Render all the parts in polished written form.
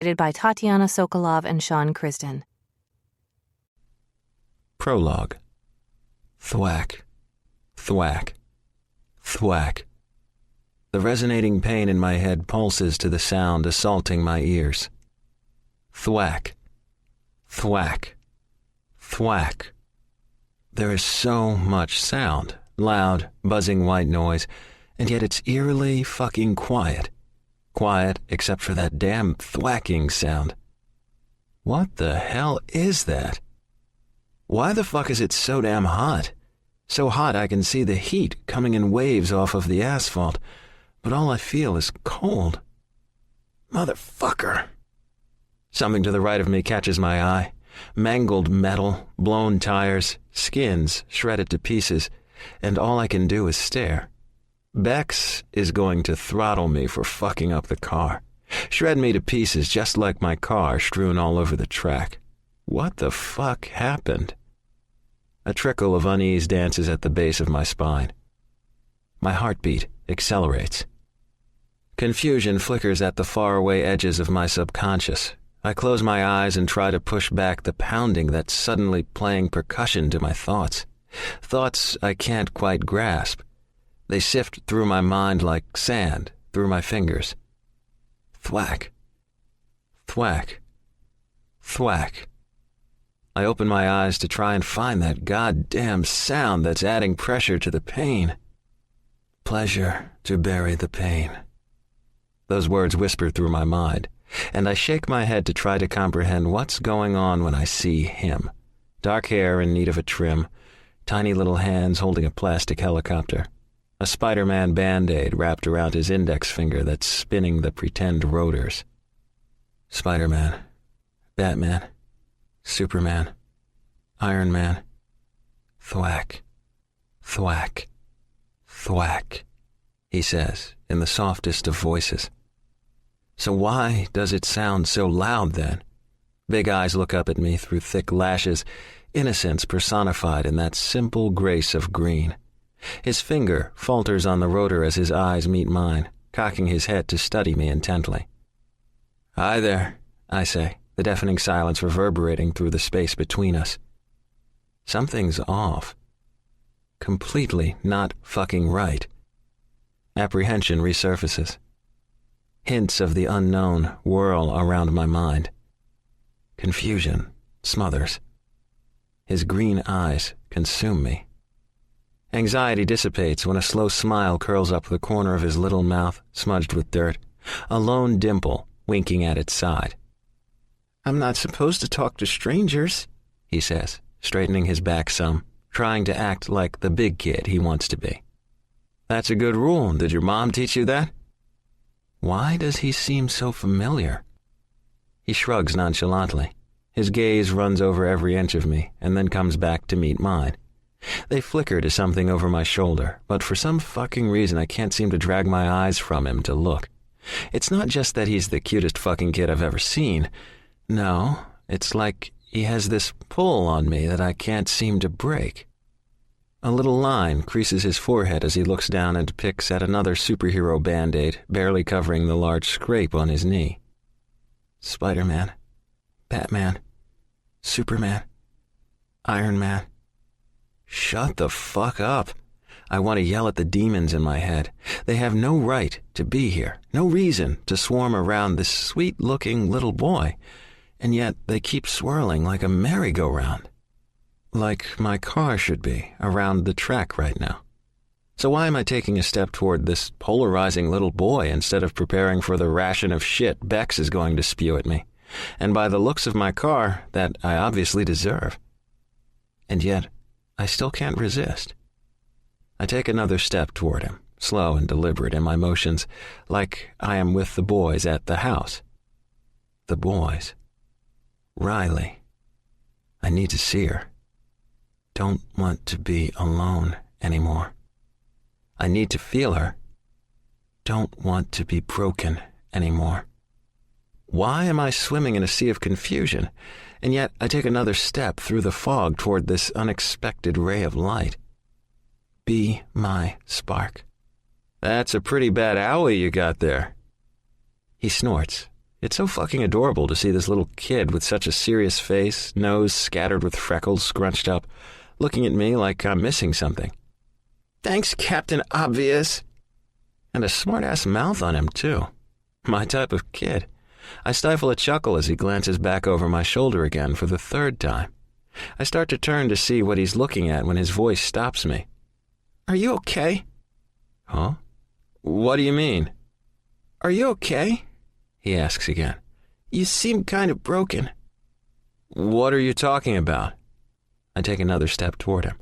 By Tatiana Sokolov and Sean Kristen. Prologue. Thwack, thwack, thwack. The resonating pain in my head pulses to the sound assaulting my ears. Thwack, thwack, thwack. There is so much sound, loud, buzzing white noise, and yet it's eerily fucking quiet. Quiet except for that damn thwacking sound. What the hell is that? Why the fuck is it so damn hot? So hot I can see the heat coming in waves off of the asphalt, but all I feel is cold. Motherfucker. Something to the right of me catches my eye. Mangled metal, blown tires, skins shredded to pieces, and all I can do is stare. Bex is going to throttle me for fucking up the car. Shred me to pieces just like my car strewn all over the track. What the fuck happened? A trickle of unease dances at the base of my spine. My heartbeat accelerates. Confusion flickers at the faraway edges of my subconscious. I close my eyes and try to push back the pounding that's suddenly playing percussion to my thoughts. Thoughts I can't quite grasp. They sift through my mind like sand through my fingers. Thwack, thwack, thwack. I open my eyes to try and find that goddamn sound that's adding pressure to the pain. Pleasure to bury the pain. Those words whisper through my mind, and I shake my head to try to comprehend what's going on when I see him. Dark hair in need of a trim, tiny little hands holding a plastic helicopter. A Spider-Man Band-Aid wrapped around his index finger that's spinning the pretend rotors. Spider-Man, Batman, Superman, Iron Man. Thwack, thwack, thwack, he says in the softest of voices. So why does it sound so loud then? Big eyes look up at me through thick lashes, innocence personified in that simple grace of green. His finger falters on the rotor as his eyes meet mine, cocking his head to study me intently. Hi there, I say, the deafening silence reverberating through the space between us. Something's off. Completely not fucking right. Apprehension resurfaces. Hints of the unknown whirl around my mind. Confusion smothers. His green eyes consume me. Anxiety dissipates when a slow smile curls up the corner of his little mouth, smudged with dirt, a lone dimple winking at its side. I'm not supposed to talk to strangers, he says, straightening his back some, trying to act like the big kid he wants to be. That's a good rule. Did your mom teach you that? Why does he seem so familiar? He shrugs nonchalantly. His gaze runs over every inch of me and then comes back to meet mine. They flicker to something over my shoulder, but for some fucking reason I can't seem to drag my eyes from him to look. It's not just that he's the cutest fucking kid I've ever seen. No, it's like he has this pull on me that I can't seem to break. A little line creases his forehead as he looks down and picks at another superhero Band-Aid, barely covering the large scrape on his knee. Spider-Man, Batman, Superman, Iron Man. Shut the fuck up. I want to yell at the demons in my head. They have no right to be here, no reason to swarm around this sweet-looking little boy, and yet they keep swirling like a merry-go-round. Like my car should be around the track right now. So why am I taking a step toward this polarizing little boy instead of preparing for the ration of shit Bex is going to spew at me, and by the looks of my car, that I obviously deserve? And yet, I still can't resist. I take another step toward him, slow and deliberate in my motions, like I am with the boys at the house. The boys. Riley. I need to see her. Don't want to be alone anymore. I need to feel her. Don't want to be broken anymore. Why am I swimming in a sea of confusion? And yet I take another step through the fog toward this unexpected ray of light. Be my spark. That's a pretty bad owie you got there. He snorts, It's so fucking adorable to see this little kid with such a serious face, nose scattered with freckles scrunched up, looking at me like I'm missing something. "Thanks, Captain Obvious." And a smart-ass mouth on him, too. My type of kid. I stifle a chuckle as he glances back over my shoulder again for the third time. I start to turn to see what he's looking at when his voice stops me. "Are you okay?" "Huh? What do you mean?" "Are you okay?" he asks again. "You seem kind of broken." "What are you talking about?" I take another step toward him.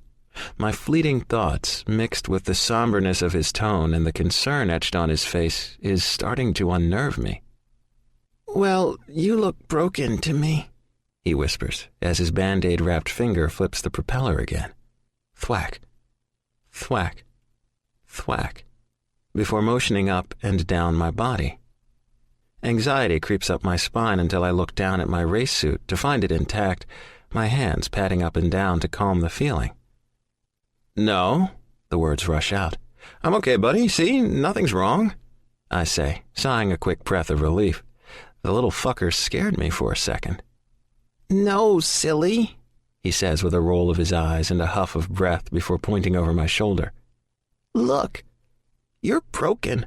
My fleeting thoughts, mixed with the somberness of his tone and the concern etched on his face, is starting to unnerve me. "Well, you look broken to me," he whispers, as his Band-Aid-wrapped finger flips the propeller again. Thwack, thwack, thwack, before motioning up and down my body. Anxiety creeps up my spine until I look down at my race suit to find it intact, my hands patting up and down to calm the feeling. "No," the words rush out. "I'm okay, buddy. See, nothing's wrong," I say, sighing a quick breath of relief. The little fucker scared me for a second. "No, silly," he says with a roll of his eyes and a huff of breath before pointing over my shoulder. "Look, you're broken."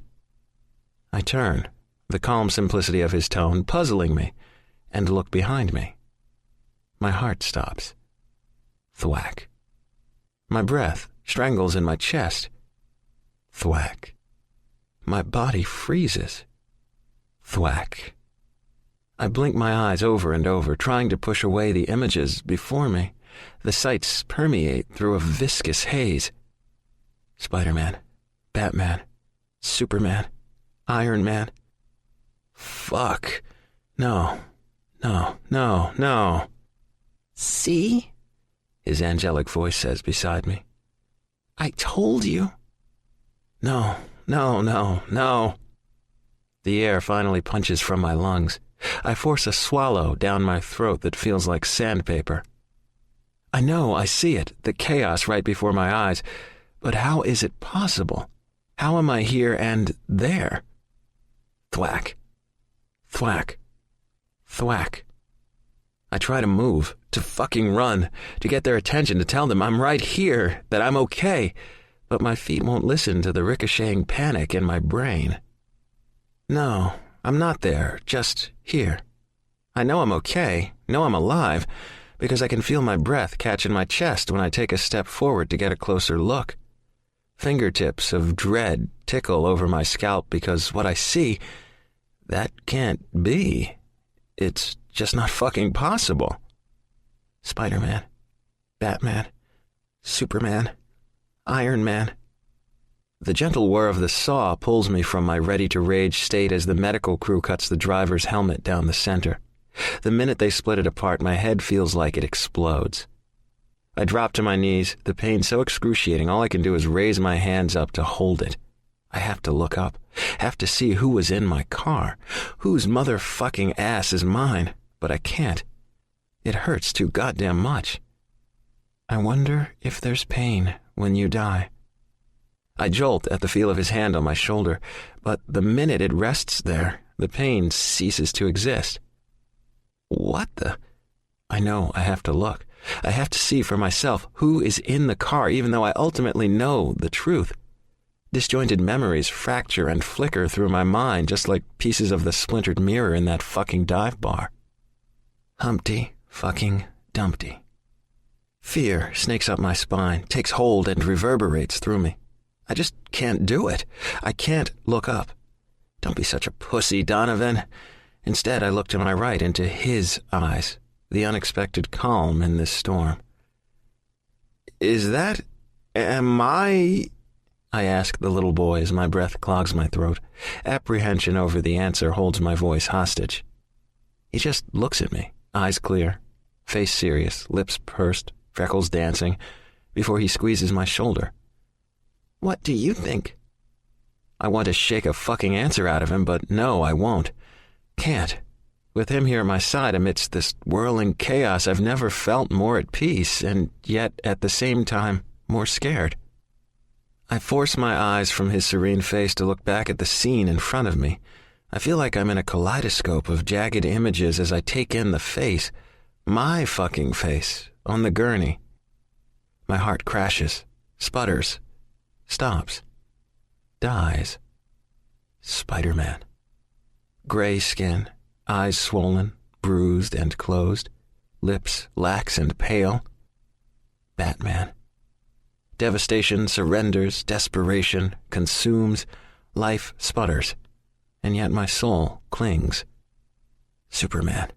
I turn, the calm simplicity of his tone puzzling me, and look behind me. My heart stops. Thwack. My breath strangles in my chest. Thwack. My body freezes. Thwack. I blink my eyes over and over, trying to push away the images before me. The sights permeate through a viscous haze. Spider-Man, Batman, Superman, Iron Man. Fuck. No. No, no, no. "See?" his angelic voice says beside me. "I told you." No, no, no, no. The air finally punches from my lungs. I force a swallow down my throat that feels like sandpaper. I know, I see it, the chaos right before my eyes, but how is it possible? How am I here and there? Thwack. Thwack. Thwack. I try to move, to fucking run, to get their attention, to tell them I'm right here, that I'm okay, but my feet won't listen to the ricocheting panic in my brain. No, I'm not there, just here. I know I'm okay, know I'm alive, because I can feel my breath catch in my chest when I take a step forward to get a closer look. Fingertips of dread tickle over my scalp because what I see, that can't be. It's just not fucking possible. Spider-Man, Batman, Superman, Iron Man. The gentle whir of the saw pulls me from my ready-to-rage state as the medical crew cuts the driver's helmet down the center. The minute they split it apart, my head feels like it explodes. I drop to my knees, the pain so excruciating all I can do is raise my hands up to hold it. I have to look up, have to see who was in my car, whose motherfucking ass is mine, but I can't. It hurts too goddamn much. I wonder if there's pain when you die. I jolt at the feel of his hand on my shoulder, but the minute it rests there, the pain ceases to exist. What the? I know I have to look. I have to see for myself who is in the car, even though I ultimately know the truth. Disjointed memories fracture and flicker through my mind just like pieces of the splintered mirror in that fucking dive bar. Humpty fucking Dumpty. Fear snakes up my spine, takes hold and reverberates through me. I just can't do it. I can't look up. Don't be such a pussy, Donovan. Instead, I look to my right into his eyes, the unexpected calm in this storm. Am I ask the little boy as my breath clogs my throat. Apprehension over the answer holds my voice hostage. He just looks at me, eyes clear, face serious, lips pursed, freckles dancing, before he squeezes my shoulder. What do you think? I want to shake a fucking answer out of him, but no, I won't. Can't. With him here at my side amidst this whirling chaos, I've never felt more at peace, and yet at the same time more scared. I force my eyes from his serene face to look back at the scene in front of me, I feel like I'm in a kaleidoscope of jagged images as I take in the face, my fucking face, on the gurney. My heart crashes, sputters, stops, dies. Spider-Man. Gray skin, eyes swollen, bruised and closed, lips lax and pale. Batman. Devastation surrenders, desperation consumes, life sputters, and yet my soul clings. Superman.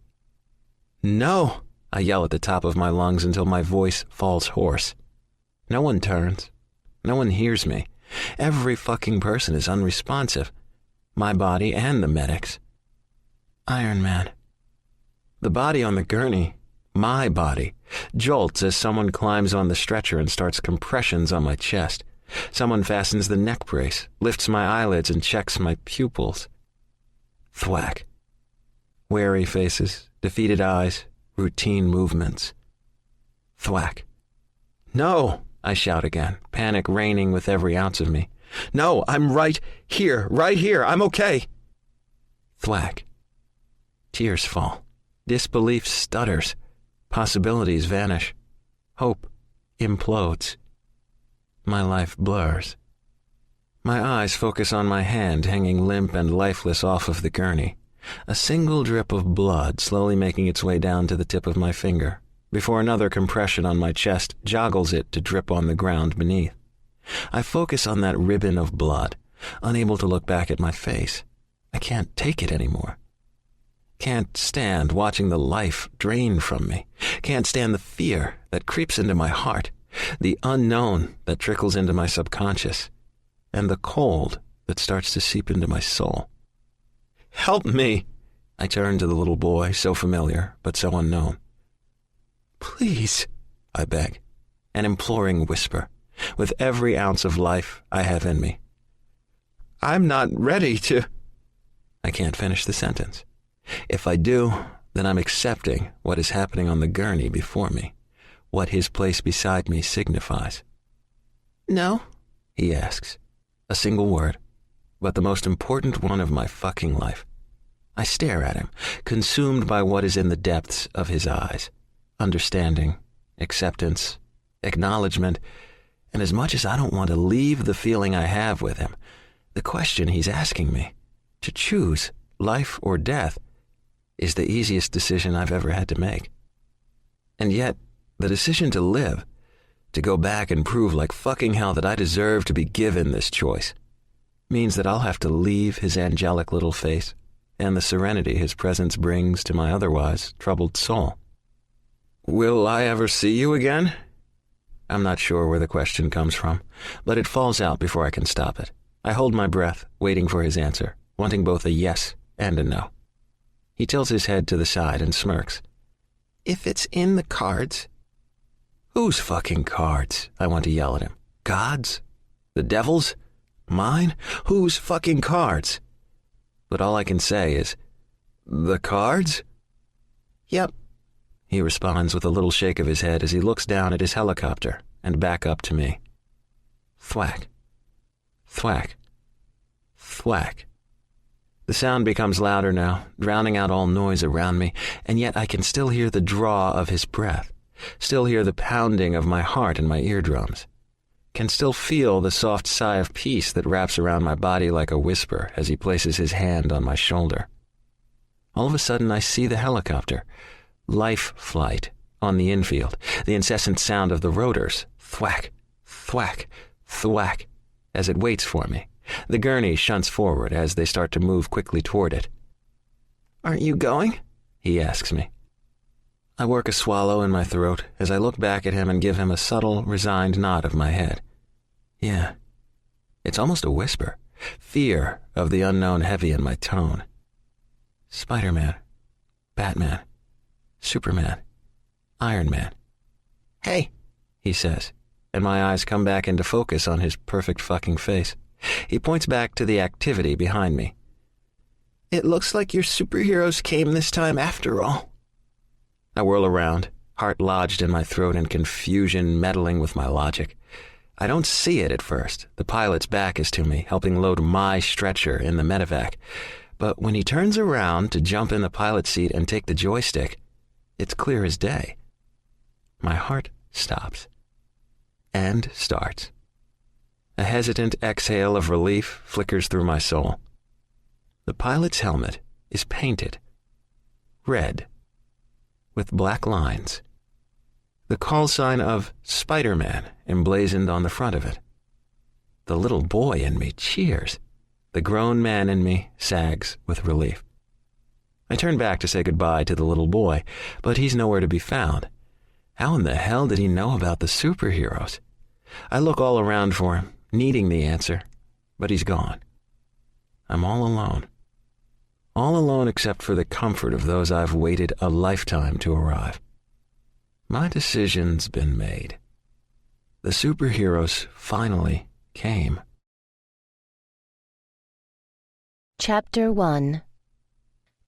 No! I yell at the top of my lungs until my voice falls hoarse. No one turns. No one hears me. Every fucking person is unresponsive. My body and the medics. Iron Man. The body on the gurney, my body, jolts as someone climbs on the stretcher and starts compressions on my chest. Someone fastens the neck brace, lifts my eyelids and checks my pupils. Thwack. Wary faces, defeated eyes, routine movements. Thwack. No! I shout again, panic reigning with every ounce of me. No, I'm right here, I'm okay. Thwack. Tears fall. Disbelief stutters. Possibilities vanish. Hope implodes. My life blurs. My eyes focus on my hand hanging limp and lifeless off of the gurney. A single drip of blood slowly making its way down to the tip of my finger, before another compression on my chest joggles it to drip on the ground beneath. I focus on that ribbon of blood, unable to look back at my face. I can't take it anymore. Can't stand watching the life drain from me. Can't stand the fear that creeps into my heart, the unknown that trickles into my subconscious, and the cold that starts to seep into my soul. Help me! I turn to the little boy, so familiar, but so unknown. Please, I beg, an imploring whisper, with every ounce of life I have in me. I'm not ready to... I can't finish the sentence. If I do, then I'm accepting what is happening on the gurney before me, what his place beside me signifies. No? He asks. A single word, but the most important one of my fucking life. I stare at him, consumed by what is in the depths of his eyes. Understanding, acceptance, acknowledgement, and as much as I don't want to leave the feeling I have with him, the question he's asking me, to choose life or death, is the easiest decision I've ever had to make. And yet, the decision to live, to go back and prove like fucking hell that I deserve to be given this choice, means that I'll have to leave his angelic little face and the serenity his presence brings to my otherwise troubled soul. Will I ever see you again? I'm not sure where the question comes from, but it falls out before I can stop it. I hold my breath, waiting for his answer, wanting both a yes and a no. He tilts his head to the side and smirks. If it's in the cards... Whose fucking cards? I want to yell at him. God's? The devil's? Mine? Whose fucking cards? But all I can say is, the cards? Yep, he responds with a little shake of his head as he looks down at his helicopter and back up to me. Thwack. Thwack. Thwack. The sound becomes louder now, drowning out all noise around me, and yet I can still hear the draw of his breath, still hear the pounding of my heart in my eardrums, can still feel the soft sigh of peace that wraps around my body like a whisper as he places his hand on my shoulder. All of a sudden I see the helicopter, life flight, on the infield, the incessant sound of the rotors, thwack, thwack, thwack, as it waits for me. The gurney shunts forward as they start to move quickly toward it. Aren't you going? He asks me. I work a swallow in my throat as I look back at him and give him a subtle, resigned nod of my head. Yeah. It's almost a whisper, fear of the unknown heavy in my tone. Spider-Man, Batman, Superman, Iron Man. Hey, he says, and my eyes come back into focus on his perfect fucking face. He points back to the activity behind me. It looks like your superheroes came this time after all. I whirl around, heart lodged in my throat in confusion meddling with my logic. I don't see it at first. The pilot's back is to me, helping load my stretcher in the medevac. But when he turns around to jump in the pilot seat and take the joystick, it's clear as day. My heart stops and starts. A hesitant exhale of relief flickers through my soul. The pilot's helmet is painted red with black lines. The call sign of Spider-Man emblazoned on the front of it. The little boy in me cheers. The grown man in me sags with relief. I turn back to say goodbye to the little boy, but he's nowhere to be found. How in the hell did he know about the superheroes? I look all around for him, needing the answer, but he's gone. I'm all alone. All alone except for the comfort of those I've waited a lifetime to arrive. My decision's been made. The superheroes finally came. Chapter 1.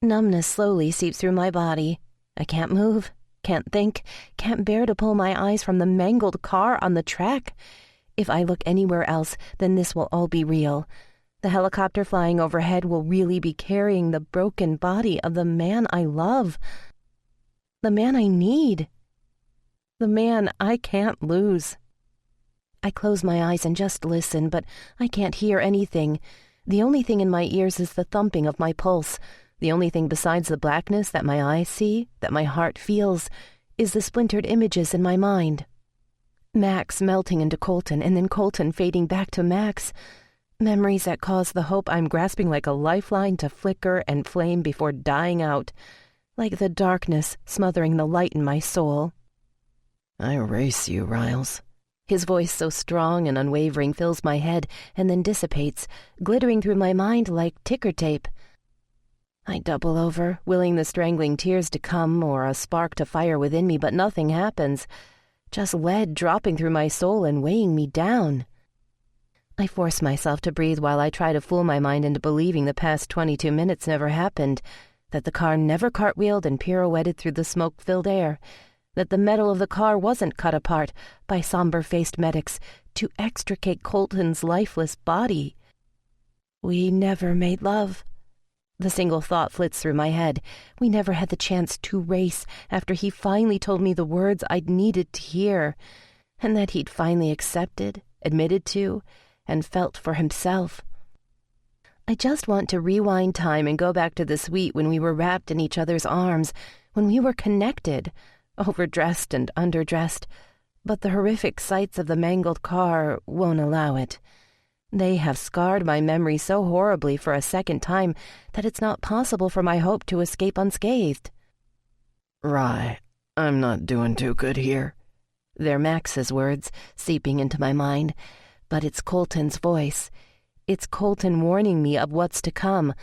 Numbness slowly seeps through my body. I can't move, can't think, can't bear to pull my eyes from the mangled car on the track. If I look anywhere else, then this will all be real. The helicopter flying overhead will really be carrying the broken body of the man I love. The man I need. The man I can't lose. I close my eyes and just listen, but I can't hear anything. The only thing in my ears is the thumping of my pulse. The only thing besides the blackness that my eyes see, that my heart feels, is the splintered images in my mind. Max melting into Colton, and then Colton fading back to Max. Memories that cause the hope I'm grasping like a lifeline to flicker and flame before dying out, like the darkness smothering the light in my soul. I erase you, Riles. His voice so strong and unwavering fills my head and then dissipates, glittering through my mind like ticker tape. I double over, willing the strangling tears to come or a spark to fire within me, but nothing happens. Just lead dropping through my soul and weighing me down. I force myself to breathe while I try to fool my mind into believing the past 22 minutes never happened, that the car never cartwheeled and pirouetted through the smoke-filled air, that the metal of the car wasn't cut apart by somber-faced medics to extricate Colton's lifeless body. We never made love. The single thought flits through my head. We never had the chance to race after he finally told me the words I'd needed to hear, and that he'd finally accepted, admitted to, and felt for himself. I just want to rewind time and go back to the suite when we were wrapped in each other's arms, when we were connected, overdressed and underdressed, but the horrific sights of the mangled car won't allow it. They have scarred my memory so horribly for a second time that it's not possible for my hope to escape unscathed. Rye, I'm not doing too good here. They're Max's words, seeping into my mind, but it's Colton's voice. It's Colton warning me of what's to come,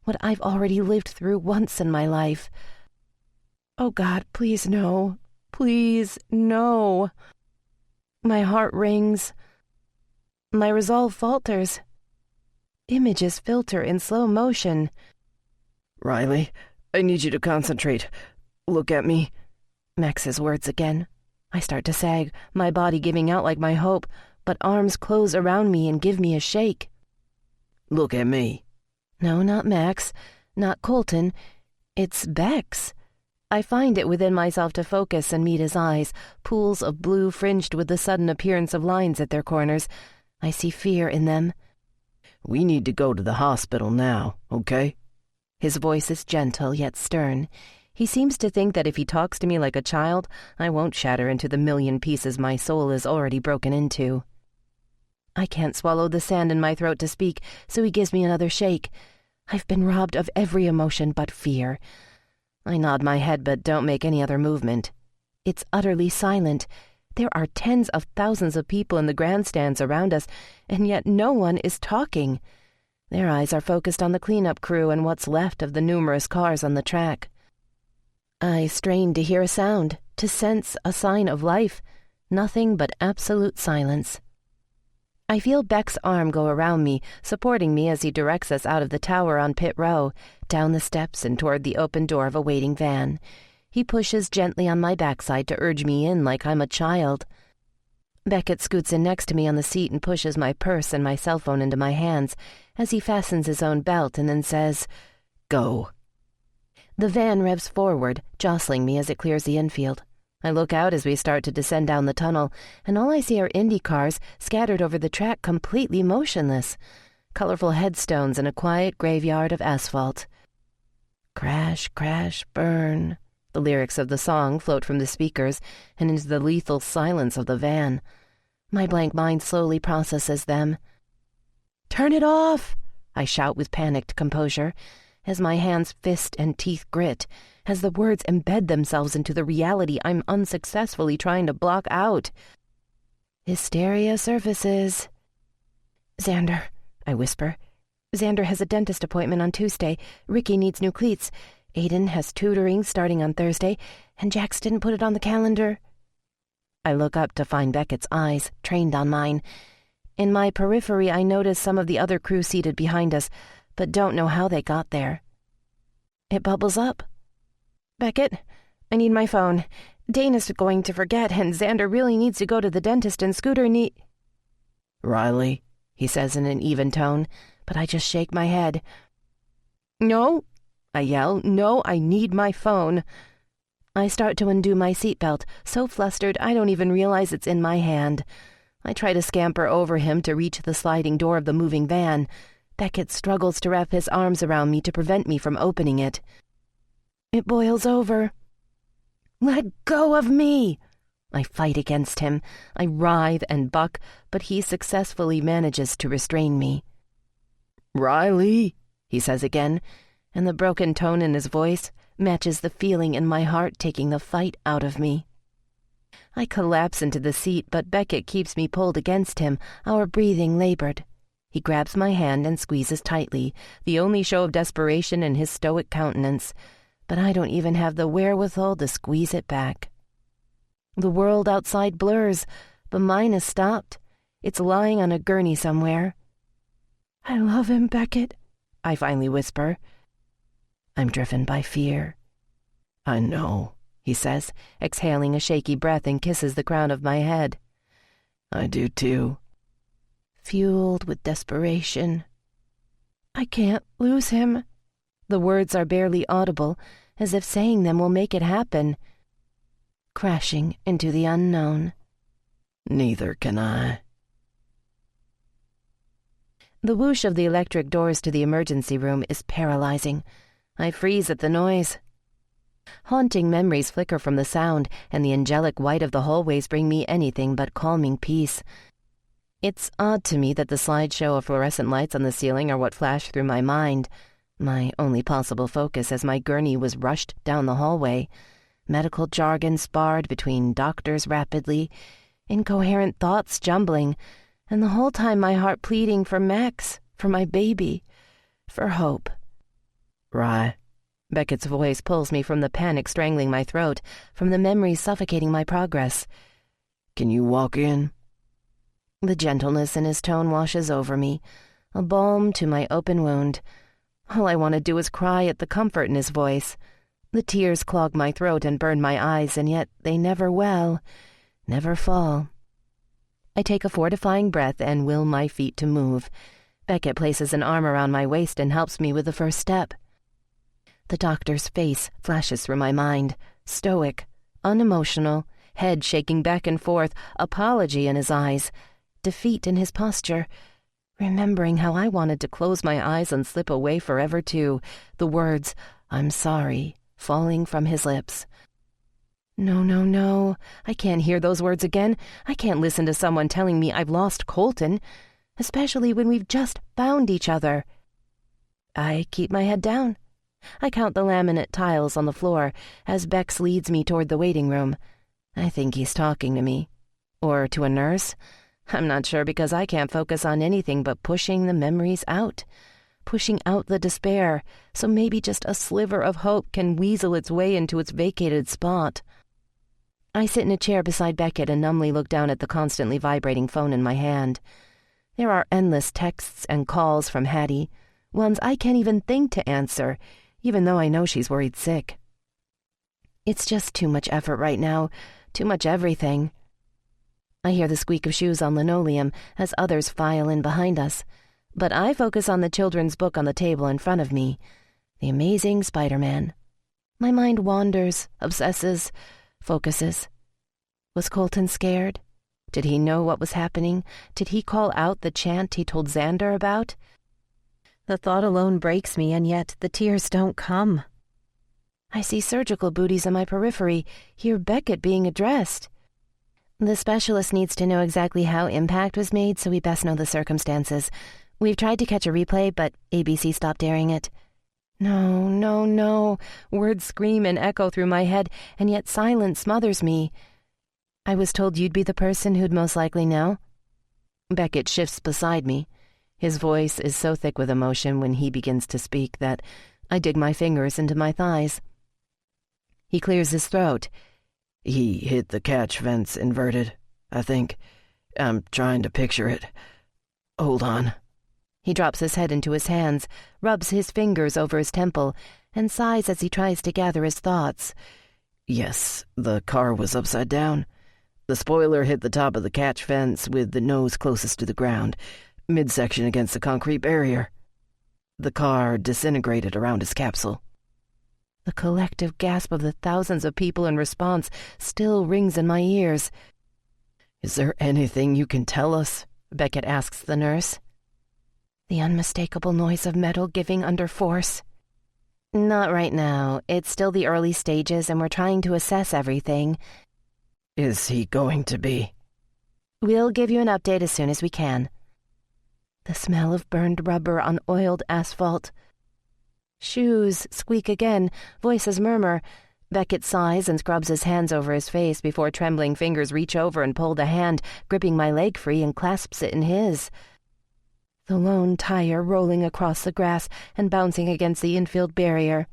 what I've already lived through once in my life. Oh God, please no. Please no. My heart rings. My resolve falters. Images filter in slow motion. Riley, I need you to concentrate. Look at me. Max's words again. I start to sag, my body giving out like my hope, but arms close around me and give me a shake. Look at me. No, not Max. Not Colton. It's Bex. I find it within myself to focus and meet his eyes, pools of blue fringed with the sudden appearance of lines at their corners. I see fear in them. We need to go to the hospital now, okay? His voice is gentle yet stern. He seems to think that if he talks to me like a child, I won't shatter into the million pieces my soul is already broken into. I can't swallow the sand in my throat to speak, so he gives me another shake. I've been robbed of every emotion but fear. I nod my head but don't make any other movement. It's utterly silent. There are tens of thousands of people in the grandstands around us, and yet no one is talking. Their eyes are focused on the cleanup crew and what's left of the numerous cars on the track. I strain to hear a sound, to sense a sign of life. Nothing but absolute silence. I feel Beck's arm go around me, supporting me as he directs us out of the tower on pit row, down the steps and toward the open door of a waiting van. He pushes gently on my backside to urge me in like I'm a child. Beckett scoots in next to me on the seat and pushes my purse and my cell phone into my hands as he fastens his own belt and then says, Go. The van revs forward, jostling me as it clears the infield. I look out as we start to descend down the tunnel, and all I see are Indy cars scattered over the track, completely motionless. Colorful headstones in a quiet graveyard of asphalt. Crash, crash, burn. The lyrics of the song float from the speakers and into the lethal silence of the van. My blank mind slowly processes them. Turn it off! I shout with panicked composure, as my hands fist and teeth grit, as the words embed themselves into the reality I'm unsuccessfully trying to block out. Hysteria surfaces. Xander, I whisper. Xander has a dentist appointment on Tuesday. Ricky needs new cleats. Aiden has tutoring starting on Thursday, and Jax didn't put it on the calendar. I look up to find Beckett's eyes, trained on mine. In my periphery, I notice some of the other crew seated behind us, but don't know how they got there. It bubbles up. Beckett, I need my phone. Dana's going to forget, and Xander really needs to go to the dentist, and Scooter Riley, he says in an even tone, but I just shake my head. No, I yell. No, I need my phone. I start to undo my seatbelt, so flustered I don't even realize it's in my hand. I try to scamper over him to reach the sliding door of the moving van. Beckett struggles to wrap his arms around me to prevent me from opening it. It boils over. Let go of me! I fight against him. I writhe and buck, but he successfully manages to restrain me. Riley, he says again, and the broken tone in his voice matches the feeling in my heart taking the fight out of me. I collapse into the seat, but Beckett keeps me pulled against him, our breathing labored. He grabs my hand and squeezes tightly, the only show of desperation in his stoic countenance, but I don't even have the wherewithal to squeeze it back. The world outside blurs, but mine has stopped. It's lying on a gurney somewhere. I love him, Beckett, I finally whisper. I'm driven by fear. I know, he says, exhaling a shaky breath and kisses the crown of my head. I do too. Fueled with desperation. I can't lose him. The words are barely audible, as if saying them will make it happen. Crashing into the unknown. Neither can I. The whoosh of the electric doors to the emergency room is paralyzing. I freeze at the noise. Haunting memories flicker from the sound, and the angelic white of the hallways bring me anything but calming peace. It's odd to me that the slideshow of fluorescent lights on the ceiling are what flashed through my mind, my only possible focus as my gurney was rushed down the hallway. Medical jargon sparred between doctors rapidly, incoherent thoughts jumbling, and the whole time my heart pleading for Max, for my baby, for hope. Rye. Beckett's voice pulls me from the panic strangling my throat, from the memories suffocating my progress. Can you walk in? The gentleness in his tone washes over me, a balm to my open wound. All I want to do is cry at the comfort in his voice. The tears clog my throat and burn my eyes, and yet they never well, never fall. I take a fortifying breath and will my feet to move. Beckett places an arm around my waist and helps me with the first step. The doctor's face flashes through my mind, stoic, unemotional, head shaking back and forth, apology in his eyes, defeat in his posture, remembering how I wanted to close my eyes and slip away forever too, the words, "I'm sorry," falling from his lips. No, no, no, I can't hear those words again. I can't listen to someone telling me I've lost Colton, especially when we've just found each other. I keep my head down. I count the laminate tiles on the floor as Bex leads me toward the waiting room. I think he's talking to me. Or to a nurse. I'm not sure because I can't focus on anything but pushing the memories out. Pushing out the despair, so maybe just a sliver of hope can weasel its way into its vacated spot. I sit in a chair beside Beckett and numbly look down at the constantly vibrating phone in my hand. There are endless texts and calls from Hattie, ones I can't even think to answer, even though I know she's worried sick. It's just too much effort right now, too much everything. I hear the squeak of shoes on linoleum as others file in behind us, but I focus on the children's book on the table in front of me. The amazing Spider-Man. My mind wanders, obsesses, focuses. Was Colton scared? Did he know what was happening? Did he call out the chant he told Xander about? The thought alone breaks me, and yet the tears don't come. I see surgical booties in my periphery, hear Beckett being addressed. The specialist needs to know exactly how impact was made, so we best know the circumstances. We've tried to catch a replay, but ABC stopped airing it. No, no, no. Words scream and echo through my head, and yet silence smothers me. I was told you'd be the person who'd most likely know. Beckett shifts beside me. His voice is so thick with emotion when he begins to speak that I dig my fingers into my thighs. He clears his throat. He hit the catch vents inverted, I think. I'm trying to picture it. Hold on. He drops his head into his hands, rubs his fingers over his temple, and sighs as he tries to gather his thoughts. Yes, the car was upside down. The spoiler hit the top of the catch fence with the nose closest to the ground, midsection against the concrete barrier. The car disintegrated around his capsule. The collective gasp of the thousands of people in response still rings in my ears. Is there anything you can tell us? Beckett asks the nurse. The unmistakable noise of metal giving under force. Not right now. It's still the early stages and we're trying to assess everything. Is he going to be? We'll give you an update as soon as we can. The smell of burned rubber on oiled asphalt. Shoes squeak again, voices murmur. Beckett sighs and scrubs his hands over his face before trembling fingers reach over and pull the hand, gripping my leg free, and clasps it in his. The lone tire rolling across the grass and bouncing against the infield barrier.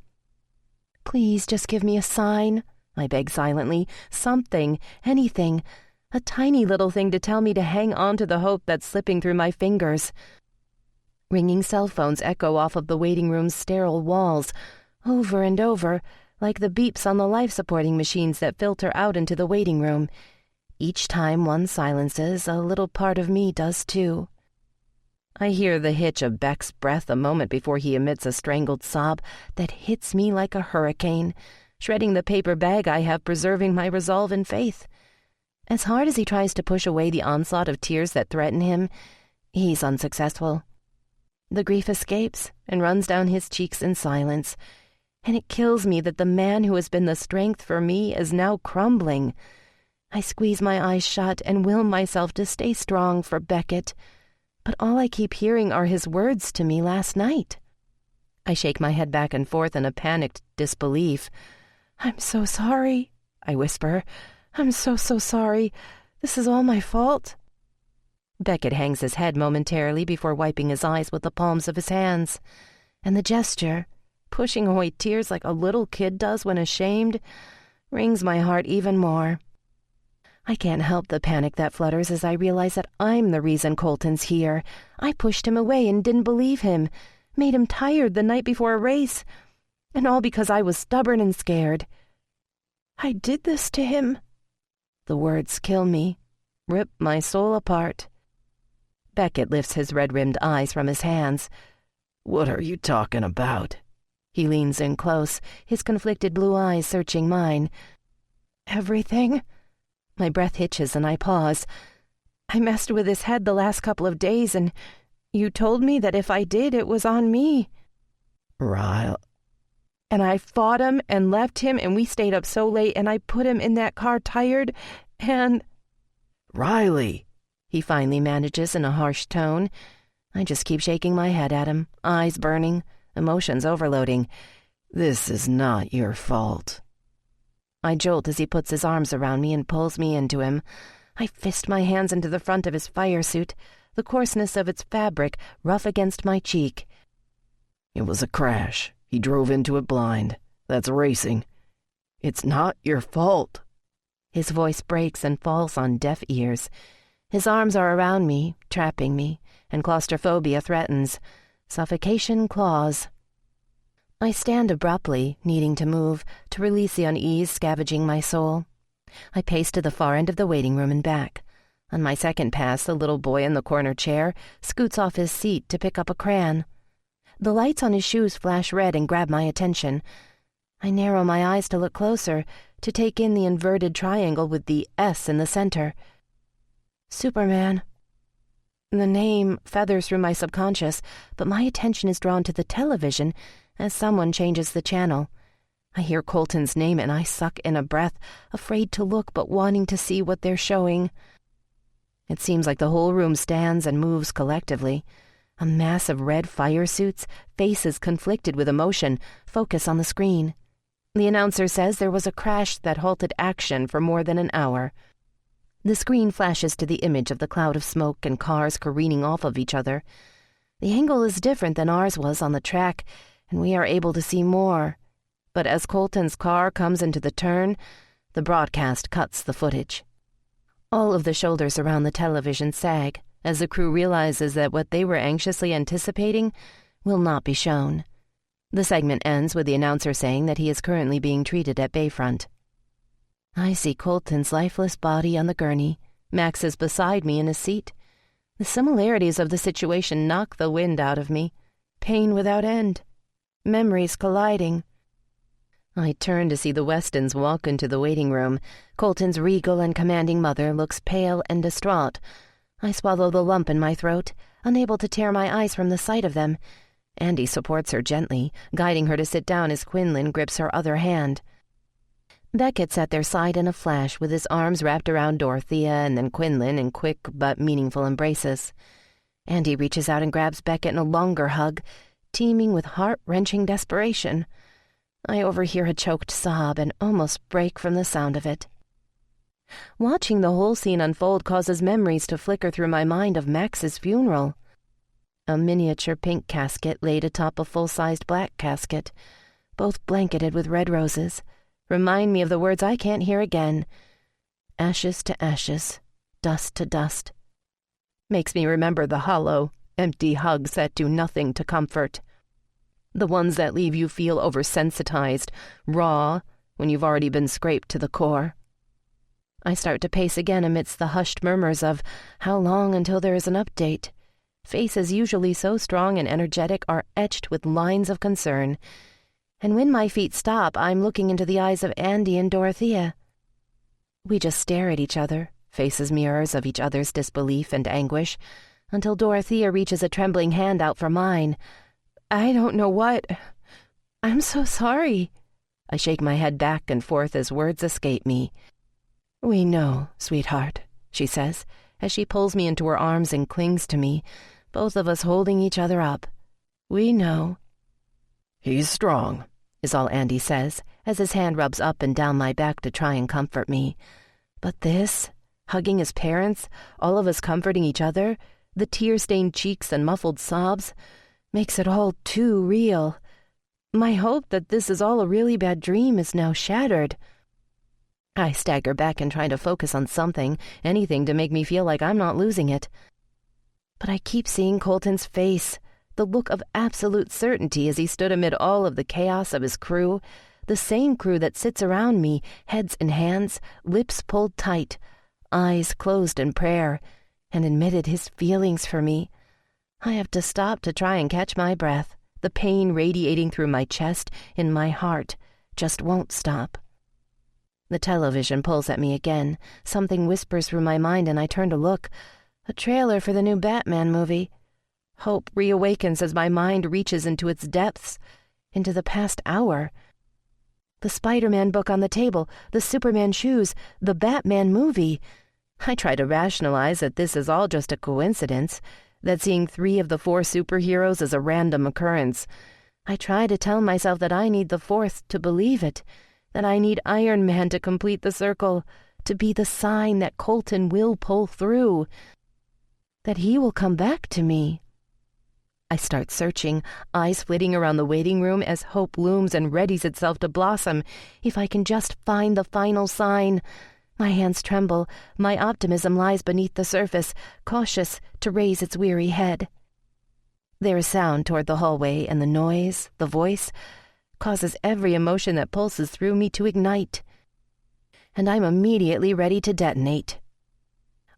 Please just give me a sign, I beg silently. Something, anything. A tiny little thing to tell me to hang on to the hope that's slipping through my fingers. Ringing cell phones echo off of the waiting room's sterile walls, over and over, like the beeps on the life-supporting machines that filter out into the waiting room. Each time one silences, a little part of me does too. I hear the hitch of Beck's breath a moment before he emits a strangled sob that hits me like a hurricane, shredding the paper bag I have preserving my resolve and faith. As hard as he tries to push away the onslaught of tears that threaten him, he's unsuccessful. The grief escapes and runs down his cheeks in silence, and it kills me that the man who has been the strength for me is now crumbling. I squeeze my eyes shut and will myself to stay strong for Beckett, but all I keep hearing are his words to me last night. I shake my head back and forth in a panicked disbelief. I'm so sorry, I whisper. I'm so sorry. This is all my fault. Beckett hangs his head momentarily before wiping his eyes with the palms of his hands, and the gesture, pushing away tears like a little kid does when ashamed, wrings my heart even more. I can't help the panic that flutters as I realize that I'm the reason Colton's here. I pushed him away and didn't believe him, made him tired the night before a race, and all because I was stubborn and scared. I did this to him. The words kill me, rip my soul apart. Beckett lifts his red-rimmed eyes from his hands. What are you talking about? He leans in close, his conflicted blue eyes searching mine. Everything. My breath hitches and I pause. I messed with his head the last couple of days, and you told me that if I did, it was on me. Ryle. And I fought him and left him, and we stayed up so late, and I put him in that car tired, and... Riley, he finally manages in a harsh tone. I just keep shaking my head at him, eyes burning, emotions overloading. This is not your fault. I jolt as he puts his arms around me and pulls me into him. I fist my hands into the front of his fire suit, the coarseness of its fabric rough against my cheek. It was a crash. He drove into it blind. That's racing. It's not your fault. His voice breaks and falls on deaf ears. His arms are around me, trapping me, and claustrophobia threatens. Suffocation claws. I stand abruptly, needing to move, to release the unease scavenging my soul. I pace to the far end of the waiting room and back. On my second pass, the little boy in the corner chair scoots off his seat to pick up a crayon. The lights on his shoes flash red and grab my attention. I narrow my eyes to look closer, to take in the inverted triangle with the S in the center. Superman. The name feathers through my subconscious, but my attention is drawn to the television as someone changes the channel. I hear Colton's name and I suck in a breath, afraid to look but wanting to see what they're showing. It seems like the whole room stands and moves collectively. A mass of red fire suits, faces conflicted with emotion, focus on the screen. The announcer says there was a crash that halted action for more than an hour. The screen flashes to the image of the cloud of smoke and cars careening off of each other. The angle is different than ours was on the track, and we are able to see more. But as Colton's car comes into the turn, the broadcast cuts the footage. All of the shoulders around the television sag as the crew realizes that what they were anxiously anticipating will not be shown. The segment ends with the announcer saying that he is currently being treated at Bayfront. I see Colton's lifeless body on the gurney. Max is beside me in his seat. The similarities of the situation knock the wind out of me. Pain without end. Memories colliding. I turn to see the Westons walk into the waiting room. Colton's regal and commanding mother looks pale and distraught. I swallow the lump in my throat, unable to tear my eyes from the sight of them. Andy supports her gently, guiding her to sit down as Quinlan grips her other hand. Beckett's at their side in a flash, with his arms wrapped around Dorothea and then Quinlan in quick but meaningful embraces. Andy reaches out and grabs Beckett in a longer hug, teeming with heart-wrenching desperation. I overhear a choked sob and almost break from the sound of it. Watching the whole scene unfold causes memories to flicker through my mind of Max's funeral. A miniature pink casket laid atop a full-sized black casket, both blanketed with red roses, remind me of the words I can't hear again. Ashes to ashes, dust to dust. Makes me remember the hollow, empty hugs that do nothing to comfort. The ones that leave you feel oversensitized, raw, when you've already been scraped to the core. I start to pace again amidst the hushed murmurs of how long until there is an update. Faces usually so strong and energetic are etched with lines of concern. And when my feet stop, I'm looking into the eyes of Andy and Dorothea. We just stare at each other, faces mirrors of each other's disbelief and anguish, until Dorothea reaches a trembling hand out for mine. I don't know what. I'm so sorry. I shake my head back and forth as words escape me. We know, sweetheart, she says, as she pulls me into her arms and clings to me, both of us holding each other up. We know. He's strong, is all Andy says, as his hand rubs up and down my back to try and comfort me. But this, hugging his parents, all of us comforting each other, the tear-stained cheeks and muffled sobs, makes it all too real. My hope that this is all a really bad dream is now shattered. I stagger back and try to focus on something, anything to make me feel like I'm not losing it. But I keep seeing Colton's face, the look of absolute certainty as he stood amid all of the chaos of his crew, the same crew that sits around me, heads in hands, lips pulled tight, eyes closed in prayer, and admitted his feelings for me. I have to stop to try and catch my breath. The pain radiating through my chest, in my heart, just won't stop. The television pulls at me again. Something whispers through my mind and I turn to look. A trailer for the new Batman movie. Hope reawakens as my mind reaches into its depths, into the past hour. The Spider-Man book on the table, the Superman shoes, the Batman movie. I try to rationalize that this is all just a coincidence, that seeing 3 of the 4 superheroes is a random occurrence. I try to tell myself that I need the 4th to believe it, that I need Iron Man to complete the circle, to be the sign that Colton will pull through, that he will come back to me. I start searching, eyes flitting around the waiting room as hope looms and readies itself to blossom. If I can just find the final sign. My hands tremble. My optimism lies beneath the surface, cautious to raise its weary head. There is sound toward the hallway, and the noise, the voice, causes every emotion that pulses through me to ignite. And I'm immediately ready to detonate.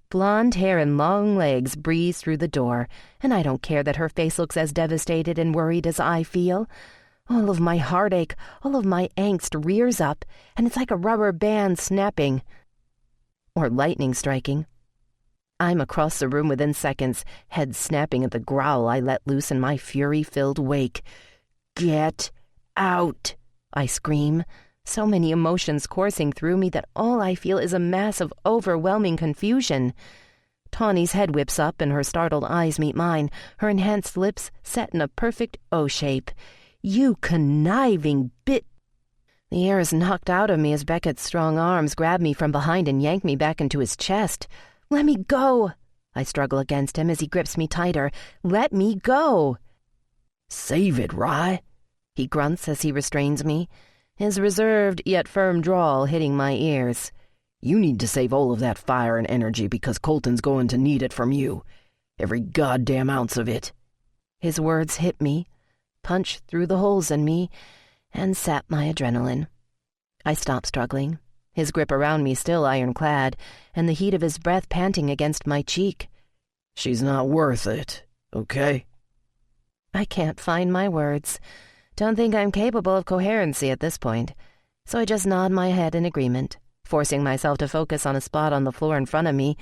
Blonde hair and long legs breeze through the door, and I don't care that her face looks as devastated and worried as I feel. All of my heartache, all of my angst rears up, and it's like a rubber band snapping. Or lightning striking. I'm across the room within seconds, head snapping at the growl I let loose in my fury-filled wake. "Get out!" I scream, so many emotions coursing through me that all I feel is a mass of overwhelming confusion. Tawny's head whips up and her startled eyes meet mine, her enhanced lips set in a perfect O shape. "You conniving bit—" The air is knocked out of me as Beckett's strong arms grab me from behind and yank me back into his chest. "Let me go!" I struggle against him as he grips me tighter. "Let me go!" "Save it, Rye," he grunts as he restrains me, his reserved yet firm drawl hitting my ears. "You need to save all of that fire and energy because Colton's going to need it from you. Every goddamn ounce of it." His words hit me, punch through the holes in me, and sap my adrenaline. I stop struggling, his grip around me still ironclad, and the heat of his breath panting against my cheek. "She's not worth it, okay?" I can't find my words. Don't think I'm capable of coherency at this point, so I just nod my head in agreement, forcing myself to focus on a spot on the floor in front of me,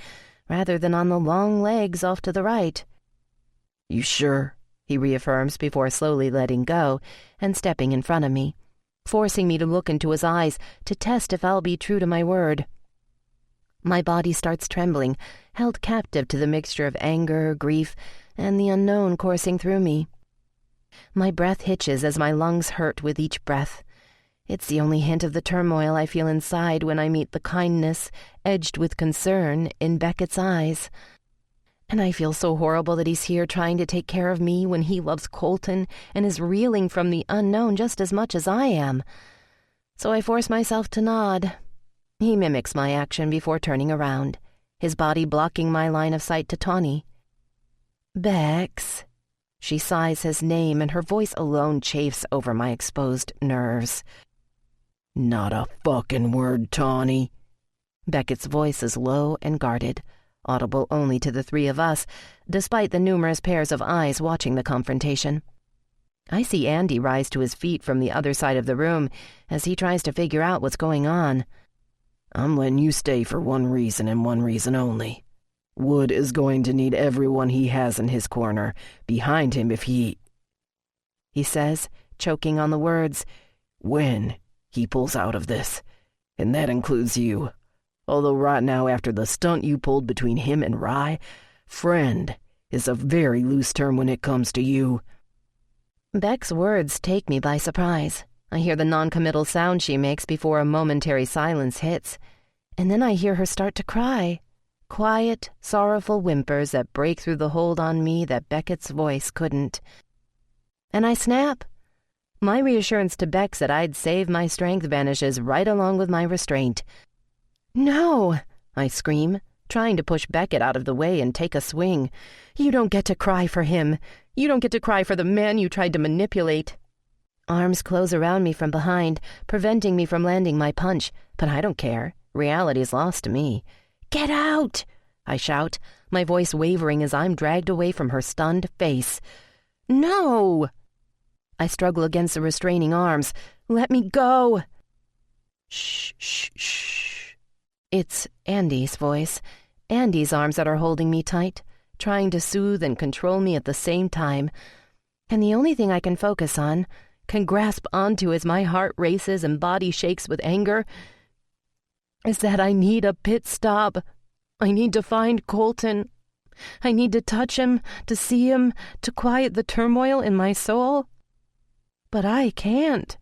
rather than on the long legs off to the right. "You sure?" he reaffirms before slowly letting go and stepping in front of me, forcing me to look into his eyes to test if I'll be true to my word. My body starts trembling, held captive to the mixture of anger, grief, and the unknown coursing through me. My breath hitches as my lungs hurt with each breath. It's the only hint of the turmoil I feel inside when I meet the kindness, edged with concern, in Beckett's eyes. And I feel so horrible that he's here trying to take care of me when he loves Colton and is reeling from the unknown just as much as I am. So I force myself to nod. He mimics my action before turning around, his body blocking my line of sight to Tawny. "Bex." She sighs his name, and her voice alone chafes over my exposed nerves. "Not a fucking word, Tawny." Beckett's voice is low and guarded, audible only to the three of us, despite the numerous pairs of eyes watching the confrontation. I see Andy rise to his feet from the other side of the room as he tries to figure out what's going on. "I'm letting you stay for one reason and one reason only. Wood is going to need everyone he has in his corner, behind him if he says, choking on the words, "when he pulls out of this. And that includes you. Although right now, after the stunt you pulled between him and Rye, friend is a very loose term when it comes to you." Beck's words take me by surprise. I hear the non-committal sound she makes before a momentary silence hits, and then I hear her start to cry. Quiet, sorrowful whimpers that break through the hold on me that Beckett's voice couldn't. And I snap. My reassurance to Bex that I'd save my strength vanishes right along with my restraint. "No!" I scream, trying to push Beckett out of the way and take a swing. "You don't get to cry for him. You don't get to cry for the man you tried to manipulate." Arms close around me from behind, preventing me from landing my punch, but I don't care. Reality's lost to me. "Get out!" I shout, my voice wavering as I'm dragged away from her stunned face. "No!" I struggle against the restraining arms. "Let me go!" "Shh, shh, shh." It's Andy's voice, Andy's arms that are holding me tight, trying to soothe and control me at the same time. And the only thing I can focus on, can grasp onto as my heart races and body shakes with anger, is that I need a pit stop. I need to find Colton. I need to touch him, to see him, to quiet the turmoil in my soul. But I can't.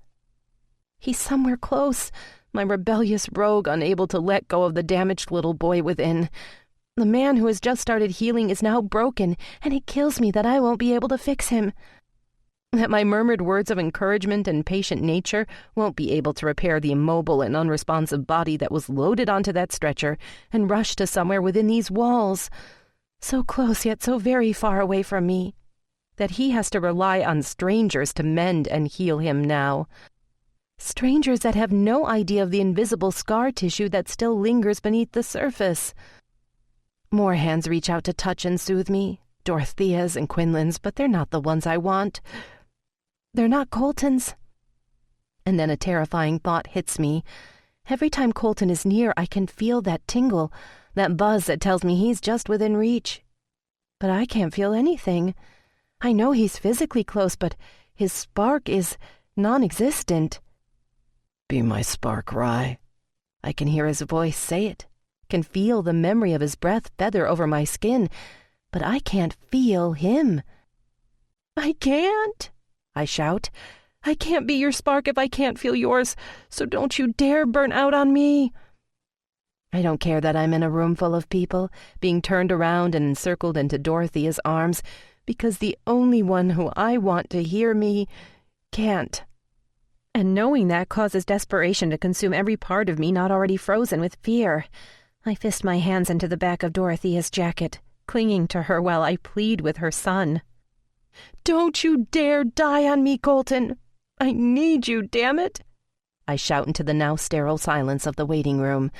He's somewhere close, my rebellious rogue unable to let go of the damaged little boy within. The man who has just started healing is now broken, and it kills me that I won't be able to fix him. That my murmured words of encouragement and patient nature won't be able to repair the immobile and unresponsive body that was loaded onto that stretcher and rushed to somewhere within these walls, so close yet so very far away from me, that he has to rely on strangers to mend and heal him now. Strangers that have no idea of the invisible scar tissue that still lingers beneath the surface. More hands reach out to touch and soothe me, Dorothea's and Quinlan's, but they're not the ones I want. They're not Colton's. And then a terrifying thought hits me. Every time Colton is near, I can feel that tingle, that buzz that tells me he's just within reach. But I can't feel anything. I know he's physically close, but his spark is non-existent. Be my spark, Rye. I can hear his voice say it, can feel the memory of his breath feather over my skin, but I can't feel him. I can't, I shout. I can't be your spark if I can't feel yours, so don't you dare burn out on me. I don't care that I'm in a room full of people, being turned around and encircled into Dorothea's arms, because the only one who I want to hear me can't. And knowing that causes desperation to consume every part of me not already frozen with fear. I fist my hands into the back of Dorothea's jacket, clinging to her while I plead with her son. Don't you dare die on me, Colton! I need you, damn it! I shout into the now sterile silence of the waiting room.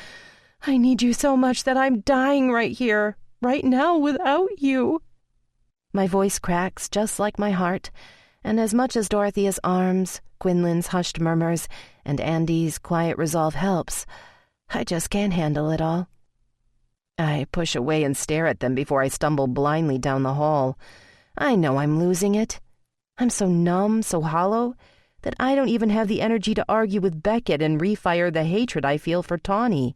I need you so much that I'm dying right here, right now, without you. My voice cracks just like my heart, and as much as Dorothea's arms, Quinlan's hushed murmurs, and Andy's quiet resolve helps, I just can't handle it all. I push away and stare at them before I stumble blindly down the hall. I know I'm losing it. I'm so numb, so hollow, that I don't even have the energy to argue with Beckett and refire the hatred I feel for Tawny.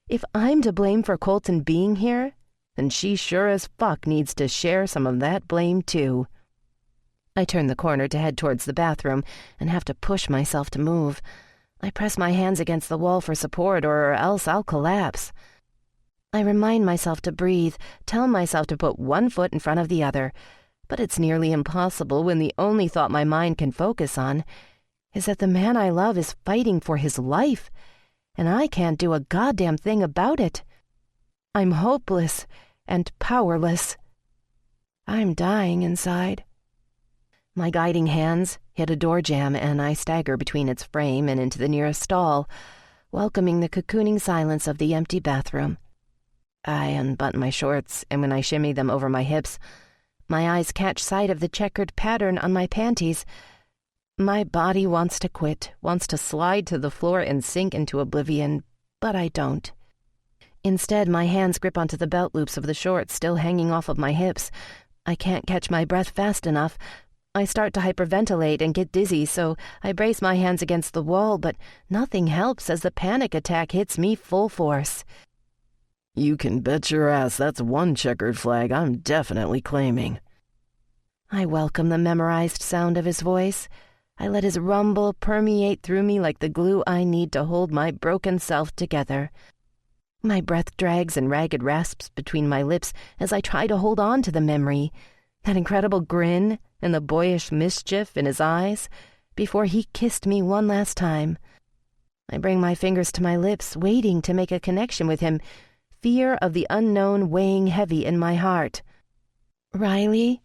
If I'm to blame for Colton being here, then she sure as fuck needs to share some of that blame too. I turn the corner to head towards the bathroom and have to push myself to move. I press my hands against the wall for support, or else I'll collapse. I remind myself to breathe, tell myself to put one foot in front of the other, but it's nearly impossible when the only thought my mind can focus on is that the man I love is fighting for his life, and I can't do a goddamn thing about it. I'm hopeless and powerless. I'm dying inside. My guiding hands hit a door jamb, and I stagger between its frame and into the nearest stall, welcoming the cocooning silence of the empty bathroom. I unbutton my shorts, and when I shimmy them over my hips, my eyes catch sight of the checkered pattern on my panties. My body wants to quit, wants to slide to the floor and sink into oblivion, but I don't. Instead, my hands grip onto the belt loops of the shorts still hanging off of my hips. I can't catch my breath fast enough. I start to hyperventilate and get dizzy, so I brace my hands against the wall, but nothing helps as the panic attack hits me full force. You can bet your ass that's one checkered flag I'm definitely claiming. I welcome the memorized sound of his voice. I let his rumble permeate through me like the glue I need to hold my broken self together. My breath drags in ragged rasps between my lips as I try to hold on to the memory, that incredible grin and the boyish mischief in his eyes, before he kissed me one last time. I bring my fingers to my lips, waiting to make a connection with him, fear of the unknown weighing heavy in my heart. Riley?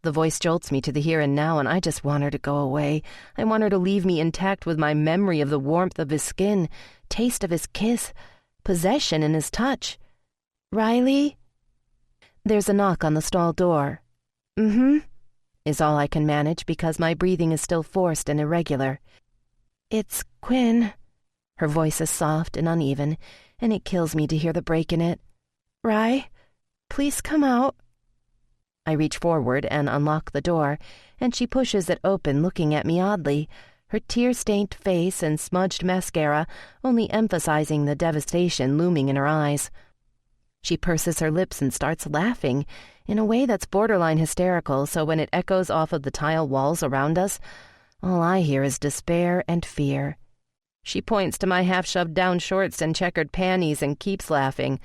The voice jolts me to the here and now, and I just want her to go away. I want her to leave me intact with my memory of the warmth of his skin, taste of his kiss, possession in his touch. Riley? There's a knock on the stall door. Is all I can manage because my breathing is still forced and irregular. It's Quinn. Her voice is soft and uneven, and it kills me to hear the break in it. Rye, please come out. I reach forward and unlock the door, and she pushes it open, looking at me oddly, her tear-stained face and smudged mascara only emphasizing the devastation looming in her eyes. She purses her lips and starts laughing in a way that's borderline hysterical, so when it echoes off of the tile walls around us, all I hear is despair and fear. She points to my half-shoved down shorts and checkered panties and keeps laughing,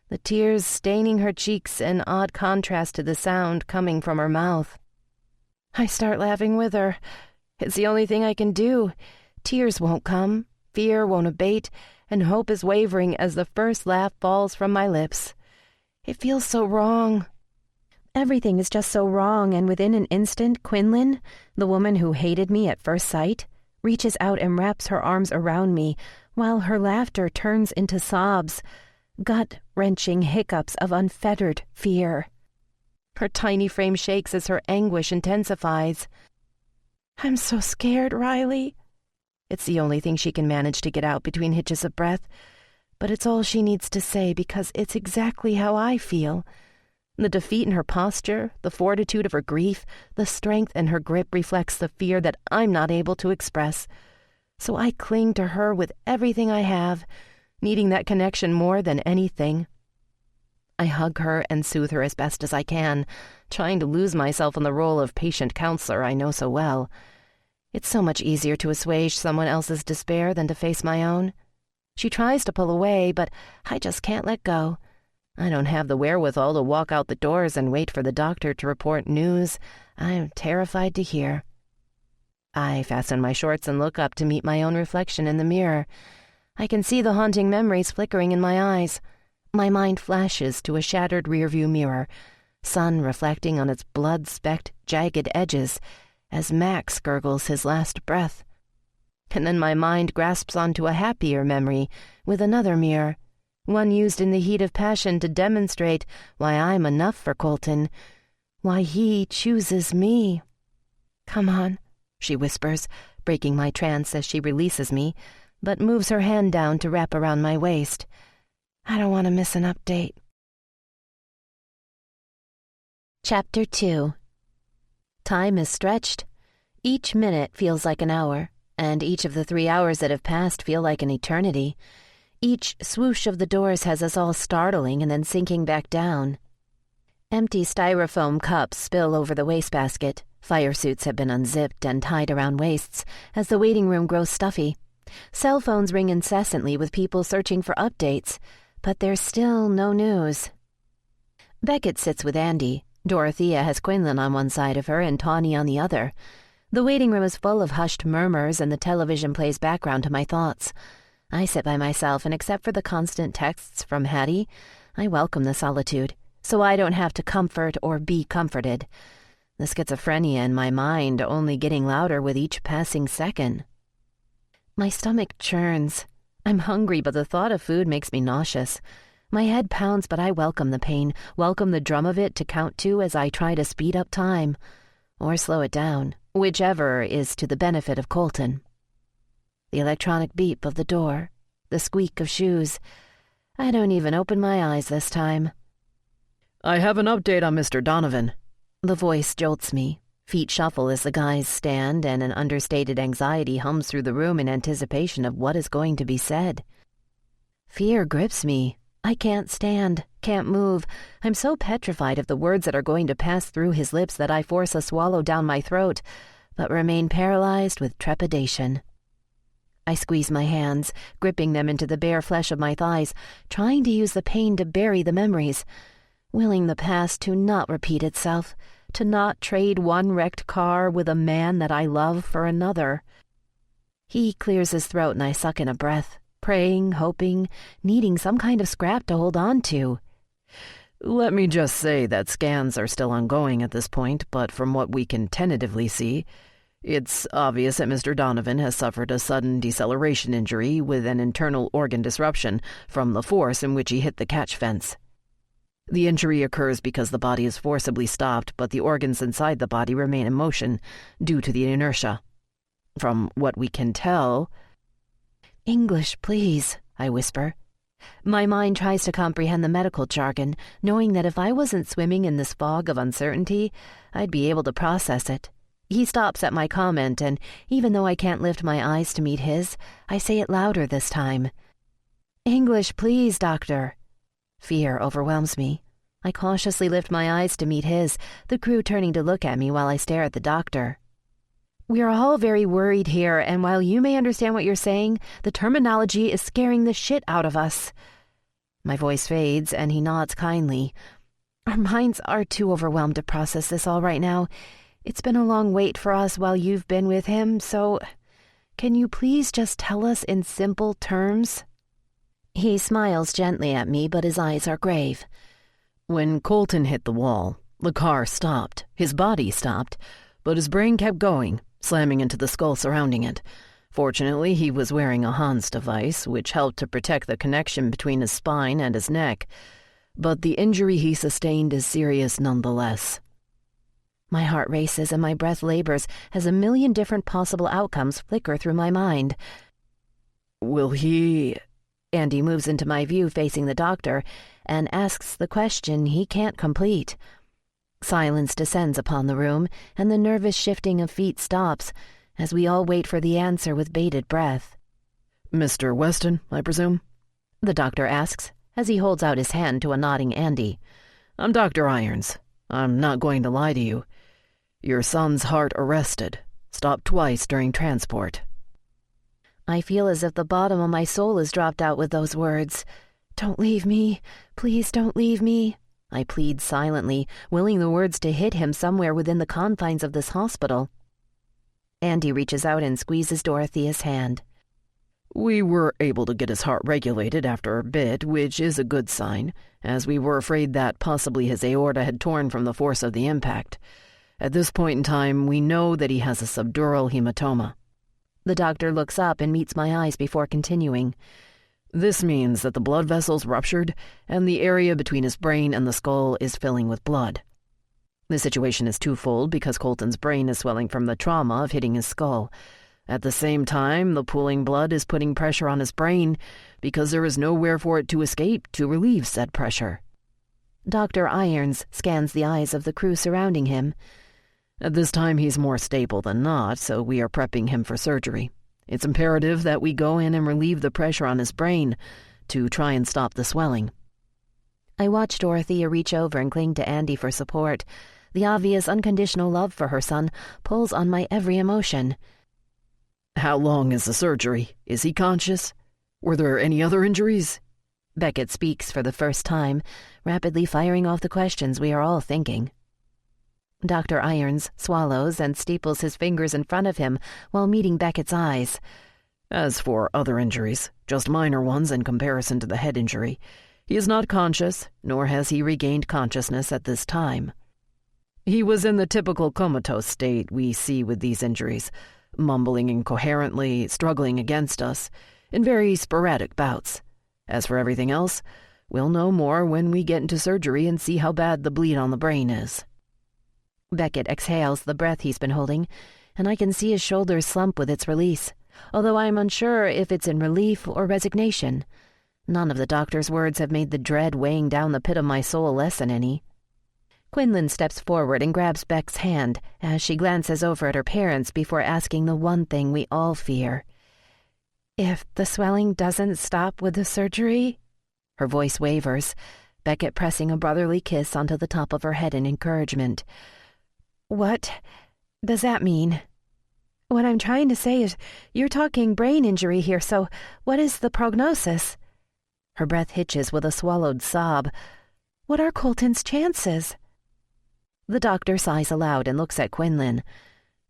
the tears staining her cheeks in odd contrast to the sound coming from her mouth. I start laughing with her. It's the only thing I can do. Tears won't come, fear won't abate, and hope is wavering as the first laugh falls from my lips. It feels so wrong. Everything is just so wrong, and within an instant, Quinlan, the woman who hated me at first sight, reaches out and wraps her arms around me, while her laughter turns into sobs. gut-wrenching hiccups of unfettered fear. Her tiny frame shakes as her anguish intensifies. "I'm so scared, Riley." It's the only thing she can manage to get out between hitches of breath, but it's all she needs to say because it's exactly how I feel. The defeat in her posture, the fortitude of her grief, the strength in her grip reflects the fear that I'm not able to express. So I cling to her with everything I have, needing that connection more than anything. I hug her and soothe her as best as I can, trying to lose myself in the role of patient counselor I know so well. It's so much easier to assuage someone else's despair than to face my own. She tries to pull away, but I just can't let go. I don't have the wherewithal to walk out the doors and wait for the doctor to report news I'm terrified to hear. I fasten my shorts and look up to meet my own reflection in the mirror. I can see the haunting memories flickering in my eyes. My mind flashes to a shattered rearview mirror, sun reflecting on its blood-specked, jagged edges as Max gurgles his last breath. And then my mind grasps onto a happier memory with another mirror, one used in the heat of passion to demonstrate why I'm enough for Colton, why he chooses me. "Come on," she whispers, breaking my trance as she releases me, but moves her hand down to wrap around my waist. I don't want to miss an update. Chapter 2. Time is stretched. Each minute feels like an hour, and each of the 3 hours that have passed feel like an eternity. Each swoosh of the doors has us all startling and then sinking back down. Empty styrofoam cups spill over the wastebasket. Fire suits have been unzipped and tied around waists as the waiting room grows stuffy. Cell phones ring incessantly with people searching for updates, but there's still no news. Beckett sits with Andy. Dorothea has Quinlan on one side of her and Tawny on the other. The waiting room is full of hushed murmurs and the television plays background to my thoughts. I sit by myself, and except for the constant texts from Hattie, I welcome the solitude, so I don't have to comfort or be comforted. The schizophrenia in my mind only getting louder with each passing second. My stomach churns. I'm hungry, but the thought of food makes me nauseous. My head pounds, but I welcome the pain, welcome the drum of it to count to as I try to speed up time, or slow it down, whichever is to the benefit of Colton. The electronic beep of the door, the squeak of shoes. I don't even open my eyes this time. "I have an update on Mr. Donovan." The voice jolts me. Feet shuffle as the guys stand, and an understated anxiety hums through the room in anticipation of what is going to be said. Fear grips me. I can't stand, can't move. I'm so petrified of the words that are going to pass through his lips that I force a swallow down my throat, but remain paralyzed with trepidation. I squeeze my hands, gripping them into the bare flesh of my thighs, trying to use the pain to bury the memories, willing the past to not repeat itself, to not trade one wrecked car with a man that I love for another. He clears his throat and I suck in a breath, praying, hoping, needing some kind of scrap to hold on to. "Let me just say that scans are still ongoing at this point, but from what we can tentatively see, it's obvious that Mr. Donovan has suffered a sudden deceleration injury with an internal organ disruption from the force in which he hit the catch fence. The injury occurs because the body is forcibly stopped, but the organs inside the body remain in motion due to the inertia. From what we can tell—" "English, please," I whisper. My mind tries to comprehend the medical jargon, knowing that if I wasn't swimming in this fog of uncertainty, I'd be able to process it. He stops at my comment, and even though I can't lift my eyes to meet his, I say it louder this time. "English, please, doctor." Fear overwhelms me. I cautiously lift my eyes to meet his, the crew turning to look at me while I stare at the doctor. "We are all very worried here, and while you may understand what you're saying, the terminology is scaring the shit out of us." My voice fades, and he nods kindly. "Our minds are too overwhelmed to process this all right now. It's been a long wait for us while you've been with him, so can you please just tell us in simple terms?" He smiles gently at me, but his eyes are grave. "When Colton hit the wall, the car stopped. His body stopped, but his brain kept going, slamming into the skull surrounding it. Fortunately, he was wearing a Hans device, which helped to protect the connection between his spine and his neck, but the injury he sustained is serious nonetheless. My heart races and my breath labors as a million different possible outcomes flicker through my mind. Will he... Andy moves into my view facing the doctor and asks the question he can't complete. Silence descends upon the room, and the nervous shifting of feet stops as we all wait for the answer with bated breath. Mr. Weston, I presume? The doctor asks as he holds out his hand to a nodding Andy. I'm Dr. Irons. I'm not going to lie to you. Your son's heart arrested. Stopped twice during transport. I feel as if the bottom of my soul has dropped out with those words. Don't leave me. Please don't leave me. I plead silently, willing the words to hit him somewhere within the confines of this hospital. Andy reaches out and squeezes Dorothea's hand. We were able to get his heart regulated after a bit, which is a good sign, as we were afraid that possibly his aorta had torn from the force of the impact. At this point in time, we know that he has a subdural hematoma. The doctor looks up and meets my eyes before continuing. This means that the blood vessels ruptured and the area between his brain and the skull is filling with blood. The situation is twofold because Colton's brain is swelling from the trauma of hitting his skull. At the same time, the pooling blood is putting pressure on his brain because there is nowhere for it to escape to relieve said pressure. Dr. Irons scans the eyes of the crew surrounding him. At this time, he's more stable than not, so we are prepping him for surgery. It's imperative that we go in and relieve the pressure on his brain to try and stop the swelling. I watch Dorothea reach over and cling to Andy for support. The obvious unconditional love for her son pulls on my every emotion. How long is the surgery? Is he conscious? Were there any other injuries? Beckett speaks for the first time, rapidly firing off the questions we are all thinking. Dr. Irons swallows and steeples his fingers in front of him while meeting Beckett's eyes. As for other injuries, just minor ones in comparison to the head injury, he is not conscious, nor has he regained consciousness at this time. He was in the typical comatose state we see with these injuries, mumbling incoherently, struggling against us, in very sporadic bouts. As for everything else, we'll know more when we get into surgery and see how bad the bleed on the brain is. Beckett exhales the breath he's been holding, and I can see his shoulders slump with its release, although I am unsure if it's in relief or resignation. None of the doctor's words have made the dread weighing down the pit of my soul lessen any. Quinlan steps forward and grabs Beck's hand as she glances over at her parents before asking the one thing we all fear. If the swelling doesn't stop with the surgery? Her voice wavers, Beckett pressing a brotherly kiss onto the top of her head in encouragement. What does that mean? What I'm trying to say is, you're talking brain injury here, so what is the prognosis? Her breath hitches with a swallowed sob. What are Colton's chances? The doctor sighs aloud and looks at Quinlan.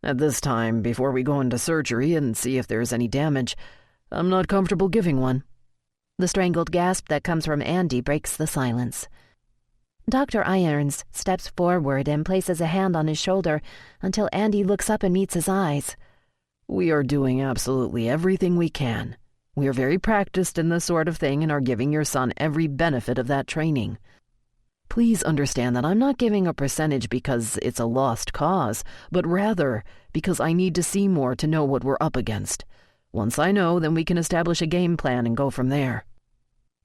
At this time, before we go into surgery and see if there's any damage, I'm not comfortable giving one. The strangled gasp that comes from Andy breaks the silence. Dr. Irons steps forward and places a hand on his shoulder until Andy looks up and meets his eyes. We are doing absolutely everything we can. We are very practiced in this sort of thing and are giving your son every benefit of that training. Please understand that I'm not giving a percentage because it's a lost cause, but rather because I need to see more to know what we're up against. Once I know, then we can establish a game plan and go from there.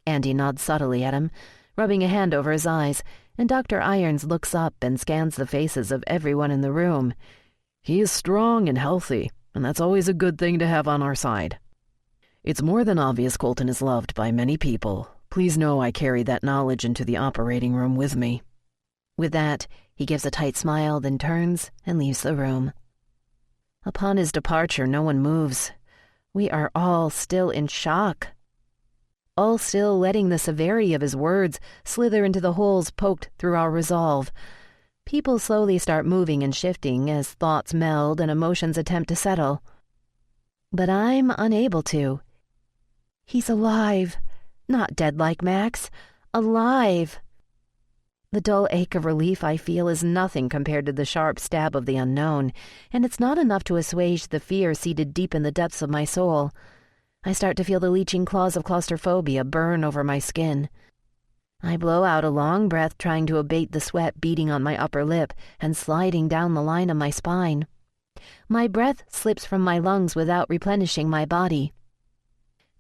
Andy nods subtly at him, rubbing a hand over his eyes, and Dr. Irons looks up and scans the faces of everyone in the room. He is strong and healthy, and that's always a good thing to have on our side. It's more than obvious Colton is loved by many people. Please know I carry that knowledge into the operating room with me. With that, he gives a tight smile, then turns and leaves the room. Upon his departure, no one moves. We are all still in shock. All still letting the severity of his words slither into the holes poked through our resolve. People slowly start moving and shifting as thoughts meld and emotions attempt to settle. But I'm unable to. He's alive. Not dead like Max. Alive. The dull ache of relief I feel is nothing compared to the sharp stab of the unknown, and it's not enough to assuage the fear seated deep in the depths of my soul. I start to feel the leeching claws of claustrophobia burn over my skin. I blow out a long breath, trying to abate the sweat beating on my upper lip and sliding down the line of my spine. My breath slips from my lungs without replenishing my body.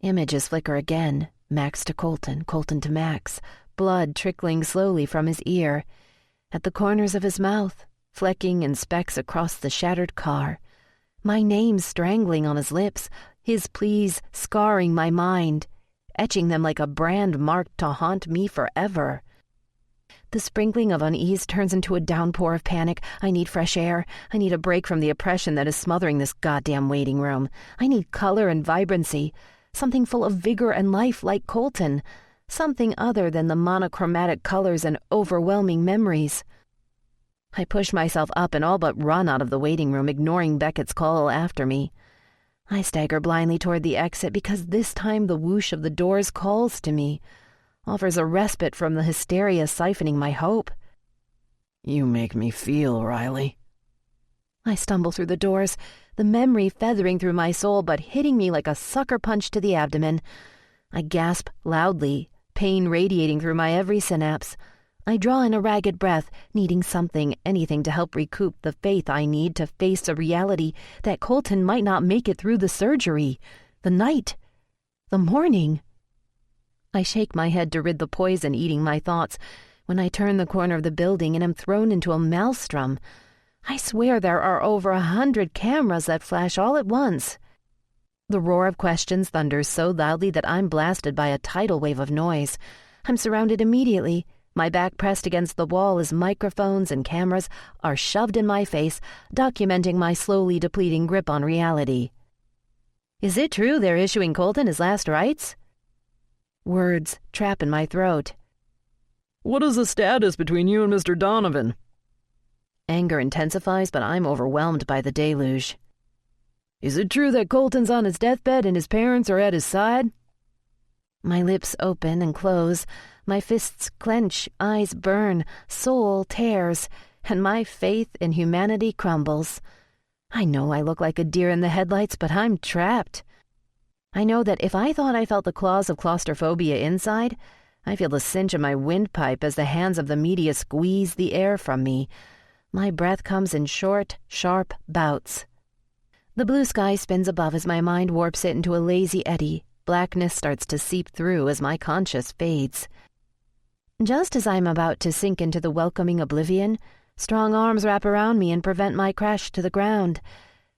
Images flicker again, Max to Colton, Colton to Max, blood trickling slowly from his ear, at the corners of his mouth, flecking in specks across the shattered car, my name strangling on his lips, his pleas scarring my mind, etching them like a brand marked to haunt me forever. The sprinkling of unease turns into a downpour of panic. I need fresh air. I need a break from the oppression that is smothering this goddamn waiting room. I need color and vibrancy, something full of vigor and life like Colton, something other than the monochromatic colors and overwhelming memories. I push myself up and all but run out of the waiting room, ignoring Beckett's call after me. I stagger blindly toward the exit because this time the whoosh of the doors calls to me, offers a respite from the hysteria siphoning my hope. You make me feel, Riley. I stumble through the doors, the memory feathering through my soul but hitting me like a sucker punch to the abdomen. I gasp loudly, pain radiating through my every synapse. I draw in a ragged breath, needing something, anything to help recoup the faith I need to face a reality that Colton might not make it through the surgery, the night, the morning. I shake my head to rid the poison eating my thoughts when I turn the corner of the building and am thrown into a maelstrom. I swear there are over 100 cameras that flash all at once. The roar of questions thunders so loudly that I'm blasted by a tidal wave of noise. I'm surrounded immediately, my back pressed against the wall as microphones and cameras are shoved in my face, documenting my slowly depleting grip on reality. Is it true they're issuing Colton his last rites? Words trap in my throat. What is the status between you and Mr. Donovan? Anger intensifies, but I'm overwhelmed by the deluge. Is it true that Colton's on his deathbed and his parents are at his side? My lips open and close, my fists clench, eyes burn, soul tears, and my faith in humanity crumbles. I know I look like a deer in the headlights, but I'm trapped. I know that if I thought I felt the claws of claustrophobia inside, I feel the cinch of my windpipe as the hands of the media squeeze the air from me. My breath comes in short, sharp bouts. The blue sky spins above as my mind warps it into a lazy eddy. Blackness starts to seep through as my conscience fades. Just as I'm about to sink into the welcoming oblivion, strong arms wrap around me and prevent my crash to the ground.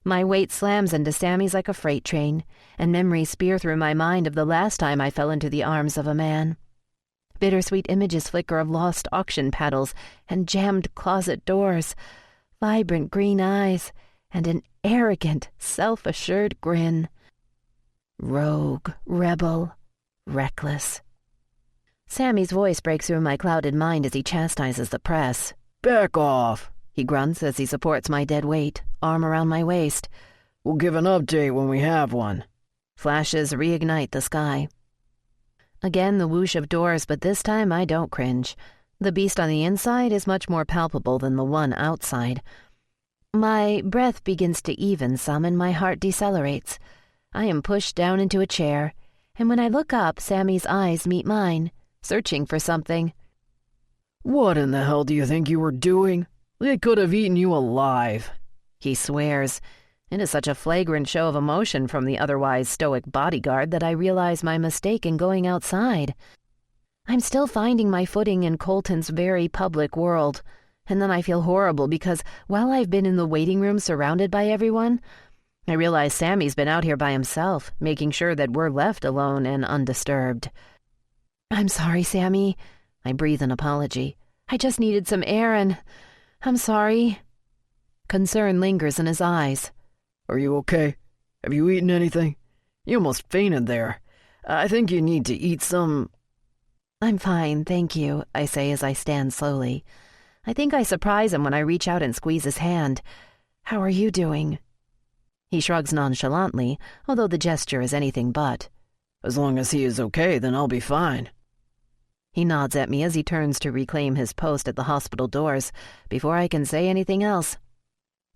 My weight slams into Sammy's like a freight train, and memories spear through my mind of the last time I fell into the arms of a man. Bittersweet images flicker of lost auction paddles and jammed closet doors, vibrant green eyes, and an arrogant, self-assured grin. Rogue, rebel, reckless. Sammy's voice breaks through my clouded mind as he chastises the press. Back off, he grunts as he supports my dead weight, arm around my waist. We'll give an update when we have one. Flashes reignite the sky. Again the whoosh of doors, but this time I don't cringe. The beast on the inside is much more palpable than the one outside. My breath begins to even some and my heart decelerates. I am pushed down into a chair, and when I look up, Sammy's eyes meet mine, searching for something. What in the hell do you think you were doing? They could have eaten you alive, he swears. It is such a flagrant show of emotion from the otherwise stoic bodyguard that I realize my mistake in going outside. I'm still finding my footing in Colton's very public world, and then I feel horrible because while I've been in the waiting room surrounded by everyone, I realize Sammy's been out here by himself, making sure that we're left alone and undisturbed. I'm sorry, Sammy. I breathe an apology. I just needed some air and I'm sorry. Concern lingers in his eyes. Are you okay? Have you eaten anything? You almost fainted there. I think you need to eat some... I'm fine, thank you, I say as I stand slowly. I think I surprise him when I reach out and squeeze his hand. How are you doing? He shrugs nonchalantly, although the gesture is anything but. As long as he is okay, then I'll be fine. He nods at me as he turns to reclaim his post at the hospital doors before I can say anything else.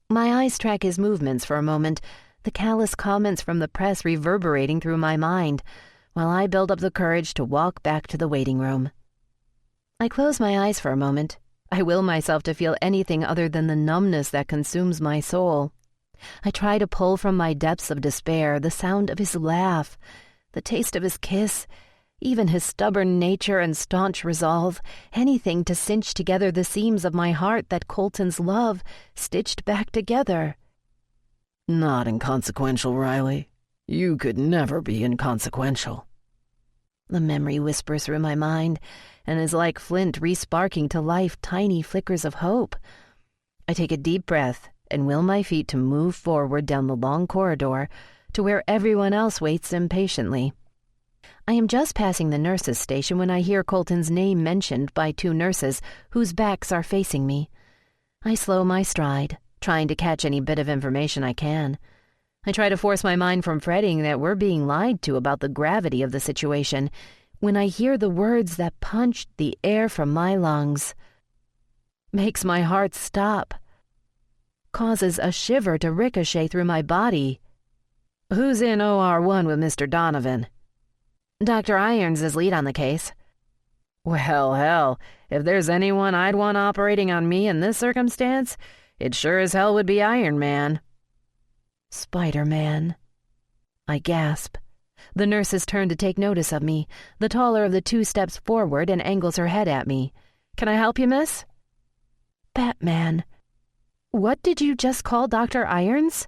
My eyes track his movements for a moment, the callous comments from the press reverberating through my mind, while I build up the courage to walk back to the waiting room. I close my eyes for a moment. I will myself to feel anything other than the numbness that consumes my soul. I try to pull from my depths of despair the sound of his laugh, the taste of his kiss, even his stubborn nature and staunch resolve, anything to cinch together the seams of my heart that Colton's love stitched back together. Not inconsequential, Riley. You could never be inconsequential. The memory whispers through my mind and is like flint re-sparking to life tiny flickers of hope. I take a deep breath and will my feet to move forward down the long corridor to where everyone else waits impatiently. I am just passing the nurses' station when I hear Colton's name mentioned by two nurses whose backs are facing me. I slow my stride, trying to catch any bit of information I can. I try to force my mind from fretting that we're being lied to about the gravity of the situation when I hear the words that punched the air from my lungs. Makes my heart stop. Causes a shiver to ricochet through my body. Who's in OR1 with Mr. Donovan? Dr. Irons is lead on the case. Well, hell, if there's anyone I'd want operating on me in this circumstance, it sure as hell would be Iron Man. Spider-Man. I gasp. The nurses turn to take notice of me. The taller of the two steps forward and angles her head at me. Can I help you, miss? Batman. What did you just call Dr. Irons?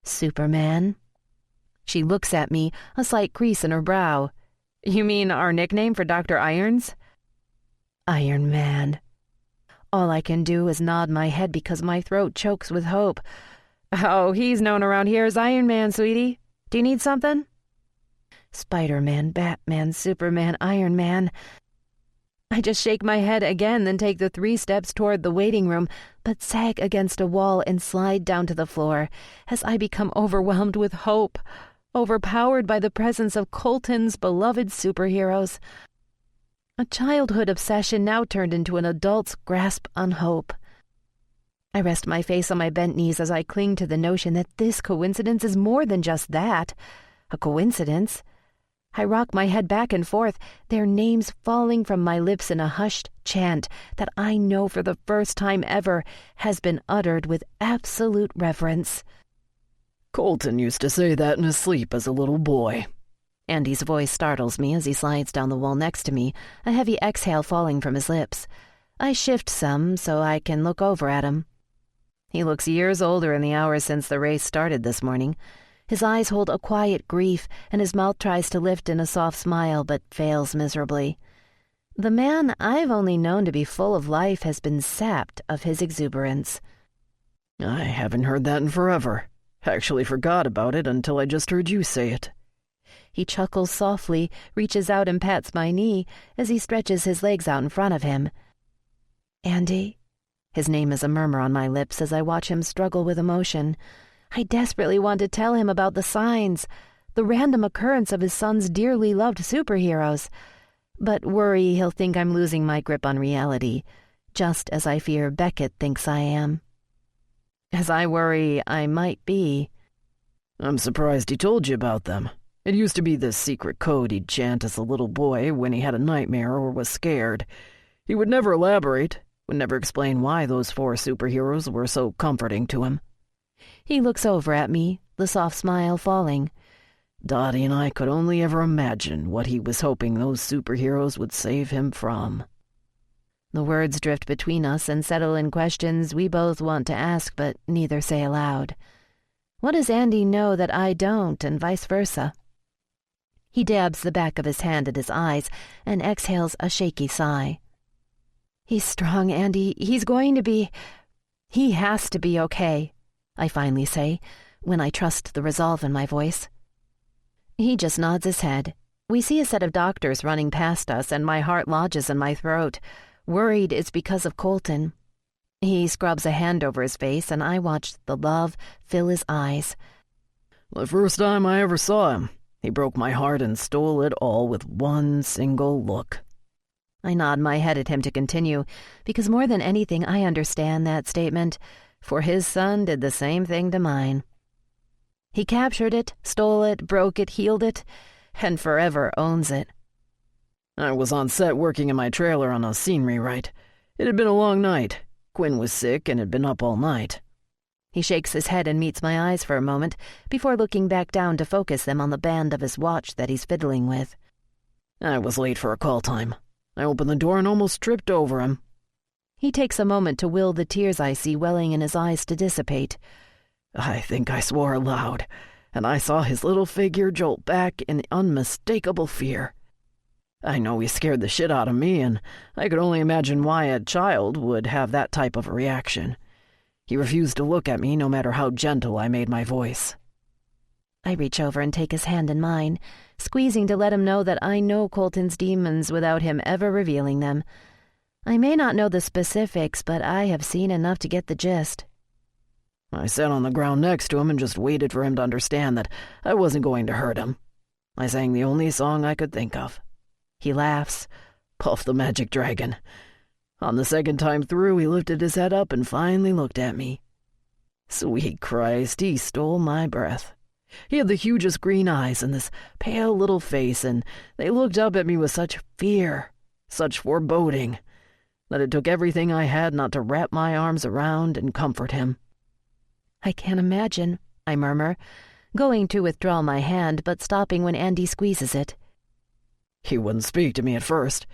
Superman. She looks at me, a slight crease in her brow. You mean our nickname for Dr. Irons? Iron Man. All I can do is nod my head because my throat chokes with hope. Oh, he's known around here as Iron Man, sweetie. Do you need something? Spider-Man, Batman, Superman, Iron Man. I just shake my head again, then take the 3 steps toward the waiting room, but sag against a wall and slide down to the floor as I become overwhelmed with hope, overpowered by the presence of Colton's beloved superheroes. A childhood obsession now turned into an adult's grasp on hope. I rest my face on my bent knees as I cling to the notion that this coincidence is more than just that, a coincidence. I rock my head back and forth, their names falling from my lips in a hushed chant that I know for the first time ever has been uttered with absolute reverence. Colton used to say that in his sleep as a little boy. Andy's voice startles me as he slides down the wall next to me, a heavy exhale falling from his lips. I shift some so I can look over at him. He looks years older in the hours since the race started this morning. His eyes hold a quiet grief, and his mouth tries to lift in a soft smile, but fails miserably. The man I've only known to be full of life has been sapped of his exuberance. I haven't heard that in forever. Actually forgot about it until I just heard you say it. He chuckles softly, reaches out and pats my knee as he stretches his legs out in front of him. Andy? His name is a murmur on my lips as I watch him struggle with emotion. I desperately want to tell him about the signs, the random occurrence of his son's dearly loved superheroes, but worry he'll think I'm losing my grip on reality, just as I fear Beckett thinks I am. As I worry I might be. I'm surprised he told you about them. It used to be this secret code he'd chant as a little boy when he had a nightmare or was scared. He would never elaborate, would never explain why those 4 superheroes were so comforting to him. He looks over at me, the soft smile falling. Dottie and I could only ever imagine what he was hoping those superheroes would save him from. The words drift between us and settle in questions we both want to ask but neither say aloud. What does Andy know that I don't, and vice versa? He dabs the back of his hand at his eyes and exhales a shaky sigh. He's strong, Andy. He's going to be... He has to be okay, I finally say, when I trust the resolve in my voice. He just nods his head. We see a set of doctors running past us, and my heart lodges in my throat. Worried it's because of Colton. He scrubs a hand over his face, and I watch the love fill his eyes. The first time I ever saw him, he broke my heart and stole it all with one single look. I nod my head at him to continue, because more than anything I understand that statement, for his son did the same thing to mine. He captured it, stole it, broke it, healed it, and forever owns it. I was on set working in my trailer on a scene rewrite. It had been a long night. Quinn was sick and had been up all night. He shakes his head and meets my eyes for a moment before looking back down to focus them on the band of his watch that he's fiddling with. I was late for a call time. I opened the door and almost tripped over him. He takes a moment to will the tears I see welling in his eyes to dissipate. I think I swore aloud, and I saw his little figure jolt back in unmistakable fear. I know he scared the shit out of me, and I could only imagine why a child would have that type of a reaction. He refused to look at me no matter how gentle I made my voice. I reach over and take his hand in mine, squeezing to let him know that I know Colton's demons without him ever revealing them. I may not know the specifics, but I have seen enough to get the gist. I sat on the ground next to him and just waited for him to understand that I wasn't going to hurt him. I sang the only song I could think of. He laughs. Puff the Magic Dragon. On the second time through, he lifted his head up and finally looked at me. Sweet Christ, he stole my breath. He had the hugest green eyes and this pale little face, and they looked up at me with such fear, such foreboding, that it took everything I had not to wrap my arms around and comfort him. I can't imagine, I murmur, going to withdraw my hand, but stopping when Andy squeezes it. He wouldn't speak to me at first.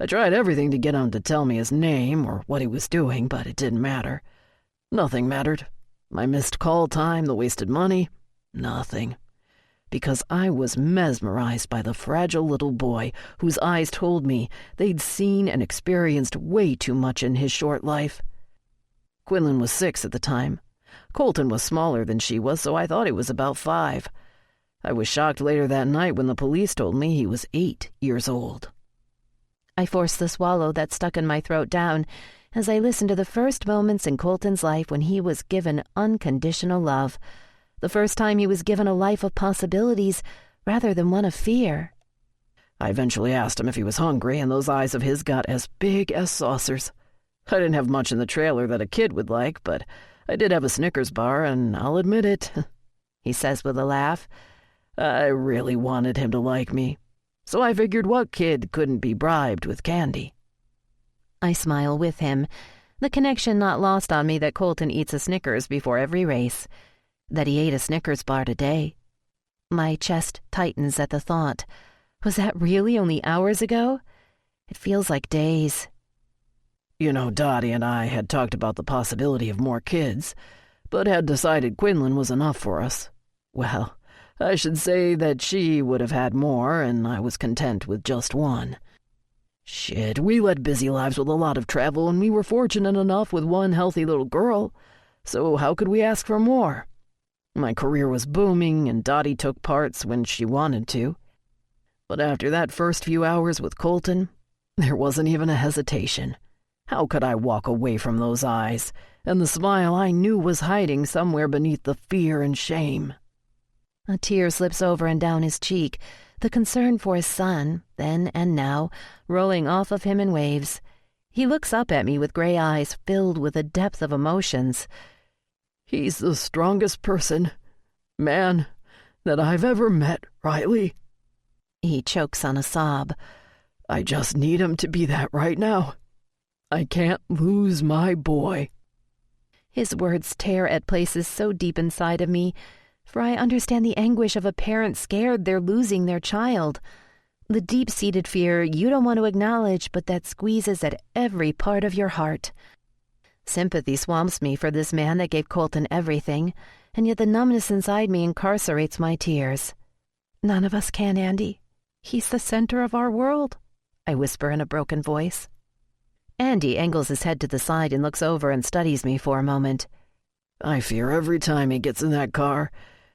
I tried everything to get him to tell me his name or what he was doing, but it didn't matter. Nothing mattered. My missed call time, the wasted money, nothing. Because I was mesmerized by the fragile little boy whose eyes told me they'd seen and experienced way too much in his short life. Quinlan was 6 at the time. Colton was smaller than she was, so I thought he was about 5. I was shocked later that night when the police told me he was 8 years old. I forced the swallow that stuck in my throat down as I listened to the first moments in Colton's life when he was given unconditional love, the first time he was given a life of possibilities rather than one of fear. I eventually asked him if he was hungry, and those eyes of his got as big as saucers. I didn't have much in the trailer that a kid would like, but I did have a Snickers bar, and I'll admit it, he says with a laugh. I really wanted him to like me, so I figured what kid couldn't be bribed with candy? I smile with him, the connection not lost on me that Colton eats a Snickers before every race, that he ate a Snickers bar today. My chest tightens at the thought. Was that really only hours ago? It feels like days. You know, Dottie and I had talked about the possibility of more kids, but had decided Quinlan was enough for us. Well, I should say that she would have had more, and I was content with just one. Shit, we led busy lives with a lot of travel, and we were fortunate enough with one healthy little girl, so how could we ask for more? My career was booming, and Dottie took parts when she wanted to. But after that first few hours with Colton, there wasn't even a hesitation. How could I walk away from those eyes, and the smile I knew was hiding somewhere beneath the fear and shame? A tear slips over and down his cheek, the concern for his son, then and now, rolling off of him in waves. He looks up at me with gray eyes filled with a depth of emotions. He's the strongest man, that I've ever met, Riley. He chokes on a sob. I just need him to be that right now. I can't lose my boy. His words tear at places so deep inside of me, for I understand the anguish of a parent scared they're losing their child. The deep-seated fear you don't want to acknowledge, but that squeezes at every part of your heart. Sympathy swamps me for this man that gave Colton everything, and yet the numbness inside me incarcerates my tears. None of us can, Andy. He's the center of our world, I whisper in a broken voice. Andy angles his head to the side and looks over and studies me for a moment. I fear every time he gets in that car.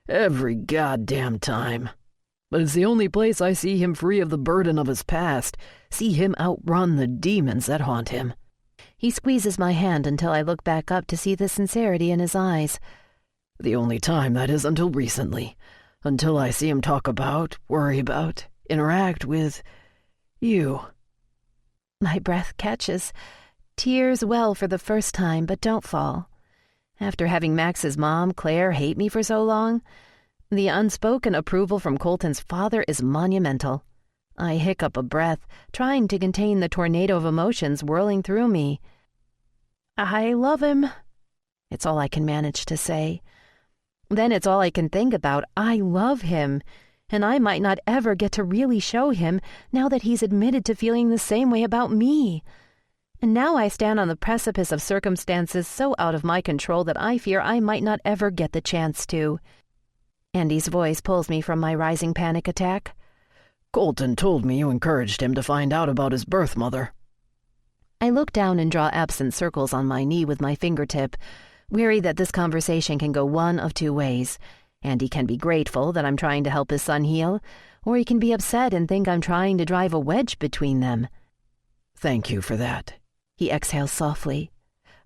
Every goddamn time. But it's the only place I see him free of the burden of his past, see him outrun the demons that haunt him. He squeezes my hand until I look back up to see the sincerity in his eyes. The only time, that is, until recently. Until I see him talk about, worry about, interact with you. My breath catches. Tears well for the first time, but don't fall. After having Max's mom, Claire, hate me for so long, the unspoken approval from Colton's father is monumental. I hiccup a breath, trying to contain the tornado of emotions whirling through me. I love him. It's all I can manage to say. Then it's all I can think about. I love him, and I might not ever get to really show him now that he's admitted to feeling the same way about me. And now I stand on the precipice of circumstances so out of my control that I fear I might not ever get the chance to. Andy's voice pulls me from my rising panic attack. Colton told me you encouraged him to find out about his birth mother. I look down and draw absent circles on my knee with my fingertip, weary that this conversation can go one of two ways. Andy can be grateful that I'm trying to help his son heal, or he can be upset and think I'm trying to drive a wedge between them. Thank you for that. He exhales softly.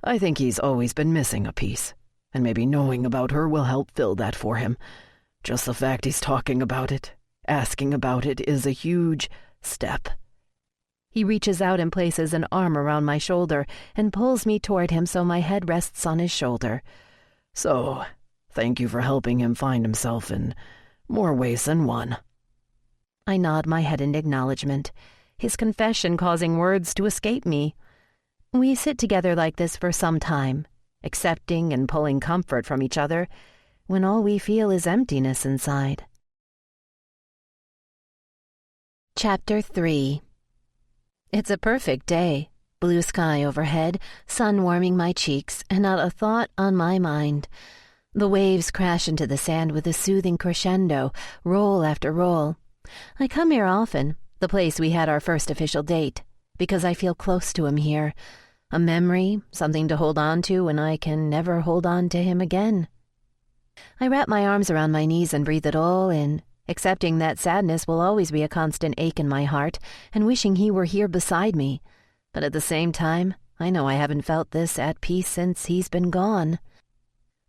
I think he's always been missing a piece, and maybe knowing about her will help fill that for him. Just the fact he's talking about it, asking about it, is a huge step. He reaches out and places an arm around my shoulder and pulls me toward him so my head rests on his shoulder. So, thank you for helping him find himself in more ways than one. I nod my head in acknowledgement, his confession causing words to escape me. We sit together like this for some time, accepting and pulling comfort from each other, when all we feel is emptiness inside. Chapter 3. It's a perfect day. Blue sky overhead, sun warming my cheeks, and not a thought on my mind. The waves crash into the sand with a soothing crescendo, roll after roll. I come here often, the place we had our first official date, because I feel close to him here. A memory, something to hold on to when I can never hold on to him again. I wrap my arms around my knees and breathe it all in, accepting that sadness will always be a constant ache in my heart, and wishing he were here beside me. But at the same time, I know I haven't felt this at peace since he's been gone.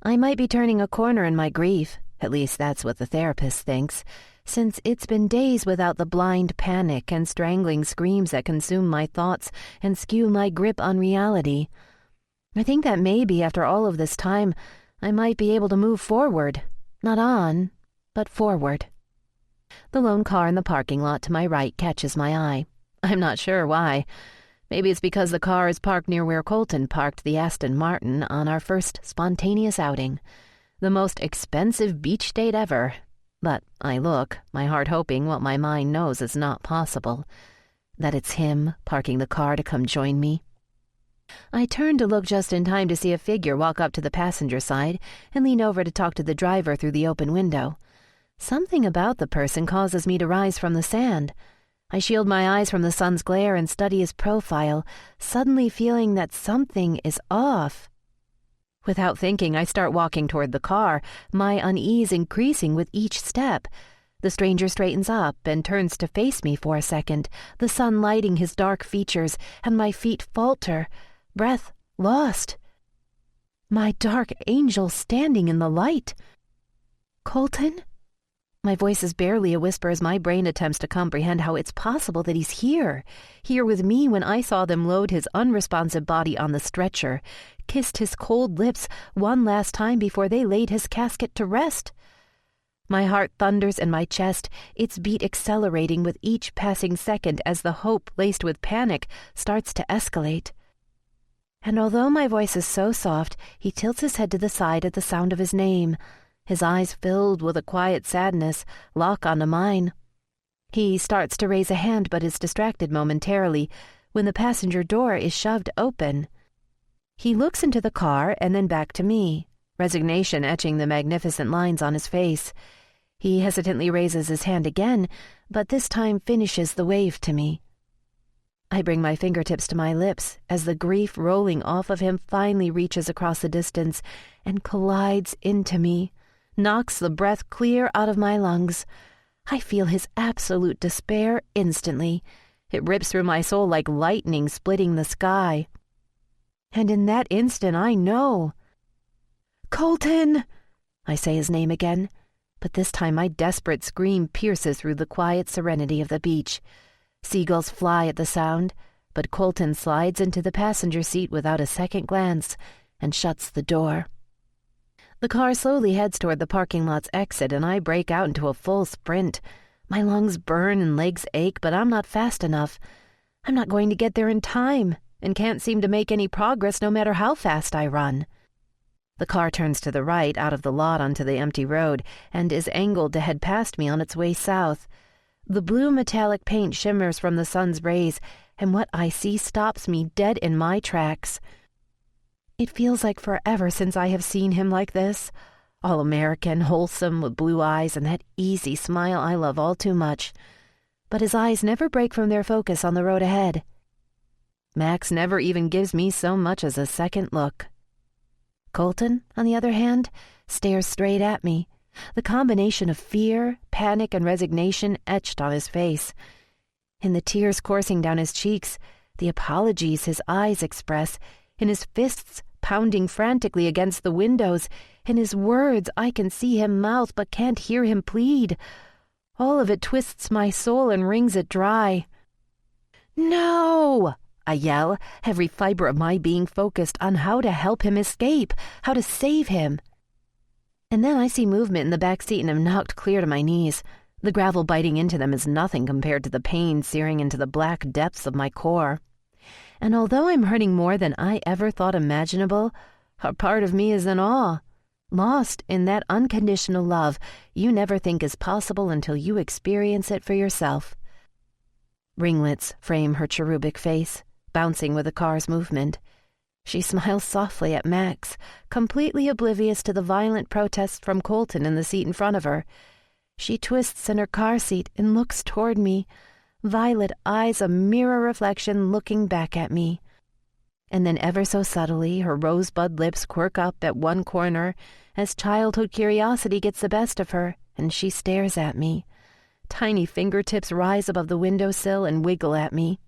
I might be turning a corner in my grief, at least that's what the therapist thinks, since it's been days without the blind panic and strangling screams that consume my thoughts and skew my grip on reality. I think that maybe after all of this time, I might be able to move forward. Not on, but forward. The lone car in the parking lot to my right catches my eye. I'm not sure why. Maybe it's because the car is parked near where Colton parked the Aston Martin on our first spontaneous outing. The most expensive beach date ever. But I look, my heart hoping what my mind knows is not possible. That it's him parking the car to come join me. I turn to look just in time to see a figure walk up to the passenger side and lean over to talk to the driver through the open window. Something about the person causes me to rise from the sand. I shield my eyes from the sun's glare and study his profile, suddenly feeling that something is off. Without thinking, I start walking toward the car, my unease increasing with each step. The stranger straightens up and turns to face me for a second, the sun lighting his dark features, and my feet falter, breath lost. My dark angel standing in the light. Colton? My voice is barely a whisper as my brain attempts to comprehend how it's possible that he's here with me when I saw them load his unresponsive body on the stretcher, kissed his cold lips one last time before they laid his casket to rest. My heart thunders in my chest, its beat accelerating with each passing second as the hope laced with panic starts to escalate. And although my voice is so soft, he tilts his head to the side at the sound of his name. His eyes filled with a quiet sadness lock onto mine. He starts to raise a hand but is distracted momentarily when the passenger door is shoved open. He looks into the car and then back to me, resignation etching the magnificent lines on his face. He hesitantly raises his hand again, but this time finishes the wave to me. I bring my fingertips to my lips as the grief rolling off of him finally reaches across the distance and collides into me, knocks the breath clear out of my lungs. I feel his absolute despair instantly. It rips through my soul like lightning splitting the sky. And in that instant I know. Colton! I say his name again, but this time my desperate scream pierces through the quiet serenity of the beach. Seagulls fly at the sound. but Colton slides into the passenger seat without a second glance and shuts the door. The car slowly heads toward the parking lot's exit, and I break out into a full sprint. My lungs burn and legs ache, but I'm not fast enough. I'm not going to get there in time, and can't seem to make any progress no matter how fast I run. The car turns to the right out of the lot onto the empty road and is angled to head past me on its way south. The blue metallic paint shimmers from the sun's rays, and what I see stops me dead in my tracks. It feels like forever since I have seen him like this, all American, wholesome, with blue eyes and that easy smile I love all too much. But his eyes never break from their focus on the road ahead. Max never even gives me so much as a second look. Colton, on the other hand, stares straight at me, the combination of fear, panic, and resignation etched on his face. In the tears coursing down his cheeks, the apologies his eyes express, in his fists pounding frantically against the windows, in his words I can see him mouth but can't hear him plead. All of it twists my soul and wrings it dry. "No!" I yell, every fiber of my being focused on how to help him escape, how to save him. And then I see movement in the back seat and am knocked clear to my knees. The gravel biting into them is nothing compared to the pain searing into the black depths of my core. And although I'm hurting more than I ever thought imaginable, a part of me is in awe, lost in that unconditional love you never think is possible until you experience it for yourself. Ringlets frame her cherubic face, bouncing with the car's movement. She smiles softly at Max, completely oblivious to the violent protests from Colton in the seat in front of her. She twists in her car seat and looks toward me, violet eyes a mirror reflection looking back at me. And then ever so subtly, her rosebud lips quirk up at one corner as childhood curiosity gets the best of her, and she stares at me. Tiny fingertips rise above the windowsill and wiggle at me.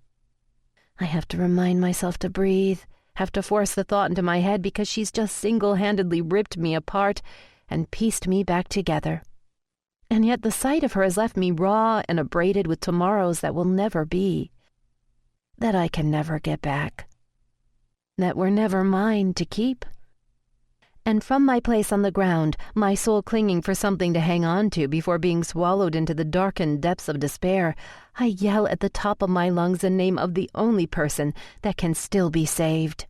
I have to remind myself to breathe, have to force the thought into my head because she's just single-handedly ripped me apart and pieced me back together. And yet the sight of her has left me raw and abraded with tomorrows that will never be, that I can never get back, that were never mine to keep. And from my place on the ground, my soul clinging for something to hang on to before being swallowed into the darkened depths of despair, I yell at the top of my lungs the name of the only person that can still be saved.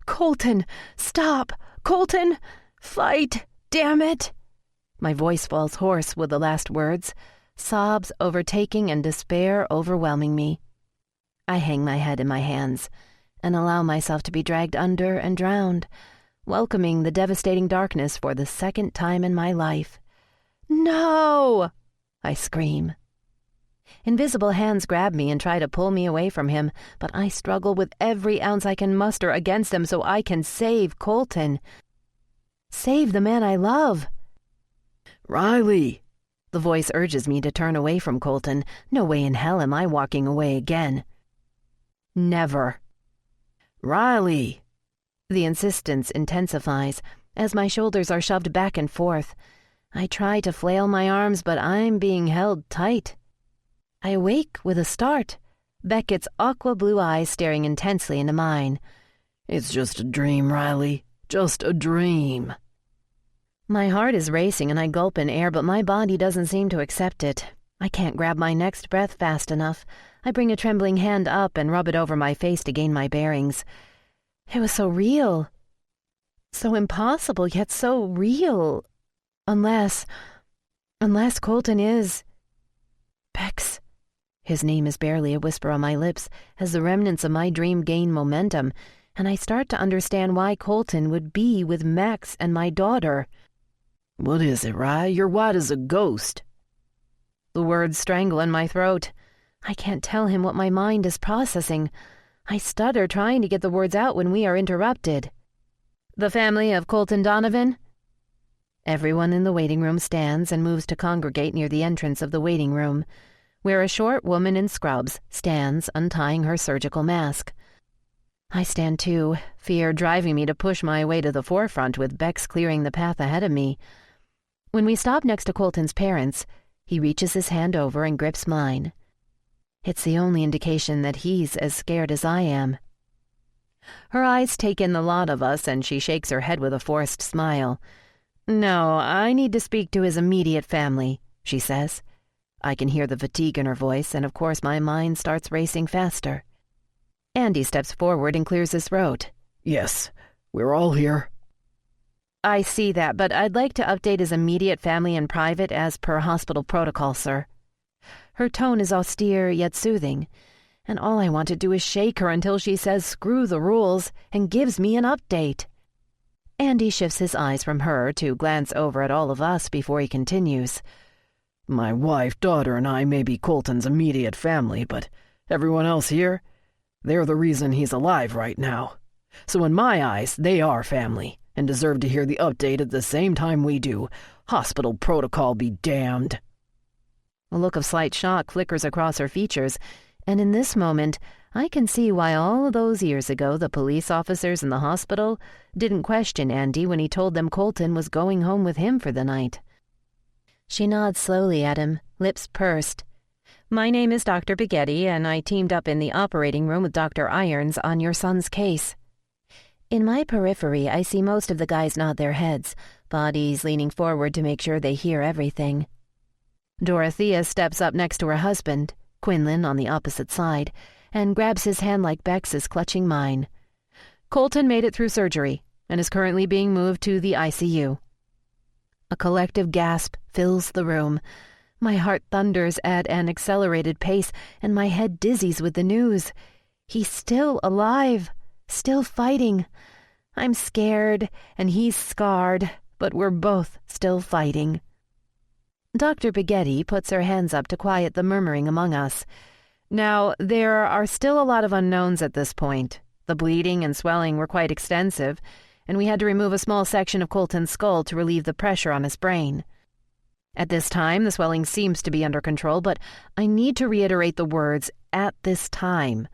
"Colton, stop! Colton, fight! Damn it!" My voice falls hoarse with the last words, sobs overtaking and despair overwhelming me. I hang my head in my hands and allow myself to be dragged under and drowned, welcoming the devastating darkness for the second time in my life. "No!" I scream. Invisible hands grab me and try to pull me away from him, but I struggle with every ounce I can muster against them so I can save Colton. Save the man I love. "Riley!" The voice urges me to turn away from Colton. No way in hell am I walking away again. Never. "Riley!" The insistence intensifies as my shoulders are shoved back and forth. I try to flail my arms, but I'm being held tight. I awake with a start, Beckett's aqua blue eyes staring intensely into mine. "It's just a dream, Riley. Just a dream." My heart is racing and I gulp in air, but my body doesn't seem to accept it. I can't grab my next breath fast enough. I bring a trembling hand up and rub it over my face to gain my bearings. It was so real. So impossible, yet so real. Unless Colton is... Bex. His name is barely a whisper on my lips as the remnants of my dream gain momentum, and I start to understand why Colton would be with Max and my daughter. "What is it, Rye? You're white as a ghost." The words strangle in my throat. I can't tell him what my mind is processing. I stutter trying to get the words out when we are interrupted. "The family of Colton Donovan?" Everyone in the waiting room stands and moves to congregate near the entrance of the waiting room, where a short woman in scrubs stands untying her surgical mask. I stand too, fear driving me to push my way to the forefront with Bex clearing the path ahead of me. When we stop next to Colton's parents, he reaches his hand over and grips mine. It's the only indication that he's as scared as I am. Her eyes take in the lot of us, and she shakes her head with a forced smile. "No, I need to speak to his immediate family," she says. I can hear the fatigue in her voice, and of course my mind starts racing faster. Andy steps forward and clears his throat. "Yes, we're all here." "I see that, but I'd like to update his immediate family in private as per hospital protocol, sir." Her tone is austere yet soothing, and all I want to do is shake her until she says screw the rules and gives me an update. Andy shifts his eyes from her to glance over at all of us before he continues. "My wife, daughter, and I may be Colton's immediate family, but everyone else here, they're the reason he's alive right now. So in my eyes, they are family, and deserve to hear the update at the same time we do. Hospital protocol be damned." A look of slight shock flickers across her features, and in this moment, I can see why all of those years ago the police officers in the hospital didn't question Andy when he told them Colton was going home with him for the night. She nods slowly at him, lips pursed. "My name is Dr. Bighetti, and I teamed up in the operating room with Dr. Irons on your son's case." In my periphery, I see most of the guys nod their heads, bodies leaning forward to make sure they hear everything. Dorothea steps up next to her husband, Quinlan on the opposite side, and grabs his hand like Bex is clutching mine. "Colton made it through surgery and is currently being moved to the ICU." A collective gasp fills the room. My heart thunders at an accelerated pace, and my head dizzies with the news. He's still alive, still fighting. I'm scared, and he's scarred, but we're both still fighting. Dr. Bighetti puts her hands up to quiet the murmuring among us. Now, there are still a lot of unknowns at this point. The bleeding and swelling were quite extensive, and we had to remove a small section of Colton's skull to relieve the pressure on his brain. At this time, the swelling seems to be under control, but I need to reiterate the words, "at this time."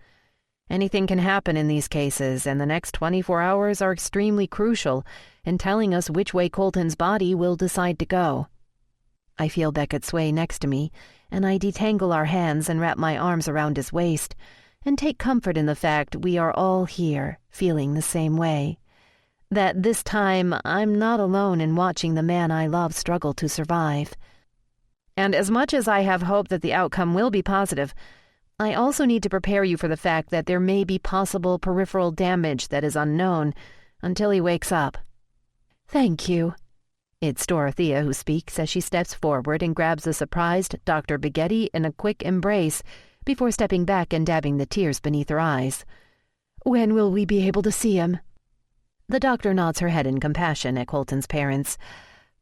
Anything can happen in these cases, and the next 24 hours are extremely crucial in telling us which way Colton's body will decide to go. I feel Beckett sway next to me, and I detangle our hands and wrap my arms around his waist, and take comfort in the fact we are all here, feeling the same way. That this time I'm not alone in watching the man I love struggle to survive. And as much as I have hope that the outcome will be positive, I also need to prepare you for the fact that there may be possible peripheral damage that is unknown until he wakes up. "Thank you." It's Dorothea who speaks as she steps forward and grabs the surprised Dr. Bighetti in a quick embrace before stepping back and dabbing the tears beneath her eyes. "When will we be able to see him?" The doctor nods her head in compassion at Colton's parents.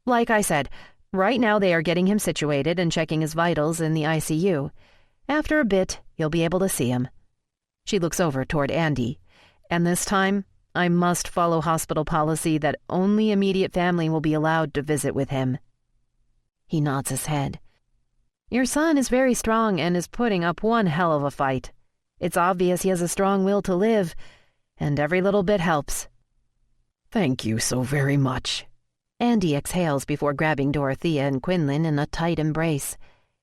"Like I said, right now they are getting him situated and checking his vitals in the ICU. After a bit, you'll be able to see him." She looks over toward Andy. "And this time, I must follow hospital policy that only immediate family will be allowed to visit with him." He nods his head. "Your son is very strong and is putting up one hell of a fight. It's obvious he has a strong will to live, and every little bit helps." "Thank you so very much." Andy exhales before grabbing Dorothea and Quinlan in a tight embrace.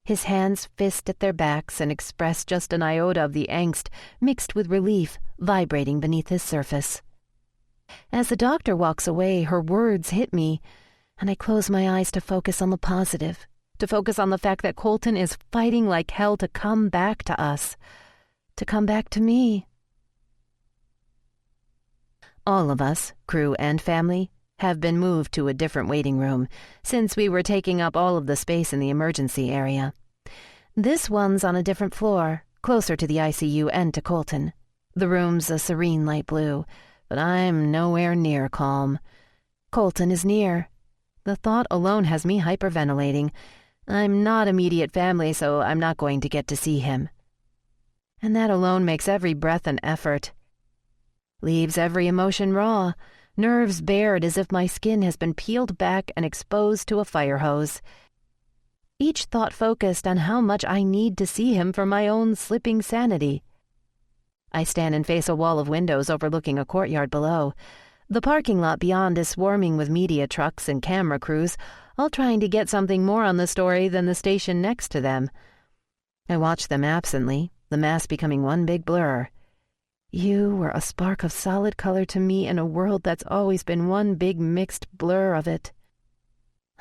His hands fist at their backs and express just an iota of the angst mixed with relief vibrating beneath his surface. As the doctor walks away, her words hit me, and I close my eyes to focus on the positive, to focus on the fact that Colton is fighting like hell to come back to us, to come back to me. All of us, crew and family, have been moved to a different waiting room since we were taking up all of the space in the emergency area. This one's on a different floor, closer to the ICU and to Colton. The room's a serene light blue, but I'm nowhere near calm. Colton is near. The thought alone has me hyperventilating. I'm not immediate family, so I'm not going to get to see him. And that alone makes every breath an effort. Leaves every emotion raw, nerves bared as if my skin has been peeled back and exposed to a fire hose. Each thought focused on how much I need to see him for my own slipping sanity. I stand and face a wall of windows overlooking a courtyard below. The parking lot beyond is swarming with media trucks and camera crews, all trying to get something more on the story than the station next to them. I watch them absently, the mass becoming one big blur. You were a spark of solid color to me in a world that's always been one big mixed blur of it.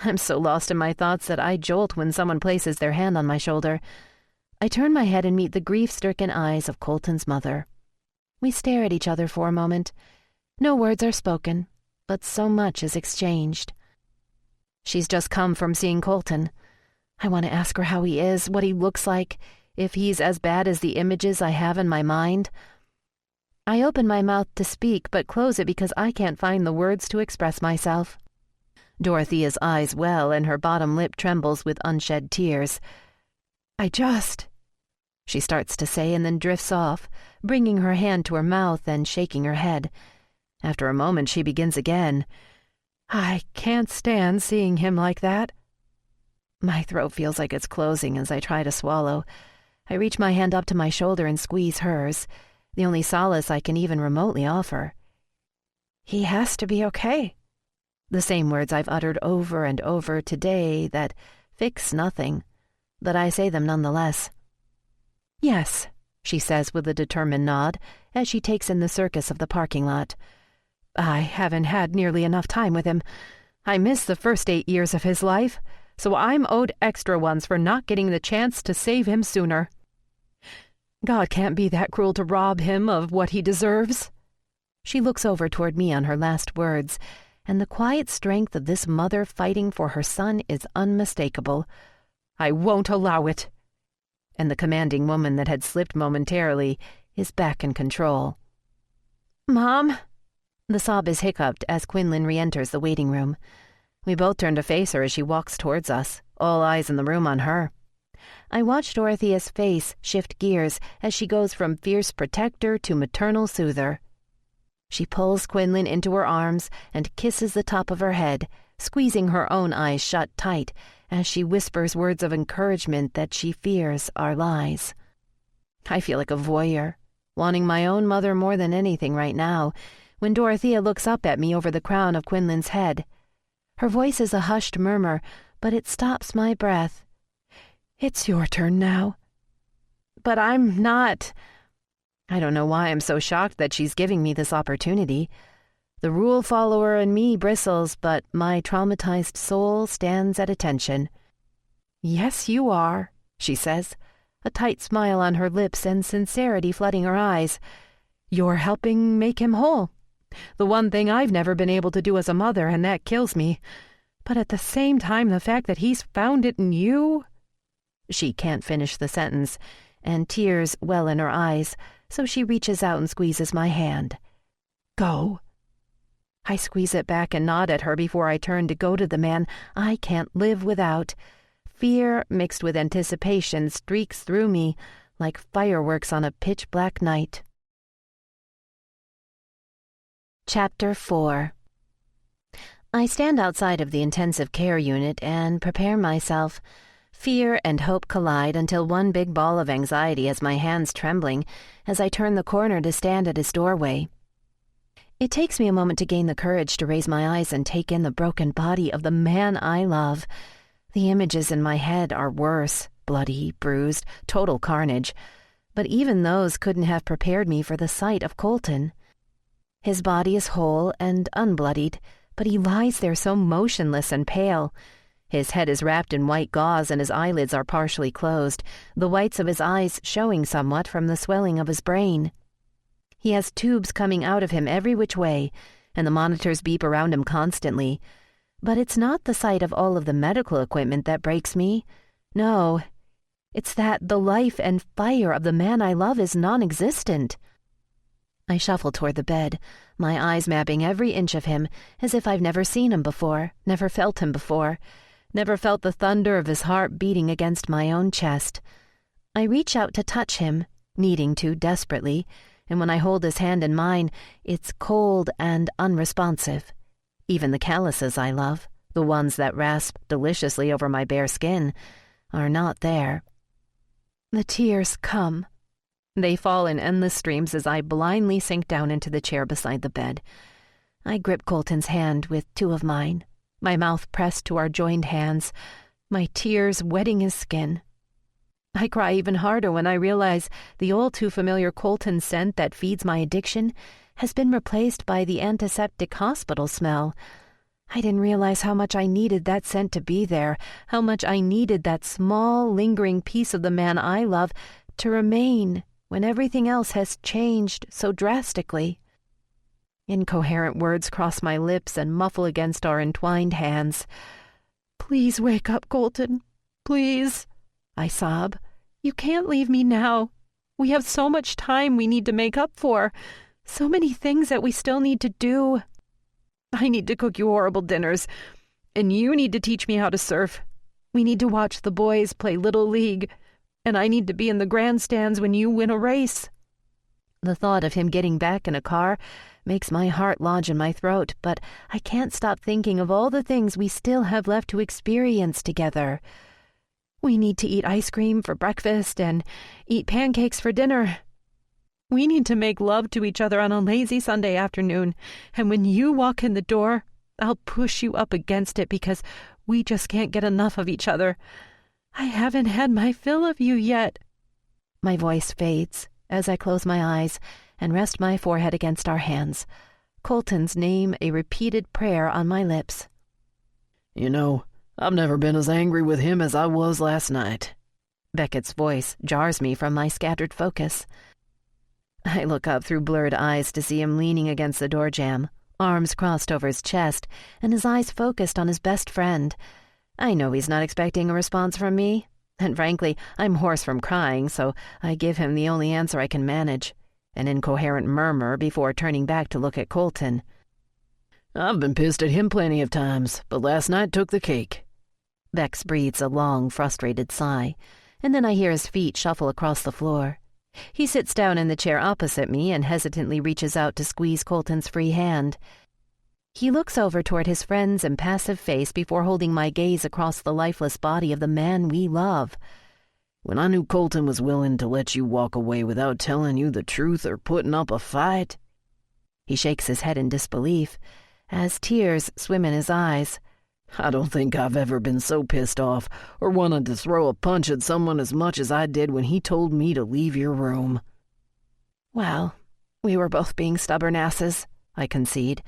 I'm so lost in my thoughts that I jolt when someone places their hand on my shoulder. I turn my head and meet the grief-stricken eyes of Colton's mother. We stare at each other for a moment. No words are spoken, but so much is exchanged. She's just come from seeing Colton. I want to ask her how he is, what he looks like, if he's as bad as the images I have in my mind. I open my mouth to speak, but close it because I can't find the words to express myself. Dorothea's eyes well, and her bottom lip trembles with unshed tears. She starts to say and then drifts off, bringing her hand to her mouth and shaking her head. After a moment, she begins again. I can't stand seeing him like that. My throat feels like it's closing as I try to swallow. I reach my hand up to my shoulder and squeeze hers, the only solace I can even remotely offer. He has to be okay. The same words I've uttered over and over today that fix nothing, but I say them nonetheless. Yes, she says with a determined nod as she takes in the circus of the parking lot. I haven't had nearly enough time with him. I missed the first 8 years of his life, so I'm owed extra ones for not getting the chance to save him sooner. God can't be that cruel to rob him of what he deserves. She looks over toward me on her last words, and the quiet strength of this mother fighting for her son is unmistakable. I won't allow it. And the commanding woman that had slipped momentarily is back in control. Mom? The sob is hiccuped as Quinlan re-enters the waiting room. We both turn to face her as she walks towards us, all eyes in the room on her. I watch Dorothea's face shift gears as she goes from fierce protector to maternal soother. She pulls Quinlan into her arms and kisses the top of her head, squeezing her own eyes shut tight as she whispers words of encouragement that she fears are lies. I feel like a voyeur, wanting my own mother more than anything right now, when Dorothea looks up at me over the crown of Quinlan's head. Her voice is a hushed murmur, but it stops my breath. It's your turn now. But I'm not. I don't know why I'm so shocked that she's giving me this opportunity. The rule follower in me bristles, but my traumatized soul stands at attention. Yes, you are, she says, a tight smile on her lips and sincerity flooding her eyes. You're helping make him whole. The one thing I've never been able to do as a mother, and that kills me. But at the same time, the fact that he's found it in you... She can't finish the sentence, and tears well in her eyes, so she reaches out and squeezes my hand. Go. I squeeze it back and nod at her before I turn to go to the man I can't live without. Fear mixed with anticipation streaks through me like fireworks on a pitch-black night. Chapter 4. I stand outside of the intensive care unit and prepare myself. Fear and hope collide until one big ball of anxiety has my hands trembling as I turn the corner to stand at his doorway. It takes me a moment to gain the courage to raise my eyes and take in the broken body of the man I love. The images in my head are worse, bloody, bruised, total carnage. But even those couldn't have prepared me for the sight of Colton. His body is whole and unbloodied, but he lies there so motionless and pale. His head is wrapped in white gauze and his eyelids are partially closed, the whites of his eyes showing somewhat from the swelling of his brain. He has tubes coming out of him every which way, and the monitors beep around him constantly. But it's not the sight of all of the medical equipment that breaks me. No, it's that the life and fire of the man I love is non-existent. I shuffle toward the bed, my eyes mapping every inch of him as if I've never seen him before, never felt him before, never felt the thunder of his heart beating against my own chest. I reach out to touch him, needing to desperately, and when I hold his hand in mine, it's cold and unresponsive. Even the calluses I love, the ones that rasp deliciously over my bare skin, are not there. The tears come. They fall in endless streams as I blindly sink down into the chair beside the bed. I grip Colton's hand with two of mine, my mouth pressed to our joined hands, my tears wetting his skin. I cry even harder when I realize the all-too-familiar Colton scent that feeds my addiction has been replaced by the antiseptic hospital smell. I didn't realize how much I needed that scent to be there, how much I needed that small, lingering piece of the man I love to remain when everything else has changed so drastically. Incoherent words cross my lips and muffle against our entwined hands. "Please wake up, Colton. Please," I sob. "You can't leave me now. We have so much time we need to make up for. So many things that we still need to do. I need to cook you horrible dinners, and you need to teach me how to surf. We need to watch the boys play Little League, and I need to be in the grandstands when you win a race." The thought of him getting back in a car makes my heart lodge in my throat, but I can't stop thinking of all the things we still have left to experience together. We need to eat ice cream for breakfast and eat pancakes for dinner. We need to make love to each other on a lazy Sunday afternoon, and when you walk in the door, I'll push you up against it because we just can't get enough of each other. I haven't had my fill of you yet. My voice fades as I close my eyes and rest my forehead against our hands, Colton's name a repeated prayer on my lips. "You know, I've never been as angry with him as I was last night." Beckett's voice jars me from my scattered focus. I look up through blurred eyes to see him leaning against the door jamb, arms crossed over his chest, and his eyes focused on his best friend. I know he's not expecting a response from me, and frankly, I'm hoarse from crying, so I give him the only answer I can manage, an incoherent murmur before turning back to look at Colton. "I've been pissed at him plenty of times, but last night took the cake." Bex breathes a long, frustrated sigh, and then I hear his feet shuffle across the floor. He sits down in the chair opposite me and hesitantly reaches out to squeeze Colton's free hand. He looks over toward his friend's impassive face before holding my gaze across the lifeless body of the man we love. "When I knew Colton was willing to let you walk away without telling you the truth or putting up a fight..." He shakes his head in disbelief as tears swim in his eyes. "I don't think I've ever been so pissed off or wanted to throw a punch at someone as much as I did when he told me to leave your room." "Well, we were both being stubborn asses," I concede,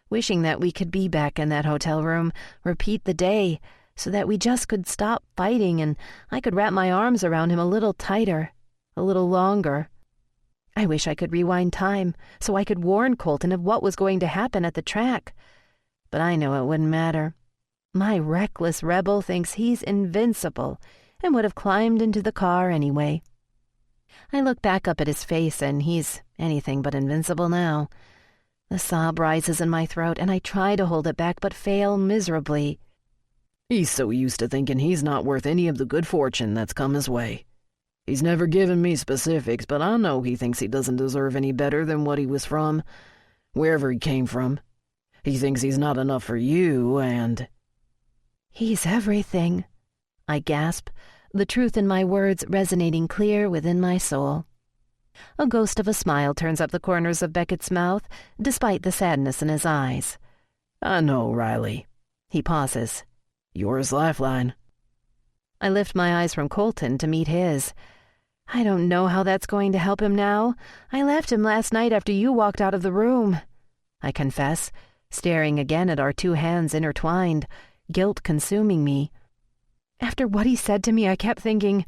wishing that we could be back in that hotel room, repeat the day, so that we just could stop fighting and I could wrap my arms around him a little tighter, a little longer. I wish I could rewind time so I could warn Colton of what was going to happen at the track. But I know it wouldn't matter. My reckless rebel thinks he's invincible and would have climbed into the car anyway. I look back up at his face and he's anything but invincible now. The sob rises in my throat and I try to hold it back but fail miserably. "He's so used to thinking he's not worth any of the good fortune that's come his way. He's never given me specifics, but I know he thinks he doesn't deserve any better than what he was from, wherever he came from. He thinks he's not enough for you, and..." "He's everything," I gasp, the truth in my words resonating clear within my soul. A ghost of a smile turns up the corners of Beckett's mouth, despite the sadness in his eyes. "I know, Riley." He pauses. "You're his lifeline." I lift my eyes from Colton to meet his. I don't know how that's going to help him now. I left him last night after you walked out of the room, I confess, staring again at our two hands intertwined, guilt consuming me. After what he said to me, I kept thinking,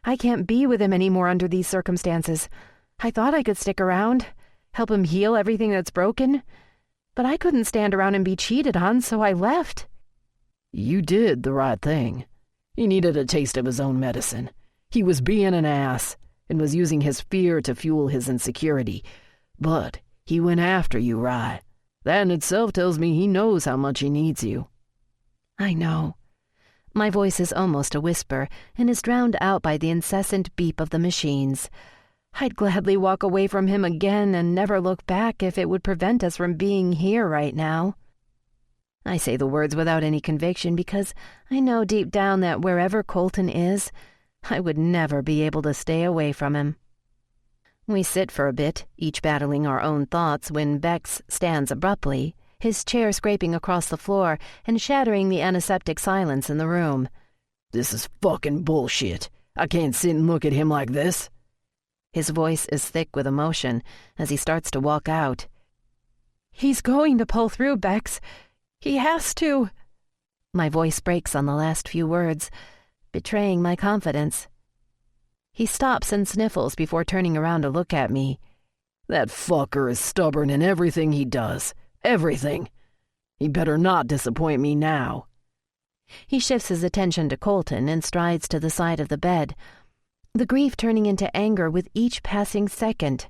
I can't be with him anymore under these circumstances. I thought I could stick around, help him heal everything that's broken, but I couldn't stand around and be cheated on, so I left. "You did the right thing. He needed a taste of his own medicine. He was being an ass and was using his fear to fuel his insecurity. But he went after you, right? That in itself tells me he knows how much he needs you." I know. My voice is almost a whisper and is drowned out by the incessant beep of the machines. I'd gladly walk away from him again and never look back if it would prevent us from being here right now. I say the words without any conviction because I know deep down that wherever Colton is, I would never be able to stay away from him. We sit for a bit, each battling our own thoughts, when Bex stands abruptly, his chair scraping across the floor and shattering the antiseptic silence in the room. "This is fucking bullshit. I can't sit and look at him like this." His voice is thick with emotion as he starts to walk out. "He's going to pull through, Bex. He has to." My voice breaks on the last few words, betraying my confidence. He stops and sniffles before turning around to look at me. "That fucker is stubborn in everything he does. Everything. He better not disappoint me now." He shifts his attention to Colton and strides to the side of the bed, the grief turning into anger with each passing second.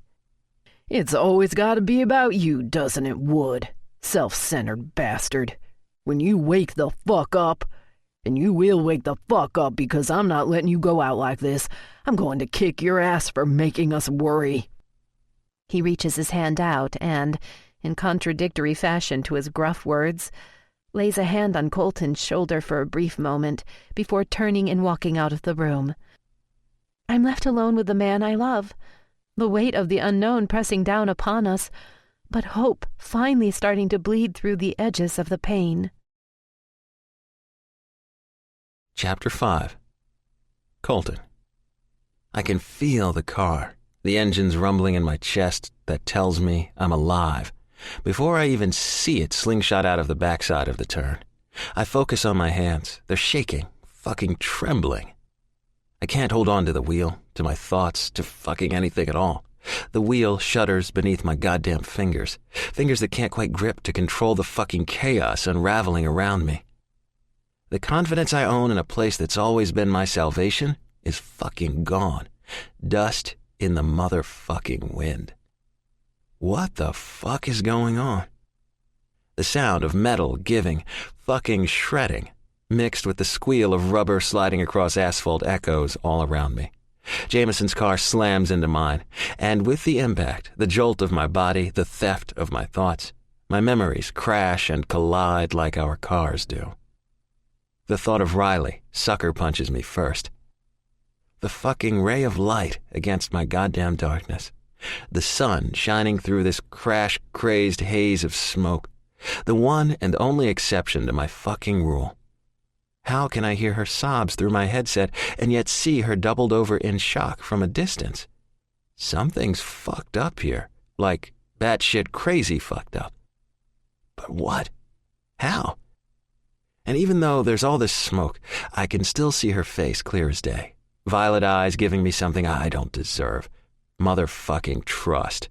"It's always got to be about you, doesn't it, Wood? Self-centered bastard. When you wake the fuck up, and you will wake the fuck up because I'm not letting you go out like this, I'm going to kick your ass for making us worry." He reaches his hand out and, in contradictory fashion to his gruff words, lays a hand on Colton's shoulder for a brief moment before turning and walking out of the room. I'm left alone with the man I love, the weight of the unknown pressing down upon us, but hope finally starting to bleed through the edges of the pain. Chapter 5. Colton. I can feel the car, the engine's rumbling in my chest that tells me I'm alive, before I even see it slingshot out of the backside of the turn. I focus on my hands. They're shaking, fucking trembling. I can't hold on to the wheel, to my thoughts, to fucking anything at all. The wheel shudders beneath my goddamn fingers that can't quite grip to control the fucking chaos unraveling around me. The confidence I own in a place that's always been my salvation is fucking gone. Dust in the motherfucking wind. What the fuck is going on? The sound of metal giving, fucking shredding, mixed with the squeal of rubber sliding across asphalt echoes all around me. Jameson's car slams into mine, and with the impact, the jolt of my body, the theft of my thoughts, my memories crash and collide like our cars do. The thought of Riley sucker punches me first. The fucking ray of light against my goddamn darkness. The sun shining through this crash-crazed haze of smoke. The one and only exception to my fucking rule. How can I hear her sobs through my headset and yet see her doubled over in shock from a distance? Something's fucked up here, like batshit crazy fucked up. But what? How? And even though there's all this smoke, I can still see her face clear as day. Violet eyes giving me something I don't deserve. Motherfucking trust.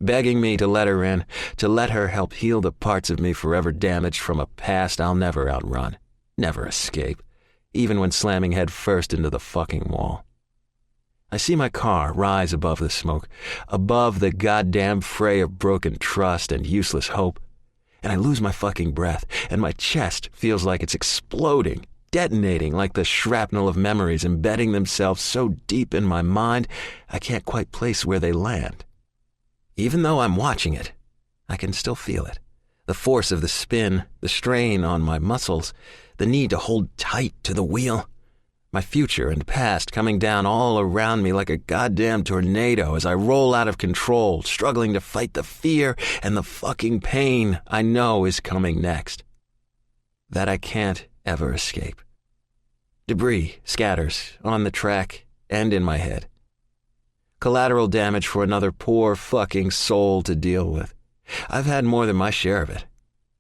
Begging me to let her in, to let her help heal the parts of me forever damaged from a past I'll never outrun, never escape, even when slamming head first into the fucking wall. I see my car rise above the smoke, above the goddamn fray of broken trust and useless hope, and I lose my fucking breath, and my chest feels like it's exploding, detonating like the shrapnel of memories embedding themselves so deep in my mind I can't quite place where they land. Even though I'm watching it, I can still feel it. The force of the spin, the strain on my muscles, the need to hold tight to the wheel. My future and past coming down all around me like a goddamn tornado as I roll out of control, struggling to fight the fear and the fucking pain I know is coming next. That I can't ever escape. Debris scatters on the track and in my head. Collateral damage for another poor fucking soul to deal with. I've had more than my share of it.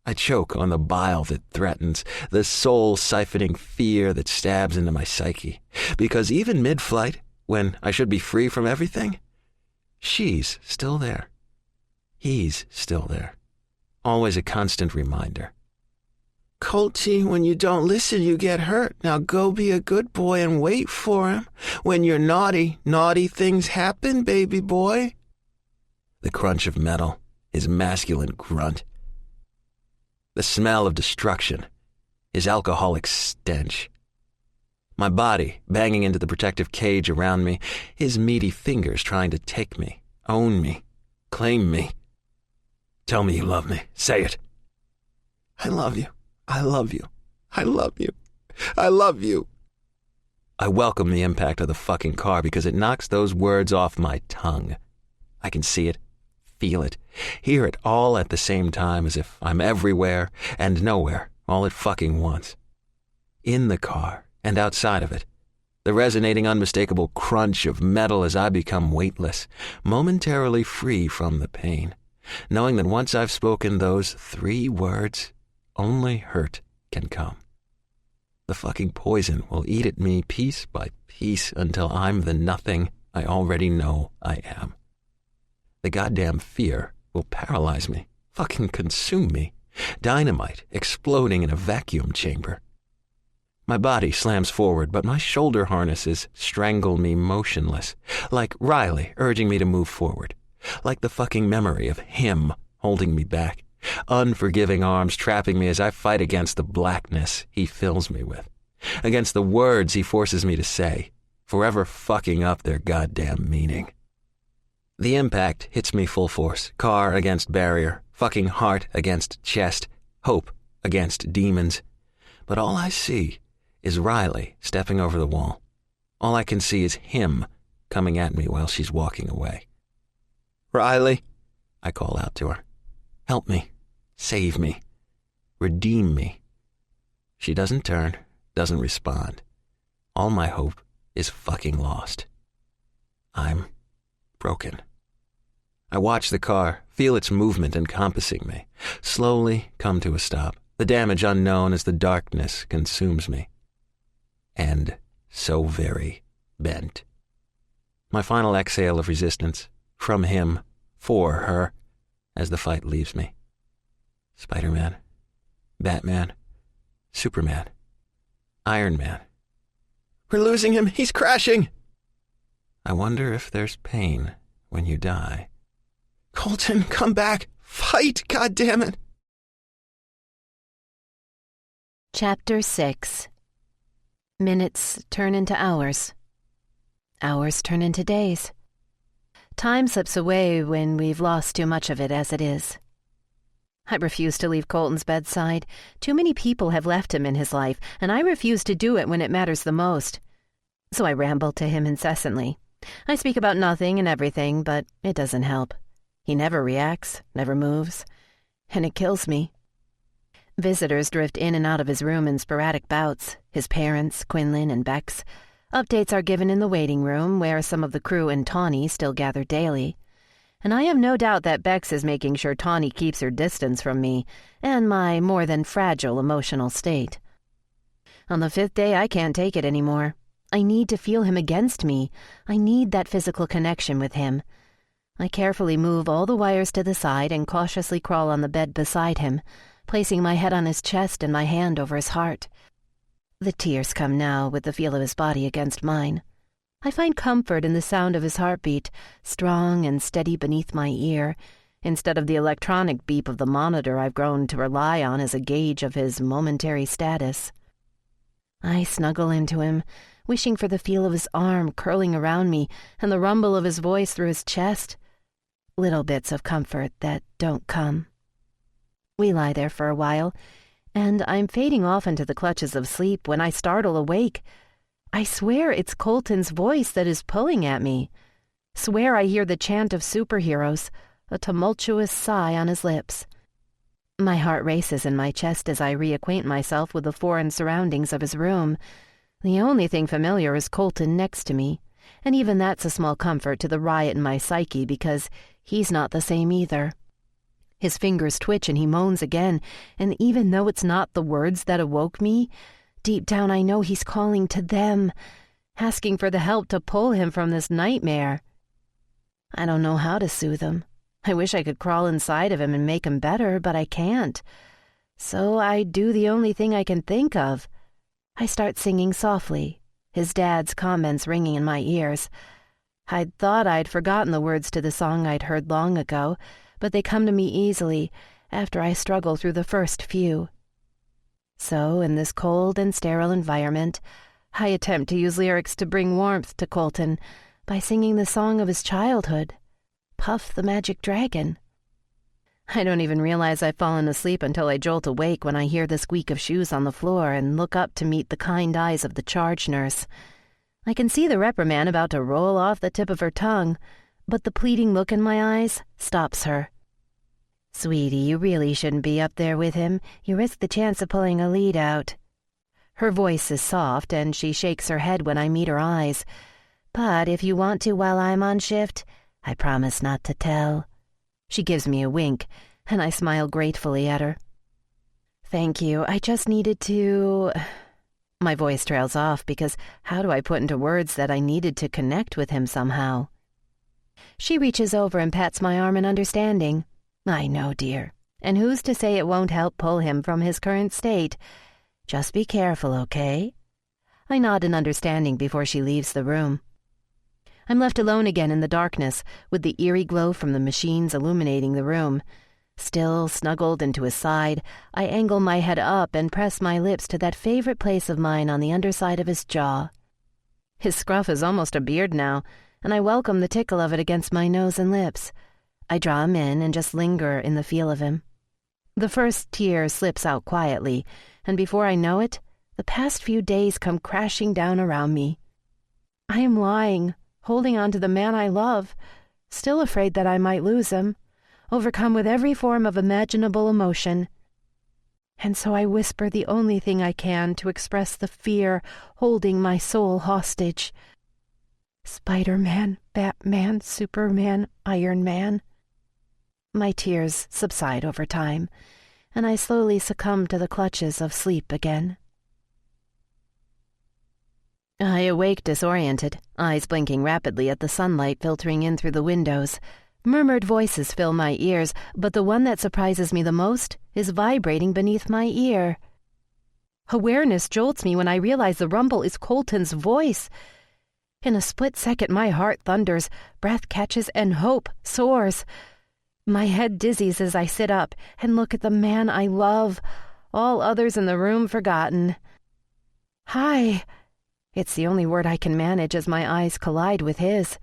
I choke on the bile that threatens, the soul-siphoning fear that stabs into my psyche. Because even mid-flight, when I should be free from everything, she's still there. He's still there. Always a constant reminder. Colty, when you don't listen, you get hurt. Now go be a good boy and wait for him. When you're naughty, naughty things happen, baby boy. The crunch of metal, his masculine grunt. The smell of destruction, his alcoholic stench. My body banging into the protective cage around me, his meaty fingers trying to take me, own me, claim me. Tell me you love me. Say it. I love you. I love you. I love you. I love you. I welcome the impact of the fucking car because it knocks those words off my tongue. I can see it, feel it, hear it all at the same time as if I'm everywhere and nowhere all at fucking once. In the car and outside of it, The resonating, unmistakable crunch of metal as I become weightless, momentarily free from the pain, knowing that once I've spoken those 3 words, only hurt can come. The fucking poison will eat at me piece by piece until I'm the nothing I already know I am. The goddamn fear will paralyze me, fucking consume me, dynamite exploding in a vacuum chamber. My body slams forward, but my shoulder harnesses strangle me motionless, like Riley urging me to move forward, like the fucking memory of him holding me back, unforgiving arms trapping me as I fight against the blackness he fills me with, against the words he forces me to say, forever fucking up their goddamn meaning. The impact hits me full force, car against barrier, fucking heart against chest, hope against demons. But all I see is Riley stepping over the wall. All I can see is him coming at me while she's walking away. "Riley," I call out to her. "Help me. Save me. Redeem me." She doesn't turn, doesn't respond. All my hope is fucking lost. I'm broken. I watch the car, feel its movement encompassing me, slowly come to a stop, the damage unknown as the darkness consumes me. And so very bent. My final exhale of resistance, from him, for her, as the fight leaves me. Spider-Man, Batman, Superman, Iron Man. "We're losing him! He's crashing!" I wonder if there's pain when you die. "Colton, come back! Fight, goddammit!" Chapter 6. Minutes turn into hours. Hours turn into days. Time slips away when we've lost too much of it as it is. I refuse to leave Colton's bedside. Too many people have left him in his life, and I refuse to do it when it matters the most. So I ramble to him incessantly. I speak about nothing and everything, but it doesn't help. He never reacts, never moves, and it kills me. Visitors drift in and out of his room in sporadic bouts, his parents, Quinlan and Bex. Updates are given in the waiting room, where some of the crew and Tawny still gather daily. And I have no doubt that Bex is making sure Tawny keeps her distance from me and my more than fragile emotional state. On the 5th day, I can't take it anymore. I need to feel him against me. I need that physical connection with him. I carefully move all the wires to the side and cautiously crawl on the bed beside him, placing my head on his chest and my hand over his heart. The tears come now with the feel of his body against mine. I find comfort in the sound of his heartbeat, strong and steady beneath my ear, instead of the electronic beep of the monitor I've grown to rely on as a gauge of his momentary status. I snuggle into him, wishing for the feel of his arm curling around me and the rumble of his voice through his chest. Little bits of comfort that don't come. We lie there for a while, and I'm fading off into the clutches of sleep when I startle awake. I swear it's Colton's voice that is pulling at me. Swear I hear the chant of superheroes, a tumultuous sigh on his lips. My heart races in my chest as I reacquaint myself with the foreign surroundings of his room. The only thing familiar is Colton next to me, and even that's a small comfort to the riot in my psyche because he's not the same either. His fingers twitch and he moans again, and even though it's not the words that awoke me, deep down I know he's calling to them, asking for the help to pull him from this nightmare. I don't know how to soothe him. I wish I could crawl inside of him and make him better, but I can't. So I do the only thing I can think of. I start singing softly, his dad's comments ringing in my ears. I'd thought I'd forgotten the words to the song I'd heard long ago, but they come to me easily after I struggle through the first few. So, in this cold and sterile environment, I attempt to use lyrics to bring warmth to Colton by singing the song of his childhood, Puff the Magic Dragon. I don't even realize I've fallen asleep until I jolt awake when I hear the squeak of shoes on the floor and look up to meet the kind eyes of the charge nurse. I can see the reprimand about to roll off the tip of her tongue, but the pleading look in my eyes stops her. "Sweetie, you really shouldn't be up there with him. You risk the chance of pulling a lead out." Her voice is soft, and she shakes her head when I meet her eyes. But if you want to while I'm on shift, I promise not to tell. She gives me a wink, and I smile gratefully at her. Thank you. I just needed to... My voice trails off because how do I put into words that I needed to connect with him somehow? She reaches over and pats my arm in understanding. I know, dear. And who's to say it won't help pull him from his current state? Just be careful, okay? I nod in understanding before she leaves the room. I'm left alone again in the darkness, with the eerie glow from the machines illuminating the room. Still snuggled into his side, I angle my head up and press my lips to that favorite place of mine on the underside of his jaw. His scruff is almost a beard now, and I welcome the tickle of it against my nose and lips. I draw him in and just linger in the feel of him. The first tear slips out quietly, and before I know it, the past few days come crashing down around me. I am lying, holding on to the man I love, still afraid that I might lose him, overcome with every form of imaginable emotion. And so I whisper the only thing I can to express the fear holding my soul hostage. Spider-Man, Batman, Superman, Iron Man. My tears subside over time, and I slowly succumb to the clutches of sleep again. I awake disoriented, eyes blinking rapidly at the sunlight filtering in through the windows. Murmured voices fill my ears, but the one that surprises me the most is vibrating beneath my ear. Awareness jolts me when I realize the rumble is Colton's voice. In a split second, my heart thunders, breath catches, and hope soars. My head dizzies as I sit up and look at the man I love, all others in the room forgotten. Hi. It's the only word I can manage as my eyes collide with his.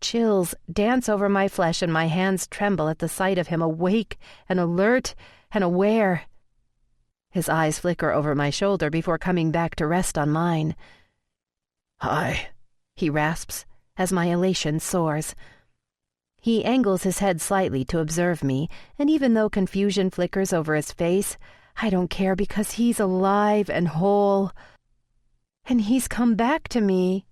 Chills dance over my flesh and my hands tremble at the sight of him awake and alert and aware. His eyes flicker over my shoulder before coming back to rest on mine. Hi, he rasps as my elation soars. He angles his head slightly to observe me, and even though confusion flickers over his face, I don't care because he's alive and whole. And he's come back to me.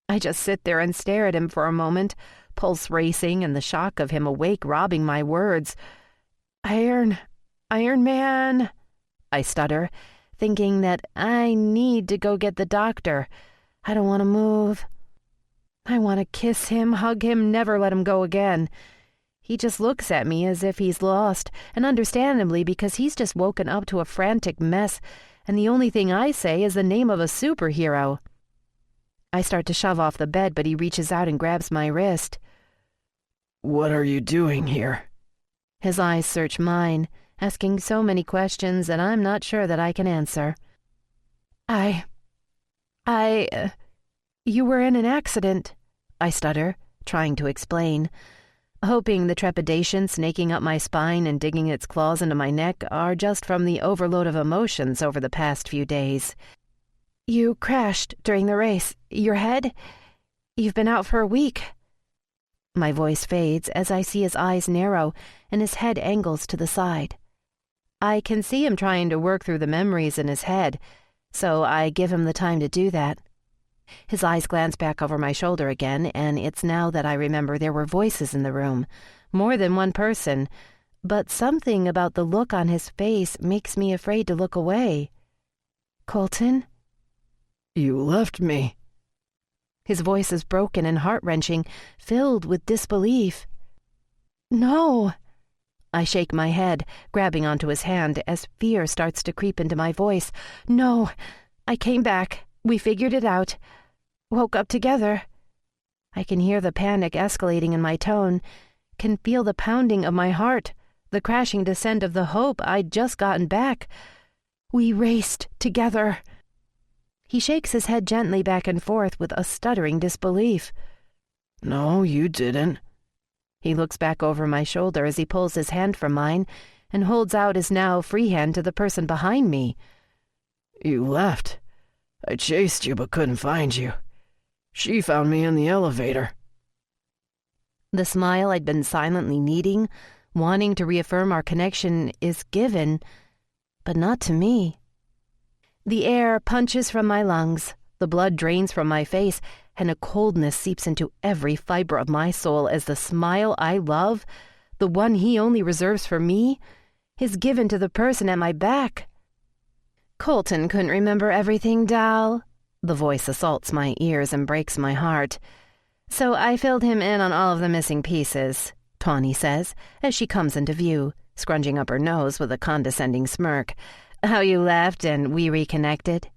I just sit there and stare at him for a moment, pulse racing and the shock of him awake robbing my words. Iron Man, I stutter, thinking that I need to go get the doctor. I don't want to move. I want to kiss him, hug him, never let him go again. He just looks at me as if he's lost, and understandably because he's just woken up to a frantic mess, and the only thing I say is the name of a superhero. I start to shove off the bed, but he reaches out and grabs my wrist. What are you doing here? His eyes search mine, asking so many questions that I'm not sure that I can answer. You were in an accident, I stutter, trying to explain, hoping the trepidation snaking up my spine and digging its claws into my neck are just from the overload of emotions over the past few days. You crashed during the race. Your head? You've been out for a week. My voice fades as I see his eyes narrow and his head angles to the side. I can see him trying to work through the memories in his head, so I give him the time to do that. His eyes glance back over my shoulder again, and it's now that I remember there were voices in the room, more than one person, but something about the look on his face makes me afraid to look away. Colton? You left me. His voice is broken and heart-wrenching, filled with disbelief. No. I shake my head, grabbing onto his hand as fear starts to creep into my voice. No. I came back. We figured it out. Woke up together. I can hear the panic escalating in my tone, can feel the pounding of my heart, the crashing descent of the hope I'd just gotten back. We raced together. He shakes his head gently back and forth with a stuttering disbelief. No, you didn't. He looks back over my shoulder as he pulls his hand from mine and holds out his now free hand to the person behind me. You left. I chased you but couldn't find you. She found me in the elevator. The smile I'd been silently needing, wanting to reaffirm our connection, is given, but not to me. The air punches from my lungs, the blood drains from my face, and a coldness seeps into every fiber of my soul as the smile I love, the one he only reserves for me, is given to the person at my back. Colton couldn't remember everything, Dal. The voice assaults my ears and breaks my heart. So I filled him in on all of the missing pieces, Tawny says, as she comes into view, scrunching up her nose with a condescending smirk. How you left and we reconnected.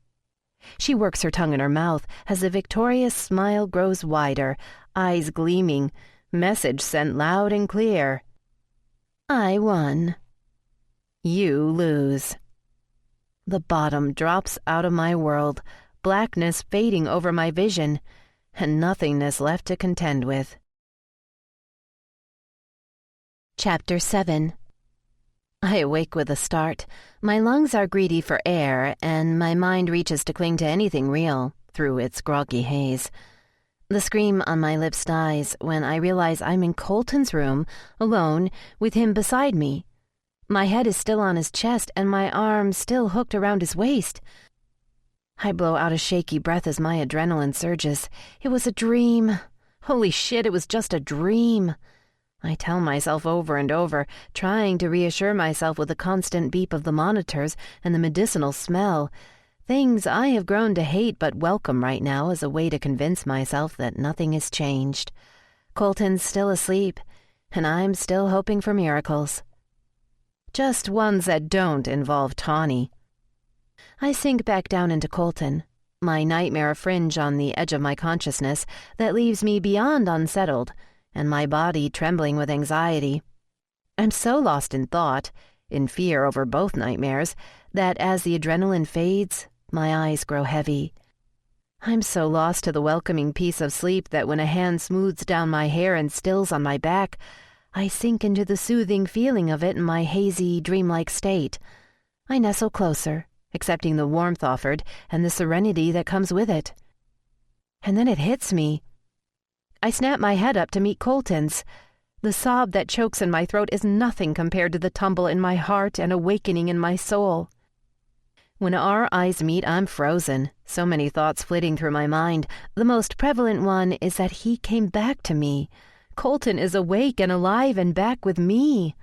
She works her tongue in her mouth as the victorious smile grows wider, eyes gleaming, message sent loud and clear. I won. You lose. The bottom drops out of my world, blackness fading over my vision, and nothingness left to contend with. Chapter 7. I awake with a start. My lungs are greedy for air, and my mind reaches to cling to anything real through its groggy haze. The scream on my lips dies when I realize I'm in Colton's room, alone, with him beside me. My head is still on his chest, and my arm still hooked around his waist. I blow out a shaky breath as my adrenaline surges. It was a dream. Holy shit, it was just a dream. I tell myself over and over, trying to reassure myself with the constant beep of the monitors and the medicinal smell, things I have grown to hate but welcome right now as a way to convince myself that nothing has changed. Colton's still asleep, and I'm still hoping for miracles. Just ones that don't involve Tawny. I sink back down into Colton, my nightmare fringe on the edge of my consciousness that leaves me beyond unsettled, and my body trembling with anxiety. I'm so lost in thought, in fear over both nightmares, that as the adrenaline fades, my eyes grow heavy. I'm so lost to the welcoming peace of sleep that when a hand smooths down my hair and stills on my back, I sink into the soothing feeling of it in my hazy, dreamlike state. I nestle closer, accepting the warmth offered and the serenity that comes with it. And then it hits me. I snap my head up to meet Colton's. The sob that chokes in my throat is nothing compared to the tumble in my heart and awakening in my soul. When our eyes meet, I'm frozen, so many thoughts flitting through my mind. The most prevalent one is that he came back to me. Colton is awake and alive and back with me.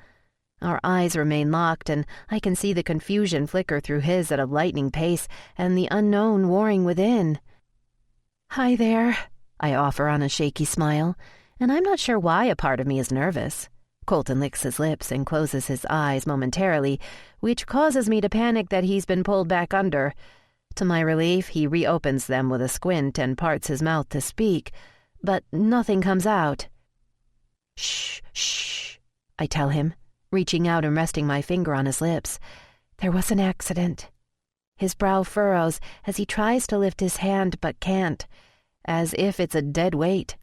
Our eyes remain locked, and I can see the confusion flicker through his at a lightning pace and the unknown warring within. Hi there, I offer on a shaky smile, and I'm not sure why a part of me is nervous. Colton licks his lips and closes his eyes momentarily, which causes me to panic that he's been pulled back under. To my relief, he reopens them with a squint and parts his mouth to speak, but nothing comes out. Shh, shh, I tell him, reaching out and resting my finger on his lips. There was an accident. His brow furrows as he tries to lift his hand but can't, as if it's a dead weight.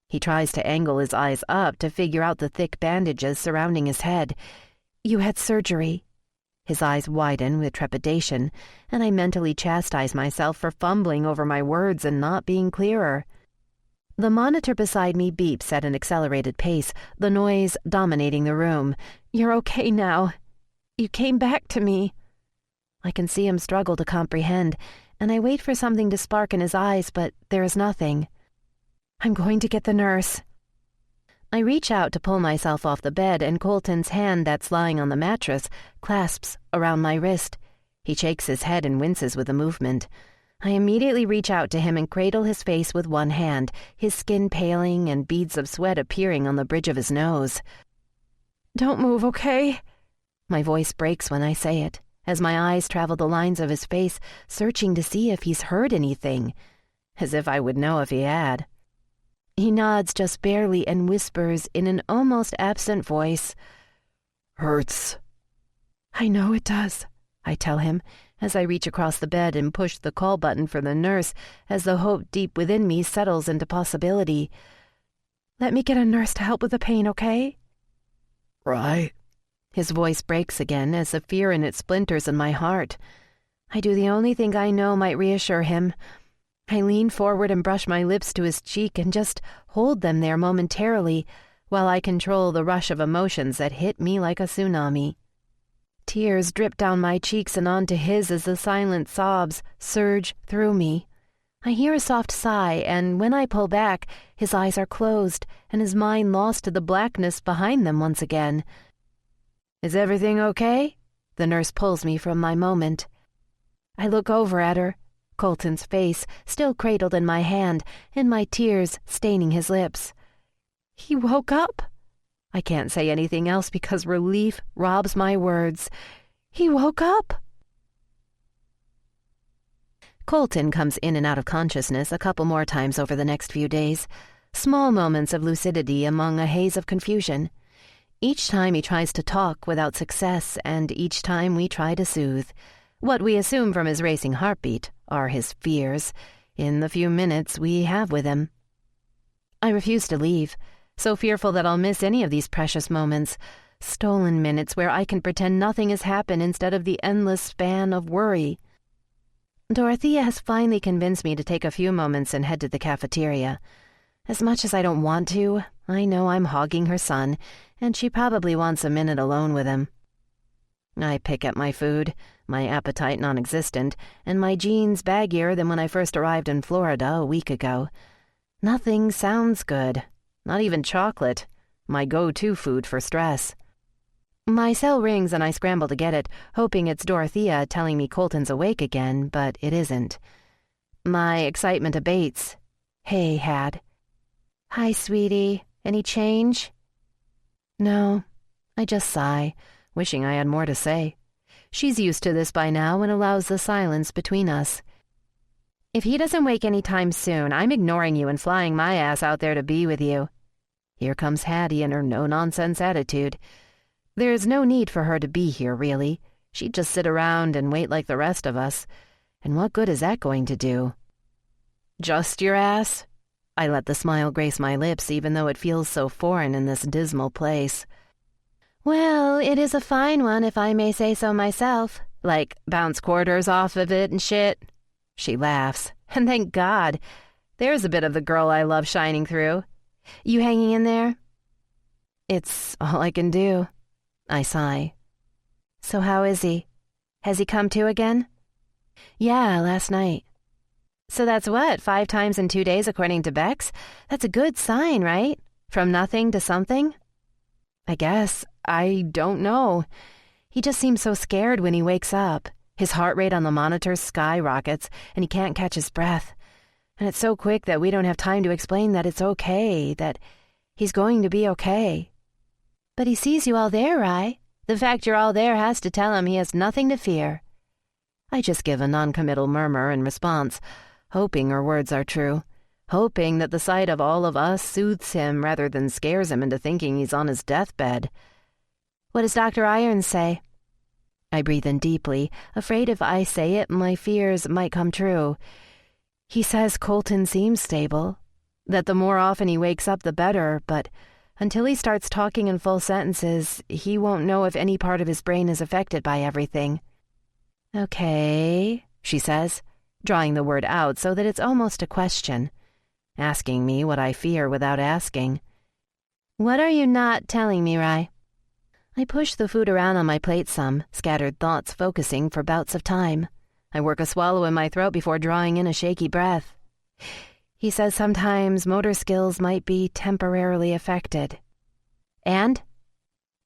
He tries to angle his eyes up to figure out the thick bandages surrounding his head. You had surgery. His eyes widen with trepidation, and I mentally chastise myself for fumbling over my words and not being clearer. The monitor beside me beeps at an accelerated pace, the noise dominating the room. You're okay now. You came back to me. I can see him struggle to comprehend, and I wait for something to spark in his eyes, but there is nothing. I'm going to get the nurse. I reach out to pull myself off the bed, and Colton's hand that's lying on the mattress clasps around my wrist. He shakes his head and winces with the movement. I immediately reach out to him and cradle his face with one hand, his skin paling and beads of sweat appearing on the bridge of his nose. Don't move, okay? My voice breaks when I say it, as my eyes travel the lines of his face, searching to see if he's heard anything, as if I would know if he had. He nods just barely and whispers in an almost absent voice, "Hurts." I know it does, I tell him, as I reach across the bed and push the call button for the nurse as the hope deep within me settles into possibility. Let me get a nurse to help with the pain, okay? Right. His voice breaks again as the fear in it splinters in my heart. I do the only thing I know might reassure him. I lean forward and brush my lips to his cheek and just hold them there momentarily while I control the rush of emotions that hit me like a tsunami. Tears drip down my cheeks and onto his as the silent sobs surge through me. I hear a soft sigh, and when I pull back, his eyes are closed and his mind lost to the blackness behind them once again. "Is everything okay?" The nurse pulls me from my moment. I look over at her, Colton's face still cradled in my hand and my tears staining his lips. "He woke up." I can't say anything else because relief robs my words. "He woke up." Colton comes in and out of consciousness a couple more times over the next few days, small moments of lucidity among a haze of confusion. Each time he tries to talk without success, and each time we try to soothe. What we assume from his racing heartbeat are his fears in the few minutes we have with him. I refuse to leave, so fearful that I'll miss any of these precious moments, stolen minutes where I can pretend nothing has happened instead of the endless span of worry. Dorothea has finally convinced me to take a few moments and head to the cafeteria. As much as I don't want to, I know I'm hogging her son, and she probably wants a minute alone with him. I pick at my food, my appetite non-existent, and my jeans baggier than when I first arrived in Florida a week ago. Nothing sounds good, not even chocolate, my go-to food for stress. My cell rings and I scramble to get it, hoping it's Dorothea telling me Colton's awake again, but it isn't. My excitement abates. "Hey, Had." "Hi, sweetie. Any change?" No. I just sigh, wishing I had more to say. She's used to this by now and allows the silence between us. "If he doesn't wake any time soon, I'm ignoring you and flying my ass out there to be with you." Here comes Hattie and her no-nonsense attitude. There's no need for her to be here, really. She'd just sit around and wait like the rest of us. And what good is that going to do? "Just your ass?" I let the smile grace my lips, even though it feels so foreign in this dismal place. "Well, it is a fine one, if I may say so myself. Like, bounce quarters off of it and shit." She laughs. "And thank God. There's a bit of the girl I love shining through. You hanging in there?" "It's all I can do." I sigh. "So how is he? Has he come to again?" "Yeah, last night." "So that's what, 5 times in 2 days according to Bex? That's a good sign, right? From nothing to something?" "I guess. I don't know. He just seems so scared when he wakes up. His heart rate on the monitor skyrockets, and he can't catch his breath. And it's so quick that we don't have time to explain that it's okay, that he's going to be okay." "But he sees you all there, Rye. The fact you're all there has to tell him he has nothing to fear." I just give a noncommittal murmur in response, hoping her words are true, hoping that the sight of all of us soothes him rather than scares him into thinking he's on his deathbed. "What does Dr. Irons say?" I breathe in deeply, afraid if I say it, my fears might come true. "He says Colton seems stable, that the more often he wakes up the better, but until he starts talking in full sentences, he won't know if any part of his brain is affected by everything." "Okay," she says, drawing the word out so that it's almost a question, asking me what I fear without asking. "What are you not telling me, Rye?" I push the food around on my plate some, scattered thoughts focusing for bouts of time. I work a swallow in my throat before drawing in a shaky breath. "He says sometimes motor skills might be temporarily affected." "And?"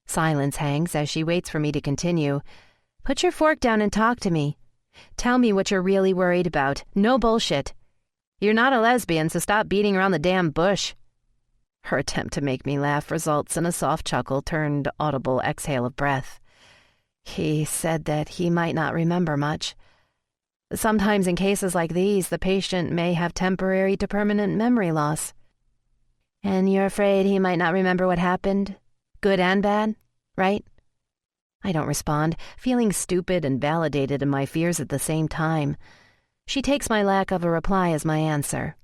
Silence hangs as she waits for me to continue. "Put your fork down and talk to me. Tell me what you're really worried about. No bullshit. You're not a lesbian, so stop beating around the damn bush." Her attempt to make me laugh results in a soft chuckle turned audible exhale of breath. "He said that he might not remember much. Sometimes in cases like these, the patient may have temporary to permanent memory loss." "And you're afraid he might not remember what happened? Good and bad, right?" I don't respond, feeling stupid and validated in my fears at the same time. She takes my lack of a reply as my answer.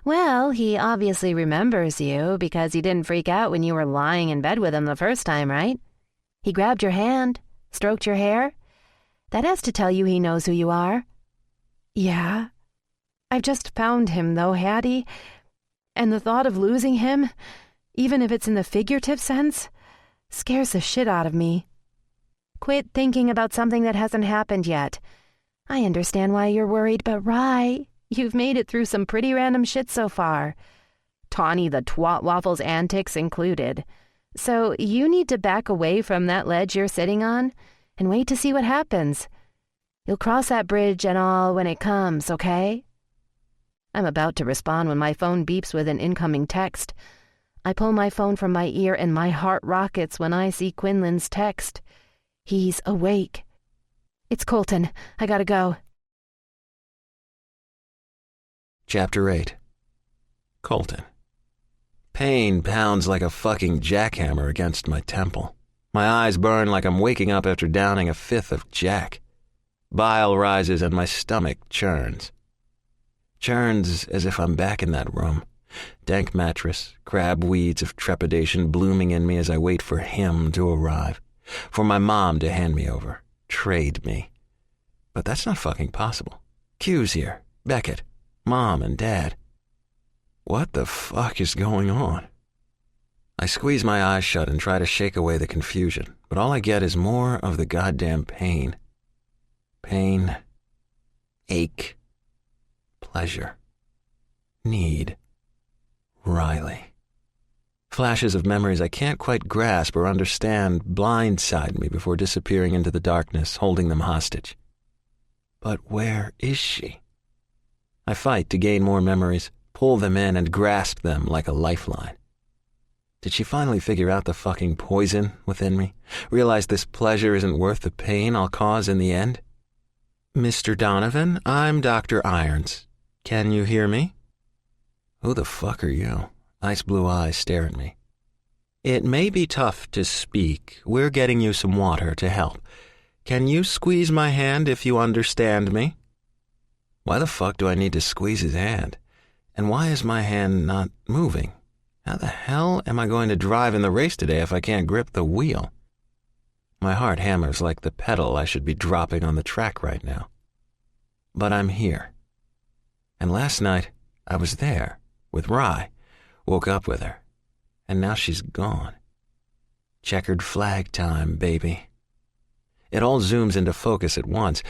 "Well, he obviously remembers you because he didn't freak out when you were lying in bed with him the first time, right? He grabbed your hand, stroked your hair. That has to tell you he knows who you are." "Yeah. I've just found him, though, Hattie. And the thought of losing him, even if it's in the figurative sense, scares the shit out of me." Quit thinking about something that hasn't happened yet. I understand why you're worried, but Rye, you've made it through some pretty random shit so far. Tawny the Twat Waffles antics included. So you need to back away from that ledge you're sitting on and wait to see what happens. You'll cross that bridge and all when it comes, okay? I'm about to respond when my phone beeps with an incoming text. I pull my phone from my ear and my heart rockets when I see Quinlan's text. He's awake. It's Colton. I gotta go. Chapter 8. Colton. Pain pounds like a fucking jackhammer against my temple. My eyes burn like I'm waking up after downing a fifth of Jack. Bile rises and my stomach churns. Churns as if I'm back in that room. Dank mattress, crab weeds of trepidation blooming in me as I wait for him to arrive. For my mom to hand me over. Trade me. But that's not fucking possible. Q's here. Beckett. Mom and Dad. What the fuck is going on? I squeeze my eyes shut and try to shake away the confusion, but all I get is more of the goddamn pain. Pain. Ache. Pleasure. Need. Riley. Flashes of memories I can't quite grasp or understand blindside me before disappearing into the darkness, holding them hostage. But where is she? I fight to gain more memories, pull them in and grasp them like a lifeline. Did she finally figure out the fucking poison within me? Realize this pleasure isn't worth the pain I'll cause in the end? Mr. Donovan, I'm Dr. Irons. Can you hear me? Who the fuck are you? Ice blue eyes stare at me. It may be tough to speak. We're getting you some water to help. Can you squeeze my hand if you understand me? Why the fuck do I need to squeeze his hand? And why is my hand not moving? How the hell am I going to drive in the race today if I can't grip the wheel? My heart hammers like the pedal I should be dropping on the track right now. But I'm here. And last night, I was there, with Rye. Woke up with her. And now she's gone. Checkered flag time, baby. It all zooms into focus at once,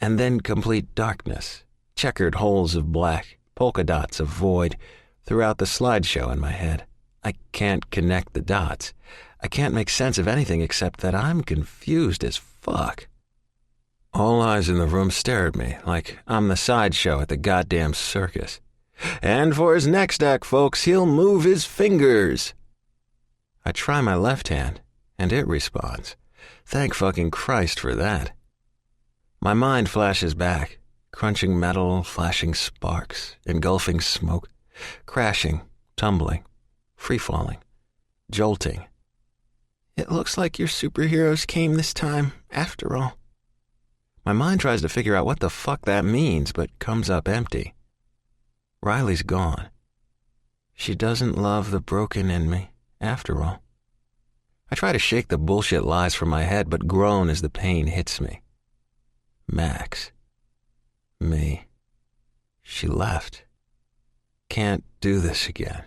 and then complete darkness. Checkered holes of black, polka dots of void, throughout the slideshow in my head. I can't connect the dots. I can't make sense of anything except that I'm confused as fuck. All eyes in the room stare at me like I'm the sideshow at the goddamn circus. And for his next act, folks, he'll move his fingers. I try my left hand, and it responds. Thank fucking Christ for that. My mind flashes back, crunching metal, flashing sparks, engulfing smoke, crashing, tumbling, free-falling, jolting. It looks like your superheroes came this time, after all. My mind tries to figure out what the fuck that means, but comes up empty. Riley's gone. She doesn't love the broken in me, after all. I try to shake the bullshit lies from my head, but groan as the pain hits me. Max. Me. She left. Can't do this again.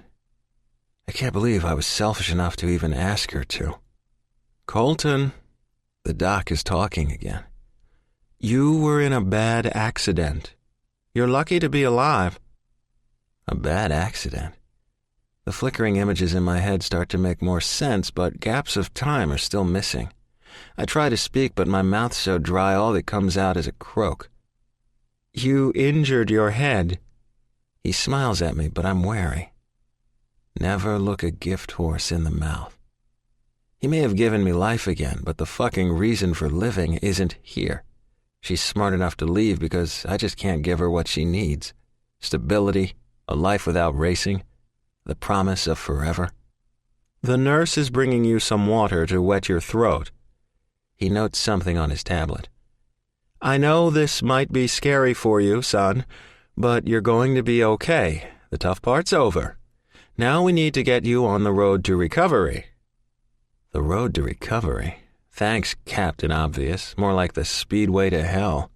I can't believe I was selfish enough to even ask her to. Colton. The doc is talking again. You were in a bad accident. You're lucky to be alive. A bad accident? The flickering images in my head start to make more sense, but gaps of time are still missing. I try to speak, but my mouth's so dry all that comes out is a croak. You injured your head. He smiles at me, but I'm wary. Never look a gift horse in the mouth. He may have given me life again, but the fucking reason for living isn't here. She's smart enough to leave because I just can't give her what she needs. Stability, a life without racing, the promise of forever. The nurse is bringing you some water to wet your throat. He notes something on his tablet. I know this might be scary for you, son, but you're going to be okay. The tough part's over. Now we need to get you on the road to recovery. The road to recovery? Thanks, Captain Obvious. More like the speedway to hell.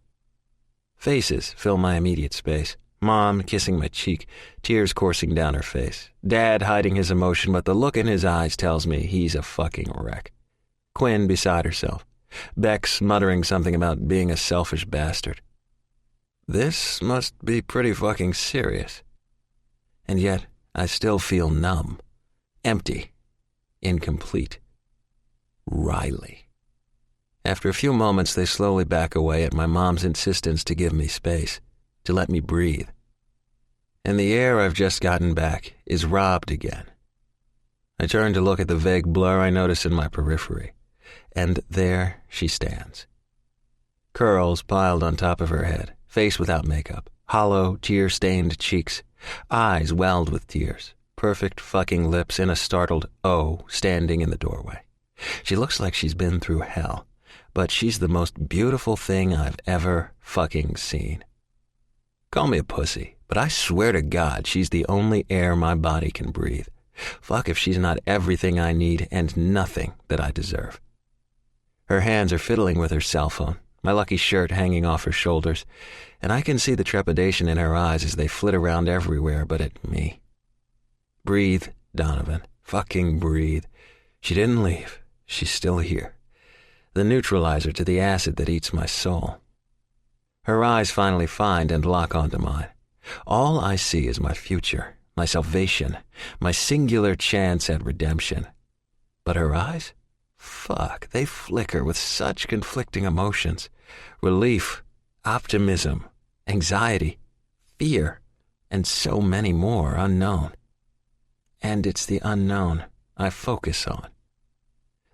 Faces fill my immediate space. Mom kissing my cheek, tears coursing down her face. Dad hiding his emotion, but the look in his eyes tells me he's a fucking wreck. Quinn beside herself. Bex muttering something about being a selfish bastard. This must be pretty fucking serious. And yet, I still feel numb, empty, incomplete. Riley. After a few moments, they slowly back away at my mom's insistence to give me space, to let me breathe. And the air I've just gotten back is robbed again. I turn to look at the vague blur I notice in my periphery, and there she stands. Curls piled on top of her head, face without makeup, hollow, tear-stained cheeks, eyes welled with tears, perfect fucking lips in a startled O standing in the doorway. She looks like she's been through hell, but she's the most beautiful thing I've ever fucking seen. Call me a pussy, but I swear to God she's the only air my body can breathe. Fuck if she's not everything I need and nothing that I deserve. Her hands are fiddling with her cell phone, my lucky shirt hanging off her shoulders, and I can see the trepidation in her eyes as they flit around everywhere but at me. Breathe, Donovan. Fucking breathe. She didn't leave. She's still here. The neutralizer to the acid that eats my soul. Her eyes finally find and lock onto mine. All I see is my future, my salvation, my singular chance at redemption. But her eyes? Fuck, they flicker with such conflicting emotions. Relief, optimism, anxiety, fear, and so many more unknown. And it's the unknown I focus on.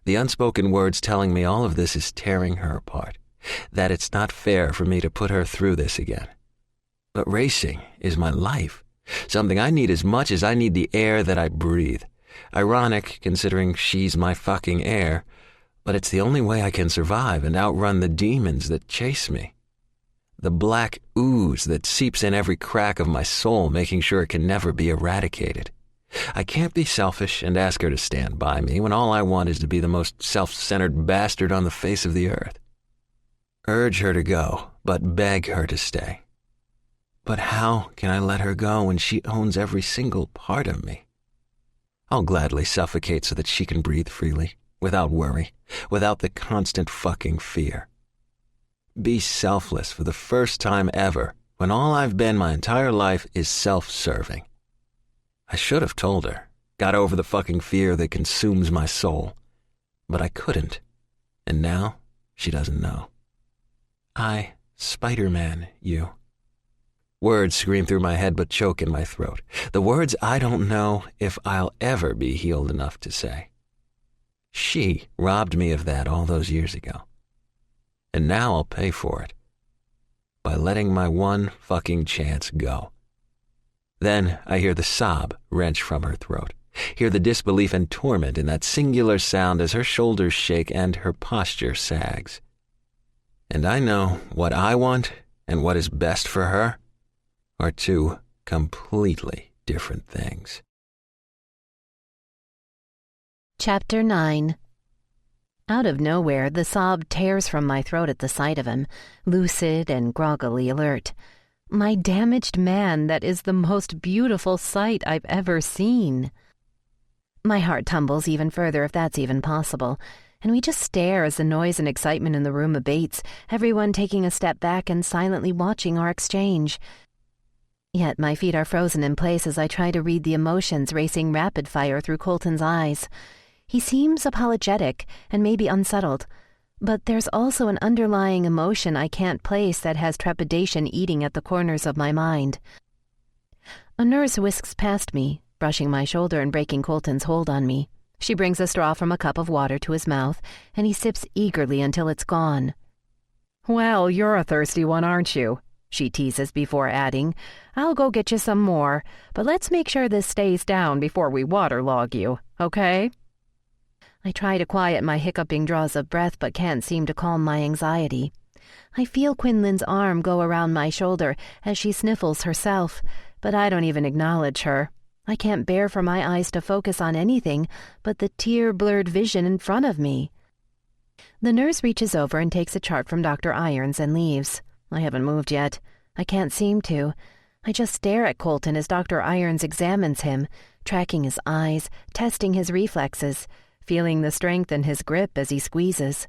The unspoken words telling me all of this is tearing her apart, that it's not fair for me to put her through this again. But racing is my life, something I need as much as I need the air that I breathe. Ironic, considering she's my fucking air, but it's the only way I can survive and outrun the demons that chase me. The black ooze that seeps in every crack of my soul, making sure it can never be eradicated. I can't be selfish and ask her to stand by me when all I want is to be the most self-centered bastard on the face of the earth. Urge her to go, but beg her to stay. But how can I let her go when she owns every single part of me? I'll gladly suffocate so that she can breathe freely, without worry, without the constant fucking fear. Be selfless for the first time ever, when all I've been my entire life is self-serving. I should have told her, got over the fucking fear that consumes my soul, but I couldn't, and now she doesn't know. I, Spider-Man, you. Words scream through my head but choke in my throat. The words I don't know if I'll ever be healed enough to say. She robbed me of that all those years ago. And now I'll pay for it. By letting my one fucking chance go. Then I hear the sob wrench from her throat. Hear the disbelief and torment in that singular sound as her shoulders shake and her posture sags. And I know what I want and what is best for her are two completely different things. Chapter 9. Out of nowhere, the sob tears from my throat at the sight of him, lucid and groggily alert. My damaged man that is the most beautiful sight I've ever seen. My heart tumbles even further, if that's even possible, and we just stare as the noise and excitement in the room abates, everyone taking a step back and silently watching our exchange. Yet my feet are frozen in place as I try to read the emotions racing rapid fire through Colton's eyes. He seems apologetic and maybe unsettled, but there's also an underlying emotion I can't place that has trepidation eating at the corners of my mind. A nurse whisks past me, brushing my shoulder and breaking Colton's hold on me. She brings a straw from a cup of water to his mouth, and he sips eagerly until it's gone. "Well, you're a thirsty one, aren't you?" she teases before adding, "I'll go get you some more, but let's make sure this stays down before we waterlog you, okay?" I try to quiet my hiccuping draws of breath but can't seem to calm my anxiety. I feel Quinlan's arm go around my shoulder as she sniffles herself, but I don't even acknowledge her. I can't bear for my eyes to focus on anything but the tear-blurred vision in front of me. The nurse reaches over and takes a chart from Dr. Irons and leaves. I haven't moved yet. I can't seem to. I just stare at Colton as Dr. Irons examines him, tracking his eyes, testing his reflexes, feeling the strength in his grip as he squeezes.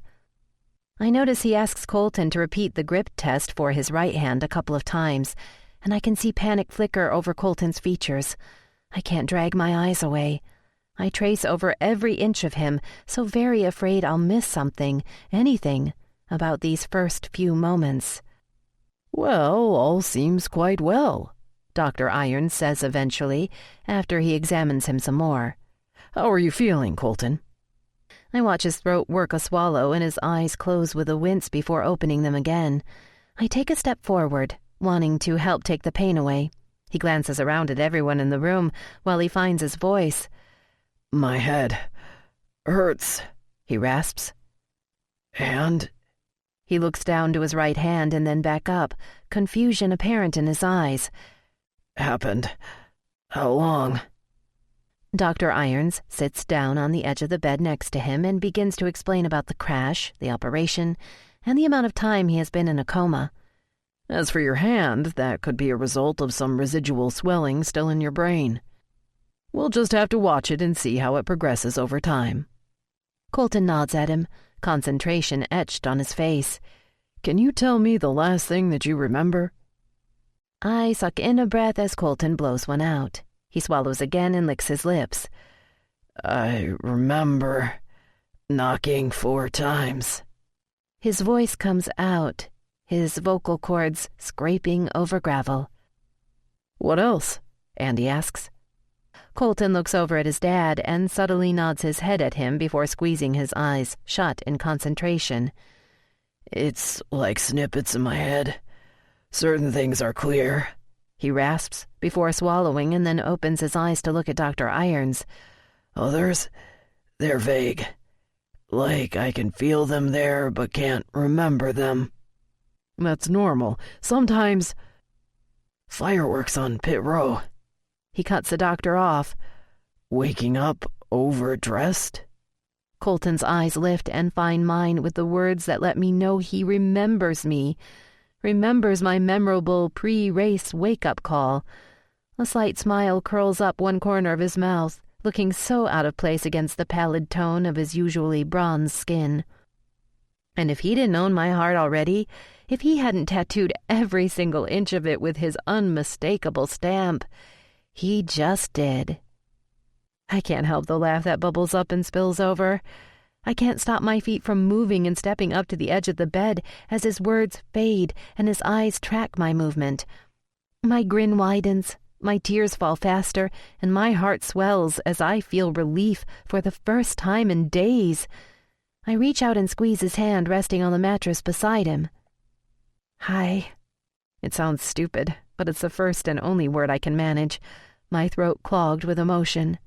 I notice he asks Colton to repeat the grip test for his right hand a couple of times, and I can see panic flicker over Colton's features. I can't drag my eyes away. I trace over every inch of him, so very afraid I'll miss something, anything, about these first few moments. "Well, all seems quite well," Dr. Irons says eventually, after he examines him some more. "How are you feeling, Colton?" I watch his throat work a swallow and his eyes close with a wince before opening them again. I take a step forward, wanting to help take the pain away. He glances around at everyone in the room while he finds his voice. "My head hurts," he rasps. "And?" He looks down to his right hand and then back up, confusion apparent in his eyes. "Happened. How long?" Dr. Irons sits down on the edge of the bed next to him and begins to explain about the crash, the operation, and the amount of time he has been in a coma. "As for your hand, that could be a result of some residual swelling still in your brain. We'll just have to watch it and see how it progresses over time." Colton nods at him, concentration etched on his face. "Can you tell me the last thing that you remember?" I suck in a breath as Colton blows one out. He swallows again and licks his lips. "I remember knocking 4 times. His voice comes out, his vocal cords scraping over gravel. "What else?" Andy asks. Colton looks over at his dad and subtly nods his head at him before squeezing his eyes shut in concentration. "It's like snippets in my head. Certain things are clear," he rasps before swallowing and then opens his eyes to look at Dr. Irons. "Others, they're vague. Like I can feel them there but can't remember them." "That's normal. Sometimes—" "Fireworks on Pit Row." He cuts the doctor off. "Waking up overdressed?" Colton's eyes lift and find mine with the words that let me know he remembers me. Remembers my memorable pre-race wake-up call. A slight smile curls up one corner of his mouth, looking so out of place against the pallid tone of his usually bronze skin. And if he didn't own my heart already, if he hadn't tattooed every single inch of it with his unmistakable stamp, he just did. I can't help the laugh that bubbles up and spills over. I can't stop my feet from moving and stepping up to the edge of the bed as his words fade and his eyes track my movement. My grin widens, my tears fall faster, and my heart swells as I feel relief for the first time in days. I reach out and squeeze his hand resting on the mattress beside him. "Hi." It sounds stupid, but it's the first and only word I can manage, my throat clogged with emotion.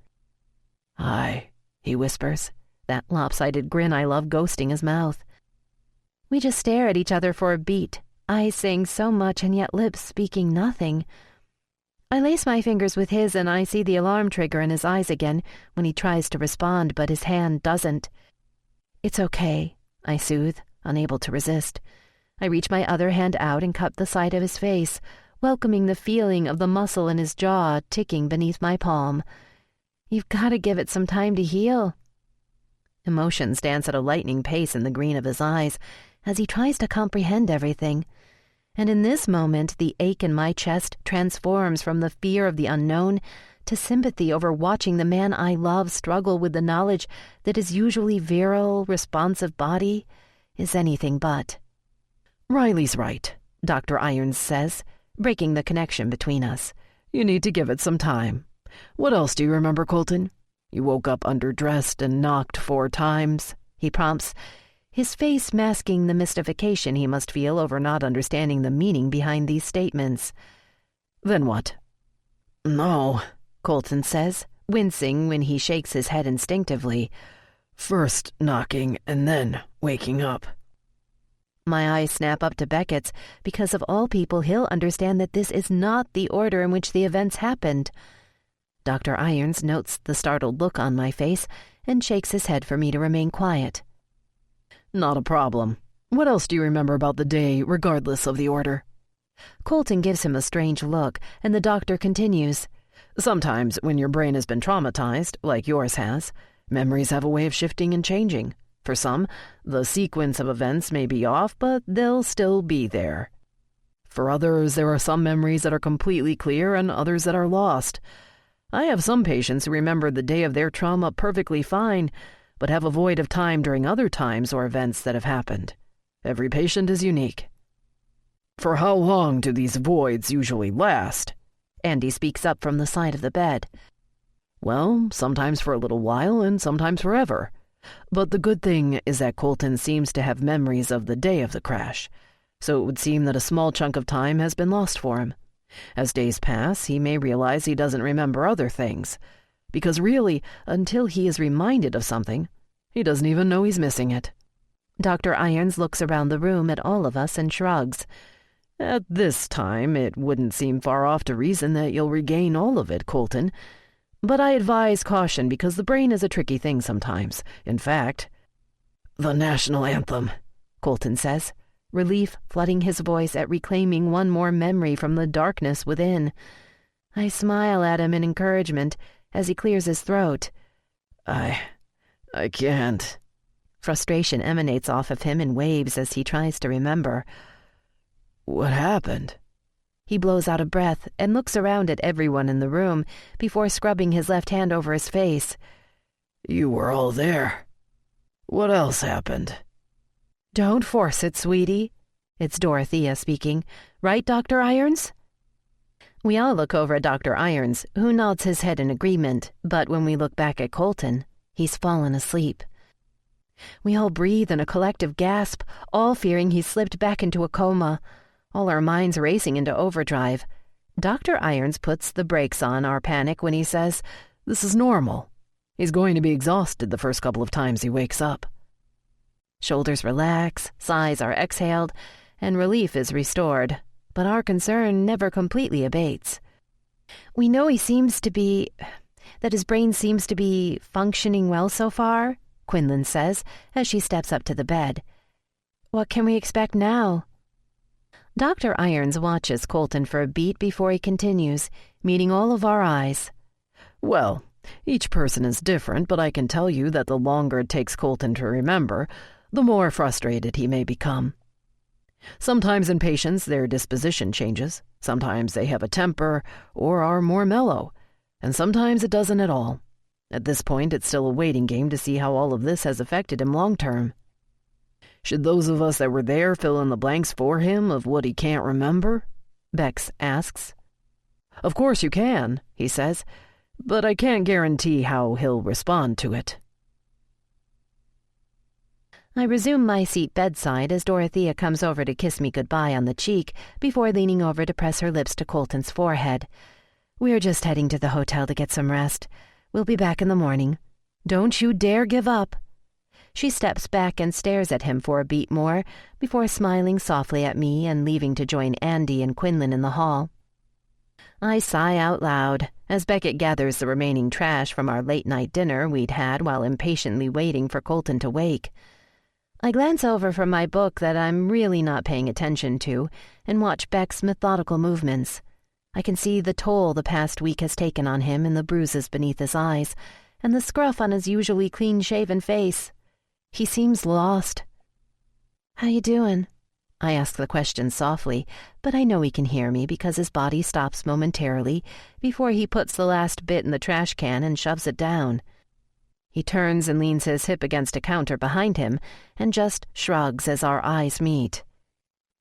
"Hi," he whispers, that lopsided grin I love ghosting his mouth. We just stare at each other for a beat, eyes saying so much and yet lips speaking nothing. I lace my fingers with his and I see the alarm trigger in his eyes again when he tries to respond, but his hand doesn't. "It's okay," I soothe, unable to resist. I reach my other hand out and cup the side of his face, welcoming the feeling of the muscle in his jaw ticking beneath my palm. "You've got to give it some time to heal." Emotions dance at a lightning pace in the green of his eyes as he tries to comprehend everything. And in this moment, the ache in my chest transforms from the fear of the unknown to sympathy over watching the man I love struggle with the knowledge that his usually virile, responsive body is anything but. "Riley's right," Dr. Irons says, breaking the connection between us. "You need to give it some time. What else do you remember, Colton? You woke up underdressed and knocked 4 times, he prompts, his face masking the mystification he must feel over not understanding the meaning behind these statements. "Then what?" "No," Colton says, wincing when he shakes his head instinctively. "First knocking and then waking up." My eyes snap up to Beckett's because of all people he'll understand that this is not the order in which the events happened. Dr. Irons notes the startled look on my face and shakes his head for me to remain quiet. "Not a problem. What else do you remember about the day, regardless of the order?" Colton gives him a strange look, and the doctor continues. "Sometimes, when your brain has been traumatized, like yours has, memories have a way of shifting and changing. For some, the sequence of events may be off, but they'll still be there. For others, there are some memories that are completely clear and others that are lost. I have some patients who remember the day of their trauma perfectly fine, but have a void of time during other times or events that have happened. Every patient is unique. For how long do these voids usually last? Andy speaks up from the side of the bed. Well, sometimes for a little while and sometimes forever. But the good thing is that Colton seems to have memories of the day of the crash, so it would seem that a small chunk of time has been lost for him. As days pass, he may realize he doesn't remember other things, because really, until he is reminded of something, he doesn't even know he's missing it. Dr. Irons looks around the room at all of us and shrugs. At this time, it wouldn't seem far off to reason that you'll regain all of it, Colton. But I advise caution because the brain is a tricky thing sometimes. In fact, "The national anthem," Colton says, relief flooding his voice at reclaiming one more memory from the darkness within. I smile at him in encouragement as he clears his throat. I can't. Frustration emanates off of him in waves as he tries to remember. What happened? He blows out a breath and looks around at everyone in the room before scrubbing his left hand over his face. You were all there. What else happened? Don't force it, sweetie. It's Dorothea speaking. Right, Dr. Irons? We all look over at Dr. Irons, who nods his head in agreement, but when we look back at Colton, he's fallen asleep. We all breathe in a collective gasp, all fearing he's slipped back into a coma, all our minds racing into overdrive. Dr. Irons puts the brakes on our panic when he says, "This is normal. He's going to be exhausted the first couple of times he wakes up." Shoulders relax, sighs are exhaled, and relief is restored, but our concern never completely abates. We know that his brain seems to be functioning well so far, Quinlan says as she steps up to the bed. What can we expect now? Dr. Irons watches Colton for a beat before he continues, meeting all of our eyes. Well, each person is different, but I can tell you that the longer it takes Colton to remember, the more frustrated he may become. Sometimes in patients their disposition changes, sometimes they have a temper or are more mellow, and sometimes it doesn't at all. At this point, it's still a waiting game to see how all of this has affected him long term. Should those of us that were there fill in the blanks for him of what he can't remember? Bex asks. Of course you can, he says, but I can't guarantee how he'll respond to it. I resume my seat bedside as Dorothea comes over to kiss me goodbye on the cheek before leaning over to press her lips to Colton's forehead. We're just heading to the hotel to get some rest. We'll be back in the morning. Don't you dare give up. She steps back and stares at him for a beat more before smiling softly at me and leaving to join Andy and Quinlan in the hall. I sigh out loud as Beckett gathers the remaining trash from our late-night dinner we'd had while impatiently waiting for Colton to wake. I glance over from my book that I'm really not paying attention to and watch Beck's methodical movements. I can see the toll the past week has taken on him in the bruises beneath his eyes and the scruff on his usually clean-shaven face. He seems lost. How you doing? I ask the question softly, but I know he can hear me because his body stops momentarily before he puts the last bit in the trash can and shoves it down. He turns and leans his hip against a counter behind him and just shrugs as our eyes meet.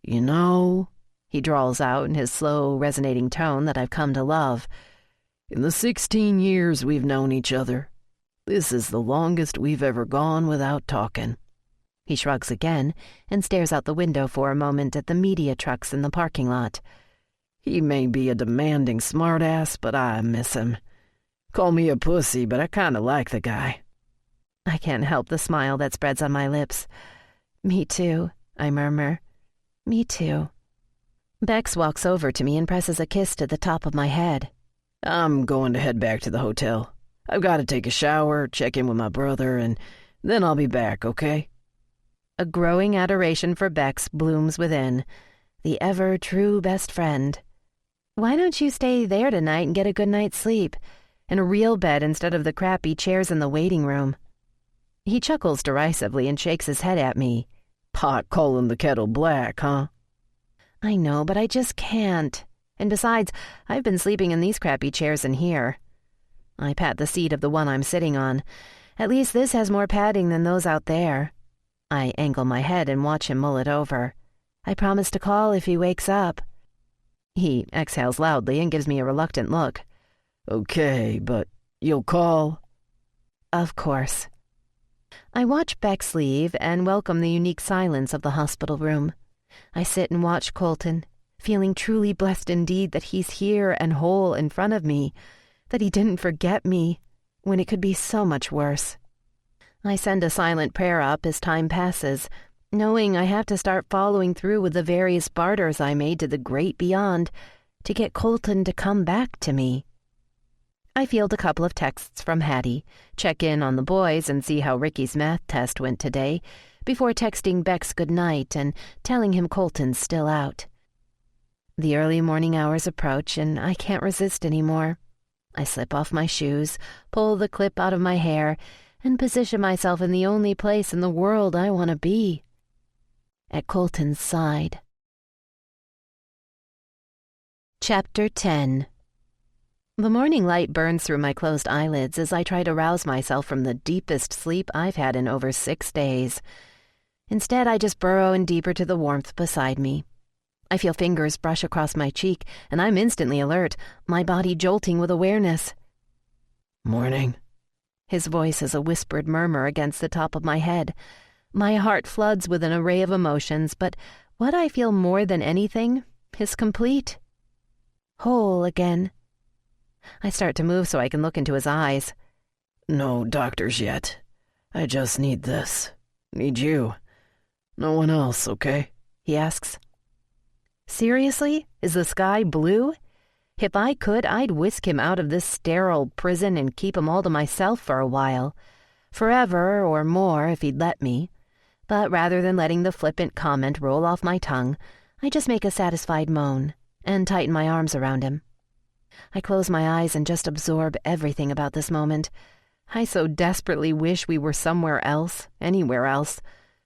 You know, he drawls out in his slow, resonating tone that I've come to love, in the 16 years we've known each other, this is the longest we've ever gone without talking. He shrugs again and stares out the window for a moment at the media trucks in the parking lot. He may be a demanding smartass, but I miss him. Call me a pussy, but I kinda like the guy. I can't help the smile that spreads on my lips. Me too, I murmur. Me too. Bex walks over to me and presses a kiss to the top of my head. I'm going to head back to the hotel. I've got to take a shower, check in with my brother, and then I'll be back, okay? A growing adoration for Bex blooms within, the ever-true best friend. Why don't you stay there tonight and get a good night's sleep, in a real bed instead of the crappy chairs in the waiting room? He chuckles derisively and shakes his head at me. Pot calling the kettle black, huh? I know, but I just can't. And besides, I've been sleeping in these crappy chairs in here. I pat the seat of the one I'm sitting on. At least this has more padding than those out there. I angle my head and watch him mull it over. I promise to call if he wakes up. He exhales loudly and gives me a reluctant look. Okay, but you'll call? Of course. I watch Beck's leave and welcome the unique silence of the hospital room. I sit and watch Colton, feeling truly blessed indeed that he's here and whole in front of me, that he didn't forget me, when it could be so much worse. I send a silent prayer up as time passes, knowing I have to start following through with the various barters I made to the great beyond to get Colton to come back to me. I field a couple of texts from Hattie, check in on the boys and see how Ricky's math test went today, before texting Bex goodnight and telling him Colton's still out. The early morning hours approach and I can't resist anymore. I slip off my shoes, pull the clip out of my hair, and position myself in the only place in the world I want to be. At Colton's side. Chapter 10. The morning light burns through my closed eyelids as I try to rouse myself from the deepest sleep I've had in over 6 days. Instead, I just burrow in deeper to the warmth beside me. I feel fingers brush across my cheek, and I'm instantly alert, my body jolting with awareness. Morning. His voice is a whispered murmur against the top of my head. My heart floods with an array of emotions, but what I feel more than anything is complete. Whole again. I start to move so I can look into his eyes. No doctors yet. I just need this. Need you. No one else, okay? He asks. Seriously? Is the sky blue? If I could, I'd whisk him out of this sterile prison and keep him all to myself for a while. Forever or more if he'd let me. But rather than letting the flippant comment roll off my tongue, I just make a satisfied moan and tighten my arms around him. I close my eyes and just absorb everything about this moment. I so desperately wish we were somewhere else, anywhere else,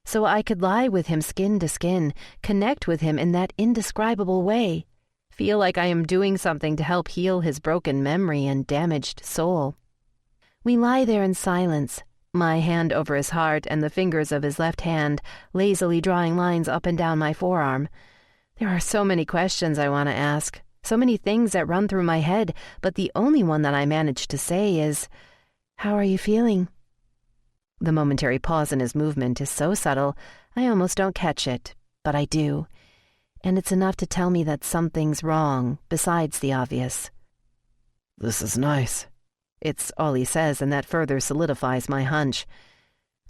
so I could lie with him skin to skin, connect with him in that indescribable way, feel like I am doing something to help heal his broken memory and damaged soul. We lie there in silence, my hand over his heart and the fingers of his left hand lazily drawing lines up and down my forearm. There are so many questions I want to ask, so many things that run through my head, but the only one that I manage to say is, "How are you feeling?" The momentary pause in his movement is so subtle, I almost don't catch it, but I do. And it's enough to tell me that something's wrong, besides the obvious. This is nice. It's all he says, and that further solidifies my hunch.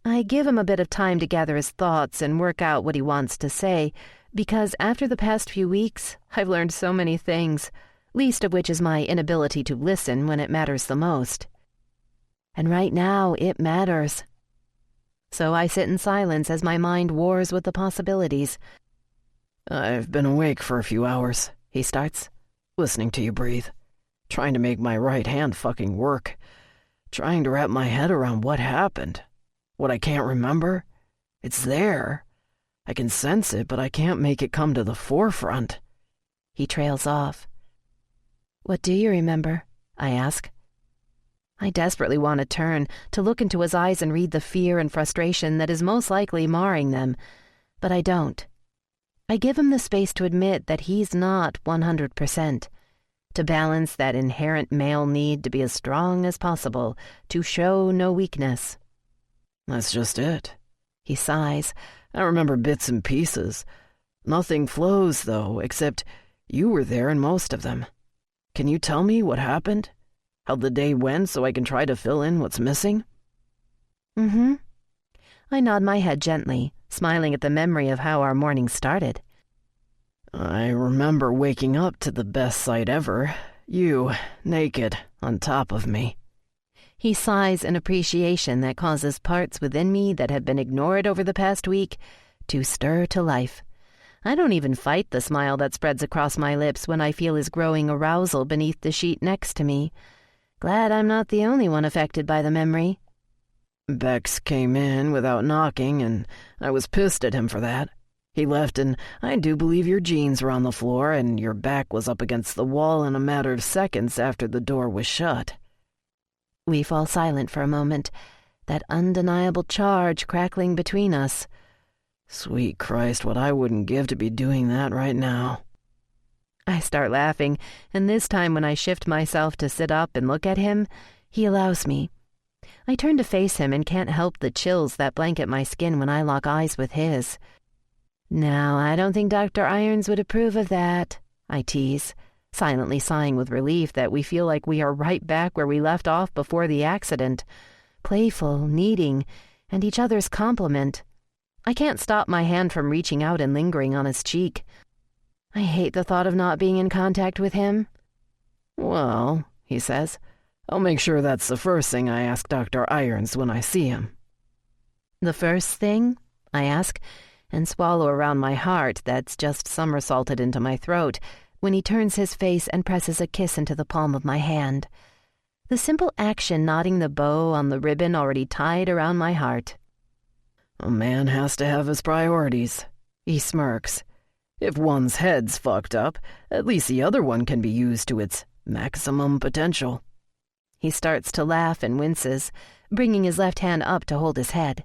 I give him a bit of time to gather his thoughts and work out what he wants to say, because after the past few weeks, I've learned so many things, least of which is my inability to listen when it matters the most. And right now, it matters. So I sit in silence as my mind wars with the possibilities. I've been awake for a few hours, he starts, listening to you breathe, trying to make my right hand fucking work, trying to wrap my head around what happened, what I can't remember. It's there. I can sense it, but I can't make it come to the forefront. He trails off. What do you remember? I ask. I desperately want to turn, to look into his eyes and read the fear and frustration that is most likely marring them, but I don't. I give him the space to admit that he's not 100%, to balance that inherent male need to be as strong as possible, to show no weakness. That's just it. He sighs. I remember bits and pieces. Nothing flows, though, except you were there in most of them. Can you tell me what happened? How the day went so I can try to fill in what's missing? Mm-hmm. I nod my head gently, smiling at the memory of how our morning started. I remember waking up to the best sight ever. You, naked, on top of me. He sighs in appreciation that causes parts within me that have been ignored over the past week to stir to life. I don't even fight the smile that spreads across my lips when I feel his growing arousal beneath the sheet next to me. Glad I'm not the only one affected by the memory. Bex came in without knocking, and I was pissed at him for that. He left, and I do believe your jeans were on the floor and your back was up against the wall in a matter of seconds after the door was shut. We fall silent for a moment, that undeniable charge crackling between us. Sweet Christ, what I wouldn't give to be doing that right now. I start laughing, and this time when I shift myself to sit up and look at him, he allows me. I turn to face him and can't help the chills that blanket my skin when I lock eyes with his. Now, I don't think Dr. Irons would approve of that, I tease, silently sighing with relief that we feel like we are right back where we left off before the accident, playful, needing, and each other's complement. I can't stop my hand from reaching out and lingering on his cheek. I hate the thought of not being in contact with him. Well, he says, I'll make sure that's the first thing I ask Dr. Irons when I see him. The first thing? I ask, and swallow around my heart that's just somersaulted into my throat when he turns his face and presses a kiss into the palm of my hand. The simple action knotting the bow on the ribbon already tied around my heart. A man has to have his priorities, he smirks. If one's head's fucked up, at least the other one can be used to its maximum potential. He starts to laugh and winces, bringing his left hand up to hold his head.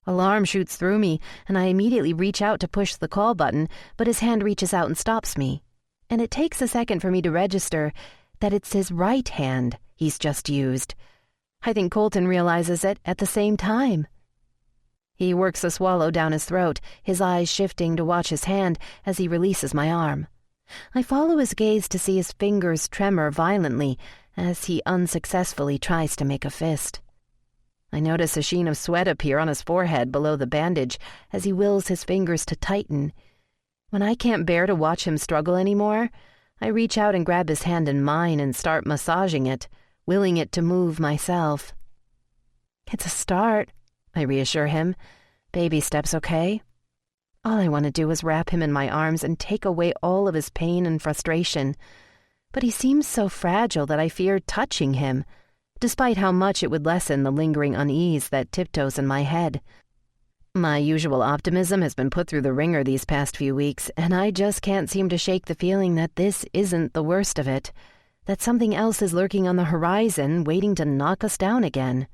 Alarm shoots through me, and I immediately reach out to push the call button, but his hand reaches out and stops me. And it takes a second for me to register that it's his right hand he's just used. I think Colton realizes it at the same time. He works a swallow down his throat, his eyes shifting to watch his hand as he releases my arm. I follow his gaze to see his fingers tremor violently as he unsuccessfully tries to make a fist. I notice a sheen of sweat appear on his forehead below the bandage as he wills his fingers to tighten. When I can't bear to watch him struggle anymore, I reach out and grab his hand in mine and start massaging it, willing it to move myself. It's a start, I reassure him. Baby steps, okay? All I want to do is wrap him in my arms and take away all of his pain and frustration. But he seems so fragile that I fear touching him, despite how much it would lessen the lingering unease that tiptoes in my head. My usual optimism has been put through the ringer these past few weeks, and I just can't seem to shake the feeling that this isn't the worst of it, that something else is lurking on the horizon, waiting to knock us down again.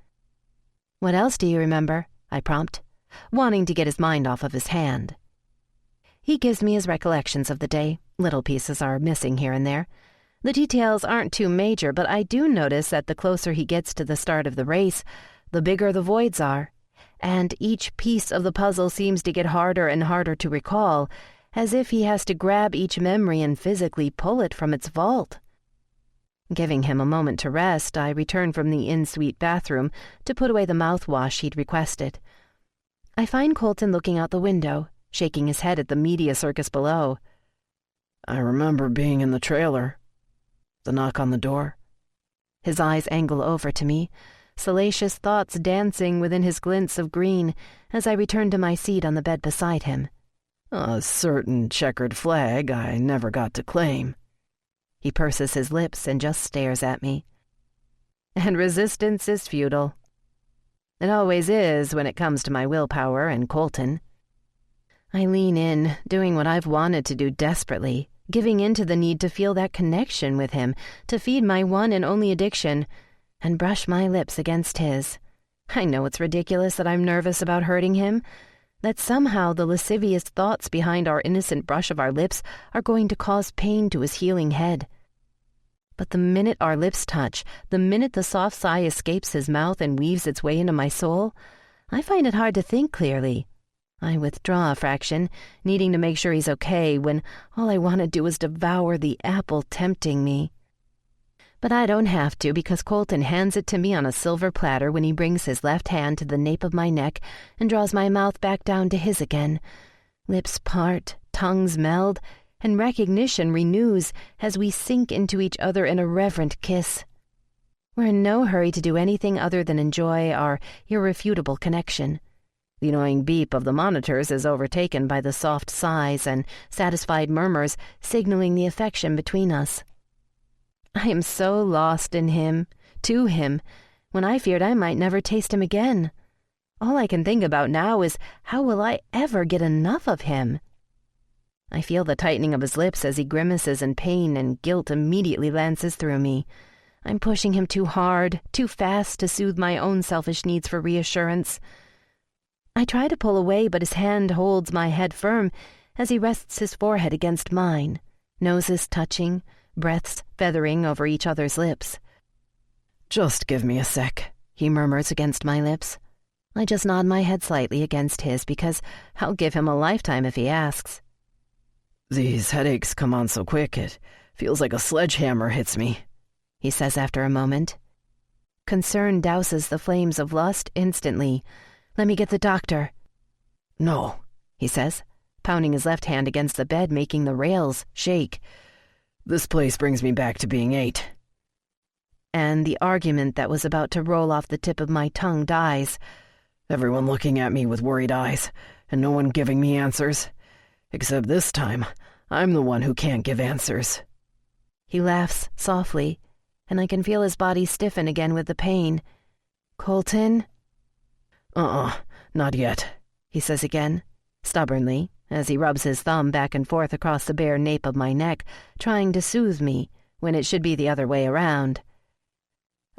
What else do you remember? I prompt, wanting to get his mind off of his hand. He gives me his recollections of the day. Little pieces are missing here and there. The details aren't too major, but I do notice that the closer he gets to the start of the race, the bigger the voids are, and each piece of the puzzle seems to get harder and harder to recall, as if he has to grab each memory and physically pull it from its vault. Giving him a moment to rest, I return from the in-suite bathroom to put away the mouthwash he'd requested. I find Colton looking out the window, shaking his head at the media circus below. I remember being in the trailer. The knock on the door. His eyes angle over to me, salacious thoughts dancing within his glints of green as I return to my seat on the bed beside him. A certain checkered flag I never got to claim. He purses his lips and just stares at me. And resistance is futile. It always is when it comes to my willpower and Colton. I lean in, doing what I've wanted to do desperately, giving in to the need to feel that connection with him, to feed my one and only addiction, and brush my lips against his. I know it's ridiculous that I'm nervous about hurting him, that somehow the lascivious thoughts behind our innocent brush of our lips are going to cause pain to his healing head. But the minute our lips touch, the minute the soft sigh escapes his mouth and weaves its way into my soul, I find it hard to think clearly. I withdraw a fraction, needing to make sure he's okay when all I want to do is devour the apple tempting me. But I don't have to because Colton hands it to me on a silver platter when he brings his left hand to the nape of my neck and draws my mouth back down to his again. Lips part, tongues meld, and recognition renews as we sink into each other in a reverent kiss. We're in no hurry to do anything other than enjoy our irrefutable connection. The annoying beep of the monitors is overtaken by the soft sighs and satisfied murmurs signaling the affection between us. I am so lost in him, to him, when I feared I might never taste him again. All I can think about now is how will I ever get enough of him? I feel the tightening of his lips as he grimaces, and pain and guilt immediately lances through me. I'm pushing him too hard, too fast to soothe my own selfish needs for reassurance. I try to pull away, but his hand holds my head firm as he rests his forehead against mine, noses touching, breaths feathering over each other's lips. "Just give me a sec," he murmurs against my lips. I just nod my head slightly against his because I'll give him a lifetime if he asks. "These headaches come on so quick, it feels like a sledgehammer hits me," he says after a moment. Concern douses the flames of lust instantly. "Let me get the doctor." "No," he says, pounding his left hand against the bed, making the rails shake. "This place brings me back to being 8. And the argument that was about to roll off the tip of my tongue dies. Everyone looking at me with worried eyes, and no one giving me answers. Except this time, I'm the one who can't give answers. He laughs softly, and I can feel his body stiffen again with the pain. "Colton?" Not yet," he says again, stubbornly, as he rubs his thumb back and forth across the bare nape of my neck, trying to soothe me, when it should be the other way around.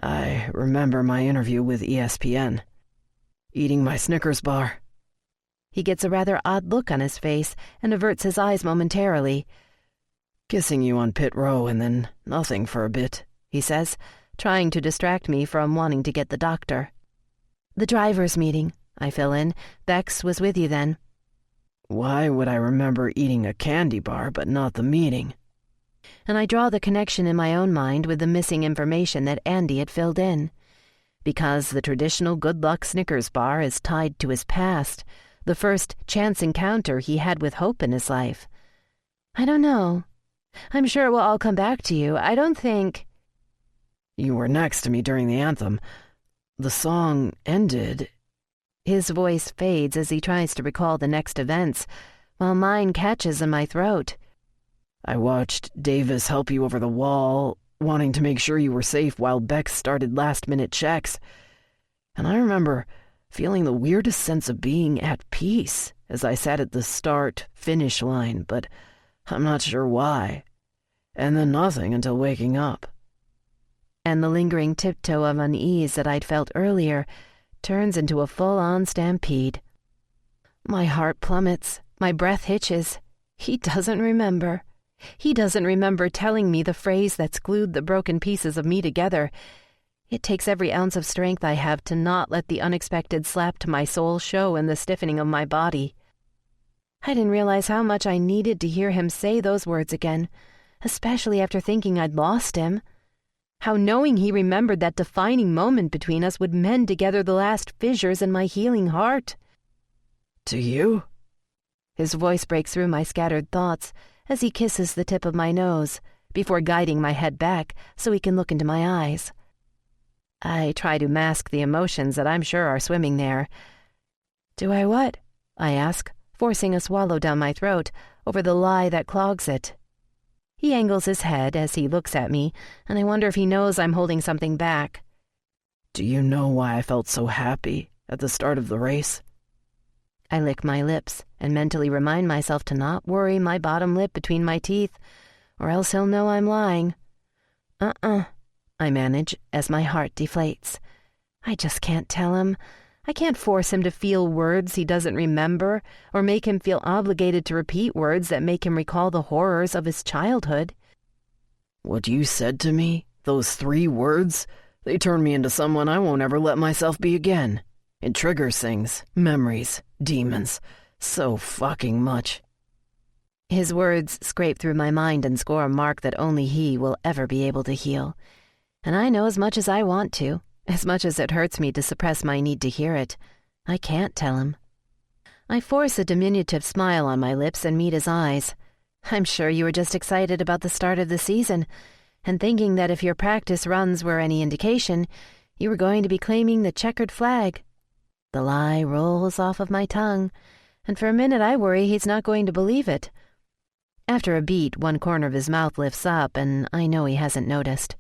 "I remember my interview with ESPN. Eating my Snickers bar." He gets a rather odd look on his face and averts his eyes momentarily. "Kissing you on pit row and then nothing for a bit," he says, trying to distract me from wanting to get the doctor. "The driver's meeting," I fill in. "Bex was with you then." "Why would I remember eating a candy bar but not the meeting?" And I draw the connection in my own mind with the missing information that Andy had filled in. Because the traditional good luck Snickers bar is tied to his past, the first chance encounter he had with hope in his life. I don't know. I'm sure it will all come back to you. I don't think... "You were next to me during the anthem. The song ended." His voice fades as he tries to recall the next events, while mine catches in my throat. "I watched Davis help you over the wall, wanting to make sure you were safe while Bex started last-minute checks. And I remember feeling the weirdest sense of being at peace as I sat at the start-finish line, but I'm not sure why. And then nothing until waking up." And the lingering tiptoe of unease that I'd felt earlier turns into a full-on stampede. My heart plummets, my breath hitches. He doesn't remember. He doesn't remember telling me the phrase that's glued the broken pieces of me together. It takes every ounce of strength I have to not let the unexpected slap to my soul show in the stiffening of my body. I didn't realize how much I needed to hear him say those words again, especially after thinking I'd lost him. How knowing he remembered that defining moment between us would mend together the last fissures in my healing heart. "To you?" His voice breaks through my scattered thoughts as he kisses the tip of my nose, before guiding my head back so he can look into my eyes. I try to mask the emotions that I'm sure are swimming there. "Do I what?" I ask, forcing a swallow down my throat over the lie that clogs it. He angles his head as he looks at me, and I wonder if he knows I'm holding something back. "Do you know why I felt so happy at the start of the race?" I lick my lips and mentally remind myself to not worry my bottom lip between my teeth, or else he'll know I'm lying. I manage as my heart deflates. I just can't tell him. I can't force him to feel words he doesn't remember, or make him feel obligated to repeat words that make him recall the horrors of his childhood. "What you said to me, those 3 words, they turned me into someone I won't ever let myself be again. It triggers things, memories, demons, so fucking much." His words scrape through my mind and score a mark that only he will ever be able to heal. And I know as much as I want to, as much as it hurts me to suppress my need to hear it. I can't tell him. I force a diminutive smile on my lips and meet his eyes. "I'm sure you were just excited about the start of the season, and thinking that if your practice runs were any indication, you were going to be claiming the checkered flag." The lie rolls off of my tongue, and for a minute I worry he's not going to believe it. After a beat, one corner of his mouth lifts up, and I know he hasn't noticed.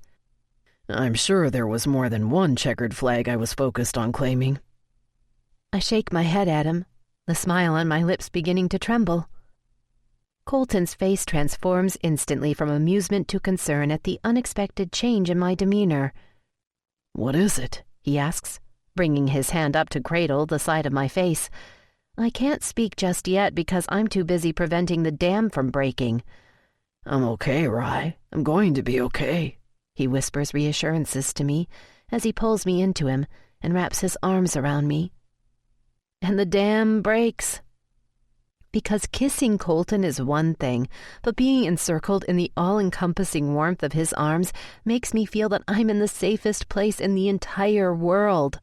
I'm sure there was more than one checkered flag I was focused on claiming. I shake my head at him, the smile on my lips beginning to tremble. Colton's face transforms instantly from amusement to concern at the unexpected change in my demeanor. "What is it?" he asks, bringing his hand up to cradle the side of my face. I can't speak just yet because I'm too busy preventing the dam from breaking. "I'm okay, Rye. I'm going to be okay," he whispers reassurances to me as he pulls me into him and wraps his arms around me. And the dam breaks. Because kissing Colton is one thing, but being encircled in the all-encompassing warmth of his arms makes me feel that I'm in the safest place in the entire world.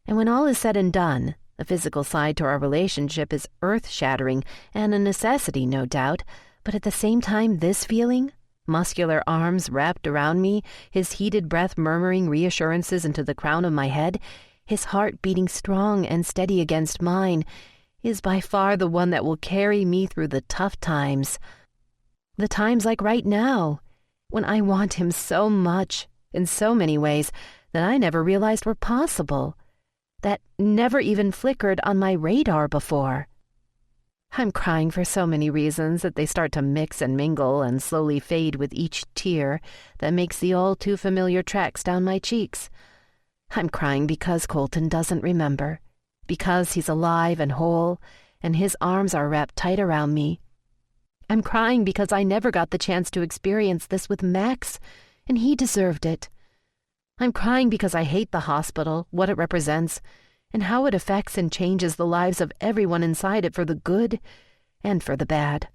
And when all is said and done, the physical side to our relationship is earth-shattering and a necessity, no doubt, but at the same time this feeling, muscular arms wrapped around me, his heated breath murmuring reassurances into the crown of my head, his heart beating strong and steady against mine, is by far the one that will carry me through the tough times. The times like right now, when I want him so much, in so many ways, that I never realized were possible, that never even flickered on my radar before. I'm crying for so many reasons that they start to mix and mingle and slowly fade with each tear that makes the all-too-familiar tracks down my cheeks. I'm crying because Colton doesn't remember, because he's alive and whole, and his arms are wrapped tight around me. I'm crying because I never got the chance to experience this with Max, and he deserved it. I'm crying because I hate the hospital, what it represents, and how it affects and changes the lives of everyone inside it for the good and for the bad.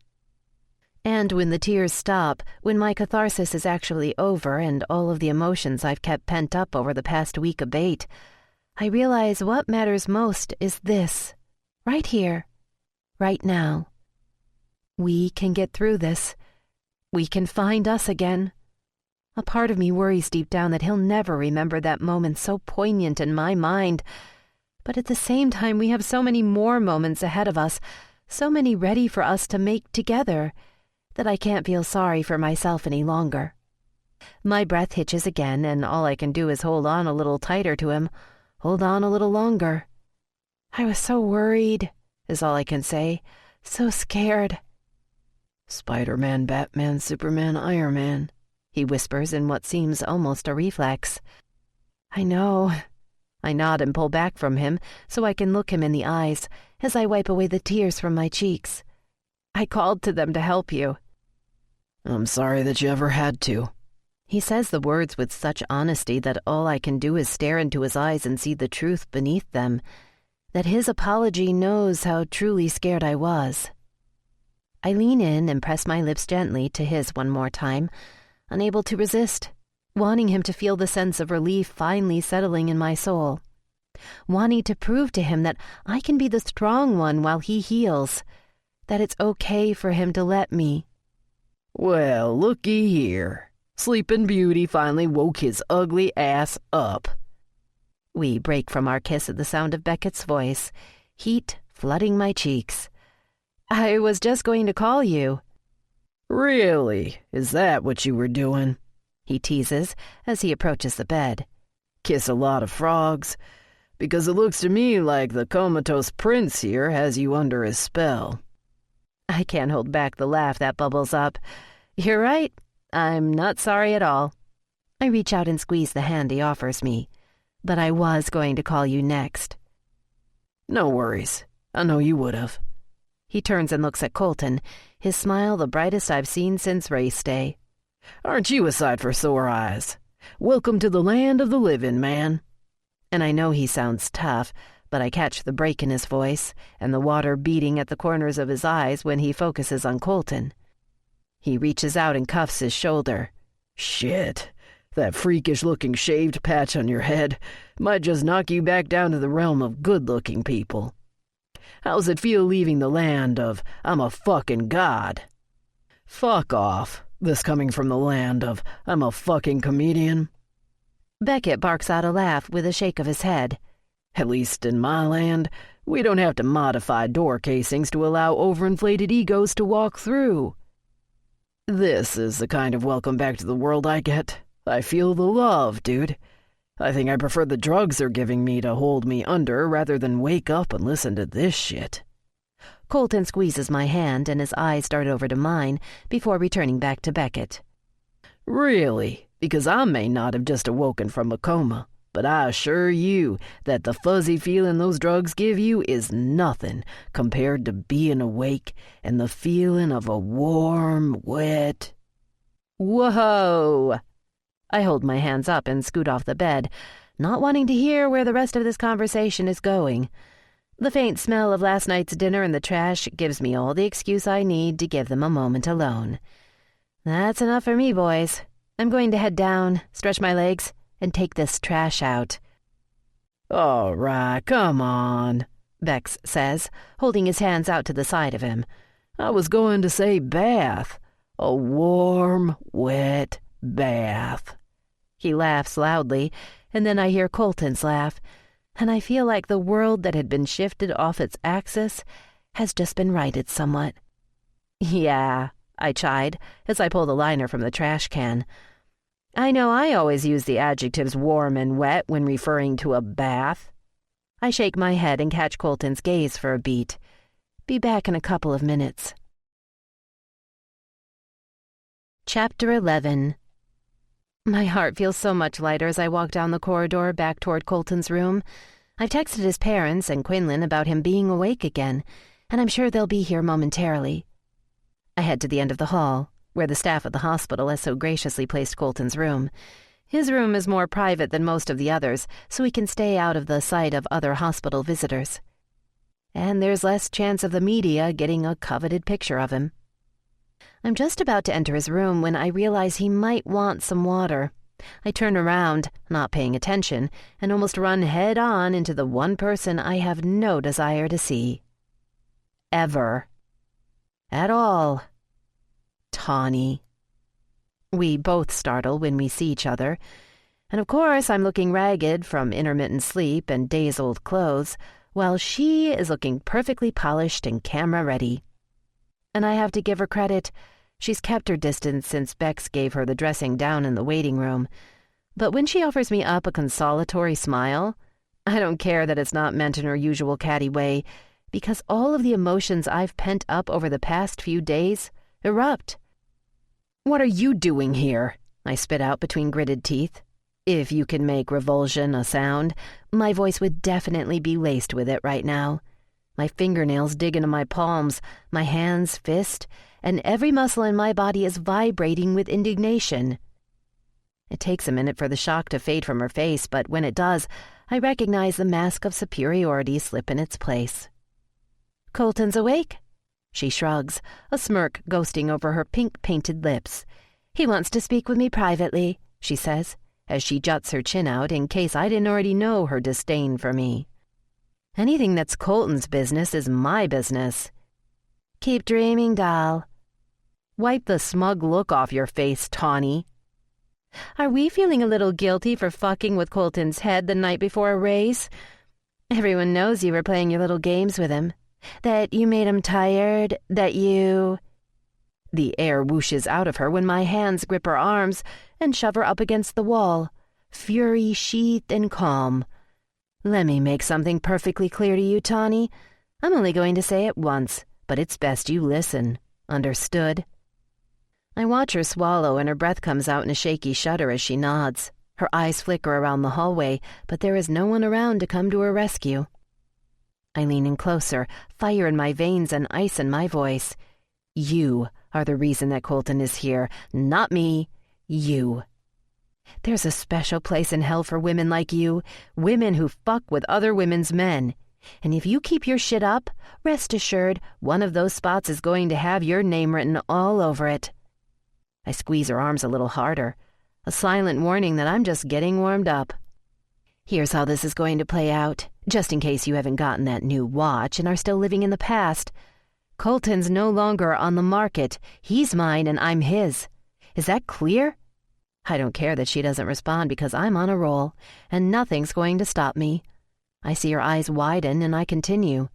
And when the tears stop, when my catharsis is actually over and all of the emotions I've kept pent up over the past week abate, I realize what matters most is this, right here, right now. We can get through this. We can find us again. A part of me worries deep down that he'll never remember that moment so poignant in my mind, but at the same time we have so many more moments ahead of us, so many ready for us to make together, that I can't feel sorry for myself any longer. My breath hitches again, and all I can do is hold on a little tighter to him, hold on a little longer. I was so worried, is all I can say, so scared. "Spider-Man, Batman, Superman, Iron Man," he whispers in what seems almost a reflex. I know. I nod and pull back from him so I can look him in the eyes as I wipe away the tears from my cheeks. I called to them to help you. "I'm sorry that you ever had to." He says the words with such honesty that all I can do is stare into his eyes and see the truth beneath them, that his apology knows how truly scared I was. I lean in and press my lips gently to his one more time, unable to resist, wanting him to feel the sense of relief finally settling in my soul, wanting to prove to him that I can be the strong one while he heals, that it's okay for him to let me. "Well, looky here. Sleeping Beauty finally woke his ugly ass up." We break from our kiss at the sound of Beckett's voice, heat flooding my cheeks. I was just going to call you. "Really? Is that what you were doing?" he teases as he approaches the bed. "Kiss a lot of frogs? Because it looks to me like the comatose prince here has you under his spell." I can't hold back the laugh that bubbles up. You're right. I'm not sorry at all. I reach out and squeeze the hand he offers me. But I was going to call you next. "No worries. I know you would have." He turns and looks at Colton, his smile the brightest I've seen since race day. "Aren't you a sight for sore eyes? Welcome to the land of the living, man." And I know he sounds tough, but I catch the break in his voice and the water beating at the corners of his eyes when he focuses on Colton. He reaches out and cuffs his shoulder. "Shit, that freakish-looking shaved patch on your head might just knock you back down to the realm of good-looking people. How's it feel leaving the land of I'm a fucking god?" "Fuck off, this coming from the land of I'm a fucking comedian." Beckett barks out a laugh with a shake of his head. "At least in my land, we don't have to modify door casings to allow overinflated egos to walk through. This is the kind of welcome back to the world I get. I feel the love, dude. I think I prefer the drugs they're giving me to hold me under rather than wake up and listen to this shit. Colton squeezes my hand and his eyes dart over to mine before returning back to Beckett. Really? Because I may not have just awoken from a coma, but I assure you that the fuzzy feeling those drugs give you is nothing compared to being awake and the feeling of a warm, wet... Whoa! I hold my hands up and scoot off the bed, not wanting to hear where the rest of this conversation is going. The faint smell of last night's dinner in the trash gives me all the excuse I need to give them a moment alone. That's enough for me, boys. I'm going to head down, stretch my legs, and take this trash out. All right, come on, Bex says, holding his hands out to the side of him. I was going to say bath. A warm, wet bath. He laughs loudly, and then I hear Colton's laugh, and I feel like the world that had been shifted off its axis has just been righted somewhat. Yeah, I chide as I pull the liner from the trash can. I know I always use the adjectives warm and wet when referring to a bath. I shake my head and catch Colton's gaze for a beat. Be back in a couple of minutes. Chapter 11. My heart feels so much lighter as I walk down the corridor back toward Colton's room. I've texted his parents and Quinlan about him being awake again, and I'm sure they'll be here momentarily. I head to the end of the hall, where the staff at the hospital has so graciously placed Colton's room. His room is more private than most of the others, so he can stay out of the sight of other hospital visitors. And there's less chance of the media getting a coveted picture of him. I'm just about to enter his room when I realize he might want some water. I turn around, not paying attention, and almost run head-on into the one person I have no desire to see. Ever. At all. Tawny. We both startle when we see each other, and of course I'm looking ragged from intermittent sleep and days-old clothes, while she is looking perfectly polished and camera-ready. And I have to give her credit. She's kept her distance since Bex gave her the dressing down in the waiting room. But when she offers me up a consolatory smile, I don't care that it's not meant in her usual catty way, because all of the emotions I've pent up over the past few days erupt. "What are you doing here?" I spit out between gritted teeth. If you can make revulsion a sound, my voice would definitely be laced with it right now. My fingernails dig into my palms, my hands fist, and every muscle in my body is vibrating with indignation. It takes a minute for the shock to fade from her face, but when it does, I recognize the mask of superiority slip in its place. "Colton's awake?" She shrugs, a smirk ghosting over her pink-painted lips. "He wants to speak with me privately," she says, as she juts her chin out in case I didn't already know her disdain for me. Anything that's Colton's business is my business. "Keep dreaming, doll." "Wipe the smug look off your face, Tawny." "Are we feeling a little guilty for fucking with Colton's head the night before a race? Everyone knows you were playing your little games with him. That you made him tired, that you..." The air whooshes out of her when my hands grip her arms and shove her up against the wall, fury sheathed and calm. "Let me make something perfectly clear to you, Tawny. I'm only going to say it once, but it's best you listen. Understood?" I watch her swallow, and her breath comes out in a shaky shudder as she nods. Her eyes flicker around the hallway, but there is no one around to come to her rescue. I lean in closer, fire in my veins and ice in my voice. "You are the reason that Colton is here, not me. You. There's a special place in hell for women like you, women who fuck with other women's men. And if you keep your shit up, rest assured one of those spots is going to have your name written all over it." I squeeze her arms a little harder, a silent warning that I'm just getting warmed up. "Here's how this is going to play out, just in case you haven't gotten that new watch and are still living in the past. Colton's no longer on the market. He's mine and I'm his. Is that clear?" I don't care that she doesn't respond because I'm on a roll, and nothing's going to stop me. I see her eyes widen and I continue.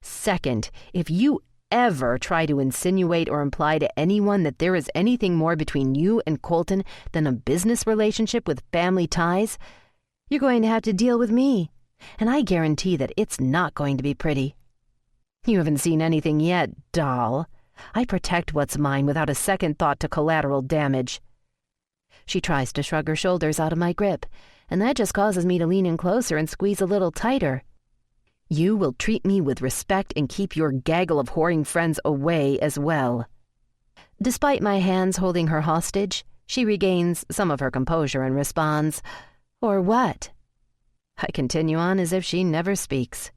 "Second, if you ever try to insinuate or imply to anyone that there is anything more between you and Colton than a business relationship with family ties, you're going to have to deal with me, and I guarantee that it's not going to be pretty. You haven't seen anything yet, doll. I protect what's mine without a second thought to collateral damage. She tries to shrug her shoulders out of my grip, and that just causes me to lean in closer and squeeze a little tighter. You will treat me with respect and keep your gaggle of whoring friends away as well. Despite my hands holding her hostage, she regains some of her composure and responds, "Or what?" I continue on as if she never speaks.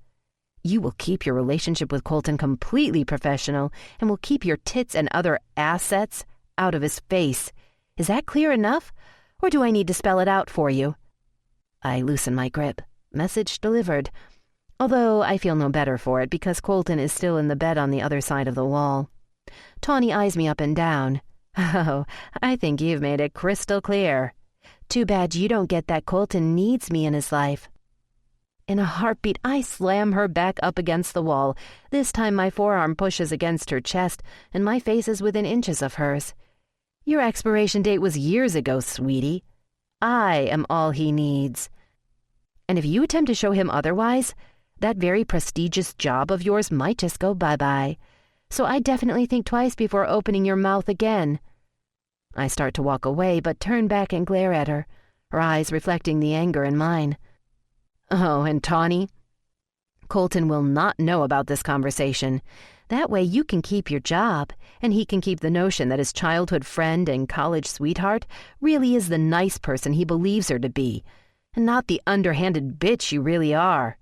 You will keep your relationship with Colton completely professional and will keep your tits and other assets out of his face. Is that clear enough? Or do I need to spell it out for you? I loosen my grip. Message delivered. Although I feel no better for it because Colton is still in the bed on the other side of the wall. Tawny eyes me up and down. Oh, I think you've made it crystal clear. Too bad you don't get that Colton needs me in his life. In a heartbeat, I slam her back up against the wall. This time my forearm pushes against her chest, and my face is within inches of hers. Your expiration date was years ago, sweetie. I am all he needs. And if you attempt to show him otherwise, that very prestigious job of yours might just go bye-bye. So I definitely think twice before opening your mouth again. I start to walk away, but turn back and glare at her, her eyes reflecting the anger in mine. Oh, and Tawny, Colton will not know about this conversation. That way you can keep your job, and he can keep the notion that his childhood friend and college sweetheart really is the nice person he believes her to be, and not the underhanded bitch you really are.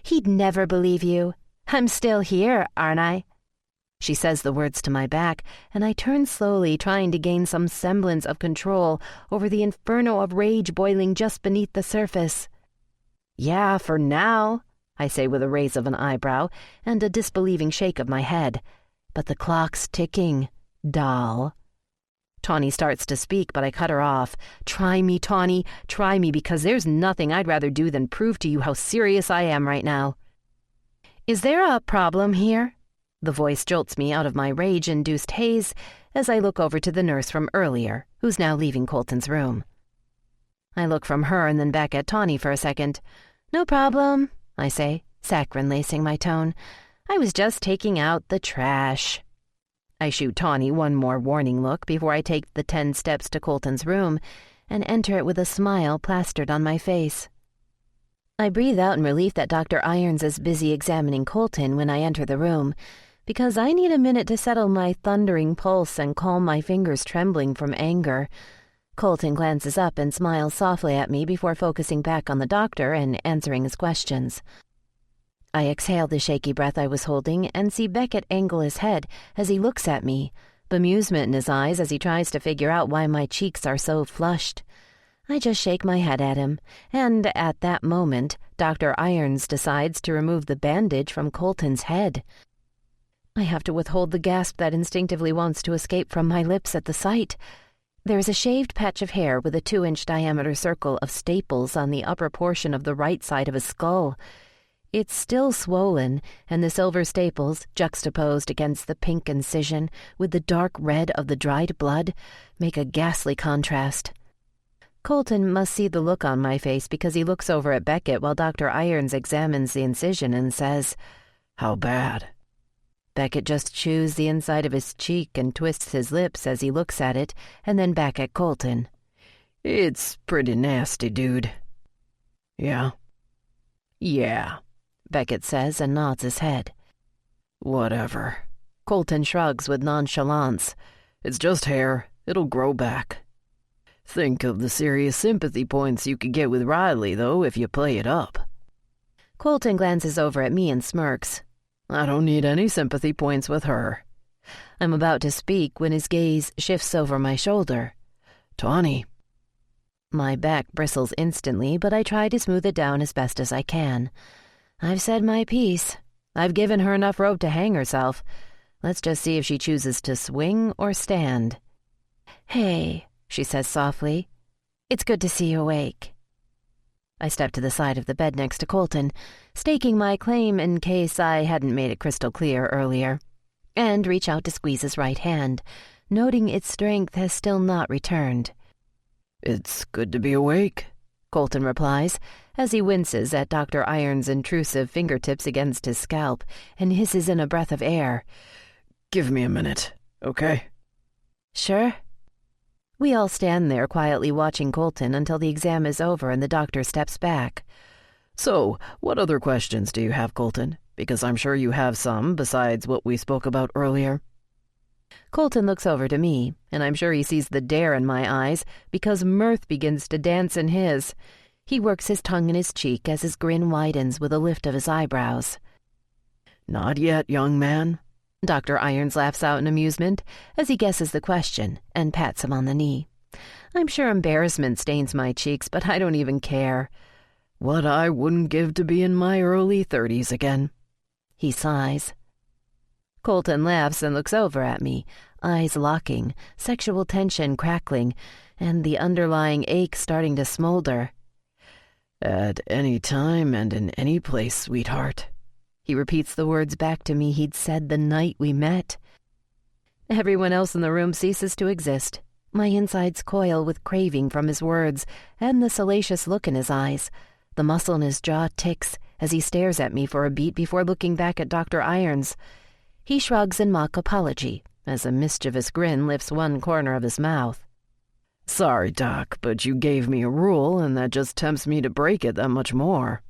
He'd never believe you. I'm still here, aren't I? She says the words to my back, and I turn slowly, trying to gain some semblance of control over the inferno of rage boiling just beneath the surface. Yeah, for now, I say with a raise of an eyebrow and a disbelieving shake of my head. But the clock's ticking, doll. Tawny starts to speak, but I cut her off. Try me, Tawny, try me, because there's nothing I'd rather do than prove to you how serious I am right now. Is there a problem here? The voice jolts me out of my rage-induced haze as I look over to the nurse from earlier, who's now leaving Colton's room. I look from her and then back at Tawny for a second. No problem, I say, saccharine-lacing my tone. I was just taking out the trash. I shoot Tawny one more warning look before I take the 10 steps to Colton's room and enter it with a smile plastered on my face. I breathe out in relief that Dr. Irons is busy examining Colton when I enter the room, because I need a minute to settle my thundering pulse and calm my fingers trembling from anger. Colton glances up and smiles softly at me before focusing back on the doctor and answering his questions. I exhale the shaky breath I was holding and see Beckett angle his head as he looks at me, bemusement in his eyes as he tries to figure out why my cheeks are so flushed. I just shake my head at him, and at that moment, Dr. Irons decides to remove the bandage from Colton's head. I have to withhold the gasp that instinctively wants to escape from my lips at the sight. There is a shaved patch of hair with a 2-inch diameter circle of staples on the upper portion of the right side of his skull. It's still swollen, and the silver staples, juxtaposed against the pink incision with the dark red of the dried blood, make a ghastly contrast. Colton must see the look on my face because he looks over at Beckett while Dr. Irons examines the incision and says, "How bad?" Beckett just chews the inside of his cheek and twists his lips as he looks at it, and then back at Colton. "It's pretty nasty, dude." "Yeah?" "Yeah," Beckett says and nods his head. "Whatever." Colton shrugs with nonchalance. "It's just hair. It'll grow back. Think of the serious sympathy points you could get with Riley, though, if you play it up." Colton glances over at me and smirks. "I don't need any sympathy points with her." I'm about to speak when his gaze shifts over my shoulder. "Tawny." My back bristles instantly, but I try to smooth it down as best as I can. I've said my piece. I've given her enough rope to hang herself. Let's just see if she chooses to swing or stand. "Hey," she says softly. "It's good to see you awake." I step to the side of the bed next to Colton, staking my claim in case I hadn't made it crystal clear earlier. and reach out to squeeze his right hand, noting its strength has still not returned. "It's good to be awake," Colton replies, as he winces at Dr. Iron's intrusive fingertips against his scalp and hisses in a breath of air. "Give me a minute, okay?" "Sure." We all stand there quietly watching Colton until the exam is over and the doctor steps back. "So, what other questions do you have, Colton? Because I'm sure you have some besides what we spoke about earlier." Colton looks over to me, and I'm sure he sees the dare in my eyes because mirth begins to dance in his. He works his tongue in his cheek as his grin widens with a lift of his eyebrows. "Not yet, young man." Dr. Irons laughs out in amusement as he guesses the question and pats him on the knee. I'm sure embarrassment stains my cheeks, but I don't even care. "What I wouldn't give to be in my early 30s again." He sighs. Colton laughs and looks over at me, eyes locking, sexual tension crackling, and the underlying ache starting to smolder. "At any time and in any place, sweetheart." He repeats the words back to me he'd said the night we met. Everyone else in the room ceases to exist. My insides coil with craving from his words and the salacious look in his eyes. The muscle in his jaw ticks as he stares at me for a beat before looking back at Dr. Irons. He shrugs in mock apology as a mischievous grin lifts one corner of his mouth. "Sorry, Doc, but you gave me a rule, and that just tempts me to break it that much more."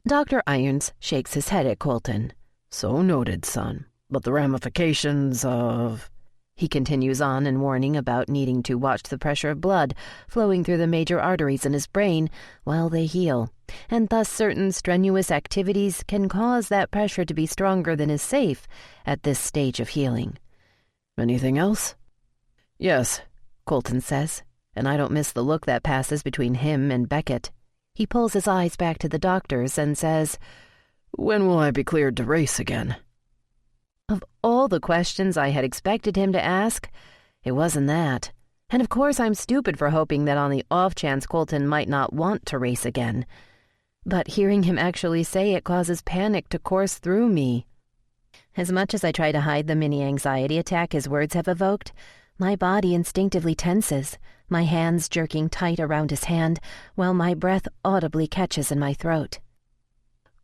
Dr. Irons shakes his head at Colton. "So noted, son. But the ramifications of—" He continues on in warning about needing to watch the pressure of blood flowing through the major arteries in his brain while they heal, and thus certain strenuous activities can cause that pressure to be stronger than is safe at this stage of healing. "Anything else?" "Yes," Colton says, and I don't miss the look that passes between him and Beckett. He pulls his eyes back to the doctor's and says, "When will I be cleared to race again?" Of all the questions I had expected him to ask, it wasn't that. And of course I'm stupid for hoping that on the off chance Colton might not want to race again. But hearing him actually say it causes panic to course through me. As much as I try to hide the mini anxiety attack his words have evoked, my body instinctively tenses, my hands jerking tight around his hand, while my breath audibly catches in my throat.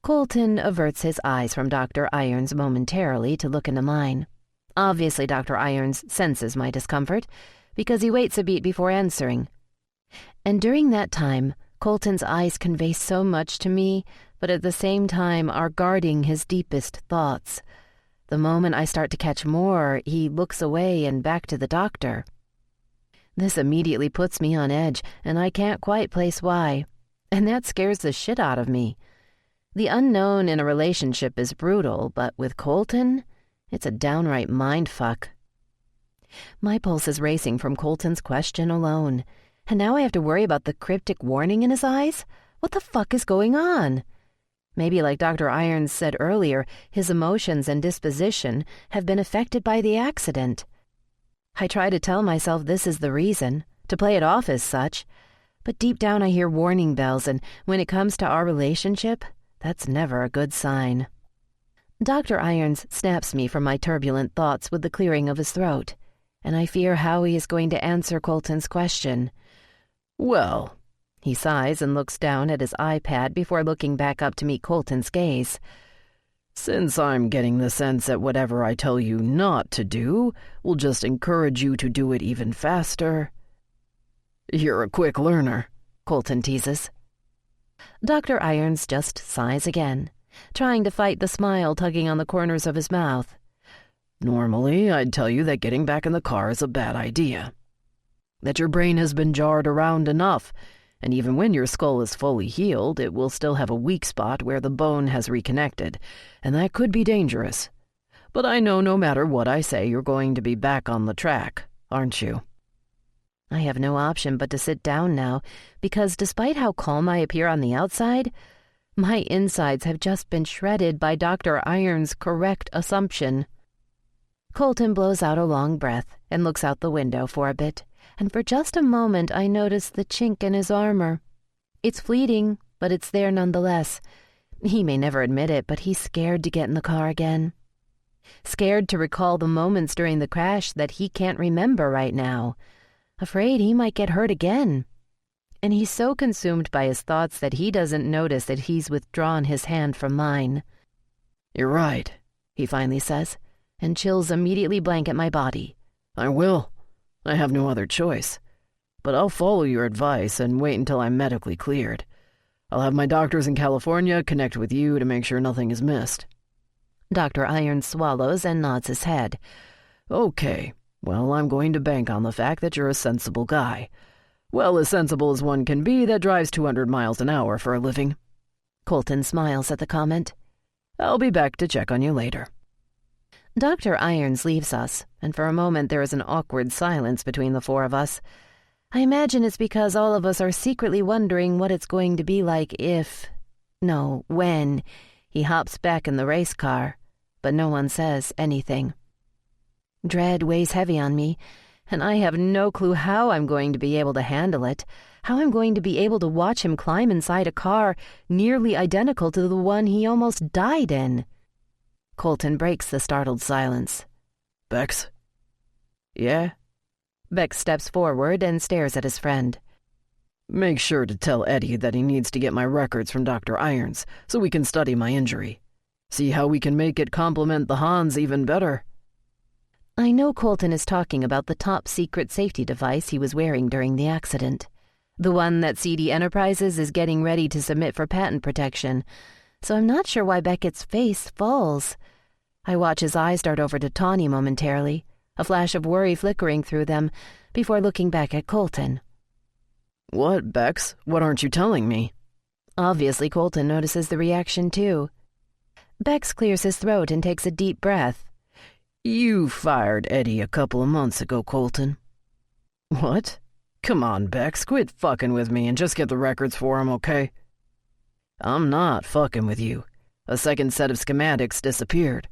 Colton averts his eyes from Dr. Irons momentarily to look into mine. Obviously, Dr. Irons senses my discomfort, because he waits a beat before answering. And during that time, Colton's eyes convey so much to me, but at the same time are guarding his deepest thoughts. The moment I start to catch more, he looks away and back to the doctor. This immediately puts me on edge, and I can't quite place why. And that scares the shit out of me. The unknown in a relationship is brutal, but with Colton, it's a downright mindfuck. My pulse is racing from Colton's question alone, and now I have to worry about the cryptic warning in his eyes? What the fuck is going on? Maybe, like Dr. Irons said earlier, his emotions and disposition have been affected by the accident. I try to tell myself this is the reason, to play it off as such, but deep down I hear warning bells, and when it comes to our relationship, that's never a good sign. Dr. Irons snaps me from my turbulent thoughts with the clearing of his throat, and I fear how he is going to answer Colton's question. "Well," he sighs and looks down at his iPad before looking back up to meet Colton's gaze. "Since I'm getting the sense that whatever I tell you not to do will just encourage you to do it even faster." "You're a quick learner," Colton teases. Dr. Irons just sighs again, trying to fight the smile tugging on the corners of his mouth. "Normally, I'd tell you that getting back in the car is a bad idea. That your brain has been jarred around enough, and even when your skull is fully healed, it will still have a weak spot where the bone has reconnected, and that could be dangerous. But I know no matter what I say, you're going to be back on the track, aren't you?" I have no option but to sit down now, because despite how calm I appear on the outside, my insides have just been shredded by Dr. Irons' correct assumption. Colton blows out a long breath and looks out the window for a bit, and for just a moment I notice the chink in his armor. It's fleeting, but it's there nonetheless. He may never admit it, but he's scared to get in the car again. Scared to recall the moments during the crash that he can't remember right now. Afraid he might get hurt again. And he's so consumed by his thoughts that he doesn't notice that he's withdrawn his hand from mine. "You're right," he finally says, and chills immediately blanket my body. "I will. I have no other choice. But I'll follow your advice and wait until I'm medically cleared. I'll have my doctors in California connect with you to make sure nothing is missed." Dr. Irons swallows and nods his head. "Okay. Well, I'm going to bank on the fact that you're a sensible guy. Well, as sensible as one can be that drives 200 miles an hour for a living." Colton smiles at the comment. "I'll be back to check on you later." Dr. Irons leaves us, and for a moment there is an awkward silence between the four of us. I imagine it's because all of us are secretly wondering what it's going to be like when he hops back in the race car, but no one says anything. Dread weighs heavy on me, and I have no clue how I'm going to be able to handle it, how I'm going to be able to watch him climb inside a car nearly identical to the one he almost died in. Colton breaks the startled silence. "Bex?" "Yeah?" Bex steps forward and stares at his friend. "Make sure to tell Eddie that he needs to get my records from Dr. Irons so we can study my injury. See how we can make it complement the Hans even better." I know Colton is talking about the top-secret safety device he was wearing during the accident. The one that CD Enterprises is getting ready to submit for patent protection, so I'm not sure why Beckett's face falls. I watch his eyes dart over to Tawny momentarily, a flash of worry flickering through them, before looking back at Colton. "What, Bex? What aren't you telling me?" Obviously, Colton notices the reaction, too. Bex clears his throat and takes a deep breath. "You fired Eddie a couple of months ago, Colton." "What? Come on, Bex, quit fucking with me and just get the records for him, okay?" "I'm not fucking with you. A second set of schematics disappeared.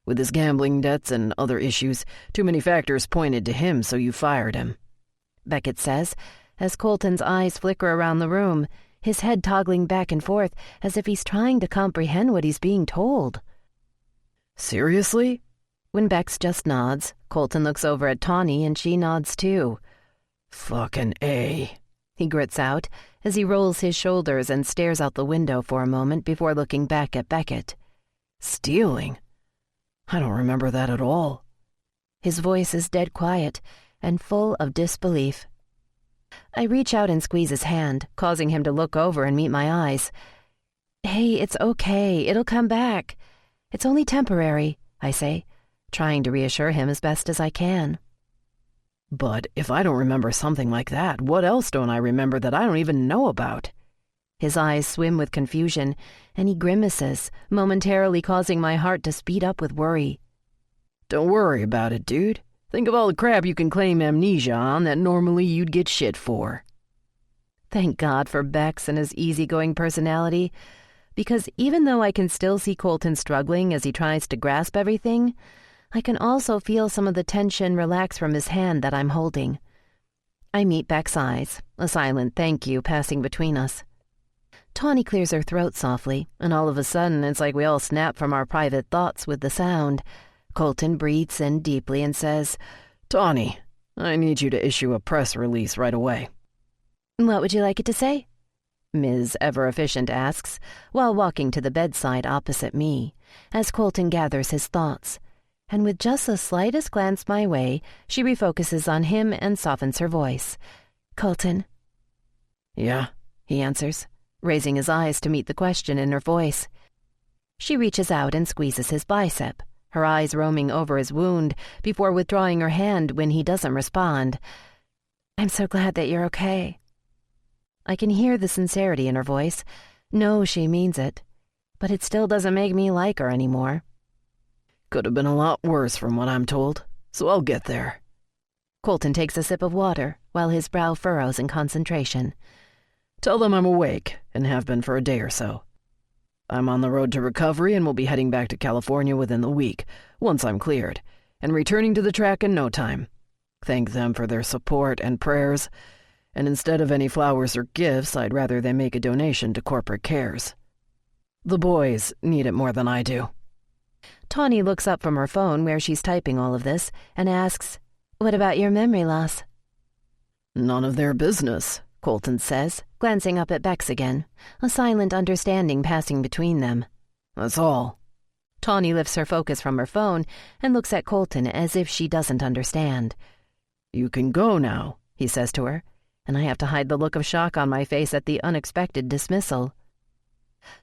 With his gambling debts and other issues, too many factors pointed to him, so you fired him," Beckett says, as Colton's eyes flicker around the room, his head toggling back and forth as if he's trying to comprehend what he's being told. "Seriously?" When Bex just nods, Colton looks over at Tawny and she nods too. "Fucking A," he grits out as he rolls his shoulders and stares out the window for a moment before looking back at Beckett. "Stealing? I don't remember that at all." His voice is dead quiet and full of disbelief. I reach out and squeeze his hand, causing him to look over and meet my eyes. "Hey, it's okay. It'll come back. It's only temporary," I say, trying to reassure him as best as I can. "But if I don't remember something like that, what else don't I remember that I don't even know about?" His eyes swim with confusion, and he grimaces, momentarily causing my heart to speed up with worry. "Don't worry about it, dude. Think of all the crap you can claim amnesia on that normally you'd get shit for." Thank God for Bex and his easygoing personality, because even though I can still see Colton struggling as he tries to grasp everything, I can also feel some of the tension relax from his hand that I'm holding. I meet Beck's eyes, a silent thank you passing between us. Tawny clears her throat softly, and all of a sudden it's like we all snap from our private thoughts with the sound. Colton breathes in deeply and says, "Tawny, I need you to issue a press release right away." "What would you like it to say?" Ms. Ever-Efficient asks, while walking to the bedside opposite me, as Colton gathers his thoughts. And with just the slightest glance my way, she refocuses on him and softens her voice. "Colton." "Yeah?" he answers, raising his eyes to meet the question in her voice. She reaches out and squeezes his bicep, her eyes roaming over his wound before withdrawing her hand when he doesn't respond. "I'm so glad that you're okay." I can hear the sincerity in her voice. No, she means it. But it still doesn't make me like her anymore. "Could have been a lot worse from what I'm told, so I'll get there." Colton takes a sip of water while his brow furrows in concentration. "Tell them I'm awake and have been for a day or so. I'm on the road to recovery and will be heading back to California within the week, once I'm cleared, and returning to the track in no time. Thank them for their support and prayers, and instead of any flowers or gifts, I'd rather they make a donation to corporate cares. The boys need it more than I do." Tawny looks up from her phone where she's typing all of this and asks, "What about your memory loss?" None of their business, Colton says, glancing up at Bex again, a silent understanding passing between them. That's all. Tawny lifts her focus from her phone and looks at Colton as if she doesn't understand. You can go now, he says to her, and I have to hide the look of shock on my face at the unexpected dismissal.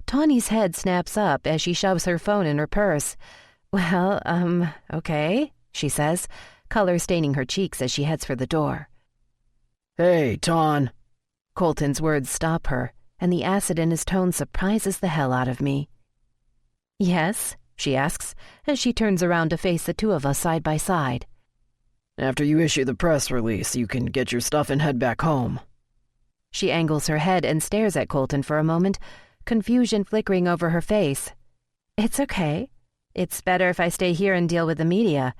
Tawny's head snaps up as she shoves her phone in her purse. "Well, okay," she says, color staining her cheeks as she heads for the door. Hey, Tawn. Colton's words stop her, and the acid in his tone surprises the hell out of me. "Yes?" she asks, as she turns around to face the two of us side by side. After you issue the press release, you can get your stuff and head back home. She angles her head and stares at Colton for a moment, confusion flickering over her face. "It's okay. It's better if I stay here and deal with the media."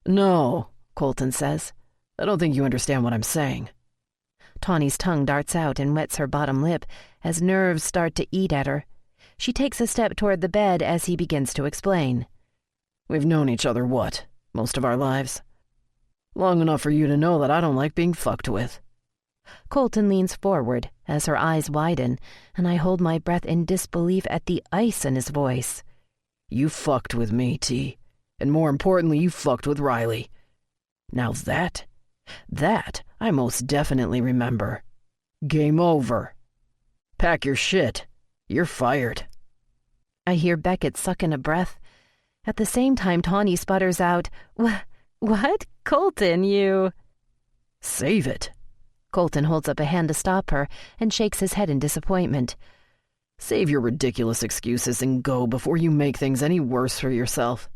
No, Colton says. I don't think you understand what I'm saying. Tawny's tongue darts out and wets her bottom lip as nerves start to eat at her. She takes a step toward the bed as he begins to explain. We've known each other, most of our lives? Long enough for you to know that I don't like being fucked with. Colton leans forward as her eyes widen, and I hold my breath in disbelief at the ice in his voice. You fucked with me, T. And more importantly, you fucked with Riley. Now that I most definitely remember. Game over. Pack your shit. You're fired. I hear Beckett suck in a breath. At the same time, Tawny sputters out, What? Colton, you... Save it. Colton holds up a hand to stop her and shakes his head in disappointment. Save your ridiculous excuses and go before you make things any worse for yourself.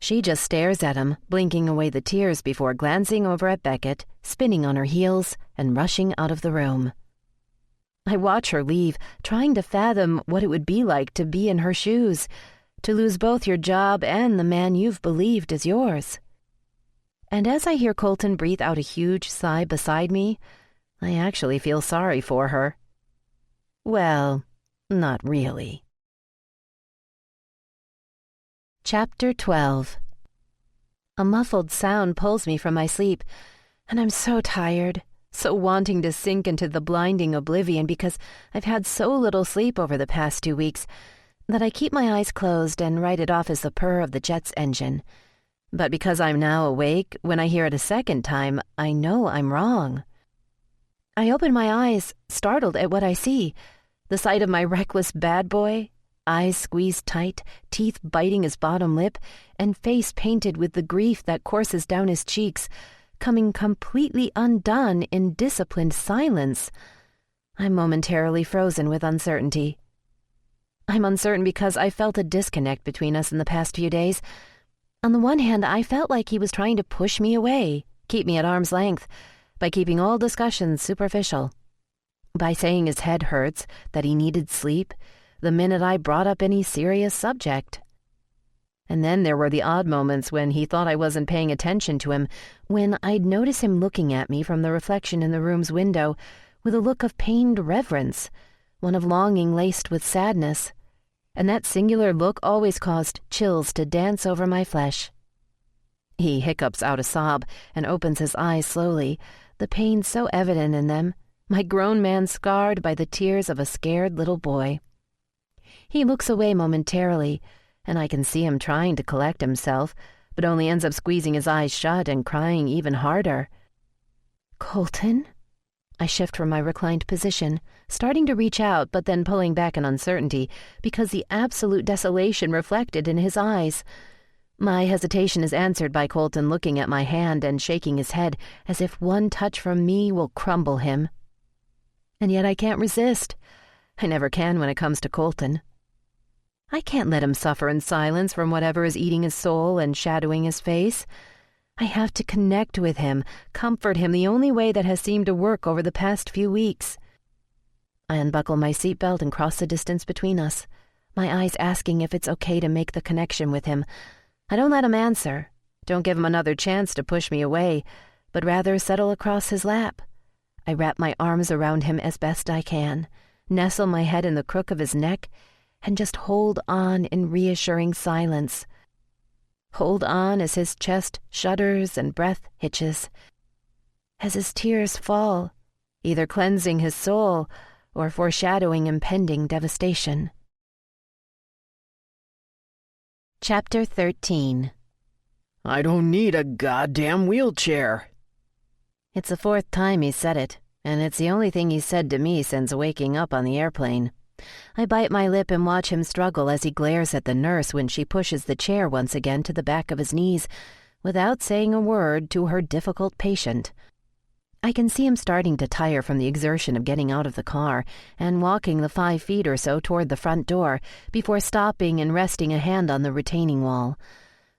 She just stares at him, blinking away the tears before glancing over at Beckett, spinning on her heels, and rushing out of the room. I watch her leave, trying to fathom what it would be like to be in her shoes, to lose both your job and the man you've believed is yours. And as I hear Colton breathe out a huge sigh beside me, I actually feel sorry for her. Well, not really. Chapter 12. A muffled sound pulls me from my sleep, and I'm so tired, so wanting to sink into the blinding oblivion because I've had so little sleep over the past 2 weeks that I keep my eyes closed and write it off as the purr of the jet's engine. But because I'm now awake, when I hear it a second time, I know I'm wrong. I open my eyes, startled at what I see, the sight of my reckless bad boy, eyes squeezed tight, teeth biting his bottom lip, and face painted with the grief that courses down his cheeks, coming completely undone in disciplined silence. I'm momentarily frozen with uncertainty. I'm uncertain because I felt a disconnect between us in the past few days. On the one hand, I felt like he was trying to push me away, keep me at arm's length, by keeping all discussions superficial. By saying his head hurts, that he needed sleep, the minute I brought up any serious subject. And then there were the odd moments when he thought I wasn't paying attention to him, when I'd notice him looking at me from the reflection in the room's window with a look of pained reverence, one of longing laced with sadness, and that singular look always caused chills to dance over my flesh. He hiccups out a sob and opens his eyes slowly, the pain so evident in them, my grown man scarred by the tears of a scared little boy. He looks away momentarily, and I can see him trying to collect himself, but only ends up squeezing his eyes shut and crying even harder. "Colton?" I shift from my reclined position, starting to reach out but then pulling back in uncertainty because the absolute desolation reflected in his eyes. My hesitation is answered by Colton looking at my hand and shaking his head as if one touch from me will crumble him. And yet I can't resist. I never can when it comes to Colton. I can't let him suffer in silence from whatever is eating his soul and shadowing his face. I have to connect with him, comfort him the only way that has seemed to work over the past few weeks. I unbuckle my seatbelt and cross the distance between us, my eyes asking if it's okay to make the connection with him. I don't let him answer, don't give him another chance to push me away, but rather settle across his lap. I wrap my arms around him as best I can, nestle my head in the crook of his neck, and just hold on in reassuring silence. Hold on as his chest shudders and breath hitches, as his tears fall, either cleansing his soul or foreshadowing impending devastation. Chapter 13. I don't need a goddamn wheelchair. It's the fourth time he said it, and it's the only thing he's said to me since waking up on the airplane. I bite my lip and watch him struggle as he glares at the nurse when she pushes the chair once again to the back of his knees, without saying a word to her difficult patient. I can see him starting to tire from the exertion of getting out of the car and walking the 5 feet or so toward the front door before stopping and resting a hand on the retaining wall.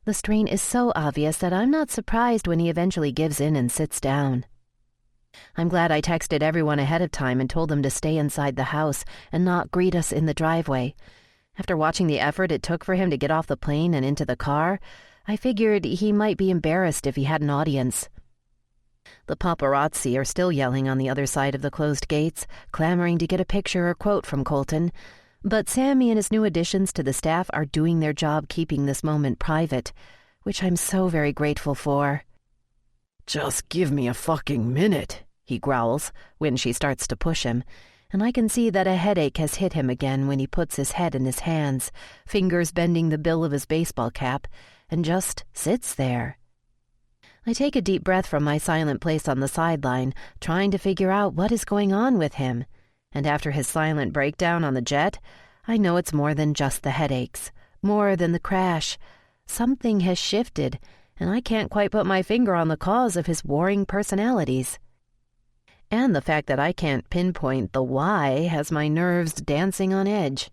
The strain is so obvious that I'm not surprised when he eventually gives in and sits down. I'm glad I texted everyone ahead of time and told them to stay inside the house and not greet us in the driveway. After watching the effort it took for him to get off the plane and into the car, I figured he might be embarrassed if he had an audience. The paparazzi are still yelling on the other side of the closed gates, clamoring to get a picture or quote from Colton. But Sammy and his new additions to the staff are doing their job keeping this moment private, which I'm so very grateful for. Just give me a fucking minute, he growls when she starts to push him, and I can see that a headache has hit him again when he puts his head in his hands, fingers bending the bill of his baseball cap, and just sits there. I take a deep breath from my silent place on the sideline, trying to figure out what is going on with him. And after his silent breakdown on the jet, I know it's more than just the headaches, more than the crash. Something has shifted, and I can't quite put my finger on the cause of his warring personalities. And the fact that I can't pinpoint the why has my nerves dancing on edge.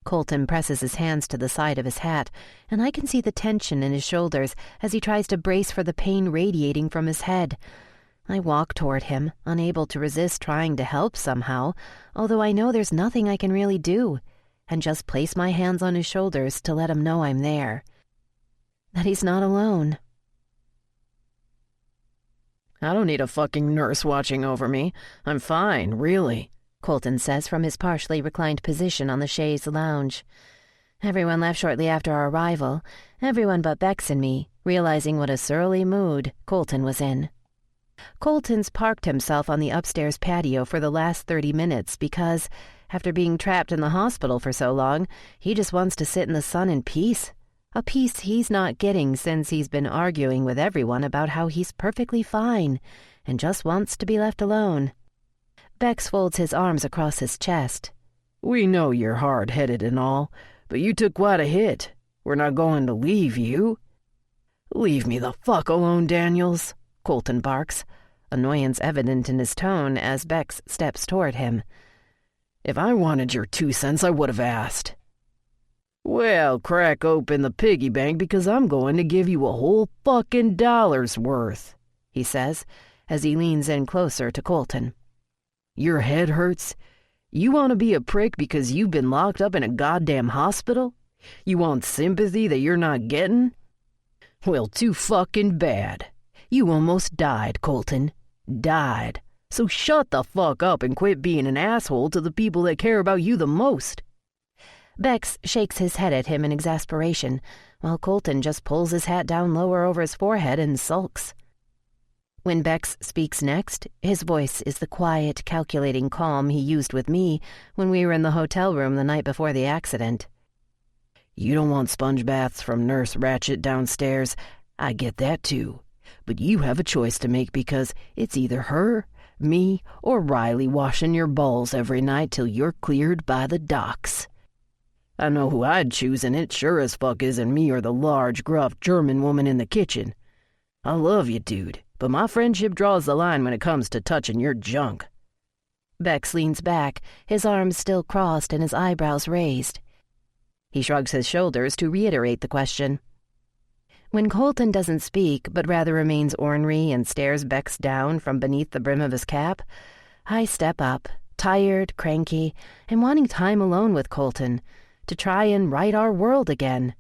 Colton presses his hands to the side of his hat, and I can see the tension in his shoulders as he tries to brace for the pain radiating from his head. I walk toward him, unable to resist trying to help somehow, although I know there's nothing I can really do, and just place my hands on his shoulders to let him know I'm there. That he's not alone. I don't need a fucking nurse watching over me. I'm fine, really, Colton says from his partially reclined position on the chaise lounge. Everyone left shortly after our arrival, everyone but Bex and me, realizing what a surly mood Colton was in. Colton's parked himself on the upstairs patio for the last 30 minutes because, after being trapped in the hospital for so long, he just wants to sit in the sun in peace. A peace he's not getting since he's been arguing with everyone about how he's perfectly fine and just wants to be left alone. Bex folds his arms across his chest. We know you're hard-headed and all, but you took quite a hit. We're not going to leave you. Leave me the fuck alone, Daniels, Colton barks, annoyance evident in his tone as Bex steps toward him. If I wanted your 2 cents, I would have asked. Well, crack open the piggy bank because I'm going to give you a whole fucking $1's worth, he says as he leans in closer to Colton. Your head hurts? You want to be a prick because you've been locked up in a goddamn hospital? You want sympathy that you're not getting? Well, too fucking bad. You almost died, Colton. Died. So shut the fuck up and quit being an asshole to the people that care about you the most. Bex shakes his head at him in exasperation, while Colton just pulls his hat down lower over his forehead and sulks. When Bex speaks next, his voice is the quiet, calculating calm he used with me when we were in the hotel room the night before the accident. You don't want sponge baths from Nurse Ratchet downstairs. I get that too. But you have a choice to make because it's either her, me, or Riley washing your balls every night till you're cleared by the docs. I know who I'd choose, and it sure as fuck isn't me or the large, gruff German woman in the kitchen. I love you, dude, but my friendship draws the line when it comes to touching your junk. Bex leans back, his arms still crossed and his eyebrows raised. He shrugs his shoulders to reiterate the question. When Colton doesn't speak, but rather remains ornery and stares Bex down from beneath the brim of his cap, I step up, tired, cranky, and wanting time alone with Colton, to try and right our world again.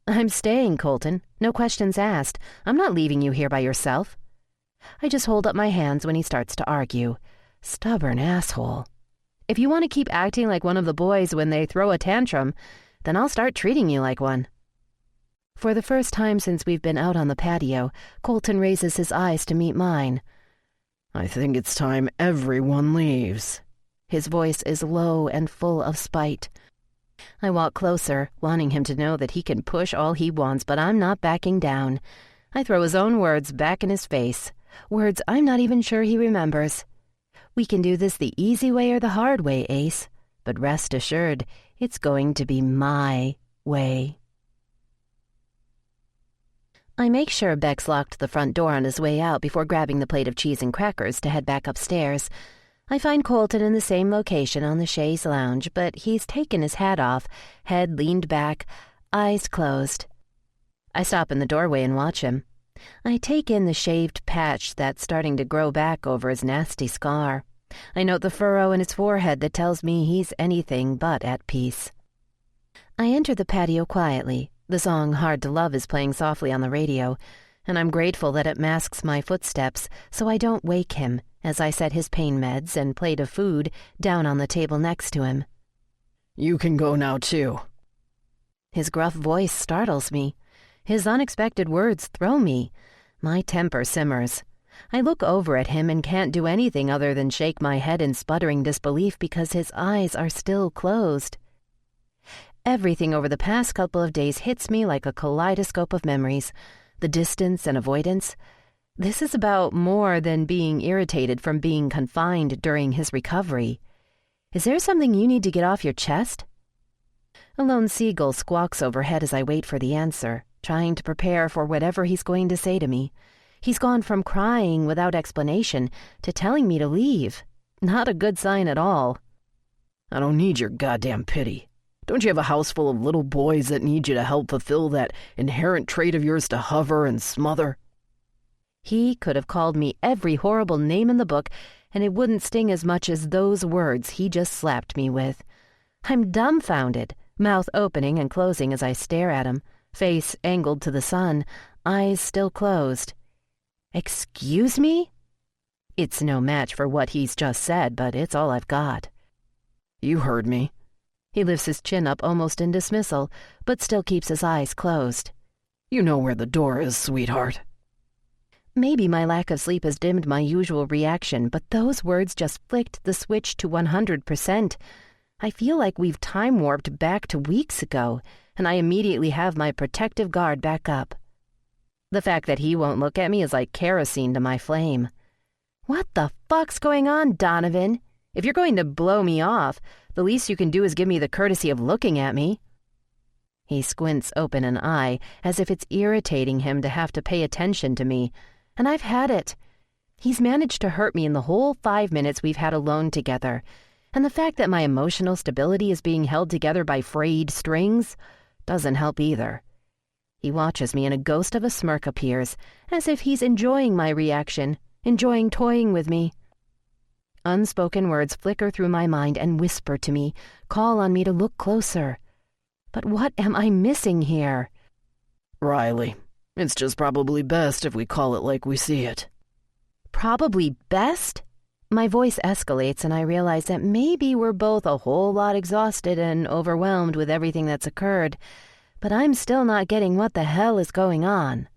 I'm staying, Colton. No questions asked. I'm not leaving you here by yourself. I just hold up my hands when he starts to argue. Stubborn asshole. If you want to keep acting like one of the boys when they throw a tantrum, then I'll start treating you like one." For the first time since we've been out on the patio, Colton raises his eyes to meet mine. "I think it's time everyone leaves." His voice is low and full of spite. I walk closer, wanting him to know that he can push all he wants, but I'm not backing down. I throw his own words back in his face, words I'm not even sure he remembers. "We can do this the easy way or the hard way, Ace, but rest assured, it's going to be my way." I make sure Beck's locked the front door on his way out before grabbing the plate of cheese and crackers to head back upstairs. I find Colton in the same location on the chaise lounge, but he's taken his hat off, head leaned back, eyes closed. I stop in the doorway and watch him. I take in the shaved patch that's starting to grow back over his nasty scar. I note the furrow in his forehead that tells me he's anything but at peace. I enter the patio quietly. The song Hard to Love is playing softly on the radio, and I'm grateful that it masks my footsteps so I don't wake him as I set his pain meds and plate of food down on the table next to him. "You can go now, too." His gruff voice startles me. His unexpected words throw me. My temper simmers. I look over at him and can't do anything other than shake my head in sputtering disbelief because his eyes are still closed. Everything over the past couple of days hits me like a kaleidoscope of memories. The distance and avoidance. This is about more than being irritated from being confined during his recovery. Is there something you need to get off your chest? A lone seagull squawks overhead as I wait for the answer, trying to prepare for whatever he's going to say to me. He's gone from crying without explanation to telling me to leave. Not a good sign at all. "I don't need your goddamn pity. Don't you have a house full of little boys that need you to help fulfill that inherent trait of yours to hover and smother?" He could have called me every horrible name in the book, and it wouldn't sting as much as those words he just slapped me with. I'm dumbfounded, mouth opening and closing as I stare at him, face angled to the sun, eyes still closed. "Excuse me?" It's no match for what he's just said, but it's all I've got. "You heard me." He lifts his chin up almost in dismissal, but still keeps his eyes closed. "You know where the door is, sweetheart." Maybe my lack of sleep has dimmed my usual reaction, but those words just flicked the switch to 100%. I feel like we've time-warped back to weeks ago, and I immediately have my protective guard back up. The fact that he won't look at me is like kerosene to my flame. What the fuck's going on, Donovan? If you're going to blow me off, the least you can do is give me the courtesy of looking at me. He squints open an eye, as if it's irritating him to have to pay attention to me, and I've had it. He's managed to hurt me in the whole 5 minutes we've had alone together, and the fact that my emotional stability is being held together by frayed strings doesn't help either. He watches me and a ghost of a smirk appears, as if he's enjoying my reaction, enjoying toying with me. Unspoken words flicker through my mind and whisper to me, call on me to look closer. But what am I missing here? "Riley, it's just probably best if we call it like we see it." Probably best? My voice escalates and I realize that maybe we're both a whole lot exhausted and overwhelmed with everything that's occurred, but I'm still not getting what the hell is going on.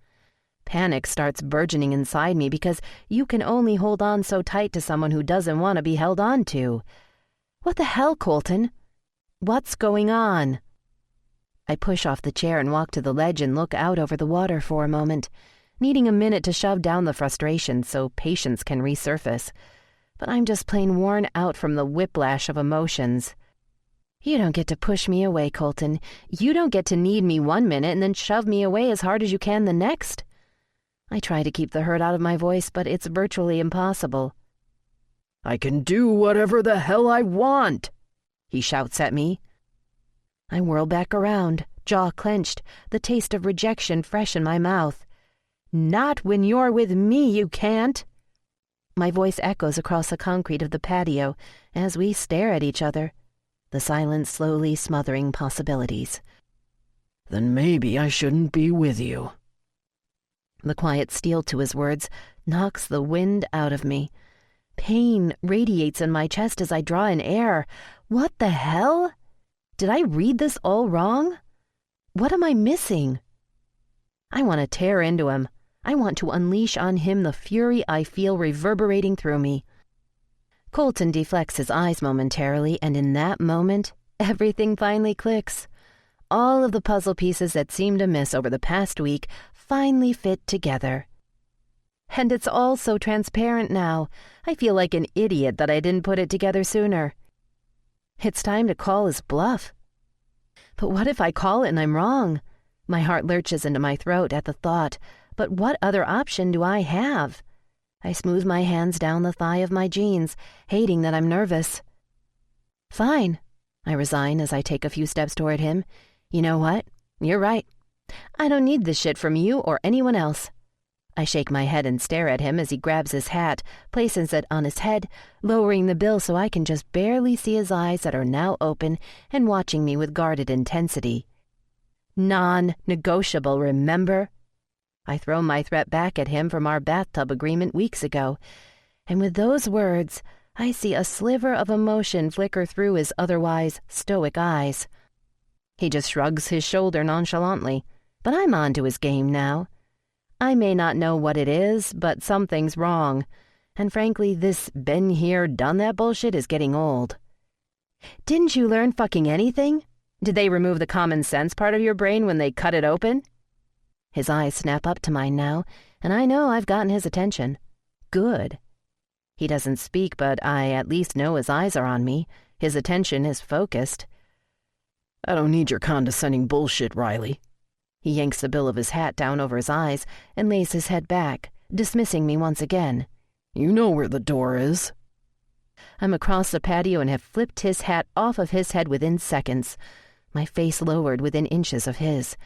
Panic starts burgeoning inside me because you can only hold on so tight to someone who doesn't want to be held on to. What the hell, Colton? What's going on? I push off the chair and walk to the ledge and look out over the water for a moment, needing a minute to shove down the frustration so patience can resurface. But I'm just plain worn out from the whiplash of emotions. You don't get to push me away, Colton. You don't get to need me 1 minute and then shove me away as hard as you can the next. I try to keep the hurt out of my voice, but it's virtually impossible. "I can do whatever the hell I want," he shouts at me. I whirl back around, jaw clenched, the taste of rejection fresh in my mouth. "Not when you're with me, you can't." My voice echoes across the concrete of the patio as we stare at each other, the silence slowly smothering possibilities. "Then maybe I shouldn't be with you." The quiet steel to his words knocks the wind out of me. Pain radiates in my chest as I draw in air. What the hell? Did I read this all wrong? What am I missing? I want to tear into him. I want to unleash on him the fury I feel reverberating through me. Colton deflects his eyes momentarily, and in that moment, everything finally clicks. All of the puzzle pieces that seemed amiss over the past week finally fit together. And it's all so transparent now. I feel like an idiot that I didn't put it together sooner. It's time to call his bluff. But what if I call it and I'm wrong? My heart lurches into my throat at the thought, but what other option do I have? I smooth my hands down the thigh of my jeans, hating that I'm nervous. Fine, I resign as I take a few steps toward him. You know what? You're right. I don't need this shit from you or anyone else. I shake my head and stare at him as he grabs his hat, places it on his head, lowering the bill so I can just barely see his eyes that are now open and watching me with guarded intensity. Non-negotiable, remember? I throw my threat back at him from our bathtub agreement weeks ago, and with those words, I see a sliver of emotion flicker through his otherwise stoic eyes. He just shrugs his shoulder nonchalantly, but I'm on to his game now. I may not know what it is, but something's wrong, and frankly, this been here, done that bullshit is getting old. Didn't you learn fucking anything? Did they remove the common sense part of your brain when they cut it open? His eyes snap up to mine now, and I know I've gotten his attention. Good. He doesn't speak, but I at least know his eyes are on me. His attention is focused. I don't need your condescending bullshit, Riley. He yanks the bill of his hat down over his eyes and lays his head back, dismissing me once again. You know where the door is. I'm across the patio and have flipped his hat off of his head within seconds, my face lowered within inches of his.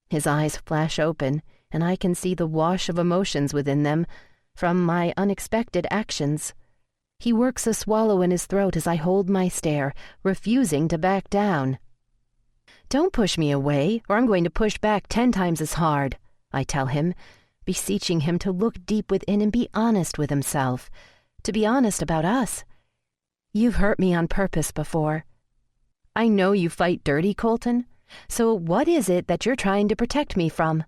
His eyes flash open, and I can see the wash of emotions within them from my unexpected actions. He works a swallow in his throat as I hold my stare, refusing to back down. Don't push me away, or I'm going to push back 10 times as hard, I tell him, beseeching him to look deep within and be honest with himself, to be honest about us. You've hurt me on purpose before. I know you fight dirty, Colton, so what is it that you're trying to protect me from?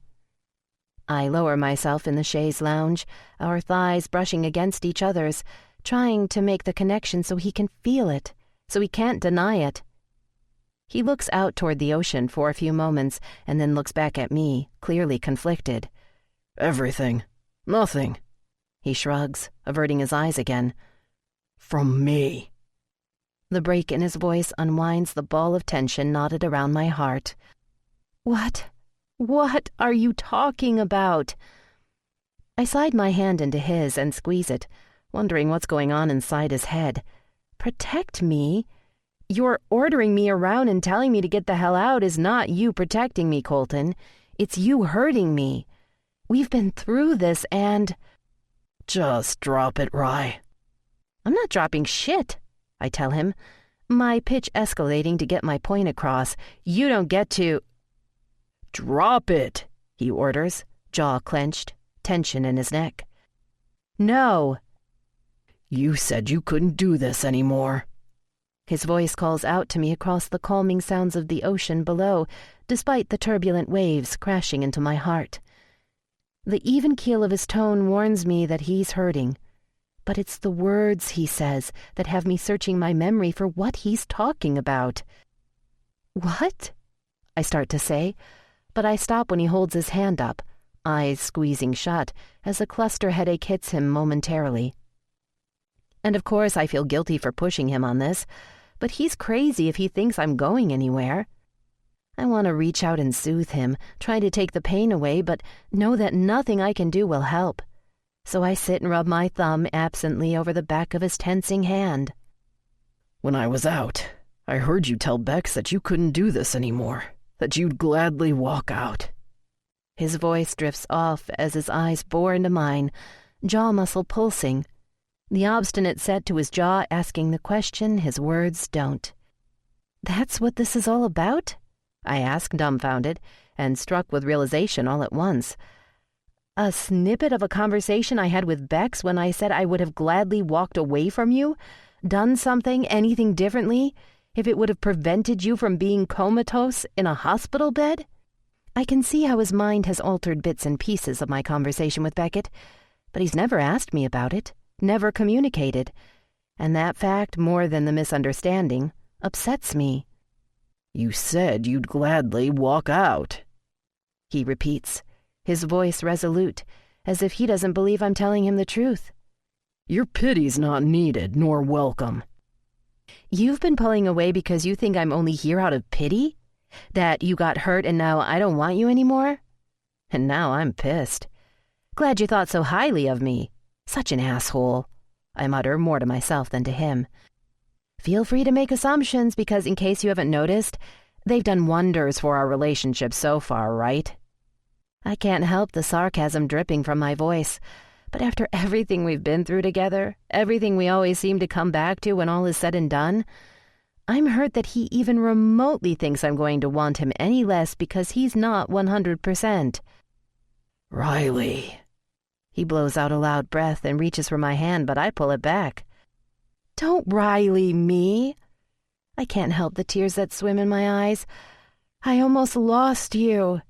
I lower myself in the chaise lounge, our thighs brushing against each other's, trying to make the connection so he can feel it, so he can't deny it. He looks out toward the ocean for a few moments and then looks back at me, clearly conflicted. Everything. Nothing. He shrugs, averting his eyes again. From me. The break in his voice unwinds the ball of tension knotted around my heart. What are you talking about? I slide my hand into his and squeeze it, wondering what's going on inside his head. Protect me? You're ordering me around and telling me to get the hell out is not you protecting me, Colton. It's you hurting me. We've been through this and... Just drop it, Rye. I'm not dropping shit, I tell him, my pitch escalating to get my point across. You don't get to... Drop it, he orders, jaw clenched, tension in his neck. No. You said you couldn't do this anymore. His voice calls out to me across the calming sounds of the ocean below, despite the turbulent waves crashing into my heart. The even keel of his tone warns me that he's hurting, but it's the words he says that have me searching my memory for what he's talking about. What? I start to say, but I stop when he holds his hand up, eyes squeezing shut as a cluster headache hits him momentarily. And of course I feel guilty for pushing him on this, but he's crazy if he thinks I'm going anywhere. I want to reach out and soothe him, try to take the pain away, but know that nothing I can do will help. So I sit and rub my thumb absently over the back of his tensing hand. When I was out, I heard you tell Bex that you couldn't do this anymore, that you'd gladly walk out. His voice drifts off as his eyes bore into mine, jaw muscle pulsing. The obstinate set to his jaw asking the question his words don't. That's what this is all about? I ask, dumbfounded, and struck with realization all at once. A snippet of a conversation I had with Bex when I said I would have gladly walked away from you, done something, anything differently, if it would have prevented you from being comatose in a hospital bed? I can see how his mind has altered bits and pieces of my conversation with Beckett, but he's never asked me about it, never communicated, and that fact, more than the misunderstanding, upsets me. You said you'd gladly walk out, he repeats, his voice resolute, as if he doesn't believe I'm telling him the truth. Your pity's not needed nor welcome. You've been pulling away because you think I'm only here out of pity? That you got hurt and now I don't want you anymore? And now I'm pissed. Glad you thought so highly of me. Such an asshole, I mutter, more to myself than to him. Feel free to make assumptions because, in case you haven't noticed, they've done wonders for our relationship so far, right? I can't help the sarcasm dripping from my voice, but after everything we've been through together, everything we always seem to come back to when all is said and done, I'm hurt that he even remotely thinks I'm going to want him any less because he's not 100%. Riley. He blows out a loud breath and reaches for my hand, but I pull it back. Don't Riley me. I can't help the tears that swim in my eyes. I almost lost you.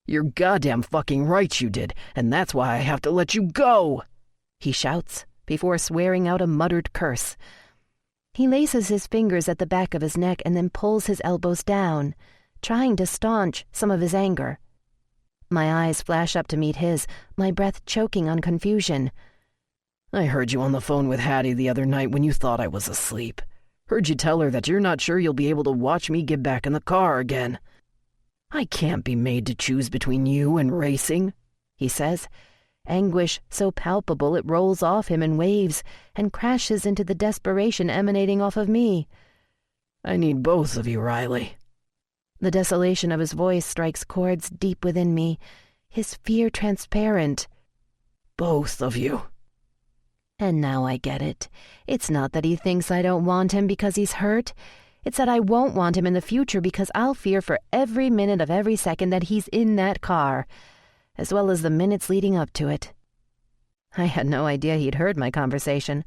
You're goddamn fucking right you did, and that's why I have to let you go, he shouts, before swearing out a muttered curse. He laces his fingers at the back of his neck and then pulls his elbows down, trying to staunch some of his anger. My eyes flash up to meet his, my breath choking on confusion. I heard you on the phone with Hattie the other night when you thought I was asleep. Heard you tell her that you're not sure you'll be able to watch me get back in the car again. I can't be made to choose between you and racing, he says, anguish so palpable it rolls off him in waves and crashes into the desperation emanating off of me. I need both of you, Riley. The desolation of his voice strikes chords deep within me, his fear transparent. Both of you. And now I get it. It's not that he thinks I don't want him because he's hurt. It's that I won't want him in the future because I'll fear for every minute of every second that he's in that car, as well as the minutes leading up to it. I had no idea he'd heard my conversation.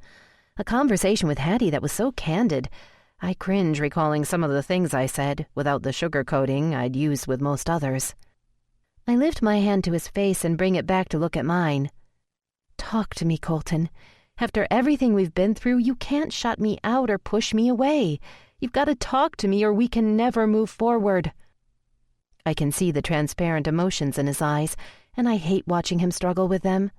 A conversation with Hattie that was so candid. I cringe recalling some of the things I said, without the sugarcoating I'd used with most others. I lift my hand to his face and bring it back to look at mine. Talk to me, Colton. After everything we've been through, you can't shut me out or push me away. You've got to talk to me or we can never move forward. I can see the transparent emotions in his eyes, and I hate watching him struggle with them.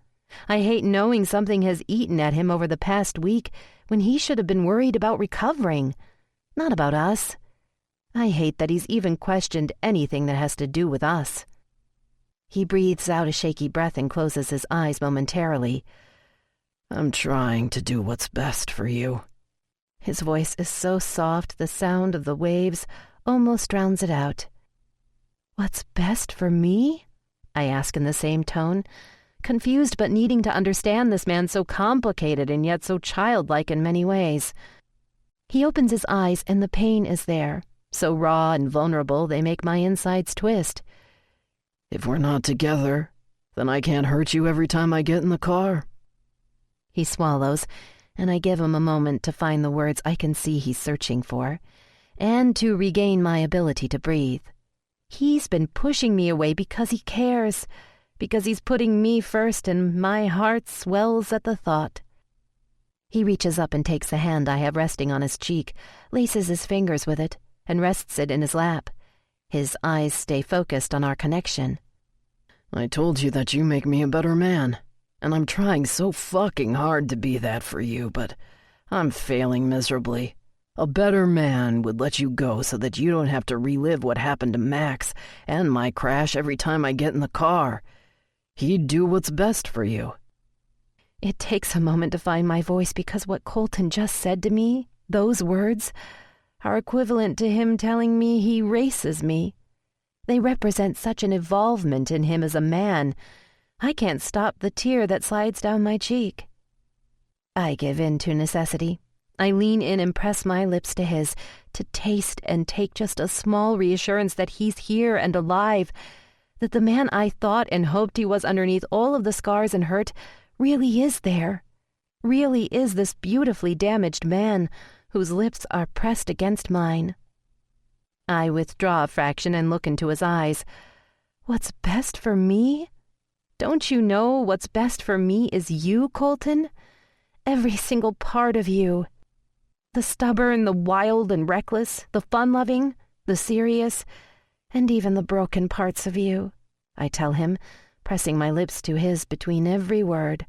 I hate knowing something has eaten at him over the past week when he should have been worried about recovering, not about us. I hate that he's even questioned anything that has to do with us. He breathes out a shaky breath and closes his eyes momentarily. I'm trying to do what's best for you. His voice is so soft the sound of the waves almost drowns it out. What's best for me? I ask in the same tone, confused but needing to understand this man so complicated and yet so childlike in many ways. He opens his eyes and the pain is there, so raw and vulnerable they make my insides twist. If we're not together, then I can't hurt you every time I get in the car. He swallows, and I give him a moment to find the words I can see he's searching for, and to regain my ability to breathe. He's been pushing me away because he cares, because he's putting me first, and my heart swells at the thought. He reaches up and takes the hand I have resting on his cheek, laces his fingers with it, and rests it in his lap. His eyes stay focused on our connection. I told you that you make me a better man, and I'm trying so fucking hard to be that for you, but I'm failing miserably. A better man would let you go so that you don't have to relive what happened to Max and my crash every time I get in the car. He'd do what's best for you. It takes a moment to find my voice because what Colton just said to me, those words, are equivalent to him telling me he races me. They represent such an evolvement in him as a man. I can't stop the tear that slides down my cheek. I give in to necessity. I lean in and press my lips to his, to taste and take just a small reassurance that he's here and alive, that the man I thought and hoped he was underneath all of the scars and hurt really is there, really is this beautifully damaged man whose lips are pressed against mine. I withdraw a fraction and look into his eyes. What's best for me? Don't you know what's best for me is you, Colton? Every single part of you. The stubborn, the wild and reckless, the fun-loving, the serious, and even the broken parts of you, I tell him, pressing my lips to his between every word.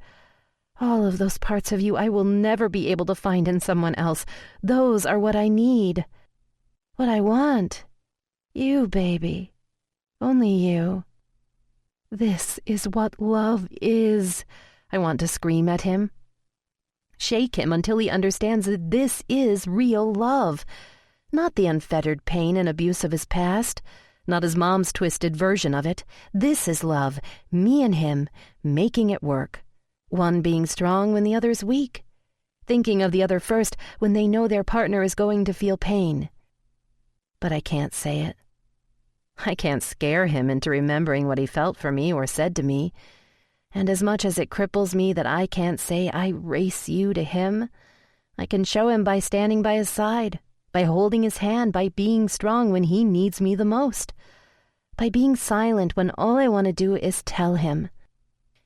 All of those parts of you I will never be able to find in someone else. Those are what I need. What I want. You, baby. Only you. This is what love is, I want to scream at him. Shake him until he understands that this is real love, not the unfettered pain and abuse of his past, not his mom's twisted version of it. This is love, me and him, making it work. One being strong when the other's weak, thinking of the other first when they know their partner is going to feel pain. But I can't say it. I can't scare him into remembering what he felt for me or said to me. And as much as it cripples me that I can't say I race you to him, I can show him by standing by his side, by holding his hand, by being strong when he needs me the most, by being silent when all I want to do is tell him.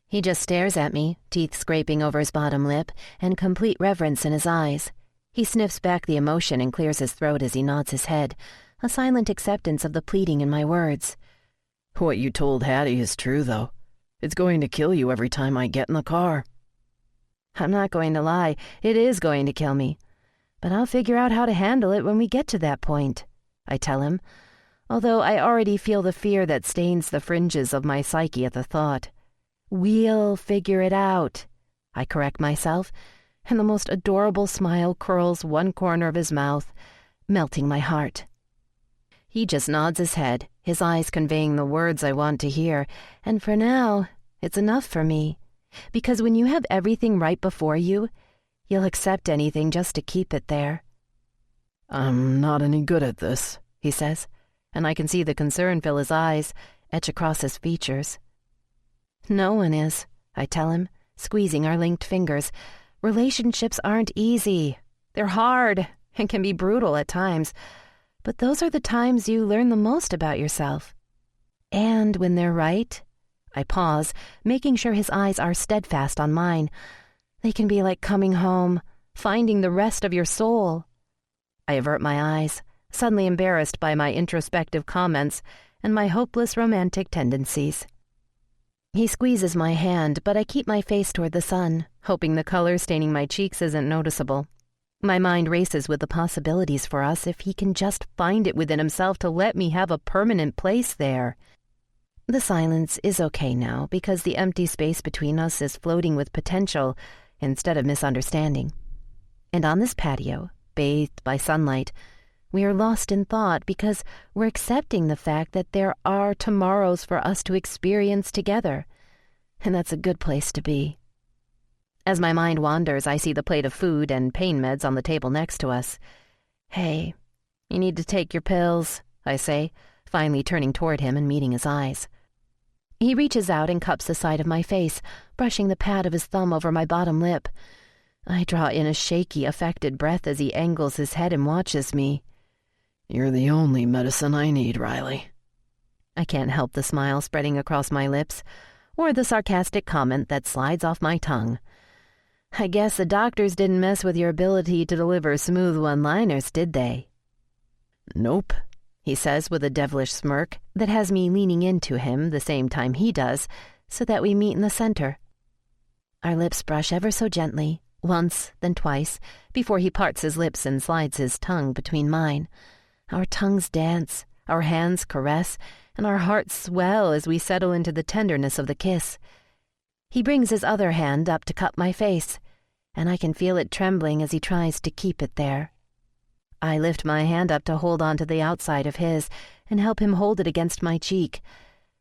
He just stares at me, teeth scraping over his bottom lip, and complete reverence in his eyes. He sniffs back the emotion and clears his throat as he nods his head, a silent acceptance of the pleading in my words. What you told Hattie is true, though. It's going to kill you every time I get in the car. I'm not going to lie. It is going to kill me. But I'll figure out how to handle it when we get to that point, I tell him, although I already feel the fear that stains the fringes of my psyche at the thought. We'll figure it out, I correct myself, and the most adorable smile curls one corner of his mouth, melting my heart. He just nods his head, his eyes conveying the words I want to hear, and for now, it's enough for me, because when you have everything right before you, you'll accept anything just to keep it there. I'm not any good at this, he says, and I can see the concern fill his eyes, etch across his features. No one is, I tell him, squeezing our linked fingers. Relationships aren't easy. They're hard and can be brutal at times, but those are the times you learn the most about yourself. And when they're right, I pause, making sure his eyes are steadfast on mine. They can be like coming home, finding the rest of your soul. I avert my eyes, suddenly embarrassed by my introspective comments and my hopeless romantic tendencies. He squeezes my hand, but I keep my face toward the sun, hoping the color staining my cheeks isn't noticeable. My mind races with the possibilities for us if he can just find it within himself to let me have a permanent place there. The silence is okay now because the empty space between us is floating with potential instead of misunderstanding. And on this patio, bathed by sunlight, we are lost in thought because we're accepting the fact that there are tomorrows for us to experience together. And that's a good place to be. As my mind wanders, I see the plate of food and pain meds on the table next to us. Hey, you need to take your pills, I say, finally turning toward him and meeting his eyes. He reaches out and cups the side of my face, brushing the pad of his thumb over my bottom lip. I draw in a shaky, affected breath as he angles his head and watches me. You're the only medicine I need, Riley. I can't help the smile spreading across my lips, or the sarcastic comment that slides off my tongue. I guess the doctors didn't mess with your ability to deliver smooth one-liners, did they? Nope, he says with a devilish smirk that has me leaning into him the same time he does, so that we meet in the center. Our lips brush ever so gently, once, then twice, before he parts his lips and slides his tongue between mine. Our tongues dance, our hands caress, and our hearts swell as we settle into the tenderness of the kiss. He brings his other hand up to cup my face, and I can feel it trembling as he tries to keep it there. I lift my hand up to hold on to the outside of his and help him hold it against my cheek.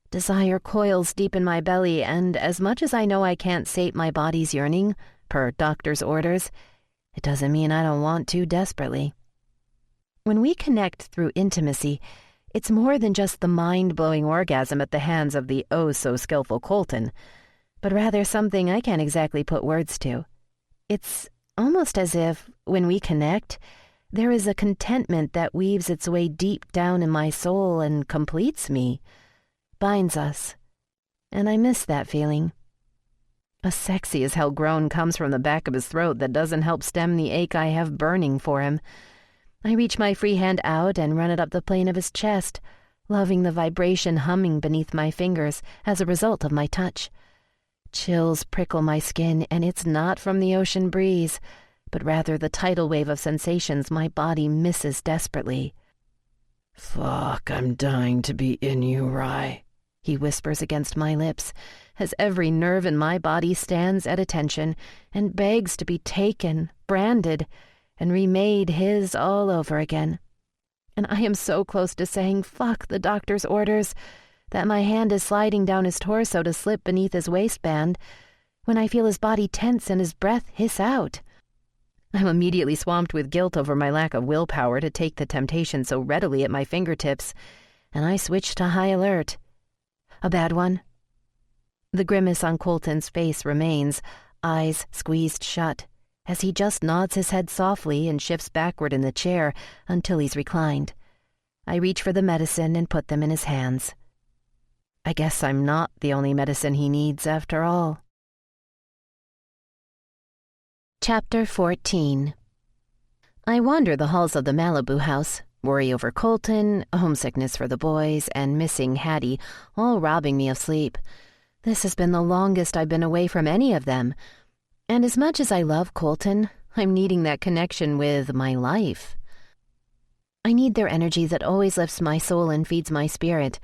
Desire coils deep in my belly, and as much as I know I can't sate my body's yearning, per doctor's orders, it doesn't mean I don't want to desperately. When we connect through intimacy, It's more than just the mind-blowing orgasm at the hands of the oh-so-skillful Colton, but rather something I can't exactly put words to. It's almost as if, when we connect, there is a contentment that weaves its way deep down in my soul and completes me, binds us, and I miss that feeling. A sexy-as-hell groan comes from the back of his throat that doesn't help stem the ache I have burning for him. I reach my free hand out and run it up the plane of his chest, loving the vibration humming beneath my fingers as a result of my touch. Chills prickle my skin, and it's not from the ocean breeze, but rather the tidal wave of sensations my body misses desperately. "Fuck, I'm dying to be in you, Rye," he whispers against my lips, as every nerve in my body stands at attention and begs to be taken, branded, and remade his all over again. And I am so close to saying, "Fuck the doctor's orders," that my hand is sliding down his torso to slip beneath his waistband, when I feel his body tense and his breath hiss out. I'm immediately swamped with guilt over my lack of willpower to take the temptation so readily at my fingertips, and I switch to high alert. A bad one? The grimace on Colton's face remains, eyes squeezed shut, as he just nods his head softly and shifts backward in the chair until he's reclined. I reach for the medicine and put them in his hands. I guess I'm not the only medicine he needs after all. Chapter 14. I wander the halls of the Malibu house, worry over Colton, homesickness for the boys, and missing Hattie, all robbing me of sleep. This has been the longest I've been away from any of them. And as much as I love Colton, I'm needing that connection with my life. I need their energy that always lifts my soul and feeds my spirit.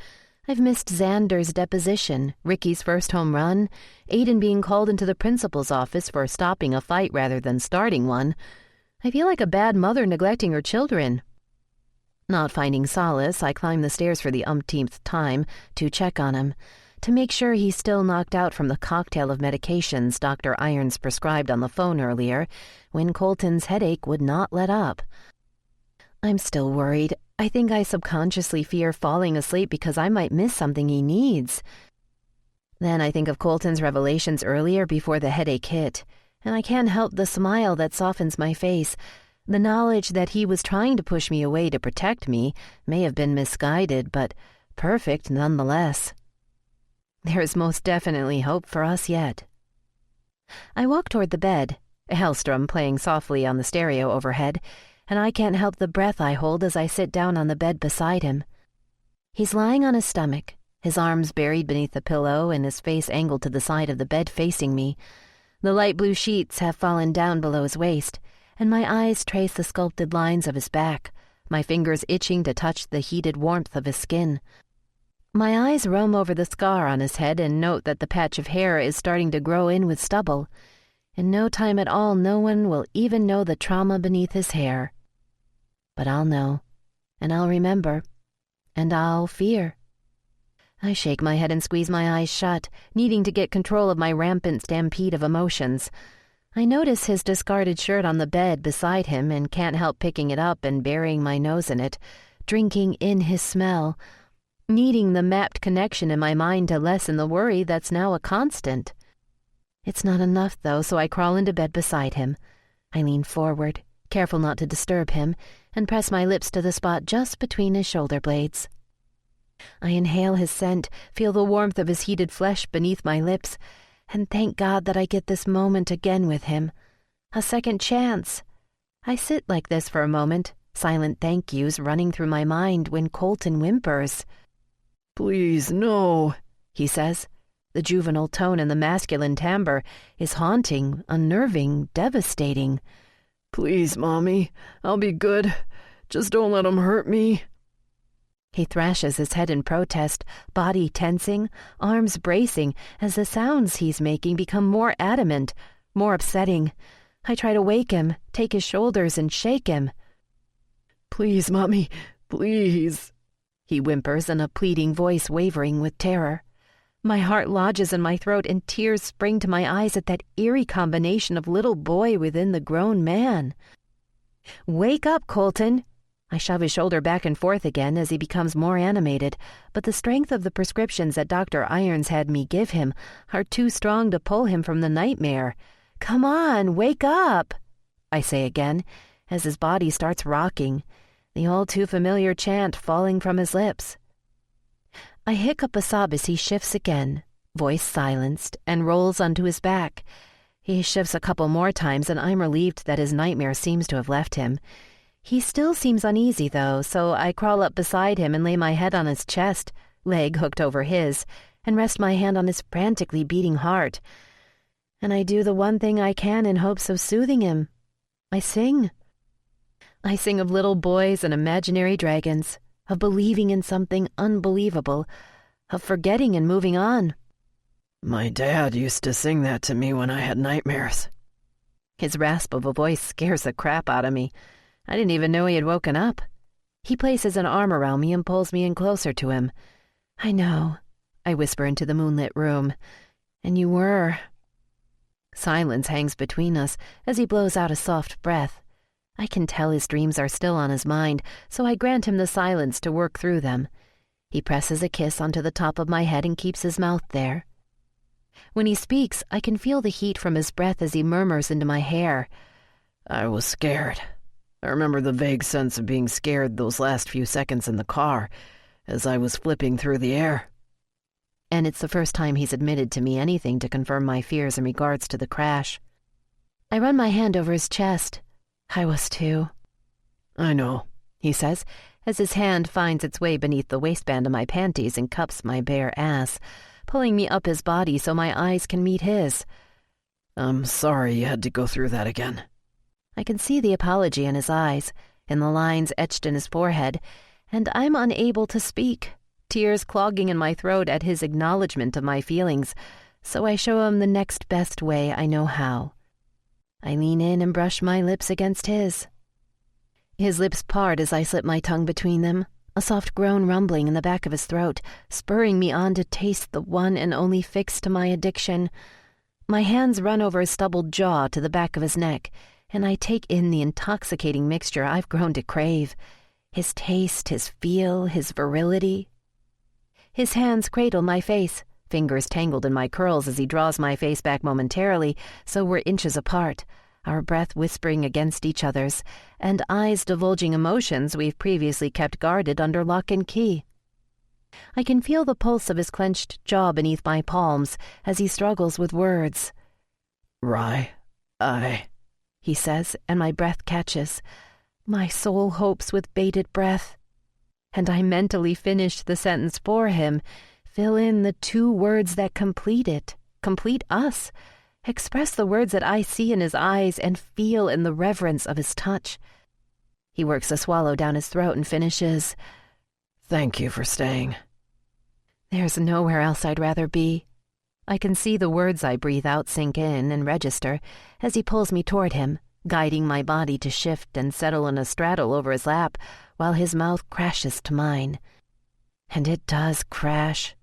I've missed Xander's deposition, Ricky's first home run, Aiden being called into the principal's office for stopping a fight rather than starting one. I feel like a bad mother neglecting her children. Not finding solace, I climb the stairs for the umpteenth time to check on him, to make sure he's still knocked out from the cocktail of medications Dr. Irons prescribed on the phone earlier, when Colton's headache would not let up. I'm still worried. I think I subconsciously fear falling asleep because I might miss something he needs. Then I think of Colton's revelations earlier before the headache hit, and I can't help the smile that softens my face. The knowledge that he was trying to push me away to protect me may have been misguided, but perfect nonetheless. There is most definitely hope for us yet. I walk toward the bed, Hellstrom playing softly on the stereo overhead, and I can't help the breath I hold as I sit down on the bed beside him. He's lying on his stomach, his arms buried beneath the pillow and his face angled to the side of the bed facing me. The light blue sheets have fallen down below his waist, and my eyes trace the sculpted lines of his back, my fingers itching to touch the heated warmth of his skin. My eyes roam over the scar on his head and note that the patch of hair is starting to grow in with stubble. In no time at all, no one will even know the trauma beneath his hair. But I'll know, and I'll remember, and I'll fear. I shake my head and squeeze my eyes shut, needing to get control of my rampant stampede of emotions. I notice his discarded shirt on the bed beside him and can't help picking it up and burying my nose in it, drinking in his smell, needing the mapped connection in my mind to lessen the worry that's now a constant. It's not enough, though, so I crawl into bed beside him. I lean forward, careful not to disturb him, and press my lips to the spot just between his shoulder blades. I inhale his scent, feel the warmth of his heated flesh beneath my lips, and thank God that I get this moment again with him. A second chance. I sit like this for a moment, silent thank yous running through my mind when Colton whimpers. "Please, no," he says. The juvenile tone and the masculine timbre is haunting, unnerving, devastating. "Please, Mommy, I'll be good. Just don't let him hurt me." He thrashes his head in protest, body tensing, arms bracing, as the sounds he's making become more adamant, more upsetting. I try to wake him, take his shoulders and shake him. "Please, Mommy, please," he whimpers in a pleading voice wavering with terror. My heart lodges in my throat and tears spring to my eyes at that eerie combination of little boy within the grown man. "Wake up, Colton," I shove his shoulder back and forth again as he becomes more animated, but the strength of the prescriptions that Dr. Irons had me give him are too strong to pull him from the nightmare. "Come on, wake up," I say again, as his body starts rocking, the all-too-familiar chant falling from his lips. I hiccup a sob as he shifts again, voice silenced, and rolls onto his back. He shifts a couple more times, and I'm relieved that his nightmare seems to have left him. He still seems uneasy, though, so I crawl up beside him and lay my head on his chest, leg hooked over his, and rest my hand on his frantically beating heart. And I do the one thing I can in hopes of soothing him. I sing. I sing of little boys and imaginary dragons, of believing in something unbelievable, of forgetting and moving on. My dad used to sing that to me when I had nightmares. His rasp of a voice scares the crap out of me. I didn't even know he had woken up. He places an arm around me and pulls me in closer to him. "I know," I whisper into the moonlit room. "And you were." Silence hangs between us as he blows out a soft breath. I can tell his dreams are still on his mind, so I grant him the silence to work through them. He presses a kiss onto the top of my head and keeps his mouth there. When he speaks, I can feel the heat from his breath as he murmurs into my hair. "I was scared. I remember the vague sense of being scared those last few seconds in the car as I was flipping through the air." And it's the first time he's admitted to me anything to confirm my fears in regards to the crash. I run my hand over his chest. "I was too." "I know," he says, as his hand finds its way beneath the waistband of my panties and cups my bare ass, pulling me up his body so my eyes can meet his. "I'm sorry you had to go through that again." I can see the apology in his eyes, in the lines etched in his forehead, and I'm unable to speak, tears clogging in my throat at his acknowledgement of my feelings, so I show him the next best way I know how. I lean in and brush my lips against his. His lips part as I slip my tongue between them, a soft groan rumbling in the back of his throat, spurring me on to taste the one and only fix to my addiction. My hands run over his stubbled jaw to the back of his neck, and I take in the intoxicating mixture I've grown to crave. His taste, his feel, his virility. His hands cradle my face, fingers tangled in my curls as he draws my face back momentarily, so we're inches apart, our breath whispering against each other's, and eyes divulging emotions we've previously kept guarded under lock and key. I can feel the pulse of his clenched jaw beneath my palms as he struggles with words. "Rye, he says, and my breath catches. My soul hopes with bated breath. And I mentally finish the sentence for him, fill in the two words that complete it, complete us, express the words that I see in his eyes and feel in the reverence of his touch. He works a swallow down his throat and finishes, "Thank you for staying." There's nowhere else I'd rather be. I can see the words I breathe out sink in and register as he pulls me toward him, guiding my body to shift and settle in a straddle over his lap while his mouth crashes to mine. And it does crash.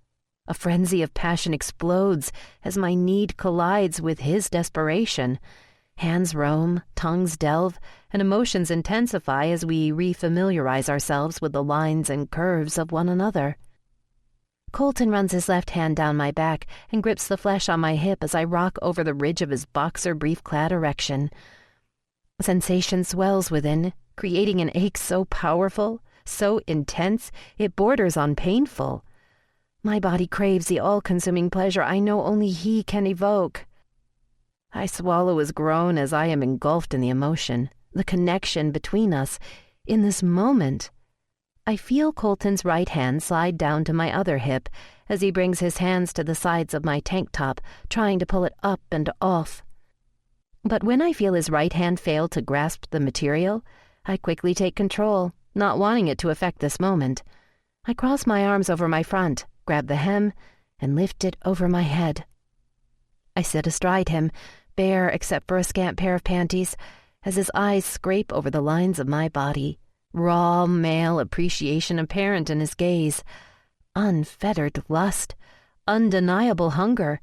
A frenzy of passion explodes as my need collides with his desperation. Hands roam, tongues delve, and emotions intensify as we refamiliarize ourselves with the lines and curves of one another. Colton runs his left hand down my back and grips the flesh on my hip as I rock over the ridge of his boxer brief-clad erection. Sensation swells within, creating an ache so powerful, so intense, it borders on painful. My body craves the all-consuming pleasure I know only he can evoke. I swallow his groan as I am engulfed in the emotion, the connection between us, in this moment. I feel Colton's right hand slide down to my other hip as he brings his hands to the sides of my tank top, trying to pull it up and off. But when I feel his right hand fail to grasp the material, I quickly take control, not wanting it to affect this moment. I cross my arms over my front, grab the hem, and lift it over my head. I sit astride him, bare except for a scant pair of panties, as his eyes scrape over the lines of my body. Raw male appreciation apparent in his gaze. Unfettered lust. Undeniable hunger.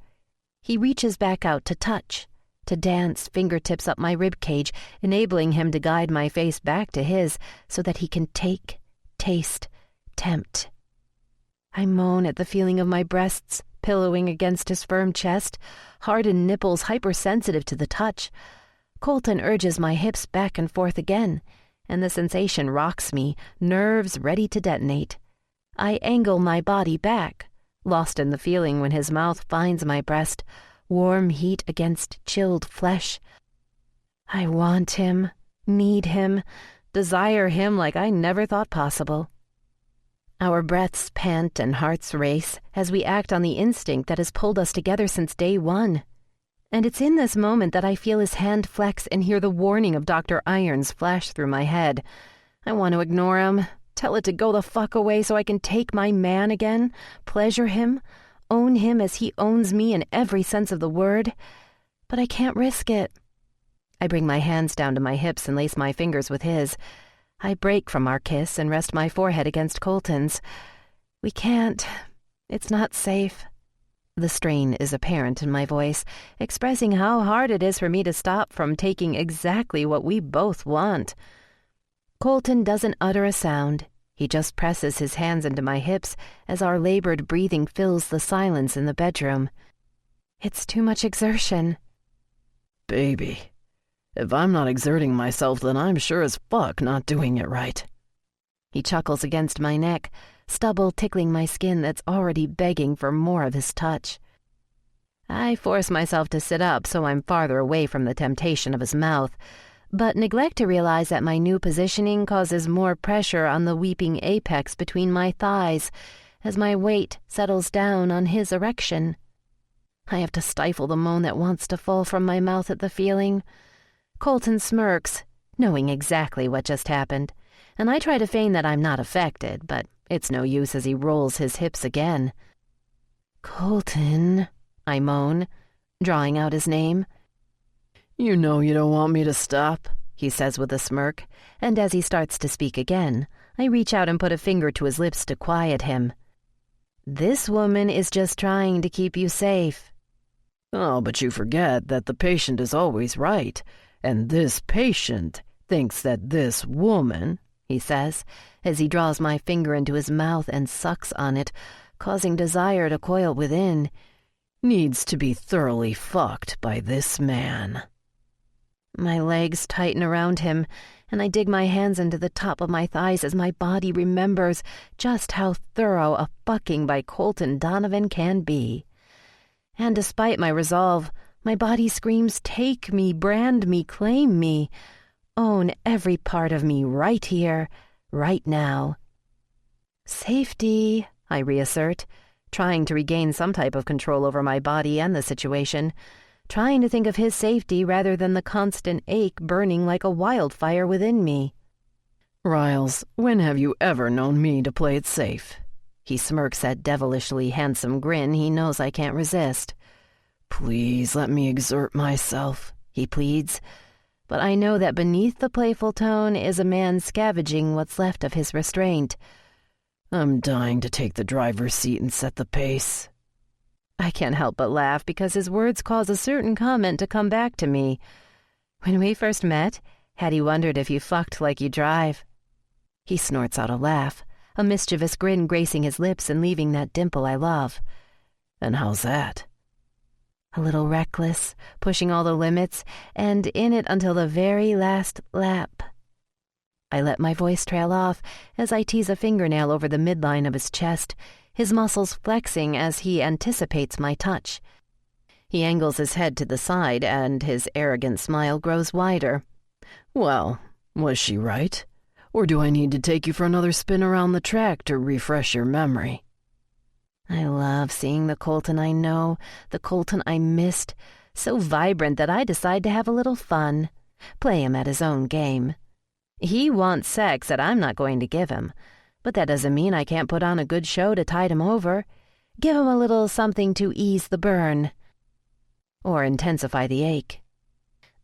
He reaches back out to touch, to dance fingertips up my rib cage, enabling him to guide my face back to his so that he can take, taste, tempt. I moan at the feeling of my breasts pillowing against his firm chest, hardened nipples hypersensitive to the touch. Colton urges my hips back and forth again, and the sensation rocks me, nerves ready to detonate. I angle my body back, lost in the feeling when his mouth finds my breast, warm heat against chilled flesh. I want him, need him, desire him like I never thought possible. Our breaths pant and hearts race as we act on the instinct that has pulled us together since day one. And it's in this moment that I feel his hand flex and hear the warning of Dr. Irons flash through my head. I want to ignore him, tell it to go the fuck away so I can take my man again, pleasure him, own him as he owns me in every sense of the word. But I can't risk it. I bring my hands down to my hips and lace my fingers with his. I break from our kiss and rest my forehead against Colton's. We can't. It's not safe. The strain is apparent in my voice, expressing how hard it is for me to stop from taking exactly what we both want. Colton doesn't utter a sound. He just presses his hands into my hips as our labored breathing fills the silence in the bedroom. It's too much exertion. Baby, if I'm not exerting myself, then I'm sure as fuck not doing it right. He chuckles against my neck, stubble tickling my skin that's already begging for more of his touch. I force myself to sit up so I'm farther away from the temptation of his mouth, but neglect to realize that my new positioning causes more pressure on the weeping apex between my thighs as my weight settles down on his erection. I have to stifle the moan that wants to fall from my mouth at the feeling. Colton smirks, knowing exactly what just happened, and I try to feign that I'm not affected, but it's no use as he rolls his hips again. Colton, I moan, drawing out his name. You know you don't want me to stop, he says with a smirk, and as he starts to speak again, I reach out and put a finger to his lips to quiet him. This woman is just trying to keep you safe. Oh, but you forget that the patient is always right, and this patient thinks that this woman, he says, as he draws my finger into his mouth and sucks on it, causing desire to coil within, needs to be thoroughly fucked by this man. My legs tighten around him, and I dig my hands into the top of my thighs as my body remembers just how thorough a fucking by Colton Donovan can be. And despite my resolve, my body screams, take me, brand me, claim me, own every part of me right here, right now. Safety, I reassert, trying to regain some type of control over my body and the situation, trying to think of his safety rather than the constant ache burning like a wildfire within me. Riles, when have you ever known me to play it safe? He smirks that devilishly handsome grin he knows I can't resist. Please let me exert myself, he pleads, but I know that beneath the playful tone is a man scavenging what's left of his restraint. I'm dying to take the driver's seat and set the pace. I can't help but laugh because his words cause a certain comment to come back to me. When we first met, had he wondered if you fucked like you drive? He snorts out a laugh, a mischievous grin gracing his lips and leaving that dimple I love. And how's that? A little reckless, pushing all the limits, and in it until the very last lap. I let my voice trail off as I tease a fingernail over the midline of his chest, his muscles flexing as he anticipates my touch. He angles his head to the side, and his arrogant smile grows wider. Well, was she right? Or do I need to take you for another spin around the track to refresh your memory? I love seeing the Colton I know, the Colton I missed, so vibrant that I decide to have a little fun, play him at his own game. He wants sex that I'm not going to give him, but that doesn't mean I can't put on a good show to tide him over, give him a little something to ease the burn, or intensify the ache.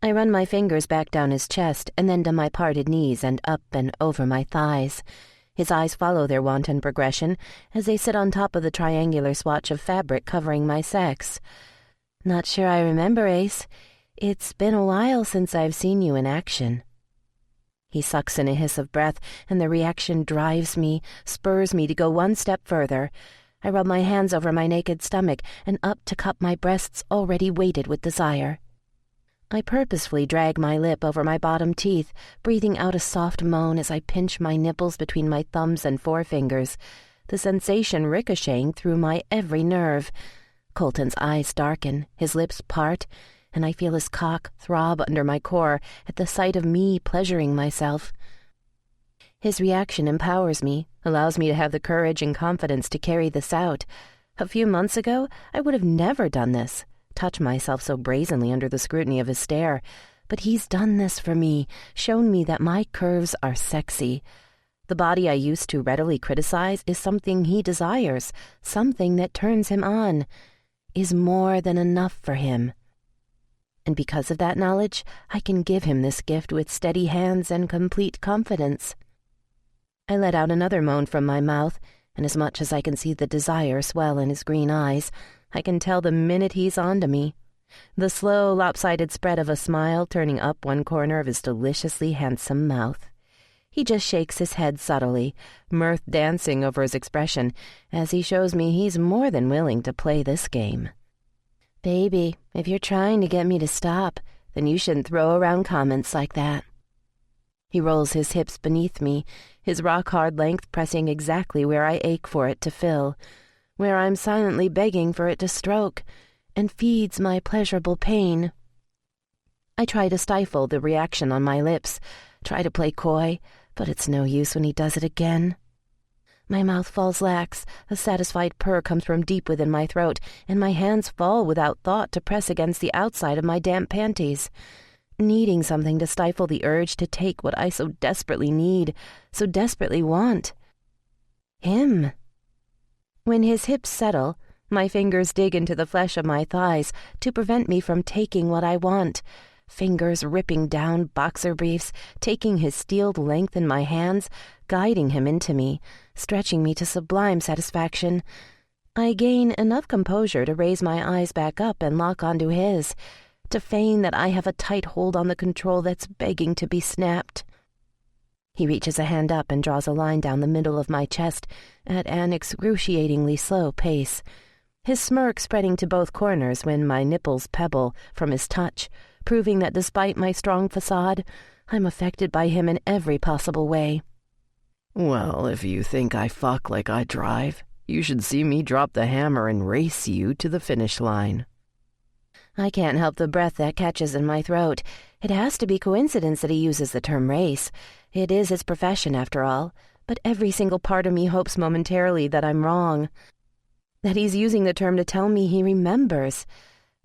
I run my fingers back down his chest and then to my parted knees and up and over my thighs. His eyes follow their wanton progression as they sit on top of the triangular swatch of fabric covering my sex. Not sure I remember, Ace. It's been a while since I've seen you in action." He sucks in a hiss of breath, and the reaction drives me, spurs me to go one step further. I rub my hands over my naked stomach and up to cup my breasts already weighted with desire. I purposefully drag my lip over my bottom teeth, breathing out a soft moan as I pinch my nipples between my thumbs and forefingers, the sensation ricocheting through my every nerve. Colton's eyes darken, his lips part, and I feel his cock throb under my core at the sight of me pleasuring myself. His reaction empowers me, allows me to have the courage and confidence to carry this out. A few months ago, I would have never done this, touch myself so brazenly under the scrutiny of his stare. But he's done this for me, shown me that my curves are sexy. The body I used to readily criticize is something he desires, something that turns him on, is more than enough for him. And because of that knowledge, I can give him this gift with steady hands and complete confidence. I let out another moan from my mouth, and as much as I can see the desire swell in his green eyes, I can tell the minute he's onto me. The slow, lopsided spread of a smile turning up one corner of his deliciously handsome mouth. He just shakes his head subtly, mirth dancing over his expression, as he shows me he's more than willing to play this game. "Baby, if you're trying to get me to stop, then you shouldn't throw around comments like that." He rolls his hips beneath me, his rock-hard length pressing exactly where I ache for it to fill, where I'm silently begging for it to stroke, and feeds my pleasurable pain. I try to stifle the reaction on my lips, try to play coy, but it's no use when he does it again. My mouth falls lax, a satisfied purr comes from deep within my throat, and my hands fall without thought to press against the outside of my damp panties, needing something to stifle the urge to take what I so desperately need, so desperately want. Him. When his hips settle, my fingers dig into the flesh of my thighs to prevent me from taking what I want, fingers ripping down boxer briefs, taking his steeled length in my hands, guiding him into me, stretching me to sublime satisfaction. I gain enough composure to raise my eyes back up and lock onto his, to feign that I have a tight hold on the control that's begging to be snapped. He reaches a hand up and draws a line down the middle of my chest at an excruciatingly slow pace, his smirk spreading to both corners when my nipples pebble from his touch, proving that despite my strong facade, I'm affected by him in every possible way. "Well, if you think I fuck like I drive, you should see me drop the hammer and race you to the finish line." I can't help the breath that catches in my throat. It has to be coincidence that he uses the term race. It is his profession, after all, but every single part of me hopes momentarily that I'm wrong, that he's using the term to tell me he remembers.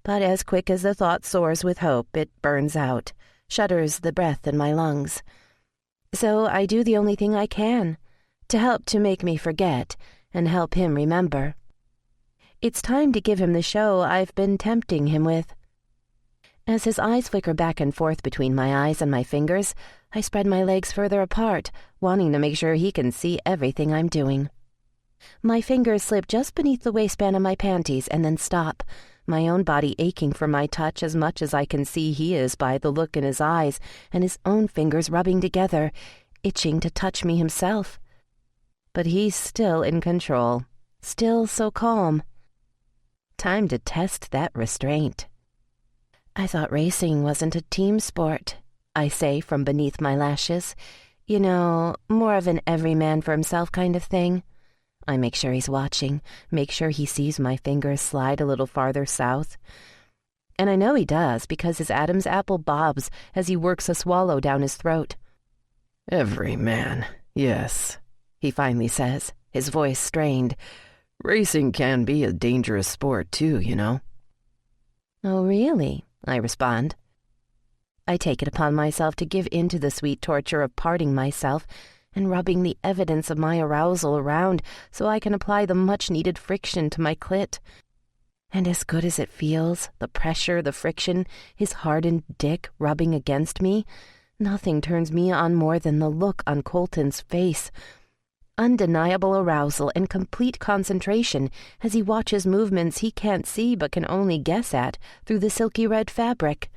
But as quick as the thought soars with hope, it burns out, shudders the breath in my lungs. So I do the only thing I can, to help to make me forget and help him remember. It's time to give him the show I've been tempting him with. As his eyes flicker back and forth between my eyes and my fingers, I spread my legs further apart, wanting to make sure he can see everything I'm doing. My fingers slip just beneath the waistband of my panties and then stop, my own body aching for my touch as much as I can see he is by the look in his eyes and his own fingers rubbing together, itching to touch me himself. But he's still in control, still so calm. Time to test that restraint. "I thought racing wasn't a team sport," I say from beneath my lashes. "You know, more of an every man for himself kind of thing." I make sure he's watching, make sure he sees my fingers slide a little farther south. And I know he does because his Adam's apple bobs as he works a swallow down his throat. "Every man, yes," he finally says, his voice strained. "Racing can be a dangerous sport too, you know." "Oh, really?" I respond. I take it upon myself to give in to the sweet torture of parting myself and rubbing the evidence of my arousal around so I can apply the much-needed friction to my clit. And as good as it feels, the pressure, the friction, his hardened dick rubbing against me, nothing turns me on more than the look on Colton's face. Undeniable arousal and complete concentration as he watches movements he can't see but can only guess at through the silky red fabric.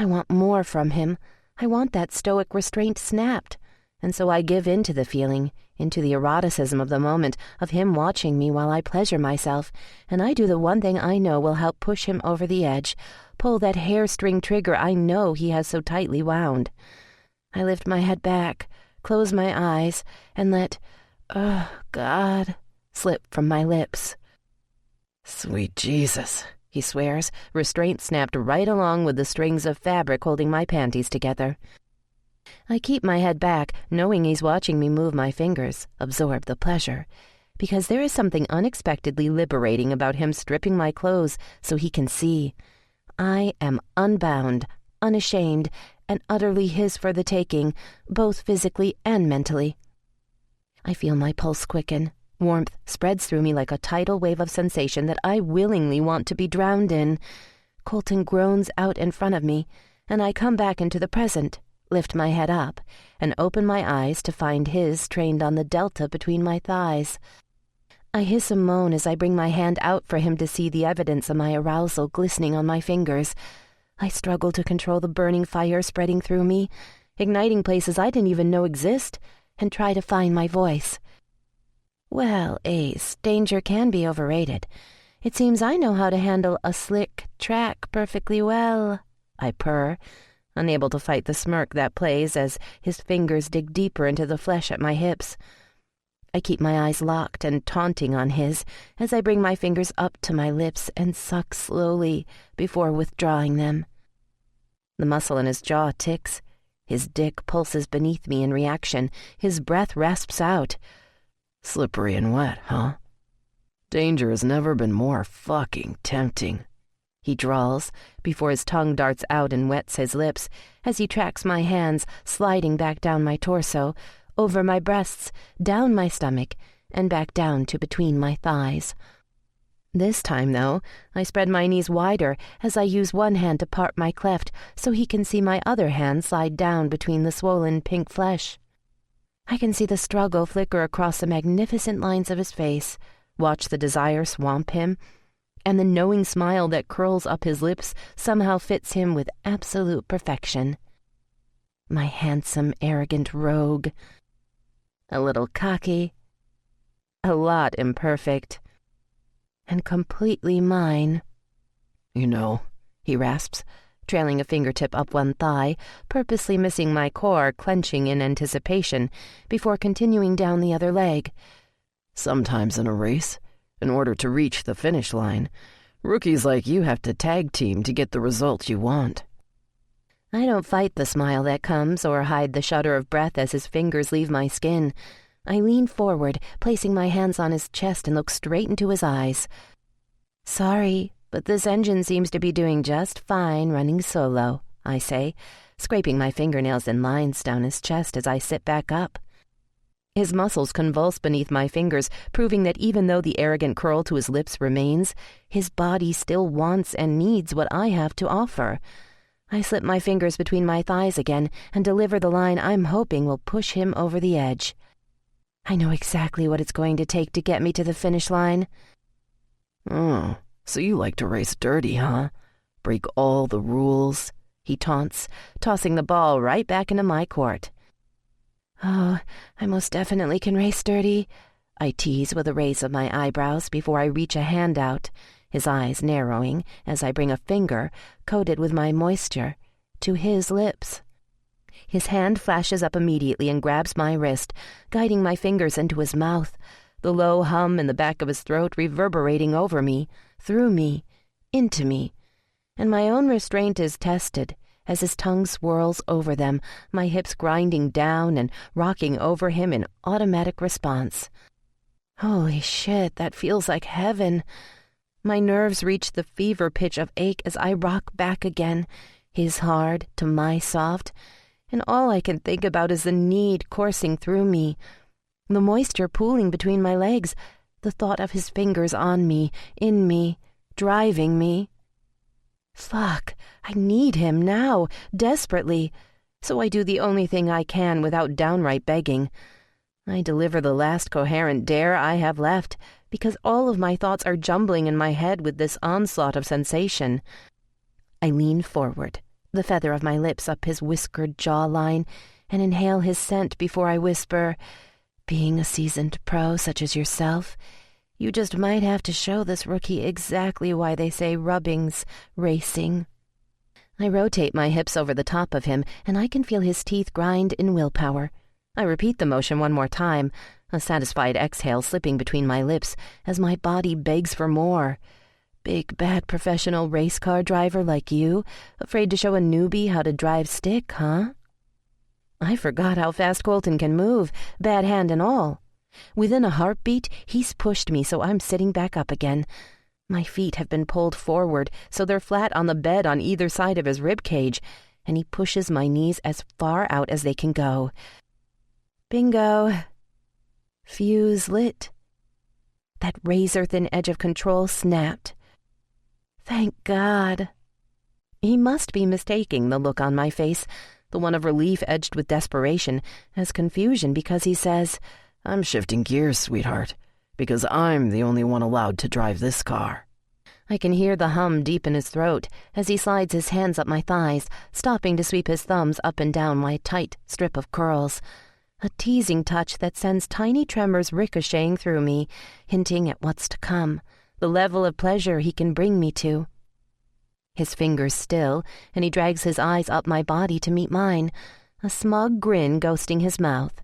I want more from him. I want that stoic restraint snapped. And so I give in to the feeling, into the eroticism of the moment, of him watching me while I pleasure myself, and I do the one thing I know will help push him over the edge, pull that hair-string trigger I know he has so tightly wound. I lift my head back, close my eyes, and let, oh, God, slip from my lips. Sweet Jesus, he swears, restraint snapped right along with the strings of fabric holding my panties together. I keep my head back, knowing he's watching me move my fingers, absorb the pleasure, because there is something unexpectedly liberating about him stripping my clothes so he can see. I am unbound, unashamed, and utterly his for the taking, both physically and mentally. I feel my pulse quicken. Warmth spreads through me like a tidal wave of sensation that I willingly want to be drowned in. Colton groans out in front of me, and I come back into the present, lift my head up, and open my eyes to find his trained on the delta between my thighs. I hiss a moan as I bring my hand out for him to see the evidence of my arousal glistening on my fingers. I struggle to control the burning fire spreading through me, igniting places I didn't even know exist, and try to find my voice. Well, Ace, danger can be overrated. It seems I know how to handle a slick track perfectly well, I purr, unable to fight the smirk that plays as his fingers dig deeper into the flesh at my hips. I keep my eyes locked and taunting on his as I bring my fingers up to my lips and suck slowly before withdrawing them. The muscle in his jaw ticks. His dick pulses beneath me in reaction. His breath rasps out. Slippery and wet, huh? Danger has never been more fucking tempting, he drawls, before his tongue darts out and wets his lips, as he tracks my hands sliding back down my torso, over my breasts, down my stomach, and back down to between my thighs. This time, though, I spread my knees wider as I use one hand to part my cleft so he can see my other hand slide down between the swollen pink flesh. I can see the struggle flicker across the magnificent lines of his face, watch the desire swamp him, and the knowing smile that curls up his lips somehow fits him with absolute perfection. My handsome, arrogant rogue. A little cocky, a lot imperfect, and completely mine. You know, he rasps, trailing a fingertip up one thigh, purposely missing my core clenching in anticipation, before continuing down the other leg. Sometimes in a race, in order to reach the finish line, rookies like you have to tag team to get the result you want. I don't fight the smile that comes or hide the shudder of breath as his fingers leave my skin. I lean forward, placing my hands on his chest and look straight into his eyes. Sorry, but this engine seems to be doing just fine running solo, I say, scraping my fingernails in lines down his chest as I sit back up. His muscles convulse beneath my fingers, proving that even though the arrogant curl to his lips remains, his body still wants and needs what I have to offer. I slip my fingers between my thighs again and deliver the line I'm hoping will push him over the edge. I know exactly what it's going to take to get me to the finish line. Oh, so you like to race dirty, huh? Break all the rules, he taunts, tossing the ball right back into my court. Oh, I most definitely can race dirty, I tease with a raise of my eyebrows before I reach a hand out, his eyes narrowing as I bring a finger, coated with my moisture, to his lips. His hand flashes up immediately and grabs my wrist, guiding my fingers into his mouth, the low hum in the back of his throat reverberating over me, through me, into me, and my own restraint is tested as his tongue swirls over them, my hips grinding down and rocking over him in automatic response. Holy shit, that feels like heaven. My nerves reach the fever pitch of ache as I rock back again, his hard to my soft, and all I can think about is the need coursing through me, the moisture pooling between my legs, the thought of his fingers on me, in me, driving me. Fuck, I need him now, desperately, so I do the only thing I can without downright begging. I deliver the last coherent dare I have left, because all of my thoughts are jumbling in my head with this onslaught of sensation. I lean forward, the feather of my lips up his whiskered jawline, and inhale his scent before I whisper, "Being a seasoned pro such as yourself, you just might have to show this rookie exactly why they say rubbing's racing." I rotate my hips over the top of him, and I can feel his teeth grind in willpower. I repeat the motion one more time, a satisfied exhale slipping between my lips as my body begs for more. Big, bad professional race car driver like you, afraid to show a newbie how to drive stick, huh? I forgot how fast Colton can move, bad hand and all. Within a heartbeat, he's pushed me so I'm sitting back up again. My feet have been pulled forward so they're flat on the bed on either side of his rib cage, and he pushes my knees as far out as they can go. Bingo. Fuse lit. That razor-thin edge of control snapped. Thank God. He must be mistaking the look on my face, the one of relief edged with desperation, as confusion, because he says, "I'm shifting gears, sweetheart, because I'm the only one allowed to drive this car." I can hear the hum deep in his throat as he slides his hands up my thighs, stopping to sweep his thumbs up and down my tight strip of curls. A teasing touch that sends tiny tremors ricocheting through me, hinting at what's to come, the level of pleasure he can bring me to. His fingers still, and he drags his eyes up my body to meet mine, a smug grin ghosting his mouth.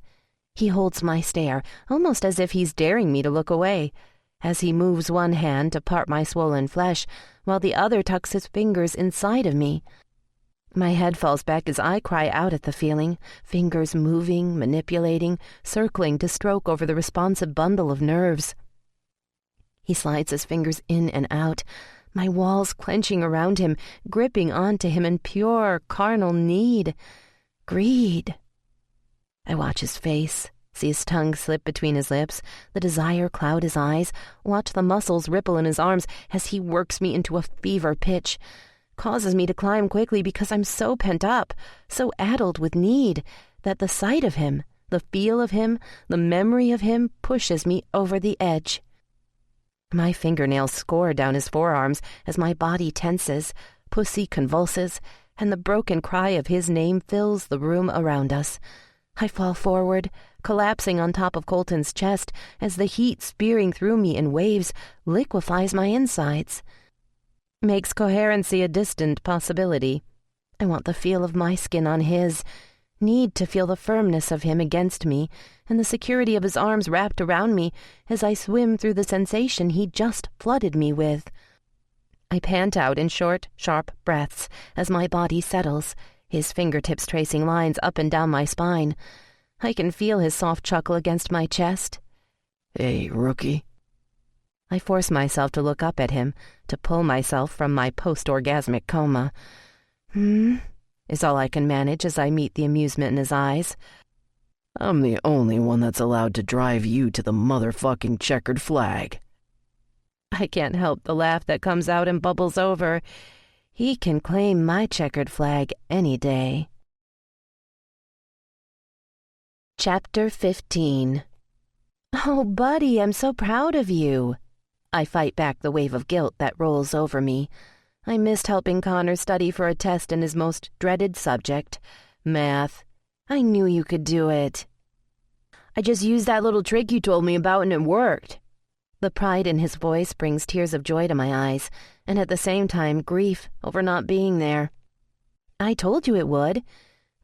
He holds my stare, almost as if he's daring me to look away, as he moves one hand to part my swollen flesh, while the other tucks his fingers inside of me. My head falls back as I cry out at the feeling, fingers moving, manipulating, circling to stroke over the responsive bundle of nerves. He slides his fingers in and out, my walls clenching around him, gripping onto him in pure carnal need. Greed. I watch his face, see his tongue slip between his lips, the desire cloud his eyes, watch the muscles ripple in his arms as he works me into a fever pitch. Causes me to climb quickly because I'm so pent up, so addled with need, that the sight of him, the feel of him, the memory of him pushes me over the edge. My fingernails score down his forearms as my body tenses, pussy convulses, and the broken cry of his name fills the room around us. I fall forward, collapsing on top of Colton's chest as the heat spearing through me in waves liquefies my insides. Makes coherency a distant possibility. I want the feel of my skin on his, need to feel the firmness of him against me, and the security of his arms wrapped around me as I swim through the sensation he just flooded me with. I pant out in short, sharp breaths as my body settles, his fingertips tracing lines up and down my spine. I can feel his soft chuckle against my chest. "Hey, rookie." I force myself to look up at him, to pull myself from my post-orgasmic coma. Is all I can manage as I meet the amusement in his eyes. "I'm the only one that's allowed to drive you to the motherfucking checkered flag." I can't help the laugh that comes out and bubbles over. He can claim my checkered flag any day. Chapter 15. Oh, buddy, I'm so proud of you. I fight back the wave of guilt that rolls over me. I missed helping Connor study for a test in his most dreaded subject, math. I knew you could do it. I just used that little trick you told me about and it worked. The pride in his voice brings tears of joy to my eyes, and at the same time grief over not being there. I told you it would.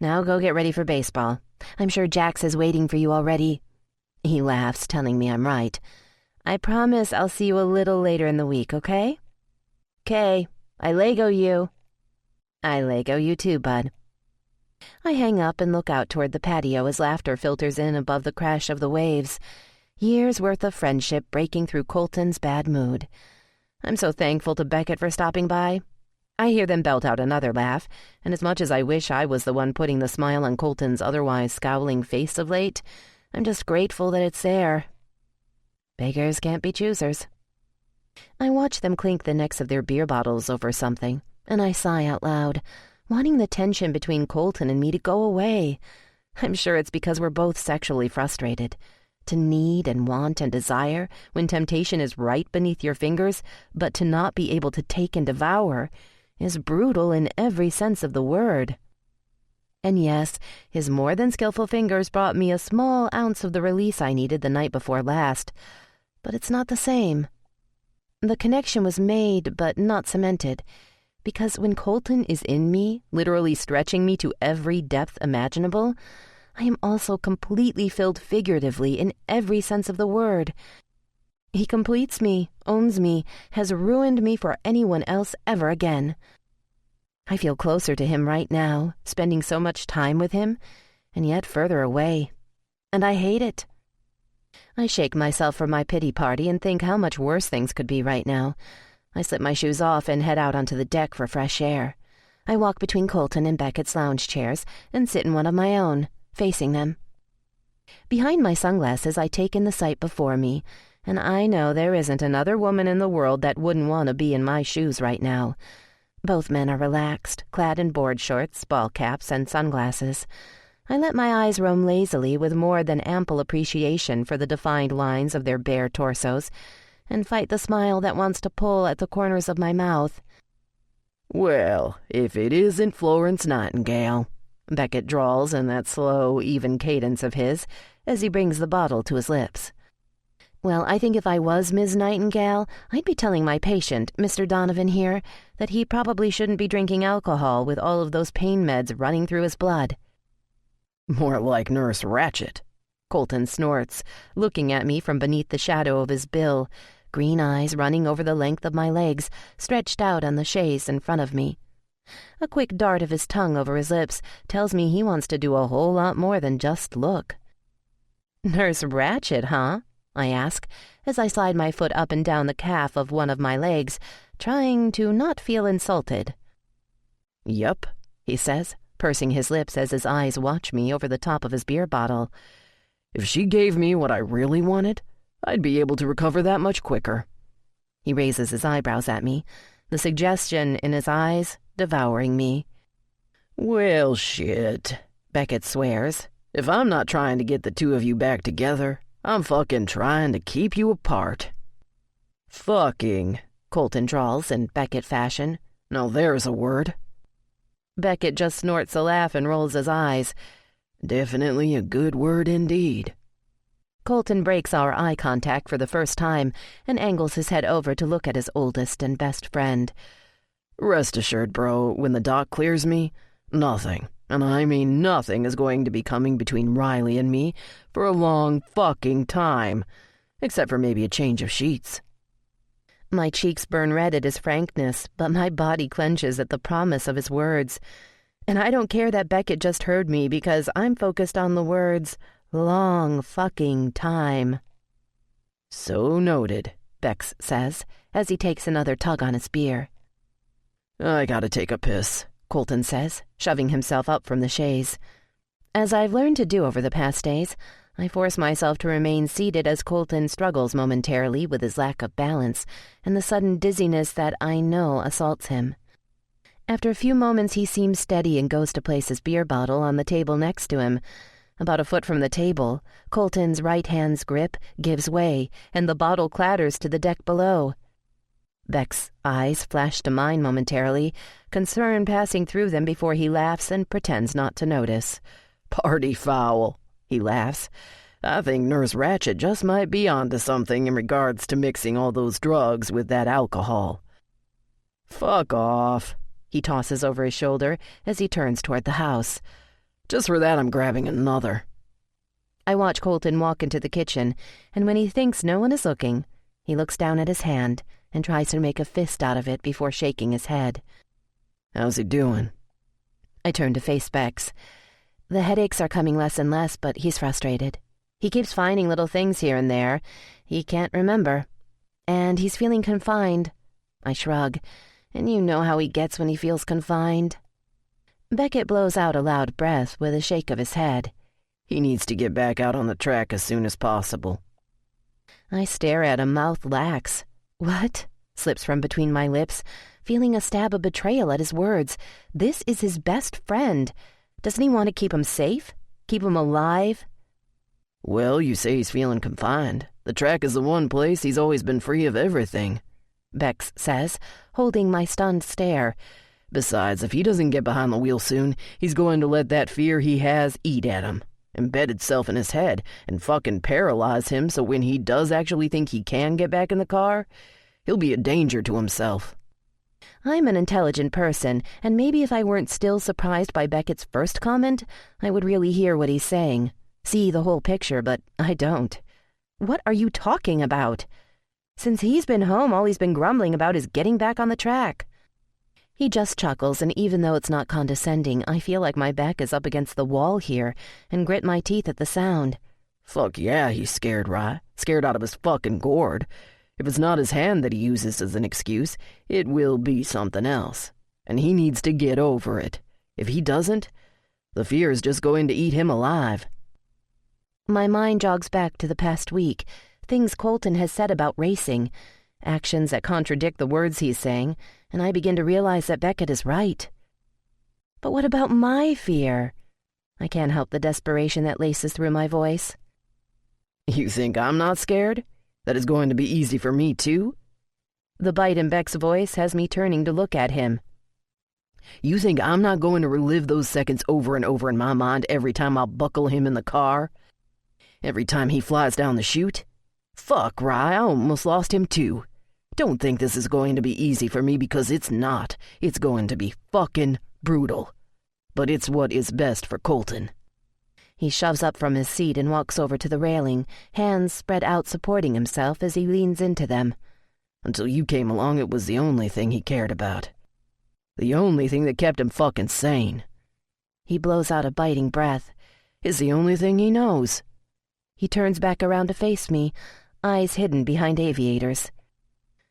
Now go get ready for baseball. I'm sure Jax is waiting for you already. He laughs, telling me I'm right. I promise I'll see you a little later in the week, okay? 'Kay. I Lego you. I Lego you too, bud. I hang up and look out toward the patio as laughter filters in above the crash of the waves. Years' worth of friendship breaking through Colton's bad mood. I'm so thankful to Beckett for stopping by. I hear them belt out another laugh, and as much as I wish I was the one putting the smile on Colton's otherwise scowling face of late, I'm just grateful that it's there. Beggars can't be choosers. I watch them clink the necks of their beer bottles over something, and I sigh out loud, wanting the tension between Colton and me to go away. I'm sure it's because we're both sexually frustrated. To need and want and desire when temptation is right beneath your fingers, but to not be able to take and devour. is brutal in every sense of the word. And yes, his more than skillful fingers brought me a small ounce of the release I needed the night before last, but it's not the same. The connection was made, but not cemented, because when Colton is in me, literally stretching me to every depth imaginable, I am also completely filled figuratively in every sense of the word. He completes me, owns me, has ruined me for anyone else ever again. I feel closer to him right now, spending so much time with him, and yet further away. And I hate it. I shake myself from my pity party and think how much worse things could be right now. I slip my shoes off and head out onto the deck for fresh air. I walk between Colton and Beckett's lounge chairs and sit in one of my own, facing them. Behind my sunglasses, I take in the sight before me, and I know there isn't another woman in the world that wouldn't want to be in my shoes right now. Both men are relaxed, clad in board shorts, ball caps, and sunglasses. I let my eyes roam lazily with more than ample appreciation for the defined lines of their bare torsos, and fight the smile that wants to pull at the corners of my mouth. "Well, if it isn't Florence Nightingale," Beckett drawls in that slow, even cadence of his as he brings the bottle to his lips. Well, I think if I was Ms. Nightingale, I'd be telling my patient, Mr. Donovan here, that he probably shouldn't be drinking alcohol with all of those pain meds running through his blood. "More like Nurse Ratched," Colton snorts, looking at me from beneath the shadow of his bill, green eyes running over the length of my legs, stretched out on the chaise in front of me. A quick dart of his tongue over his lips tells me he wants to do a whole lot more than just look. "Nurse Ratched, huh?" I ask, as I slide my foot up and down the calf of one of my legs, trying to not feel insulted. "Yup," he says, pursing his lips as his eyes watch me over the top of his beer bottle. "If she gave me what I really wanted, I'd be able to recover that much quicker." He raises his eyebrows at me, the suggestion in his eyes devouring me. "Well, shit," Beckett swears. "If I'm not trying to get the two of you back together, I'm fucking trying to keep you apart." "Fucking," Colton drawls in Beckett fashion. "Now there's a word." Beckett just snorts a laugh and rolls his eyes. "Definitely a good word indeed." Colton breaks our eye contact for the first time and angles his head over to look at his oldest and best friend. "Rest assured, bro, when the doc clears me, nothing, and I mean nothing, is going to be coming between Riley and me for a long fucking time, except for maybe a change of sheets." My cheeks burn red at his frankness, but my body clenches at the promise of his words. And I don't care that Beckett just heard me because I'm focused on the words, long fucking time. "So noted," Bex says, as he takes another tug on his beer. "I gotta take a piss," Colton says, shoving himself up from the chaise. As I've learned to do over the past days, I force myself to remain seated as Colton struggles momentarily with his lack of balance and the sudden dizziness that I know assaults him. After a few moments, he seems steady and goes to place his beer bottle on the table next to him. About a foot from the table, Colton's right hand's grip gives way, and the bottle clatters to the deck below. Beck's eyes flash to mine momentarily, concern passing through them before he laughs and pretends not to notice. "Party foul," he laughs. "I think Nurse Ratched just might be onto something in regards to mixing all those drugs with that alcohol." "Fuck off," he tosses over his shoulder as he turns toward the house. "Just for that, I'm grabbing another." I watch Colton walk into the kitchen, and when he thinks no one is looking, he looks down at his hand and tries to make a fist out of it before shaking his head. "How's he doing?" I turn to face Bex. The headaches are coming less and less, but he's frustrated. He keeps finding little things here and there he can't remember. And he's feeling confined. I shrug, and you know how he gets when he feels confined. Beckett blows out a loud breath with a shake of his head. "He needs to get back out on the track as soon as possible." I stare at him, mouth lax. "What?" slips from between my lips, feeling a stab of betrayal at his words. This is his best friend. Doesn't he want to keep him safe? Keep him alive? "Well, you say he's feeling confined. The track is the one place he's always been free of everything," Bex says, holding my stunned stare. Besides, if he doesn't get behind the wheel soon, he's going to let that fear he has eat at him, embed itself in his head, and fucking paralyze him so when he does actually think he can get back in the car, he'll be a danger to himself. I'm an intelligent person, and maybe if I weren't still surprised by Beckett's first comment, I would really hear what he's saying, see the whole picture, but I don't. What are you talking about? Since he's been home, all he's been grumbling about is getting back on the track. He just chuckles, and even though it's not condescending, I feel like my back is up against the wall here, and grit my teeth at the sound. Fuck yeah, he's scared, right? Scared out of his fucking gourd. If it's not his hand that he uses as an excuse, it will be something else. And he needs to get over it. If he doesn't, the fear is just going to eat him alive. My mind jogs back to the past week, things Colton has said about racing, actions that contradict the words he's saying, and I begin to realize that Beckett is right. But what about my fear? I can't help the desperation that laces through my voice. You think I'm not scared? That it's going to be easy for me, too? The bite in Beck's voice has me turning to look at him. You think I'm not going to relive those seconds over and over in my mind every time I buckle him in the car? Every time he flies down the chute? Fuck, Rye, I almost lost him, too. Don't think this is going to be easy for me because it's not. It's going to be fucking brutal. But it's what is best for Colton. He shoves up from his seat and walks over to the railing, hands spread out supporting himself as he leans into them. Until you came along, it was the only thing he cared about. The only thing that kept him fucking sane. He blows out a biting breath. It's the only thing he knows. He turns back around to face me, eyes hidden behind aviators.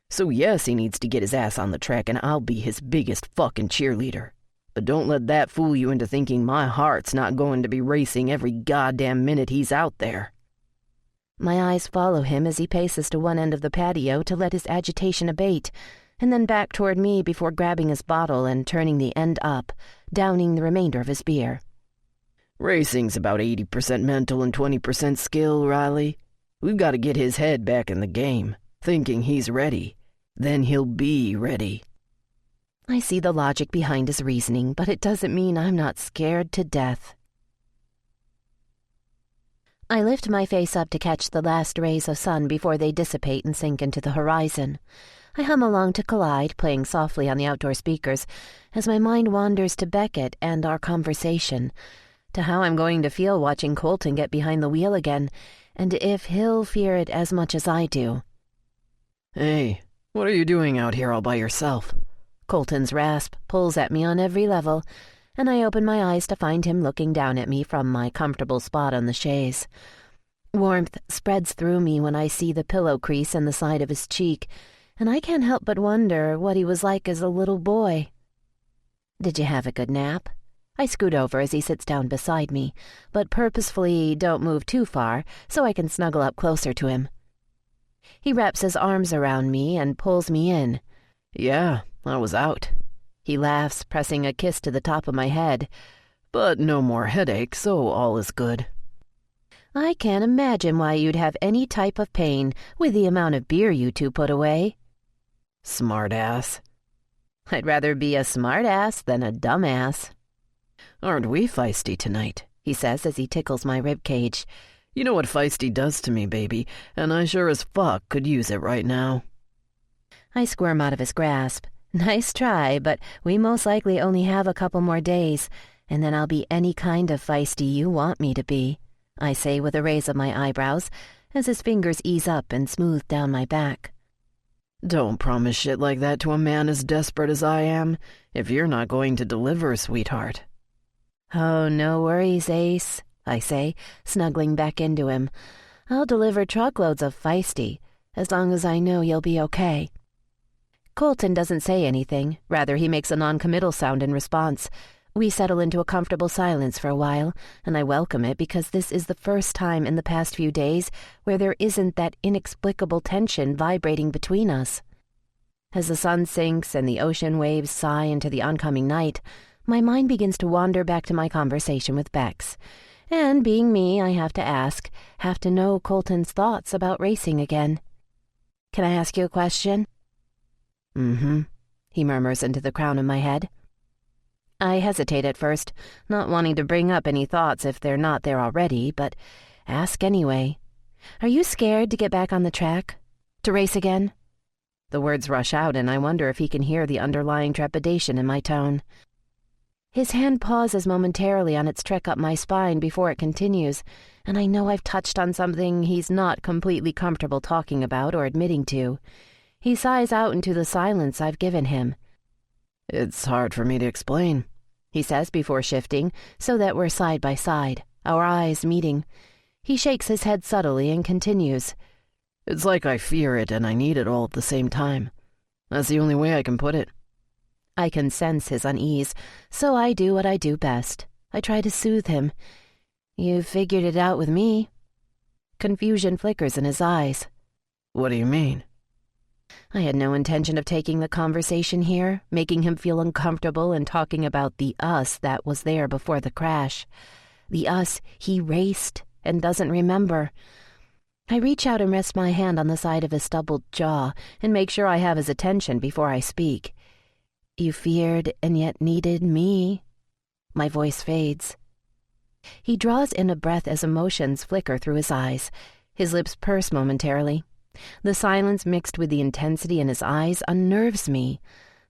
So yes, he needs to get his ass on the track and I'll be his biggest fucking cheerleader. But don't let that fool you into thinking my heart's not going to be racing every goddamn minute he's out there. My eyes follow him as he paces to one end of the patio to let his agitation abate, and then back toward me before grabbing his bottle and turning the end up, downing the remainder of his beer. Racing's about 80% mental and 20% skill, Riley. We've got to get his head back in the game, thinking he's ready. Then he'll be ready. I see the logic behind his reasoning, but it doesn't mean I'm not scared to death. I lift my face up to catch the last rays of sun before they dissipate and sink into the horizon. I hum along to Collide, playing softly on the outdoor speakers, as my mind wanders to Beckett and our conversation, to how I'm going to feel watching Colton get behind the wheel again, and if he'll fear it as much as I do. Hey, what are you doing out here all by yourself? Colton's rasp pulls at me on every level, and I open my eyes to find him looking down at me from my comfortable spot on the chaise. Warmth spreads through me when I see the pillow crease in the side of his cheek, and I can't help but wonder what he was like as a little boy. Did you have a good nap? I scoot over as he sits down beside me, but purposefully don't move too far so I can snuggle up closer to him. He wraps his arms around me and pulls me in. Yeah, I was out. He laughs, pressing a kiss to the top of my head. But no more headache, so all is good. I can't imagine why you'd have any type of pain with the amount of beer you two put away. Smart ass. I'd rather be a smart ass than a dumb ass. Aren't we feisty tonight? He says as he tickles my rib cage. You know what feisty does to me, baby, and I sure as fuck could use it right now. I squirm out of his grasp. Nice try, but we most likely only have a couple more days, and then I'll be any kind of feisty you want me to be, I say with a raise of my eyebrows, as his fingers ease up and smooth down my back. Don't promise shit like that to a man as desperate as I am, if you're not going to deliver, sweetheart. Oh, no worries, Ace, I say, snuggling back into him. I'll deliver truckloads of feisty, as long as I know you'll be okay. Colton doesn't say anything. Rather, he makes a non-committal sound in response. We settle into a comfortable silence for a while, and I welcome it because this is the first time in the past few days where there isn't that inexplicable tension vibrating between us. As the sun sinks and the ocean waves sigh into the oncoming night, my mind begins to wander back to my conversation with Bex. And being me, I have to know Colton's thoughts about racing again. Can I ask you a question? Mm-hmm, he murmurs into the crown of my head. I hesitate at first, not wanting to bring up any thoughts if they're not there already, but ask anyway. Are you scared to get back on the track? To race again? The words rush out, and I wonder if he can hear the underlying trepidation in my tone. His hand pauses momentarily on its trek up my spine before it continues, and I know I've touched on something he's not completely comfortable talking about or admitting to. He sighs out into the silence I've given him. It's hard for me to explain, he says before shifting, so that we're side by side, our eyes meeting. He shakes his head subtly and continues. It's like I fear it and I need it all at the same time. That's the only way I can put it. I can sense his unease, so I do what I do best. I try to soothe him. You've figured it out with me. Confusion flickers in his eyes. What do you mean? I had no intention of taking the conversation here, making him feel uncomfortable and talking about the us that was there before the crash. The us he raced and doesn't remember. I reach out and rest my hand on the side of his stubbled jaw and make sure I have his attention before I speak. You feared and yet needed me. My voice fades. He draws in a breath as emotions flicker through his eyes. His lips purse momentarily. The silence mixed with the intensity in his eyes unnerves me.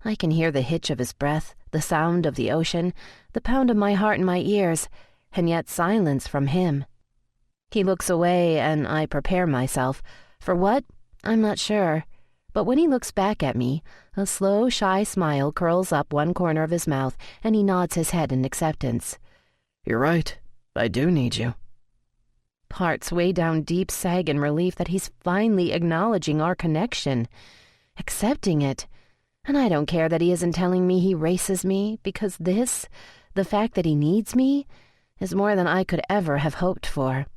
I can hear the hitch of his breath, the sound of the ocean, the pound of my heart in my ears, and yet silence from him. He looks away, and I prepare myself. For what? I'm not sure. But when he looks back at me, a slow, shy smile curls up one corner of his mouth, and he nods his head in acceptance. You're right. I do need you. Hearts way down deep sag in relief that he's finally acknowledging our connection, accepting it. And I don't care that he isn't telling me he races me, because this, the fact that he needs me, is more than I could ever have hoped for.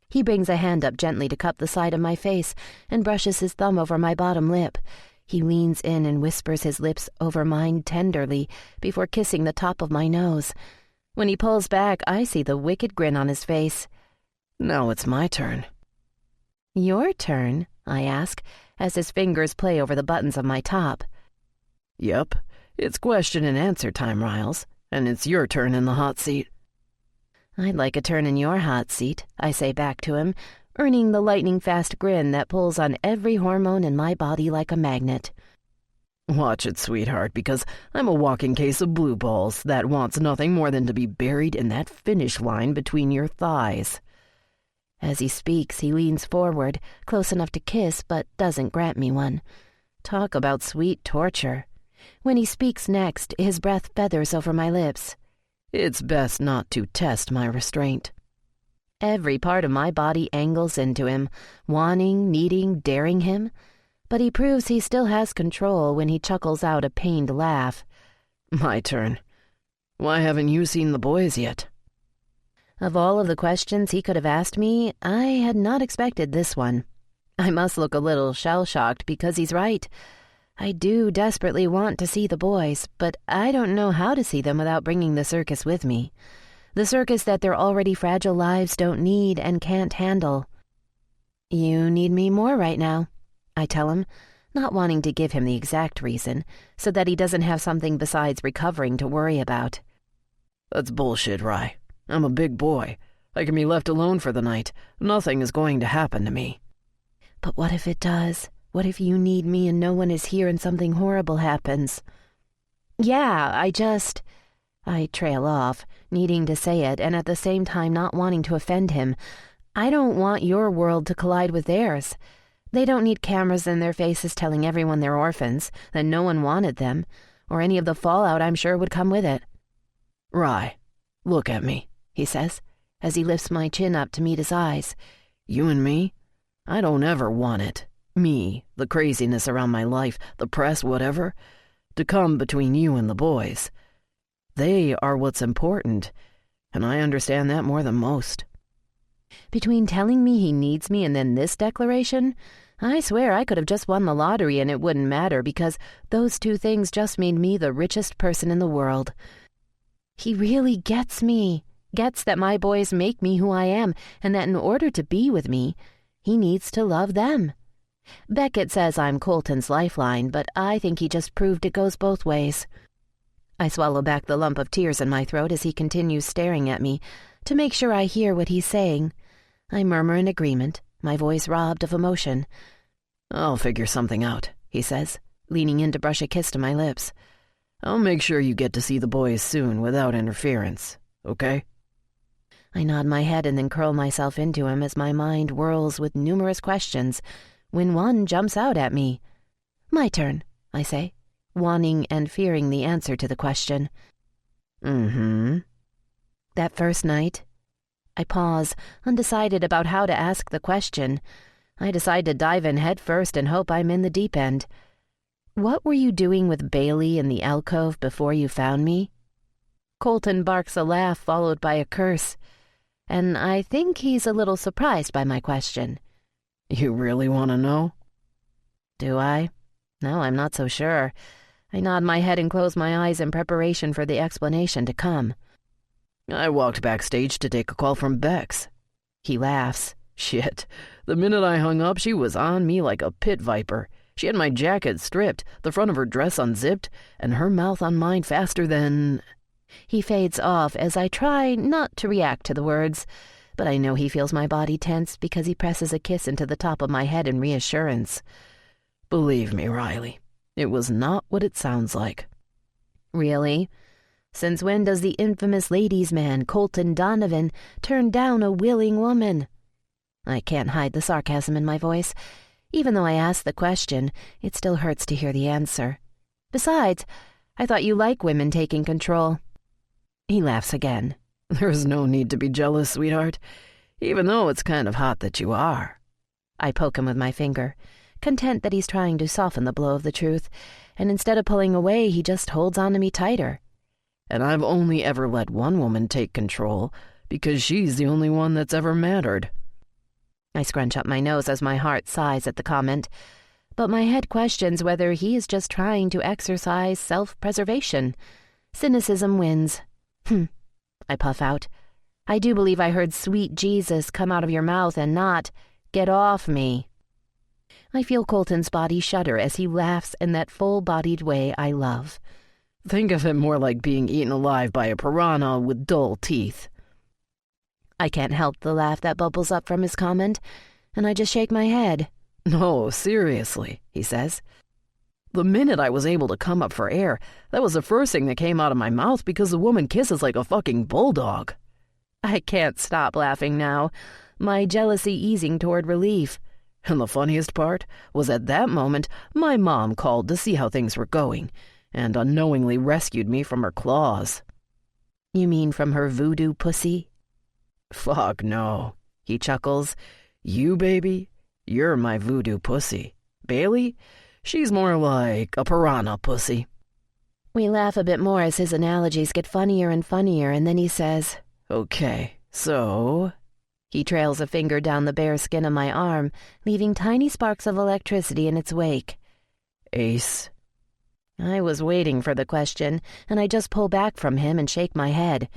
He brings a hand up gently to cup the side of my face and brushes his thumb over my bottom lip. He leans in and whispers his lips over mine tenderly before kissing the top of my nose. When he pulls back, I see the wicked grin on his face. Now it's my turn. Your turn? I ask, as his fingers play over the buttons of my top. Yep, it's question and answer time, Riles, and it's your turn in the hot seat. I'd like a turn in your hot seat, I say back to him, earning the lightning-fast grin that pulls on every hormone in my body like a magnet. Watch it, sweetheart, because I'm a walking case of blue balls that wants nothing more than to be buried in that finish line between your thighs. As he speaks, he leans forward, close enough to kiss, but doesn't grant me one. Talk about sweet torture. When he speaks next, his breath feathers over my lips. It's best not to test my restraint. Every part of my body angles into him, wanting, needing, daring him. But he proves he still has control when he chuckles out a pained laugh. My turn. Why haven't you seen the boys yet? Of all of the questions he could have asked me, I had not expected this one. I must look a little shell-shocked because he's right. I do desperately want to see the boys, but I don't know how to see them without bringing the circus with me. The circus that their already fragile lives don't need and can't handle. You need me more right now, I tell him, not wanting to give him the exact reason, so that he doesn't have something besides recovering to worry about. That's bullshit, Rye. I'm a big boy. I can be left alone for the night. Nothing is going to happen to me. But what if it does? What if you need me and no one is here and something horrible happens? Yeah, I trail off, needing to say it and at the same time not wanting to offend him. I don't want your world to collide with theirs. They don't need cameras in their faces telling everyone they're orphans, that no one wanted them, or any of the fallout I'm sure would come with it. Rye, look at me, he says, as he lifts my chin up to meet his eyes. You and me? I don't ever want it. Me, the craziness around my life, the press, whatever, to come between you and the boys. They are what's important, and I understand that more than most. Between telling me he needs me and then this declaration, I swear I could have just won the lottery and it wouldn't matter because those two things just made me the richest person in the world. He really gets me, gets that my boys make me who I am and that in order to be with me, he needs to love them. Beckett says I'm Colton's lifeline, but I think he just proved it goes both ways. I swallow back the lump of tears in my throat as he continues staring at me to make sure I hear what he's saying. I murmur in agreement, my voice robbed of emotion. "I'll figure something out," he says, leaning in to brush a kiss to my lips. "I'll make sure you get to see the boys soon without interference, okay?" I nod my head and then curl myself into him as my mind whirls with numerous questions when one jumps out at me. "My turn," I say, wanting and fearing the answer to the question. "Mm-hmm." "That first night?" I pause, undecided about how to ask the question. I decide to dive in head first and hope I'm in the deep end. "What were you doing with Bailey in the alcove before you found me?" Colton barks a laugh followed by a curse, and I think he's a little surprised by my question. "You really want to know?" Do I? No, I'm not so sure. I nod my head and close my eyes in preparation for the explanation to come. "I walked backstage to take a call from Bex." He laughs. "Shit. The minute I hung up, she was on me like a pit viper. She had my jacket stripped, the front of her dress unzipped, and her mouth on mine faster than—" He fades off as I try not to react to the words, but I know he feels my body tense because he presses a kiss into the top of my head in reassurance. "Believe me, Riley, it was not what it sounds like." "Really? Since when does the infamous ladies' man, Colton Donovan, turn down a willing woman?" I can't hide the sarcasm in my voice. Even though I ask the question, it still hurts to hear the answer. Besides, I thought you like women taking control. He laughs again. "There's no need to be jealous, sweetheart, even though it's kind of hot that you are." I poke him with my finger, content that he's trying to soften the blow of the truth, and instead of pulling away, he just holds on to me tighter. "And I've only ever let one woman take control because she's the only one that's ever mattered." I scrunch up my nose as my heart sighs at the comment, but my head questions whether he is just trying to exercise self-preservation. Cynicism wins. I puff out. "I do believe I heard 'sweet Jesus' come out of your mouth and not 'get off me.'" I feel Colton's body shudder as he laughs in that full-bodied way I love. "Think of it more like being eaten alive by a piranha with dull teeth." I can't help the laugh that bubbles up from his comment, and I just shake my head. "No, seriously," he says. "The minute I was able to come up for air, that was the first thing that came out of my mouth because the woman kisses like a fucking bulldog." I can't stop laughing now, my jealousy easing toward relief. And the funniest part was at that moment, my mom called to see how things were going and unknowingly rescued me from her claws. "You mean from her voodoo pussy?" "Fuck no," he chuckles. "You, baby, you're my voodoo pussy. Bailey, she's more like a piranha pussy." We laugh a bit more as his analogies get funnier and funnier, and then he says, "Okay, so—" He trails a finger down the bare skin of my arm, leaving tiny sparks of electricity in its wake. "Ace." I was waiting for the question, and I just pull back from him and shake my head.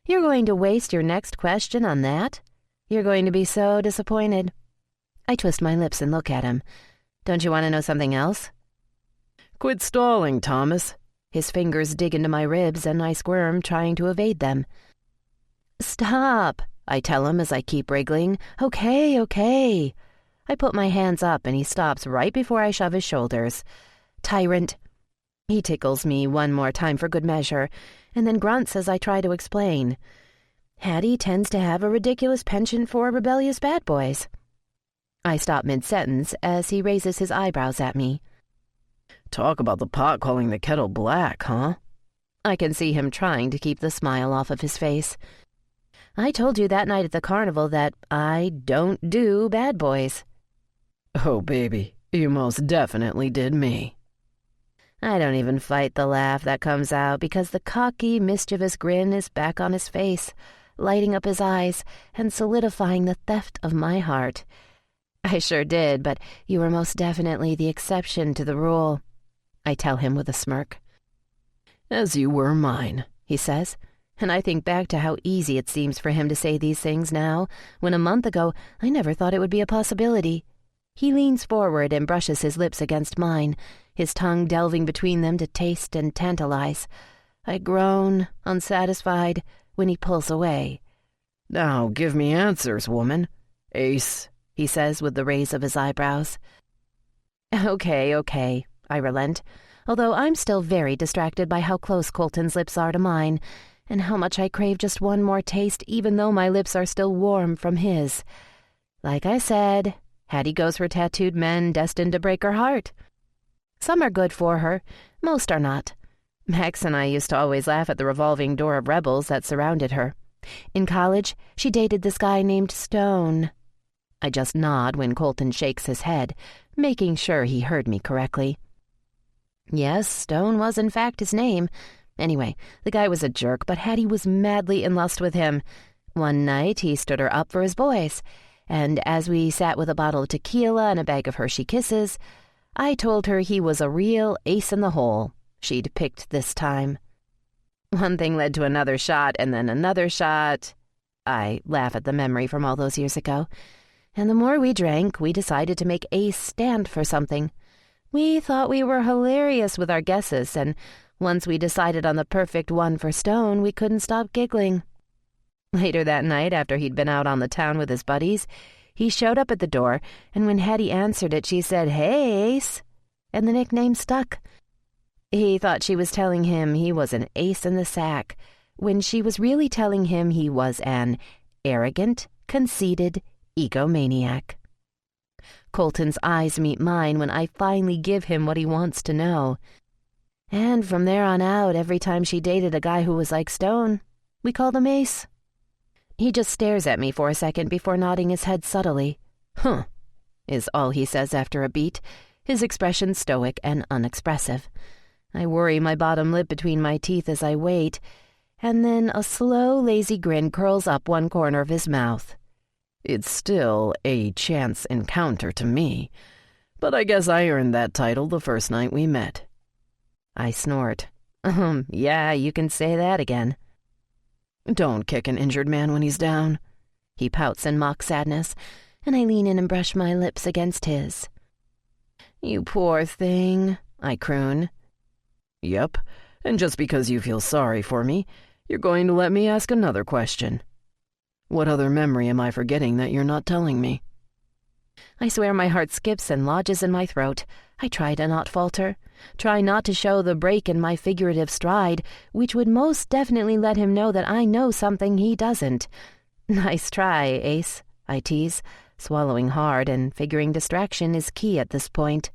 "You're going to waste your next question on that? You're going to be so disappointed." I twist my lips and look at him. "Don't you want to know something else?" "Quit stalling, Thomas." His fingers dig into my ribs, and I squirm, trying to evade them. "Stop," I tell him as I keep wriggling. Okay. I put my hands up, and he stops right before I shove his shoulders. "Tyrant." He tickles me one more time for good measure, and then grunts as I try to explain. Hattie tends to have a ridiculous penchant for rebellious bad boys. I stop mid-sentence as he raises his eyebrows at me. "Talk about the pot calling the kettle black, huh?" I can see him trying to keep the smile off of his face. "I told you that night at the carnival that I don't do bad boys." "Oh, baby, you most definitely did me." I don't even fight the laugh that comes out because the cocky, mischievous grin is back on his face, lighting up his eyes and solidifying the theft of my heart. "I sure did, but you were most definitely the exception to the rule," I tell him with a smirk. "As you were mine," he says, and I think back to how easy it seems for him to say these things now, when a month ago I never thought it would be a possibility. He leans forward and brushes his lips against mine, his tongue delving between them to taste and tantalize. I groan, unsatisfied, when he pulls away. Now give me answers, woman. Ace, he says with the raise of his eyebrows. Okay, I relent, although I'm still very distracted by how close Colton's lips are to mine, and how much I crave just one more taste even though my lips are still warm from his. Like I said, Hattie goes for tattooed men destined to break her heart. Some are good for her, most are not. Max and I used to always laugh at the revolving door of rebels that surrounded her. In college, she dated this guy named Stone. I just nod when Colton shakes his head, making sure he heard me correctly. Yes, Stone was in fact his name. Anyway, the guy was a jerk, but Hattie was madly in lust with him. One night, he stood her up for his boys, and as we sat with a bottle of tequila and a bag of Hershey Kisses, I told her he was a real ace in the hole she'd picked this time. One thing led to another shot, and then another shot. I laugh at the memory from all those years ago. And the more we drank, we decided to make Ace stand for something. We thought we were hilarious with our guesses, and once we decided on the perfect one for Stone, we couldn't stop giggling. Later that night, after he'd been out on the town with his buddies, he showed up at the door, and when Hattie answered it, she said, "Hey, Ace," and the nickname stuck. He thought she was telling him he was an ace in the sack, when she was really telling him he was an arrogant, conceited egomaniac. Colton's eyes meet mine when I finally give him what he wants to know. And from there on out, every time she dated a guy who was like Stone, we called him Ace. He just stares at me for a second before nodding his head subtly. "Huh," is all he says after a beat, his expression stoic and unexpressive. I worry my bottom lip between my teeth as I wait, and then a slow, lazy grin curls up one corner of his mouth. It's still a chance encounter to me, but I guess I earned that title the first night we met. I snort. Yeah, you can say that again. Don't kick an injured man when he's down. He pouts in mock sadness, and I lean in and brush my lips against his. You poor thing, I croon. Yep, and just because you feel sorry for me, you're going to let me ask another question. What other memory am I forgetting that you're not telling me? I swear my heart skips and lodges in my throat. I try to not falter, try not to show the break in my figurative stride, which would most definitely let him know that I know something he doesn't. Nice try, Ace, I tease, swallowing hard and figuring distraction is key at this point.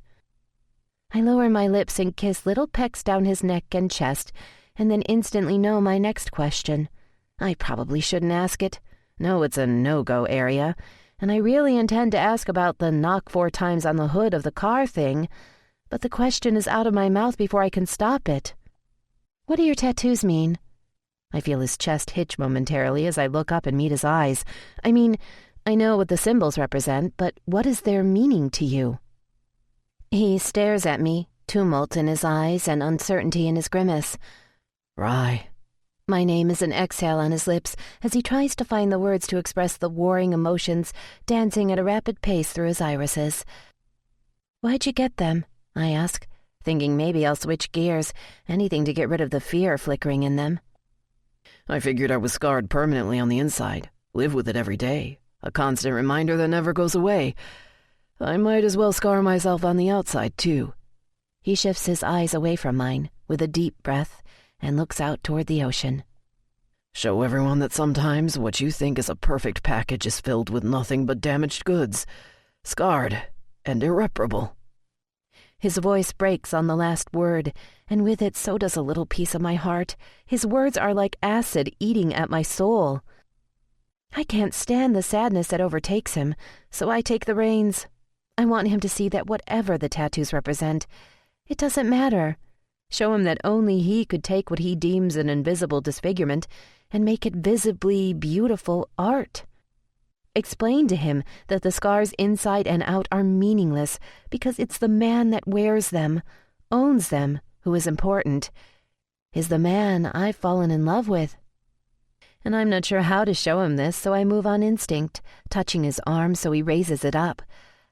I lower my lips and kiss little pecks down his neck and chest, and then instantly know my next question. I probably shouldn't ask it. No, it's a no-go area, and I really intend to ask about the knock 4 times on the hood of the car thing, but the question is out of my mouth before I can stop it. What do your tattoos mean? I feel his chest hitch momentarily as I look up and meet his eyes. I mean, I know what the symbols represent, but what is their meaning to you? He stares at me, tumult in his eyes and uncertainty in his grimace. Rye. My name is an exhale on his lips as he tries to find the words to express the warring emotions dancing at a rapid pace through his irises. Why'd you get them? I ask, thinking maybe I'll switch gears, anything to get rid of the fear flickering in them. I figured I was scarred permanently on the inside, live with it every day, a constant reminder that never goes away. I might as well scar myself on the outside, too. He shifts his eyes away from mine with a deep breath and looks out toward the ocean. Show everyone that sometimes what you think is a perfect package is filled with nothing but damaged goods, scarred and irreparable. His voice breaks on the last word, and with it so does a little piece of my heart. His words are like acid eating at my soul. I can't stand the sadness that overtakes him, so I take the reins. I want him to see that whatever the tattoos represent, it doesn't matter. Show him that only he could take what he deems an invisible disfigurement and make it visibly beautiful art. Explain to him that the scars inside and out are meaningless because it's the man that wears them, owns them, who is important, is the man I've fallen in love with. And I'm not sure how to show him this, so I move on instinct, touching his arm so he raises it up.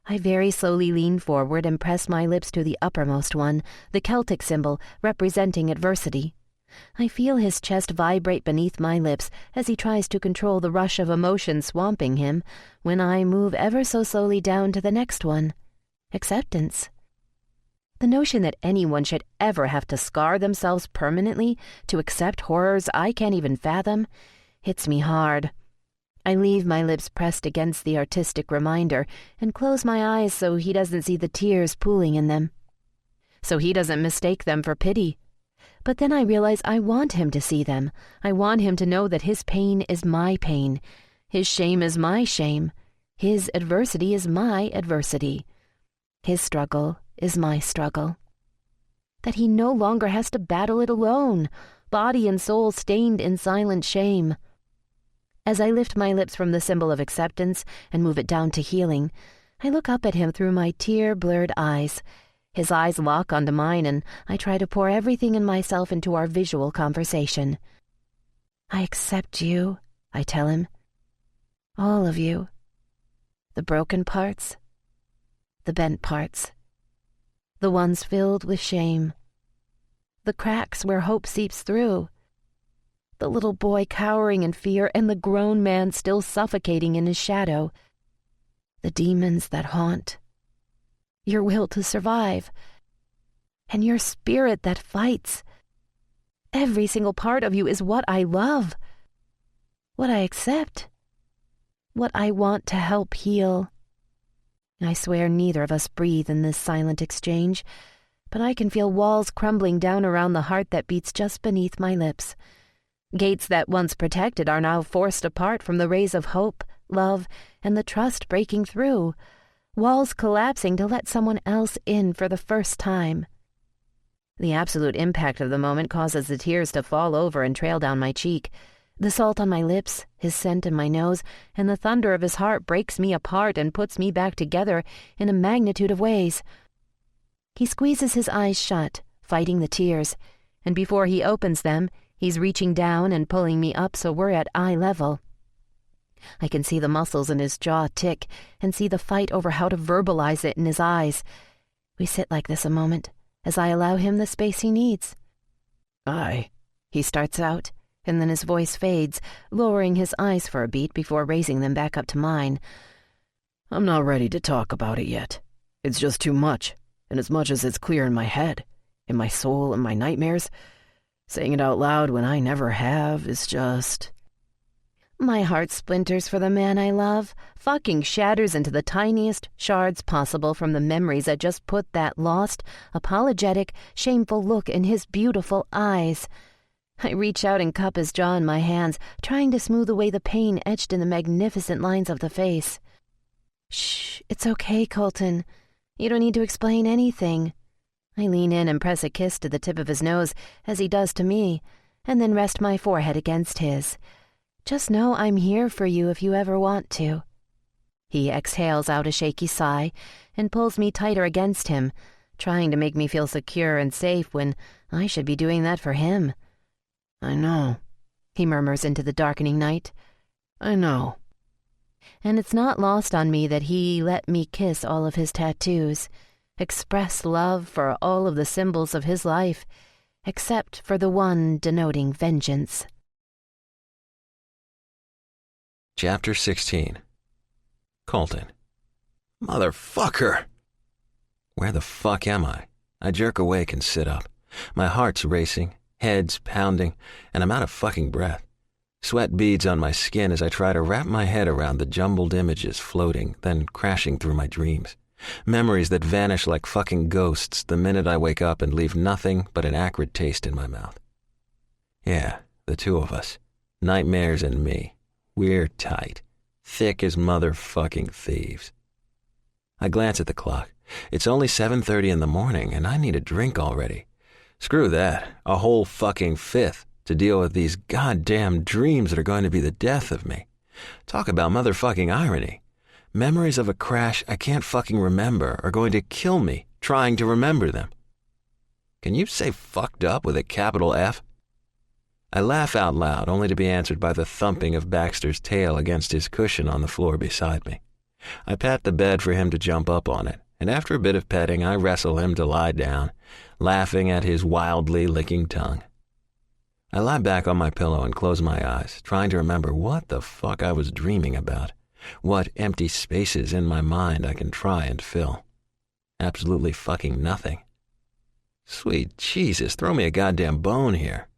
I very slowly lean forward and press my lips to the uppermost one, the Celtic symbol representing adversity. I feel his chest vibrate beneath my lips as he tries to control the rush of emotion swamping him when I move ever so slowly down to the next one. Acceptance. The notion that anyone should ever have to scar themselves permanently to accept horrors I can't even fathom hits me hard. I leave my lips pressed against the artistic reminder and close my eyes so he doesn't see the tears pooling in them, so he doesn't mistake them for pity. But then I realize I want him to see them. I want him to know that his pain is my pain. His shame is my shame. His adversity is my adversity. His struggle is my struggle. That he no longer has to battle it alone, body and soul stained in silent shame. As I lift my lips from the symbol of acceptance and move it down to healing, I look up at him through my tear-blurred eyes. His eyes lock onto mine, and I try to pour everything in myself into our visual conversation. I accept you, I tell him. All of you. The broken parts, the bent parts, the ones filled with shame, the cracks where hope seeps through, the little boy cowering in fear and the grown man still suffocating in his shadow, the demons that haunt, your will to survive, and your spirit that fights. Every single part of you is what I love, what I accept, what I want to help heal. I swear neither of us breathe in this silent exchange, but I can feel walls crumbling down around the heart that beats just beneath my lips. Gates that once protected are now forced apart from the rays of hope, love, and the trust breaking through. Walls collapsing to let someone else in for the first time. The absolute impact of the moment causes the tears to fall over and trail down my cheek. The salt on my lips, his scent in my nose, and the thunder of his heart breaks me apart and puts me back together in a magnitude of ways. He squeezes his eyes shut, fighting the tears, and before he opens them, he's reaching down and pulling me up so we're at eye level. I can see the muscles in his jaw tick and see the fight over how to verbalize it in his eyes. We sit like this a moment, as I allow him the space he needs. He starts out, and then his voice fades, lowering his eyes for a beat before raising them back up to mine. I'm not ready to talk about it yet. It's just too much, and as much as it's clear in my head, in my soul, and my nightmares, saying it out loud when I never have is just... My heart splinters for the man I love, fucking shatters into the tiniest shards possible from the memories that just put that lost, apologetic, shameful look in his beautiful eyes. I reach out and cup his jaw in my hands, trying to smooth away the pain etched in the magnificent lines of the face. Shh, it's okay, Colton. You don't need to explain anything. I lean in and press a kiss to the tip of his nose, as he does to me, and then rest my forehead against his. Just know I'm here for you if you ever want to. He exhales out a shaky sigh and pulls me tighter against him, trying to make me feel secure and safe when I should be doing that for him. I know, he murmurs into the darkening night. I know. And it's not lost on me that he let me kiss all of his tattoos, express love for all of the symbols of his life, except for the one denoting vengeance. Chapter 16. Colton. Motherfucker! Where the fuck am I? I jerk awake and sit up. My heart's racing, head's pounding, and I'm out of fucking breath. Sweat beads on my skin as I try to wrap my head around the jumbled images floating, then crashing through my dreams. Memories that vanish like fucking ghosts the minute I wake up and leave nothing but an acrid taste in my mouth. Yeah, the two of us. Nightmares and me. We're tight. Thick as motherfucking thieves. I glance at the clock. It's only 7:30 in the morning, and I need a drink already. Screw that. A whole fucking fifth to deal with these goddamn dreams that are going to be the death of me. Talk about motherfucking irony. Memories of a crash I can't fucking remember are going to kill me trying to remember them. Can you say fucked up with a capital F? I laugh out loud, only to be answered by the thumping of Baxter's tail against his cushion on the floor beside me. I pat the bed for him to jump up on it, and after a bit of petting, I wrestle him to lie down, laughing at his wildly licking tongue. I lie back on my pillow and close my eyes, trying to remember what the fuck I was dreaming about, what empty spaces in my mind I can try and fill. Absolutely fucking nothing. Sweet Jesus, throw me a goddamn bone here.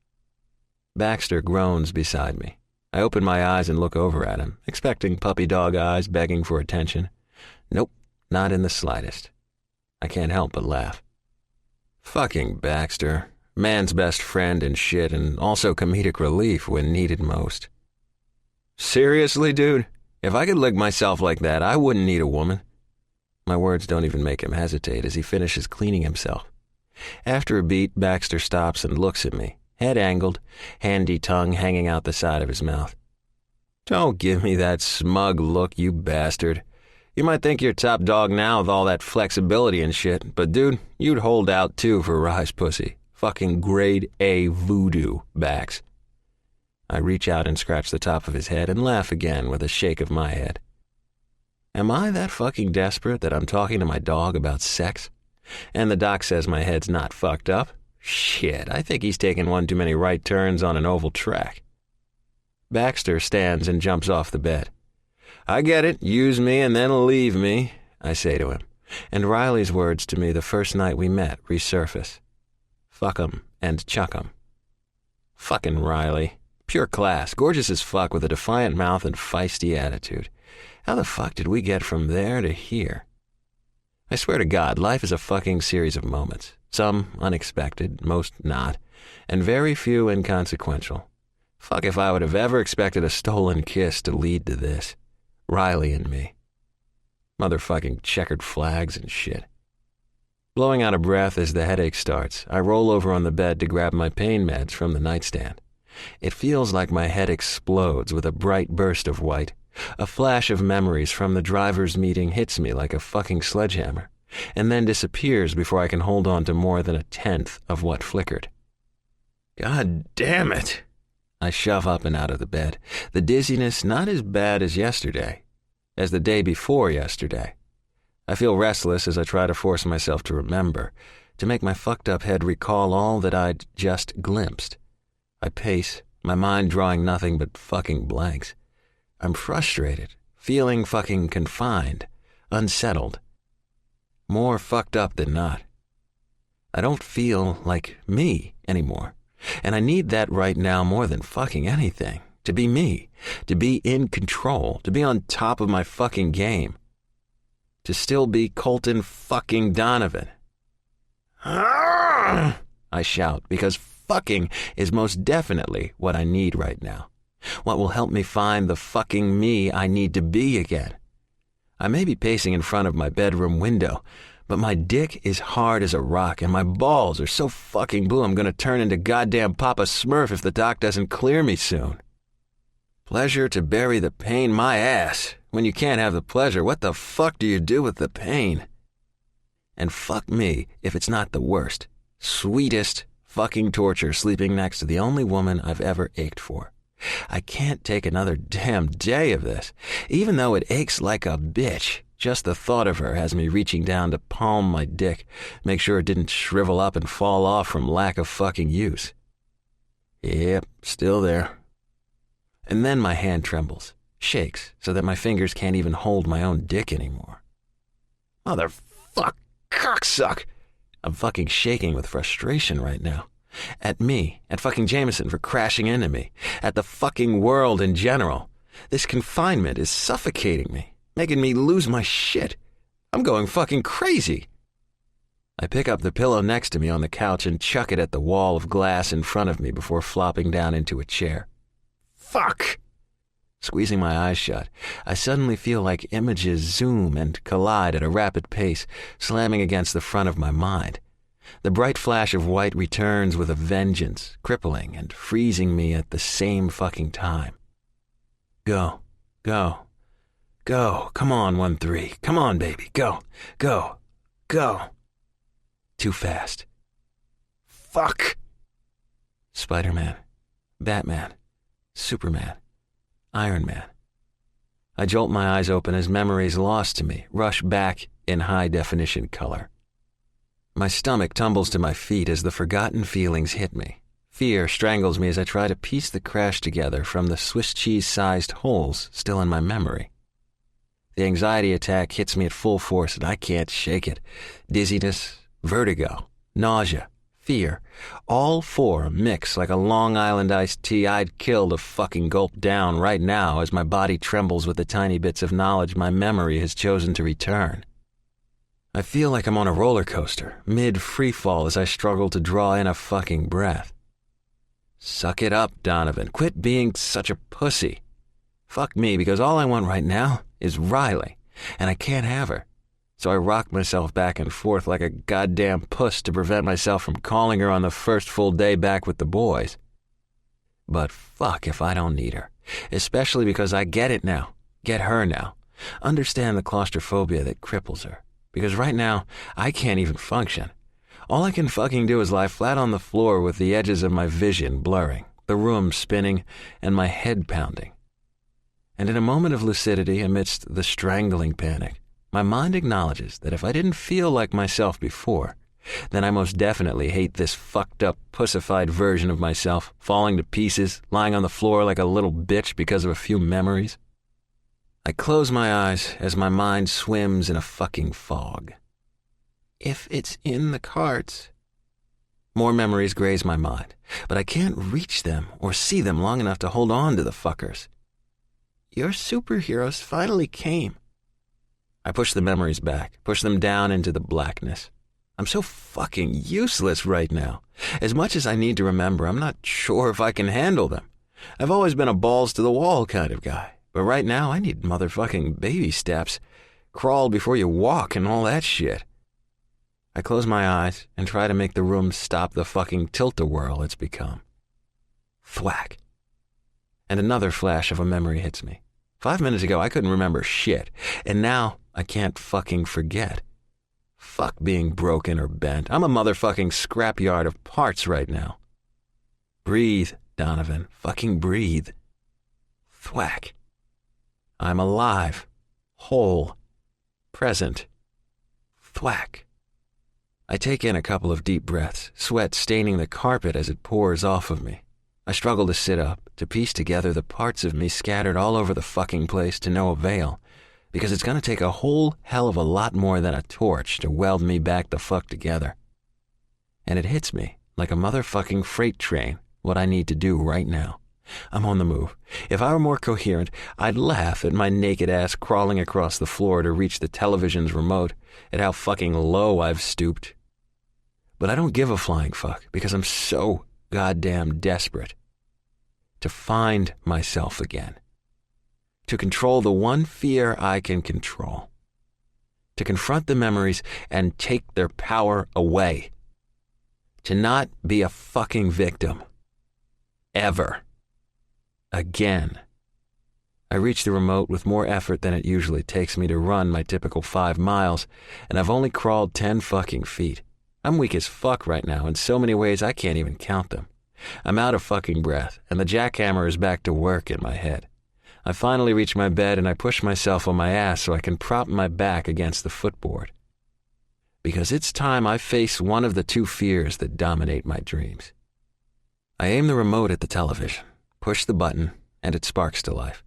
Baxter groans beside me. I open my eyes and look over at him, expecting puppy dog eyes begging for attention. Nope, not in the slightest. I can't help but laugh. Fucking Baxter. Man's best friend and shit, and also comedic relief when needed most. Seriously, dude? If I could lick myself like that, I wouldn't need a woman. My words don't even make him hesitate as he finishes cleaning himself. After a beat, Baxter stops and looks at me, head angled, handy tongue hanging out the side of his mouth. Don't give me that smug look, you bastard. You might think you're top dog now with all that flexibility and shit, but dude, you'd hold out too for Rye's pussy. Fucking grade A voodoo, Bax. I reach out and scratch the top of his head and laugh again with a shake of my head. Am I that fucking desperate that I'm talking to my dog about sex? And the doc says my head's not fucked up? Shit, I think he's taken one too many right turns on an oval track. Baxter stands and jumps off the bed. I get it, use me and then leave me, I say to him, and Riley's words to me the first night we met resurface. Fuck 'em and chuck 'em. Fucking Riley. Pure class, gorgeous as fuck with a defiant mouth and feisty attitude. How the fuck did we get from there to here? I swear to God, life is a fucking series of moments. Some unexpected, most not, and very few inconsequential. Fuck if I would have ever expected a stolen kiss to lead to this. Riley and me. Motherfucking checkered flags and shit. Blowing out of breath as the headache starts, I roll over on the bed to grab my pain meds from the nightstand. It feels like my head explodes with a bright burst of white. A flash of memories from the driver's meeting hits me like a fucking sledgehammer, and then disappears before I can hold on to more than a tenth of what flickered. God damn it! I shove up and out of the bed, the dizziness not as bad as yesterday, as the day before yesterday. I feel restless as I try to force myself to remember, to make my fucked up head recall all that I'd just glimpsed. I pace, my mind drawing nothing but fucking blanks. I'm frustrated, feeling fucking confined, unsettled. More fucked up than not. I don't feel like me anymore, and I need that right now more than fucking anything. To be me, to be in control, to be on top of my fucking game. To still be Colton fucking Donovan. I shout, because fucking is most definitely what I need right now. What will help me find the fucking me I need to be again. I may be pacing in front of my bedroom window, but my dick is hard as a rock and my balls are so fucking blue I'm gonna turn into goddamn Papa Smurf if the doc doesn't clear me soon. Pleasure to bury the pain, my ass. When you can't have the pleasure, what the fuck do you do with the pain? And fuck me if it's not the worst, sweetest fucking torture sleeping next to the only woman I've ever ached for. I can't take another damn day of this, even though it aches like a bitch. Just the thought of her has me reaching down to palm my dick, make sure it didn't shrivel up and fall off from lack of fucking use. Yep, still there. And then my hand trembles, shakes, so that my fingers can't even hold my own dick anymore. Motherfuck, cocksuck! I'm fucking shaking with frustration right now. At me, at fucking Jameson for crashing into me, at the fucking world in general. This confinement is suffocating me, making me lose my shit. I'm going fucking crazy. I pick up the pillow next to me on the couch and chuck it at the wall of glass in front of me before flopping down into a chair. Fuck! Squeezing my eyes shut, I suddenly feel like images zoom and collide at a rapid pace, slamming against the front of my mind. The bright flash of white returns with a vengeance, crippling and freezing me at the same fucking time. Go, go, go, come on, 1-3, come on, baby, go, go, go. Too fast. Fuck! Spider-Man, Batman, Superman, Iron Man. I jolt my eyes open as memories lost to me rush back in high-definition color. My stomach tumbles to my feet as the forgotten feelings hit me. fear strangles me as I try to piece the crash together from the Swiss cheese-sized holes still in my memory. The anxiety attack hits me at full force and I can't shake it. Dizziness, vertigo, nausea, fear, all four mix like a Long Island iced tea I'd kill to fucking gulp down right now as my body trembles with the tiny bits of knowledge my memory has chosen to return. I feel like I'm on a roller coaster, mid-freefall as I struggle to draw in a fucking breath. Suck it up, Donovan. Quit being such a pussy. Fuck me, because all I want right now is Riley, and I can't have her. So I rock myself back and forth like a goddamn puss to prevent myself from calling her on the first full day back with the boys. But fuck if I don't need her, especially because I get it now, get her now, understand the claustrophobia that cripples her, because right now I can't even function. All I can fucking do is lie flat on the floor with the edges of my vision blurring, the room spinning, and my head pounding. And in a moment of lucidity amidst the strangling panic, my mind acknowledges that if I didn't feel like myself before, then I most definitely hate this fucked up, pussified version of myself, falling to pieces, lying on the floor like a little bitch because of a few memories. I close my eyes as my mind swims in a fucking fog. If it's in the cards. More memories graze my mind, but I can't reach them or see them long enough to hold on to the fuckers. Your superheroes finally came. I push the memories back, push them down into the blackness. I'm so fucking useless right now. As much as I need to remember, I'm not sure if I can handle them. I've always been a balls-to-the-wall kind of guy, but right now I need motherfucking baby steps. Crawl before you walk and all that shit. I close my eyes and try to make the room stop the fucking tilt-a-whirl it's become. Thwack. And another flash of a memory hits me. 5 minutes ago, I couldn't remember shit, and now I can't fucking forget. Fuck being broken or bent. I'm a motherfucking scrapyard of parts right now. Breathe, Donovan. Fucking breathe. Thwack. I'm alive. Whole. Present. Thwack. I take in a couple of deep breaths, sweat staining the carpet as it pours off of me. I struggle to sit up, to piece together the parts of me scattered all over the fucking place to no avail, because it's going to take a whole hell of a lot more than a torch to weld me back the fuck together. And it hits me like a motherfucking freight train what I need to do right now. I'm on the move. If I were more coherent, I'd laugh at my naked ass crawling across the floor to reach the television's remote, at how fucking low I've stooped. But I don't give a flying fuck because I'm so goddamn desperate to find myself again, to control the one fear I can control, to confront the memories and take their power away, to not be a fucking victim, ever, again. I reach the remote with more effort than it usually takes me to run my typical 5 miles, and I've only crawled 10 fucking feet. I'm weak as fuck right now in so many ways I can't even count them. I'm out of fucking breath, and the jackhammer is back to work in my head. I finally reach my bed and I push myself on my ass so I can prop my back against the footboard. Because it's time I face one of the two fears that dominate my dreams. I aim the remote at the television, push the button, and it sparks to life.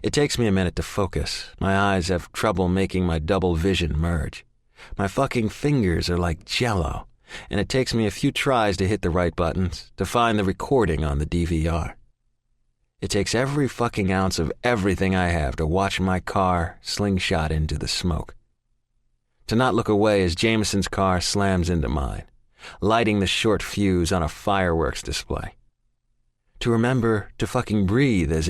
It takes me a minute to focus. My eyes have trouble making my double vision merge. My fucking fingers are like jello, and it takes me a few tries to hit the right buttons, to find the recording on the DVR. It takes every fucking ounce of everything I have to watch my car slingshot into the smoke. To not look away as Jameson's car slams into mine, lighting the short fuse on a fireworks display. To remember to fucking breathe as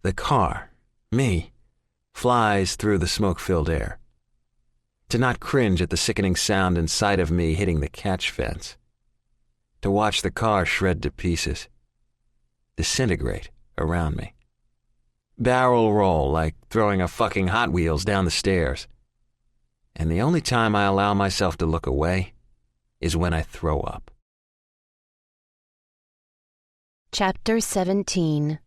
the car, me, flies through the smoke-filled air. To not cringe at the sickening sound and sight of me hitting the catch fence. To watch the car shred to pieces, disintegrate around me. Barrel roll like throwing a fucking Hot Wheels down the stairs. And the only time I allow myself to look away is when I throw up. Chapter 17.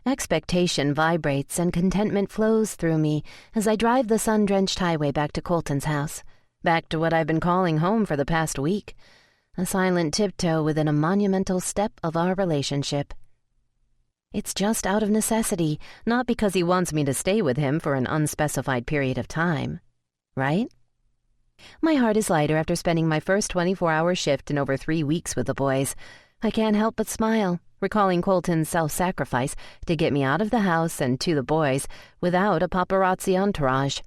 Expectation vibrates and contentment flows through me as I drive the sun-drenched highway back to Colton's house, back to what I've been calling home for the past week. a silent tiptoe within a monumental step of our relationship. It's just out of necessity, not because he wants me to stay with him for an unspecified period of time. Right? My heart is lighter after spending my first 24-hour shift in over 3 weeks with the boys. I can't help but smile, recalling Colton's self-sacrifice to get me out of the house and to the boys without a paparazzi entourage.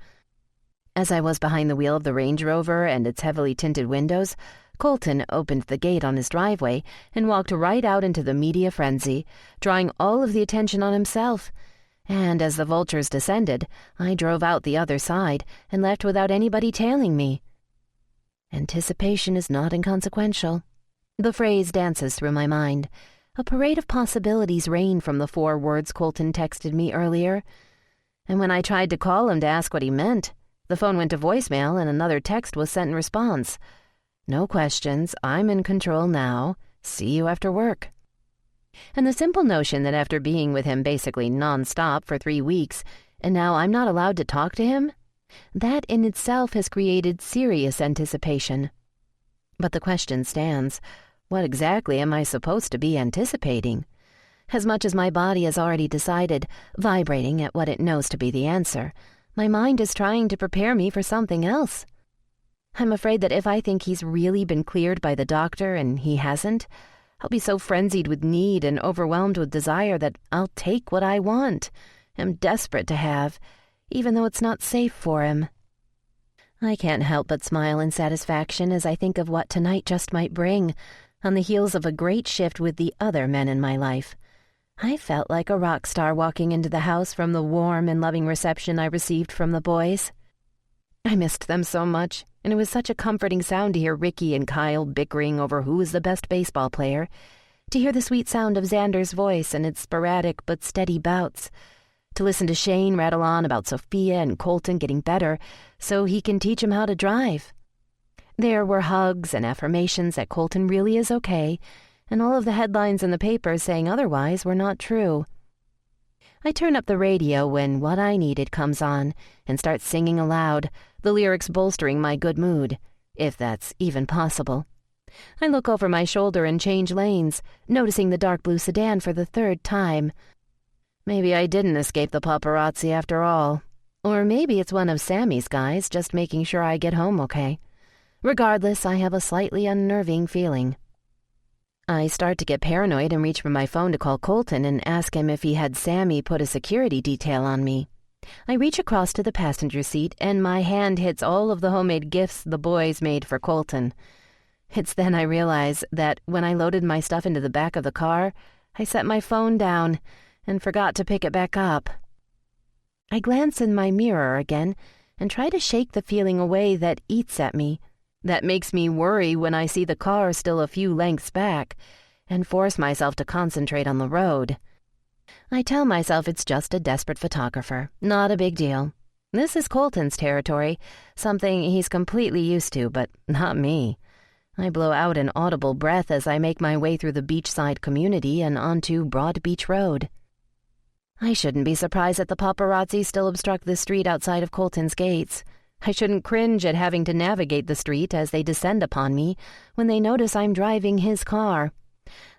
As I was behind the wheel of the Range Rover and its heavily tinted windows, Colton opened the gate on his driveway and walked right out into the media frenzy, drawing all of the attention on himself. And as the vultures descended, I drove out the other side and left without anybody tailing me. Anticipation is not inconsequential. The phrase dances through my mind. A parade of possibilities rain from the 4 words Colton texted me earlier. And when I tried to call him to ask what he meant, the phone went to voicemail and another text was sent in response. No questions, I'm in control now. See you after work. And the simple notion that after being with him basically nonstop for 3 weeks, and now I'm not allowed to talk to him, that in itself has created serious anticipation. But the question stands, what exactly am I supposed to be anticipating? As much as my body has already decided, vibrating at what it knows to be the answer, my mind is trying to prepare me for something else. I'm afraid that if I think he's really been cleared by the doctor and he hasn't, I'll be so frenzied with need and overwhelmed with desire that I'll take what I want, am desperate to have, even though it's not safe for him. I can't help but smile in satisfaction as I think of what tonight just might bring, on the heels of a great shift with the other men in my life. I felt like a rock star walking into the house from the warm and loving reception I received from the boys. I missed them so much, and it was such a comforting sound to hear Ricky and Kyle bickering over who was the best baseball player, to hear the sweet sound of Xander's voice and its sporadic but steady bouts, to listen to Shane rattle on about Sophia and Colton getting better so he can teach him how to drive. There were hugs and affirmations that Colton really is okay, and all of the headlines in the papers saying otherwise were not true. I turn up the radio when What I Needed comes on and start singing aloud, the lyrics bolstering my good mood, if that's even possible. I look over my shoulder and change lanes, noticing the dark blue sedan for the 3rd time. Maybe I didn't escape the paparazzi after all. Or maybe it's one of Sammy's guys just making sure I get home okay. Regardless, I have a slightly unnerving feeling. I start to get paranoid and reach for my phone to call Colton and ask him if he had Sammy put a security detail on me. I reach across to the passenger seat and my hand hits all of the homemade gifts the boys made for Colton. It's then I realize that when I loaded my stuff into the back of the car, I set my phone down and forgot to pick it back up. I glance in my mirror again and try to shake the feeling away that eats at me, that makes me worry when I see the car still a few lengths back, and force myself to concentrate on the road. I tell myself it's just a desperate photographer, not a big deal. This is Colton's territory, something he's completely used to, but not me. I blow out an audible breath as I make my way through the beachside community and onto Broad Beach Road. I shouldn't be surprised that the paparazzi still obstruct the street outside of Colton's gates. I shouldn't cringe at having to navigate the street as they descend upon me when they notice I'm driving his car.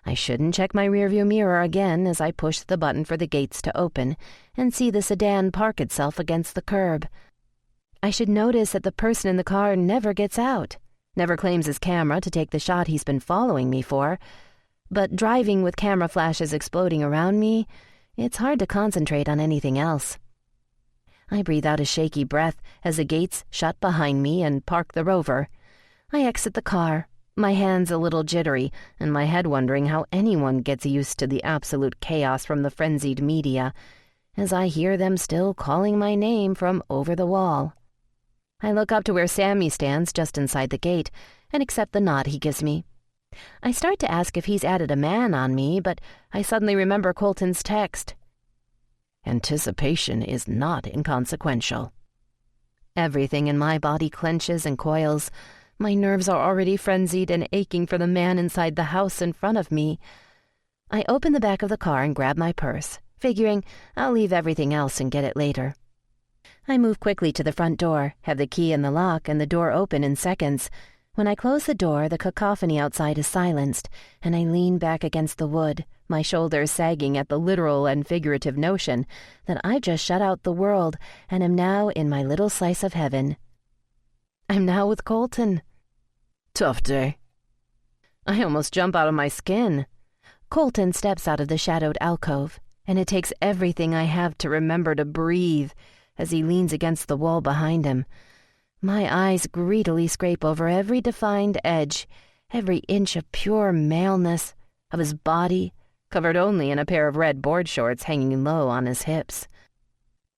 I shouldn't check my rearview mirror again as I push the button for the gates to open and see the sedan park itself against the curb. I should notice that the person in the car never gets out, never claims his camera to take the shot he's been following me for. But driving with camera flashes exploding around me, it's hard to concentrate on anything else. I breathe out a shaky breath as the gates shut behind me and park the Rover. I exit the car, my hands a little jittery and my head wondering how anyone gets used to the absolute chaos from the frenzied media, as I hear them still calling my name from over the wall. I look up to where Sammy stands just inside the gate and accept the nod he gives me. I start to ask if he's added a man on me, but I suddenly remember Colton's text. Anticipation is not inconsequential. Everything in my body clenches and coils. My nerves are already frenzied and aching for the man inside the house in front of me. I open the back of the car and grab my purse, figuring I'll leave everything else and get it later. I move quickly to the front door, have the key in the lock and the door open in seconds. When I close the door, the cacophony outside is silenced, and I lean back against the wood, my shoulders sagging at the literal and figurative notion that I've just shut out the world and am now in my little slice of heaven. I'm now with Colton. Tough day. I almost jump out of my skin. Colton steps out of the shadowed alcove, and it takes everything I have to remember to breathe as he leans against the wall behind him. My eyes greedily scrape over every defined edge, every inch of pure maleness of his body, covered only in a pair of red board shorts hanging low on his hips.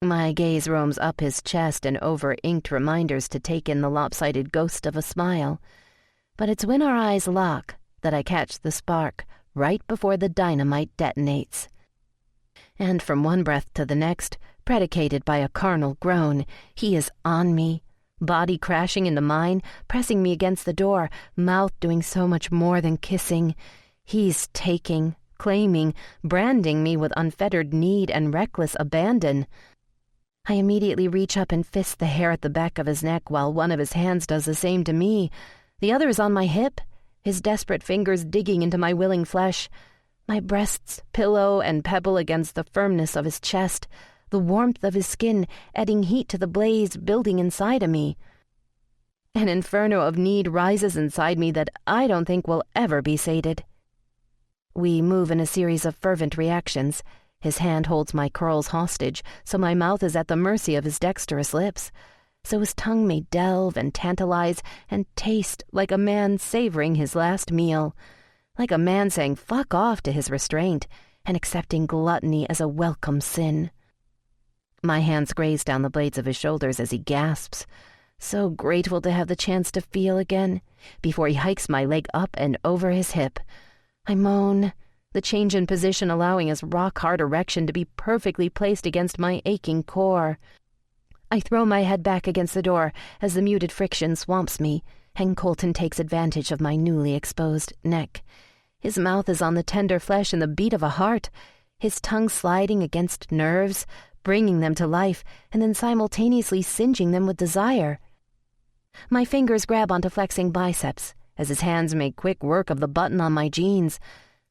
My gaze roams up his chest and over inked reminders to take in the lopsided ghost of a smile. But it's when our eyes lock that I catch the spark right before the dynamite detonates. And from one breath to the next, predicated by a carnal groan, he is on me, body crashing into mine, pressing me against the door, mouth doing so much more than kissing. He's taking, claiming, branding me with unfettered need and reckless abandon. I immediately reach up and fist the hair at the back of his neck while one of his hands does the same to me. The other is on my hip, his desperate fingers digging into my willing flesh. My breasts pillow and pebble against the firmness of his chest, the warmth of his skin adding heat to the blaze building inside of me. An inferno of need rises inside me that I don't think will ever be sated. We move in a series of fervent reactions. His hand holds my curls hostage, so my mouth is at the mercy of his dexterous lips. So his tongue may delve and tantalize and taste like a man savoring his last meal, like a man saying fuck off to his restraint and accepting gluttony as a welcome sin. My hands graze down the blades of his shoulders as he gasps, so grateful to have the chance to feel again, before he hikes my leg up and over his hip. I moan, the change in position allowing his rock-hard erection to be perfectly placed against my aching core. I throw my head back against the door as the muted friction swamps me, and Colton takes advantage of my newly exposed neck. His mouth is on the tender flesh and the beat of a heart, his tongue sliding against nerves, bringing them to life, and then simultaneously singeing them with desire. My fingers grab onto flexing biceps, as his hands make quick work of the button on my jeans.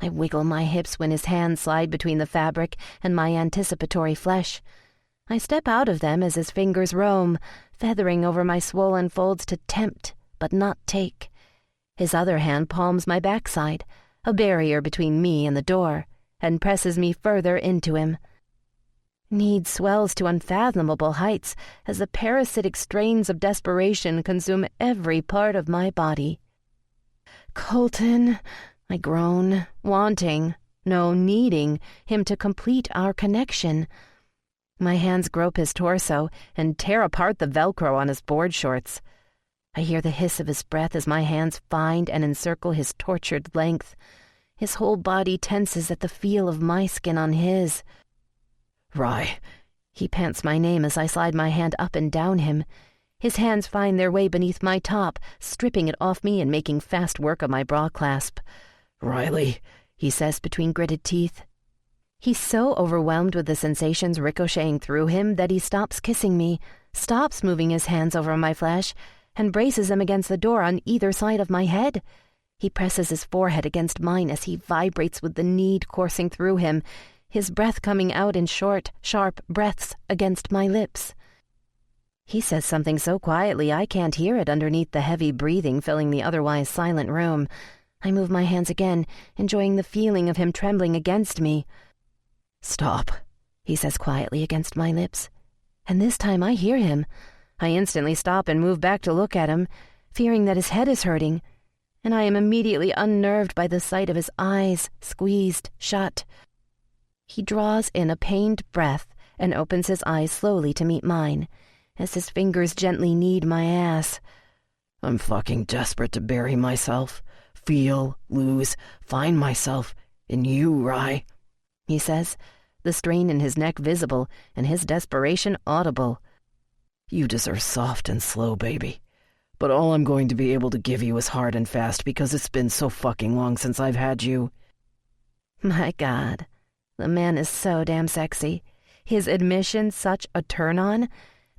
I wiggle my hips when his hands slide between the fabric and my anticipatory flesh. I step out of them as his fingers roam, feathering over my swollen folds to tempt, but not take. His other hand palms my backside, a barrier between me and the door, and presses me further into him. Need swells to unfathomable heights as the parasitic strains of desperation consume every part of my body. "Colton," I groan, wanting, no, needing, him to complete our connection. My hands grope his torso and tear apart the Velcro on his board shorts. I hear the hiss of his breath as my hands find and encircle his tortured length. His whole body tenses at the feel of my skin on his. Rye. He pants my name as I slide my hand up and down him. His hands find their way beneath my top, stripping it off me and making fast work of my bra clasp. "Riley," he says between gritted teeth. He's so overwhelmed with the sensations ricocheting through him that he stops kissing me, stops moving his hands over my flesh, and braces them against the door on either side of my head. He presses his forehead against mine as he vibrates with the need coursing through him, his breath coming out in short, sharp breaths against my lips. He says something so quietly I can't hear it underneath the heavy breathing filling the otherwise silent room. I move my hands again, enjoying the feeling of him trembling against me. "Stop," he says quietly against my lips. And this time I hear him. I instantly stop and move back to look at him, fearing that his head is hurting, and I am immediately unnerved by the sight of his eyes squeezed shut. He draws in a pained breath and opens his eyes slowly to meet mine, as his fingers gently knead my ass. "I'm fucking desperate to bury myself, feel, lose, find myself in you, Rye," he says, the strain in his neck visible and his desperation audible. "You deserve soft and slow, baby. But all I'm going to be able to give you is hard and fast because it's been so fucking long since I've had you." My God, the man is so damn sexy. His admission such a turn-on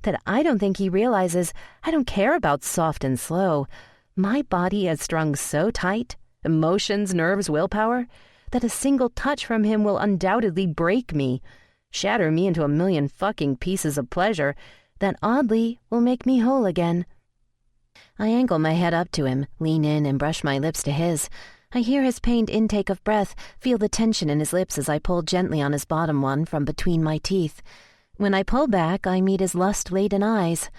that I don't think he realizes I don't care about soft and slow, My body is strung so tight, emotions, nerves, willpower, that a single touch from him will undoubtedly break me, shatter me into a million fucking pieces of pleasure that oddly will make me whole again. I angle my head up to him, lean in and brush my lips to his. I hear his pained intake of breath, feel the tension in his lips as I pull gently on his bottom one from between my teeth. When I pull back, I meet his lust-laden eyes.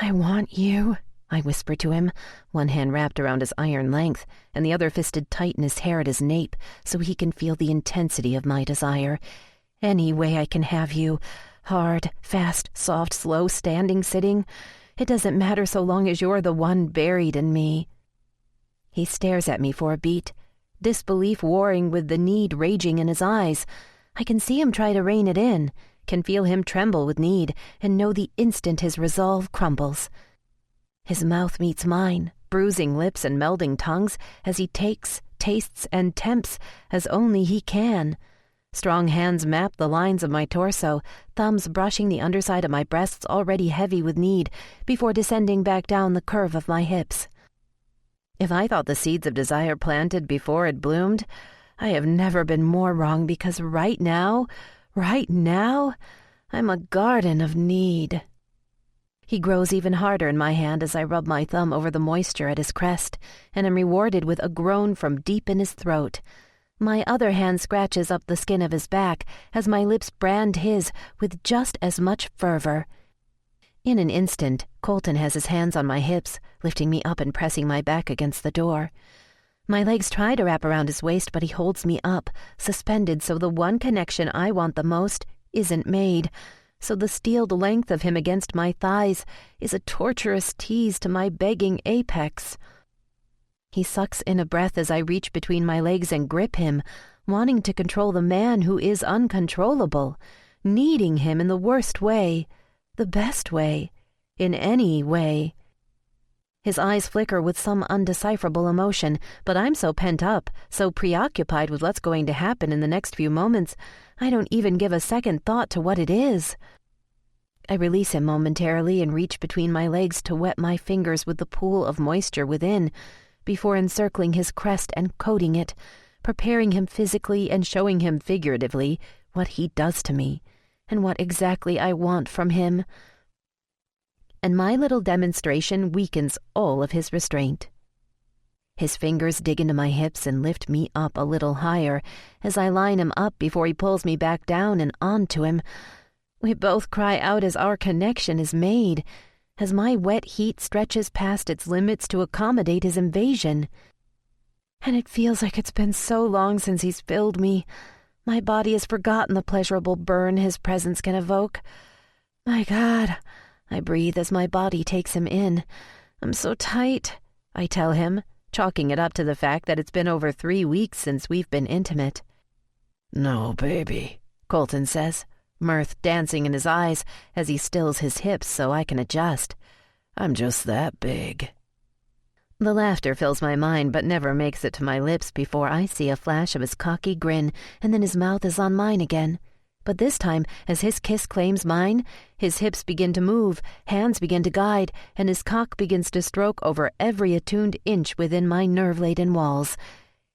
"I want you," I whisper to him, one hand wrapped around his iron length, and the other fisted tight in his hair at his nape, so he can feel the intensity of my desire. "Any way I can have you. Hard, fast, soft, slow, standing, sitting. It doesn't matter so long as you're the one buried in me." He stares at me for a beat, disbelief warring with the need raging in his eyes. I can see him try to rein it in, can feel him tremble with need, and know the instant his resolve crumbles. His mouth meets mine, bruising lips and melding tongues, as he takes, tastes, and tempts as only he can. Strong hands map the lines of my torso, thumbs brushing the underside of my breasts already heavy with need, before descending back down the curve of my hips. If I thought the seeds of desire planted before it bloomed, I have never been more wrong, because right now, I'm a garden of need. He grows even harder in my hand as I rub my thumb over the moisture at his crest, and am rewarded with a groan from deep in his throat. My other hand scratches up the skin of his back as my lips brand his with just as much fervor. In an instant, Colton has his hands on my hips, lifting me up and pressing my back against the door. My legs try to wrap around his waist, but he holds me up, suspended, so the one connection I want the most isn't made, so the steeled length of him against my thighs is a torturous tease to my begging apex. He sucks in a breath as I reach between my legs and grip him, wanting to control the man who is uncontrollable, needing him in the worst way, the best way, in any way. His eyes flicker with some undecipherable emotion, but I'm so pent up, so preoccupied with what's going to happen in the next few moments, I don't even give a second thought to what it is. I release him momentarily and reach between my legs to wet my fingers with the pool of moisture within, before encircling his crest and coating it, preparing him physically and showing him figuratively what he does to me, and what exactly I want from him. And my little demonstration weakens all of his restraint. His fingers dig into my hips and lift me up a little higher as I line him up before he pulls me back down and onto him. We both cry out as our connection is made, as my wet heat stretches past its limits to accommodate his invasion. And it feels like it's been so long since he's filled me. My body has forgotten the pleasurable burn his presence can evoke. My God, I breathe as my body takes him in. I'm so tight, I tell him, chalking it up to the fact that it's been over 3 weeks since we've been intimate. "No, baby," Colton says, mirth dancing in his eyes as he stills his hips so I can adjust. "I'm just that big." The laughter fills my mind but never makes it to my lips before I see a flash of his cocky grin, and then his mouth is on mine again. But this time, as his kiss claims mine, his hips begin to move, hands begin to guide, and his cock begins to stroke over every attuned inch within my nerve-laden walls.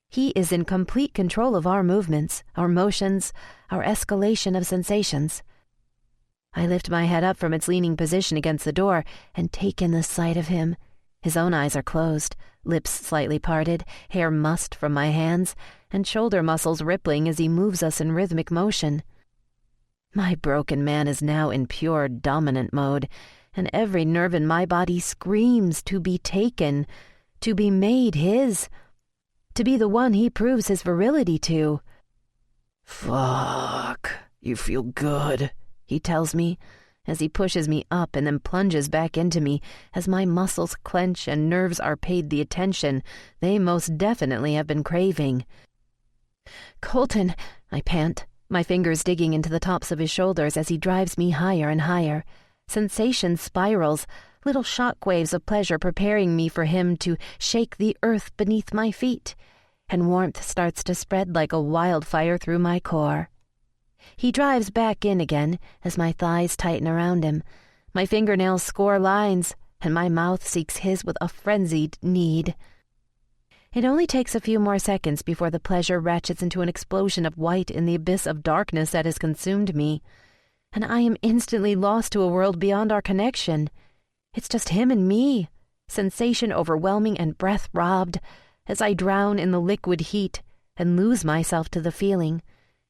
He is in complete control of our movements, our motions, our escalation of sensations. I lift my head up from its leaning position against the door and take in the sight of him. His own eyes are closed, lips slightly parted, hair mussed from my hands, and shoulder muscles rippling as he moves us in rhythmic motion. My broken man is now in pure dominant mode, and every nerve in my body screams to be taken, to be made his, to be the one he proves his virility to. "Fuck, you feel good," he tells me, as he pushes me up and then plunges back into me as my muscles clench and nerves are paid the attention they most definitely have been craving. "Colton," I pant, my fingers digging into the tops of his shoulders as he drives me higher and higher. Sensation spirals, little shock waves of pleasure preparing me for him to shake the earth beneath my feet, and warmth starts to spread like a wildfire through my core. He drives back in again as my thighs tighten around him. My fingernails score lines, and my mouth seeks his with a frenzied need. It only takes a few more seconds before the pleasure ratchets into an explosion of white in the abyss of darkness that has consumed me, and I am instantly lost to a world beyond our connection. It's just him and me, sensation overwhelming and breath robbed, as I drown in the liquid heat and lose myself to the feeling,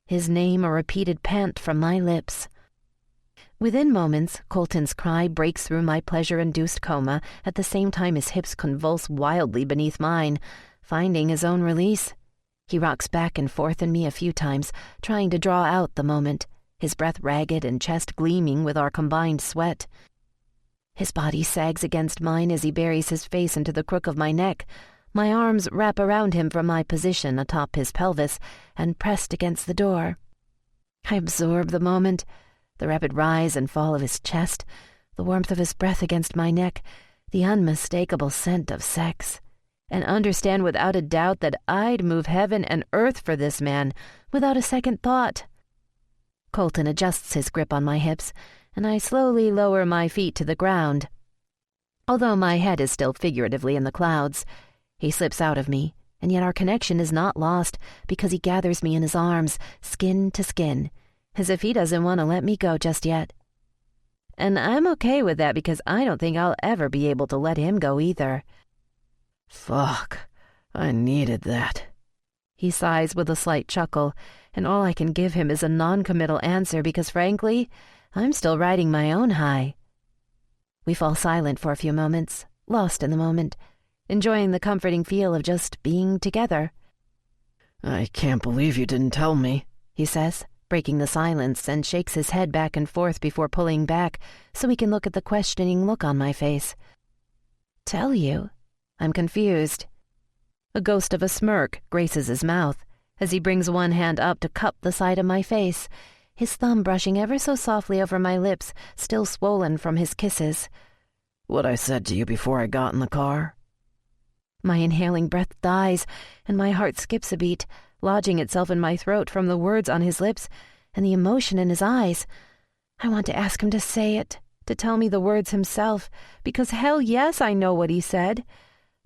his name a repeated pant from my lips. Within moments, Colton's cry breaks through my pleasure-induced coma at the same time his hips convulse wildly beneath mine, finding his own release. He rocks back and forth in me a few times, trying to draw out the moment, his breath ragged and chest gleaming with our combined sweat. His body sags against mine as he buries his face into the crook of my neck. My arms wrap around him from my position atop his pelvis and pressed against the door. I absorb the moment, the rapid rise and fall of his chest, the warmth of his breath against my neck, the unmistakable scent of sex, and understand without a doubt that I'd move heaven and earth for this man without a second thought. Colton adjusts his grip on my hips, and I slowly lower my feet to the ground. Although my head is still figuratively in the clouds, he slips out of me, and yet our connection is not lost because he gathers me in his arms, skin to skin, as if he doesn't want to let me go just yet. And I'm okay with that because I don't think I'll ever be able to let him go either. Fuck, I needed that. He sighs with a slight chuckle, and all I can give him is a non-committal answer because, frankly, I'm still riding my own high. We fall silent for a few moments, lost in the moment, enjoying the comforting feel of just being together. I can't believe you didn't tell me, he says, breaking the silence, and shakes his head back and forth before pulling back so he can look at the questioning look on my face. Tell you? I'm confused. A ghost of a smirk graces his mouth as he brings one hand up to cup the side of my face, his thumb brushing ever so softly over my lips, still swollen from his kisses. What I said to you before I got in the car? My inhaling breath dies, and my heart skips a beat, lodging itself in my throat from the words on his lips and the emotion in his eyes. I want to ask him to say it, to tell me the words himself, because hell yes, I know what he said.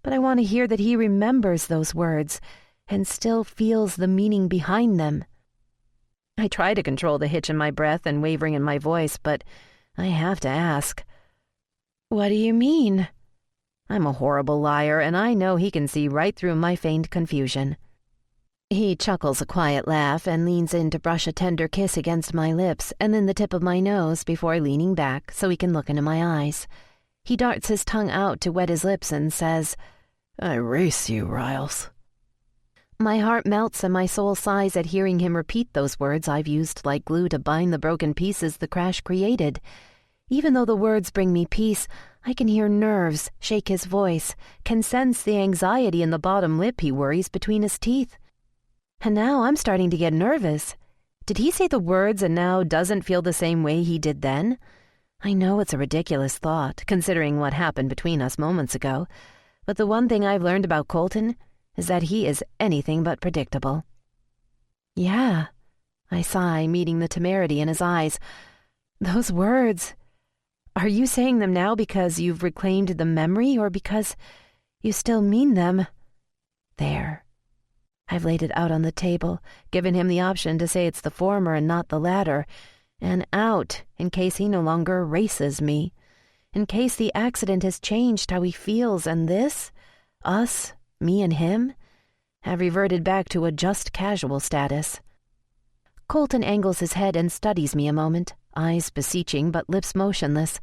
But I want to hear that he remembers those words and still feels the meaning behind them. I try to control the hitch in my breath and wavering in my voice, but I have to ask. What do you mean? I'm a horrible liar, and I know he can see right through my feigned confusion. He chuckles a quiet laugh and leans in to brush a tender kiss against my lips and then the tip of my nose before leaning back so he can look into my eyes. He darts his tongue out to wet his lips and says, I race you, Riles. My heart melts and my soul sighs at hearing him repeat those words I've used like glue to bind the broken pieces the crash created. Even though the words bring me peace, I can hear nerves shake his voice, can sense the anxiety in the bottom lip he worries between his teeth. And now I'm starting to get nervous. Did he say the words and now doesn't feel the same way he did then? I know it's a ridiculous thought, considering what happened between us moments ago, but the one thing I've learned about Colton is that he is anything but predictable. Yeah, I sigh, meeting the temerity in his eyes. Those words. Are you saying them now because you've reclaimed the memory or because you still mean them? There. I've laid it out on the table, given him the option to say it's the former and not the latter, and out in case he no longer races me, in case the accident has changed how he feels, and this, us, me and him, have reverted back to a just casual status. Colton angles his head and studies me a moment, eyes beseeching but lips motionless.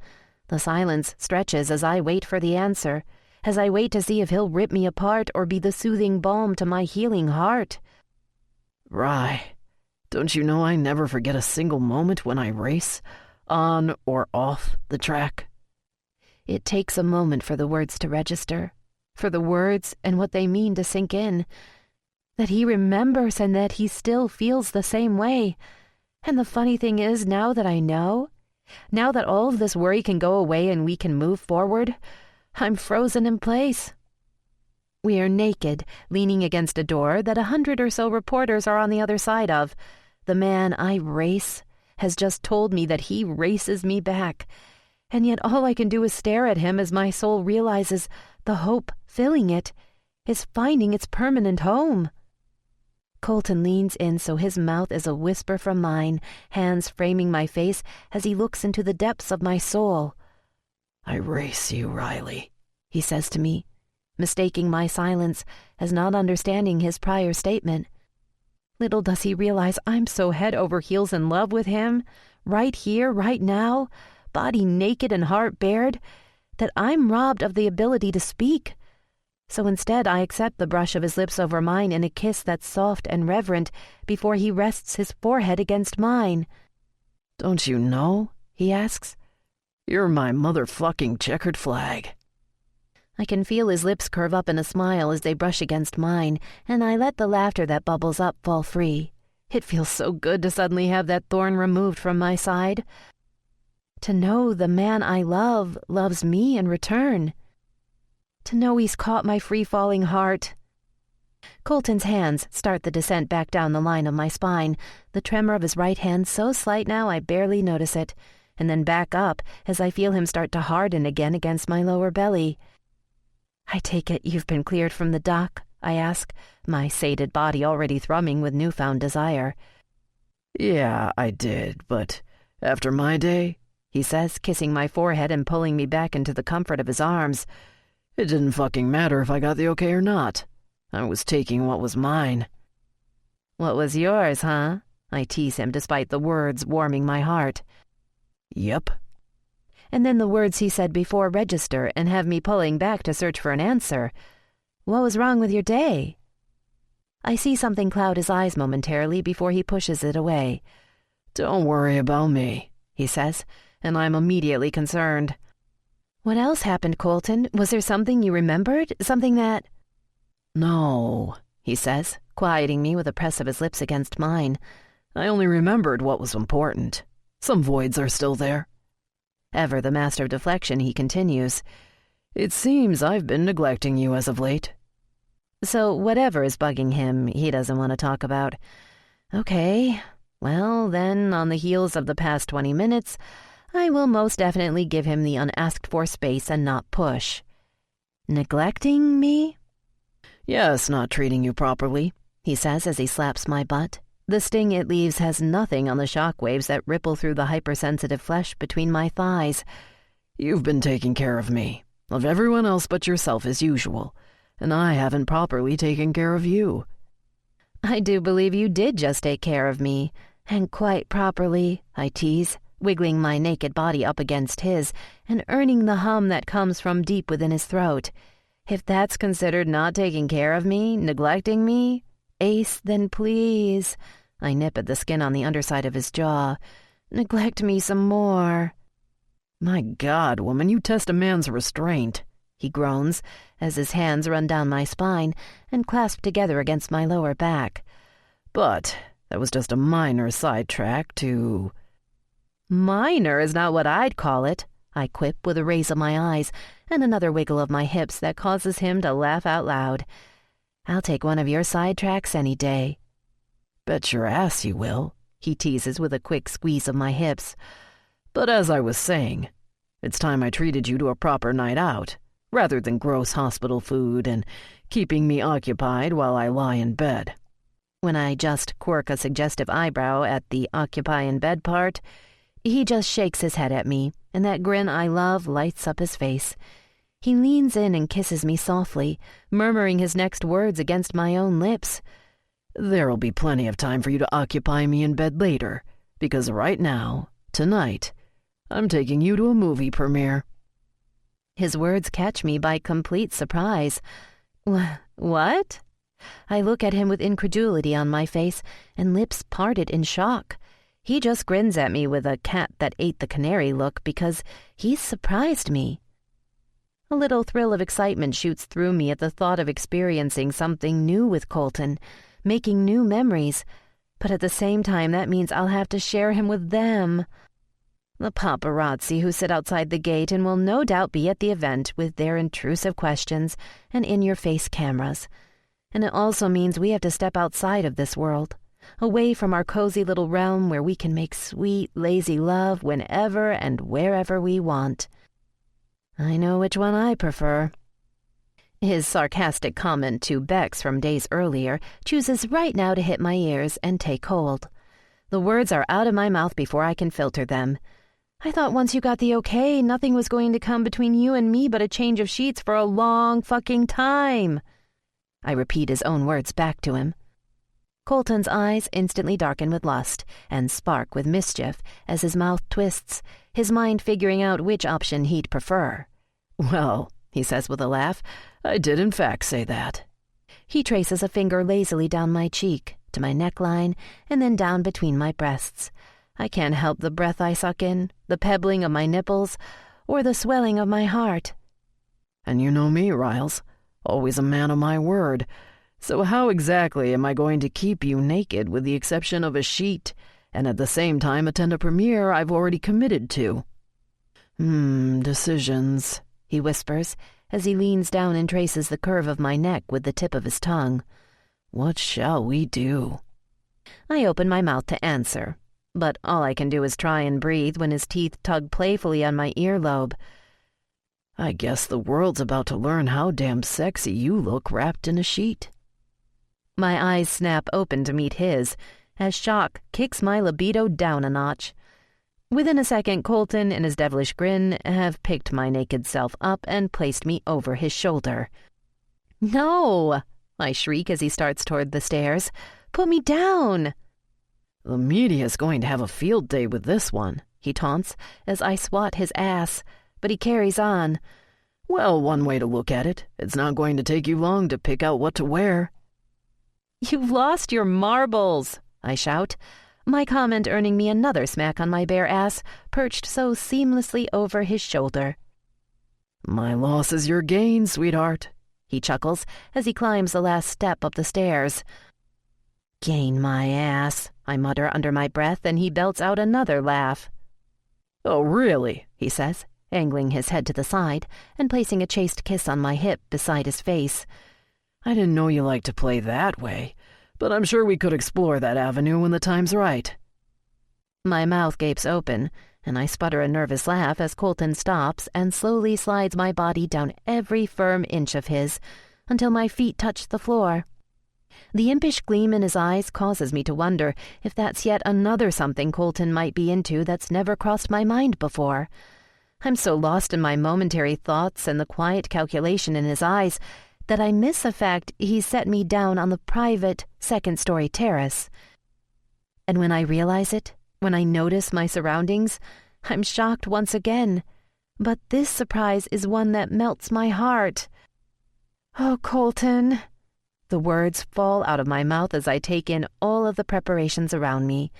The silence stretches as I wait for the answer, as I wait to see if he'll rip me apart or be the soothing balm to my healing heart. Rye, don't you know I never forget a single moment when I race, on or off the track? It takes a moment for the words to register, for the words and what they mean to sink in, that he remembers and that he still feels the same way. And the funny thing is, now that I know, now that all of this worry can go away and we can move forward, I'm frozen in place. We are naked, leaning against a door that 100 or so reporters are on the other side of. The man I race has just told me that he races me back, and yet all I can do is stare at him as my soul realizes the hope filling it is finding its permanent home. Colton leans in so his mouth is a whisper from mine, hands framing my face as he looks into the depths of my soul. "I race you, Riley," he says to me, mistaking my silence as not understanding his prior statement. Little does he realize I'm so head over heels in love with him, right here, right now, body naked and heart bared, that I'm robbed of the ability to speak. So instead I accept the brush of his lips over mine in a kiss that's soft and reverent before he rests his forehead against mine. "Don't you know?" he asks. "You're my motherfucking checkered flag." I can feel his lips curve up in a smile as they brush against mine, and I let the laughter that bubbles up fall free. It feels so good to suddenly have that thorn removed from my side. To know the man I love loves me in return. To know he's caught my free-falling heart. Colton's hands start the descent back down the line of my spine, the tremor of his right hand so slight now I barely notice it, and then back up as I feel him start to harden again against my lower belly. "I take it you've been cleared from the dock?" I ask, my sated body already thrumming with newfound desire. "Yeah, I did, but after my day," he says, kissing my forehead and pulling me back into the comfort of his arms, "it didn't fucking matter if I got the okay or not. I was taking what was mine." "What was yours, huh?" I tease him despite the words warming my heart. "Yep." And then the words he said before register and have me pulling back to search for an answer. "What was wrong with your day?" I see something cloud his eyes momentarily before he pushes it away. "Don't worry about me," he says, and I'm immediately concerned. "What else happened, Colton? Was there something you remembered? Something that—" "No," he says, quieting me with a press of his lips against mine. "I only remembered what was important. Some voids are still there." Ever the master of deflection, he continues. "It seems I've been neglecting you as of late." So whatever is bugging him, he doesn't want to talk about. Okay, well then, on the heels of the past 20 minutes, I will most definitely give him the unasked-for space and not push. Neglecting me? "Yes, not treating you properly," he says as he slaps my butt. The sting it leaves has nothing on the shock waves that ripple through the hypersensitive flesh between my thighs. "You've been taking care of me, of everyone else but yourself as usual, and I haven't properly taken care of you." "I do believe you did just take care of me, and quite properly," I tease, wiggling my naked body up against his and earning the hum that comes from deep within his throat. If that's considered not taking care of me, neglecting me, Ace, then please. I nip at the skin on the underside of his jaw. Neglect me some more. "My God, woman, you test a man's restraint," he groans as his hands run down my spine and clasp together against my lower back. "But that was just a minor sidetrack to—" "Minor is not what I'd call it," I quip with a raise of my eyes and another wiggle of my hips that causes him to laugh out loud. "I'll take one of your sidetracks any day." "Bet your ass you will," he teases with a quick squeeze of my hips. "But as I was saying, it's time I treated you to a proper night out, rather than gross hospital food and keeping me occupied while I lie in bed." When I just quirk a suggestive eyebrow at the occupy in bed part, he just shakes his head at me, and that grin I love lights up his face. He leans in and kisses me softly, murmuring his next words against my own lips. "There'll be plenty of time for you to occupy me in bed later, because right now, tonight, I'm taking you to a movie premiere." His words catch me by complete surprise. What? I look at him with incredulity on my face and lips parted in shock. He just grins at me with a cat that ate the canary look because he's surprised me. A little thrill of excitement shoots through me at the thought of experiencing something new with Colton, making new memories, but at the same time that means I'll have to share him with them. The paparazzi who sit outside the gate and will no doubt be at the event with their intrusive questions and in-your-face cameras. And it also means we have to step outside of this world, away from our cozy little realm where we can make sweet, lazy love whenever and wherever we want. I know which one I prefer." His sarcastic comment to Bex from days earlier chooses right now to hit my ears and take hold. The words are out of my mouth before I can filter them. "I thought once you got the okay, nothing was going to come between you and me but a change of sheets for a long fucking time." I repeat his own words back to him. Colton's eyes instantly darken with lust and spark with mischief as his mouth twists, his mind figuring out which option he'd prefer. "Well," he says with a laugh, "I did in fact say that." He traces a finger lazily down my cheek, to my neckline, and then down between my breasts. I can't help the breath I suck in, the pebbling of my nipples, or the swelling of my heart. "And you know me, Riles, always a man of my word. So how exactly am I going to keep you naked with the exception of a sheet, and at the same time attend a premiere I've already committed to?" Decisions," he whispers, as he leans down and traces the curve of my neck with the tip of his tongue. "What shall we do?" I open my mouth to answer, but all I can do is try and breathe when his teeth tug playfully on my earlobe. "I guess the world's about to learn how damn sexy you look wrapped in a sheet." My eyes snap open to meet his, as shock kicks my libido down a notch. Within a second, Colton and his devilish grin have picked my naked self up and placed me over his shoulder. "No!" I shriek as he starts toward the stairs. "Put me down!" "The media's going to have a field day with this one," he taunts as I swat his ass, but he carries on. "Well, one way to look at it, it's not going to take you long to pick out what to wear." "You've lost your marbles!" I shout, my comment earning me another smack on my bare ass, perched so seamlessly over his shoulder. "My loss is your gain, sweetheart," he chuckles as he climbs the last step up the stairs. "Gain my ass," I mutter under my breath, and he belts out another laugh. "Oh, really?" he says, angling his head to the side and placing a chaste kiss on my hip beside his face. "I didn't know you liked to play that way, but I'm sure we could explore that avenue when the time's right." My mouth gapes open, and I sputter a nervous laugh as Colton stops and slowly slides my body down every firm inch of his until my feet touch the floor. The impish gleam in his eyes causes me to wonder if that's yet another something Colton might be into that's never crossed my mind before. I'm so lost in my momentary thoughts and the quiet calculation in his eyes that I miss the fact he set me down on the private second-story terrace. And when I realize it, when I notice my surroundings, I'm shocked once again. But this surprise is one that melts my heart. "Oh, Colton." The words fall out of my mouth as I take in all of the preparations around me.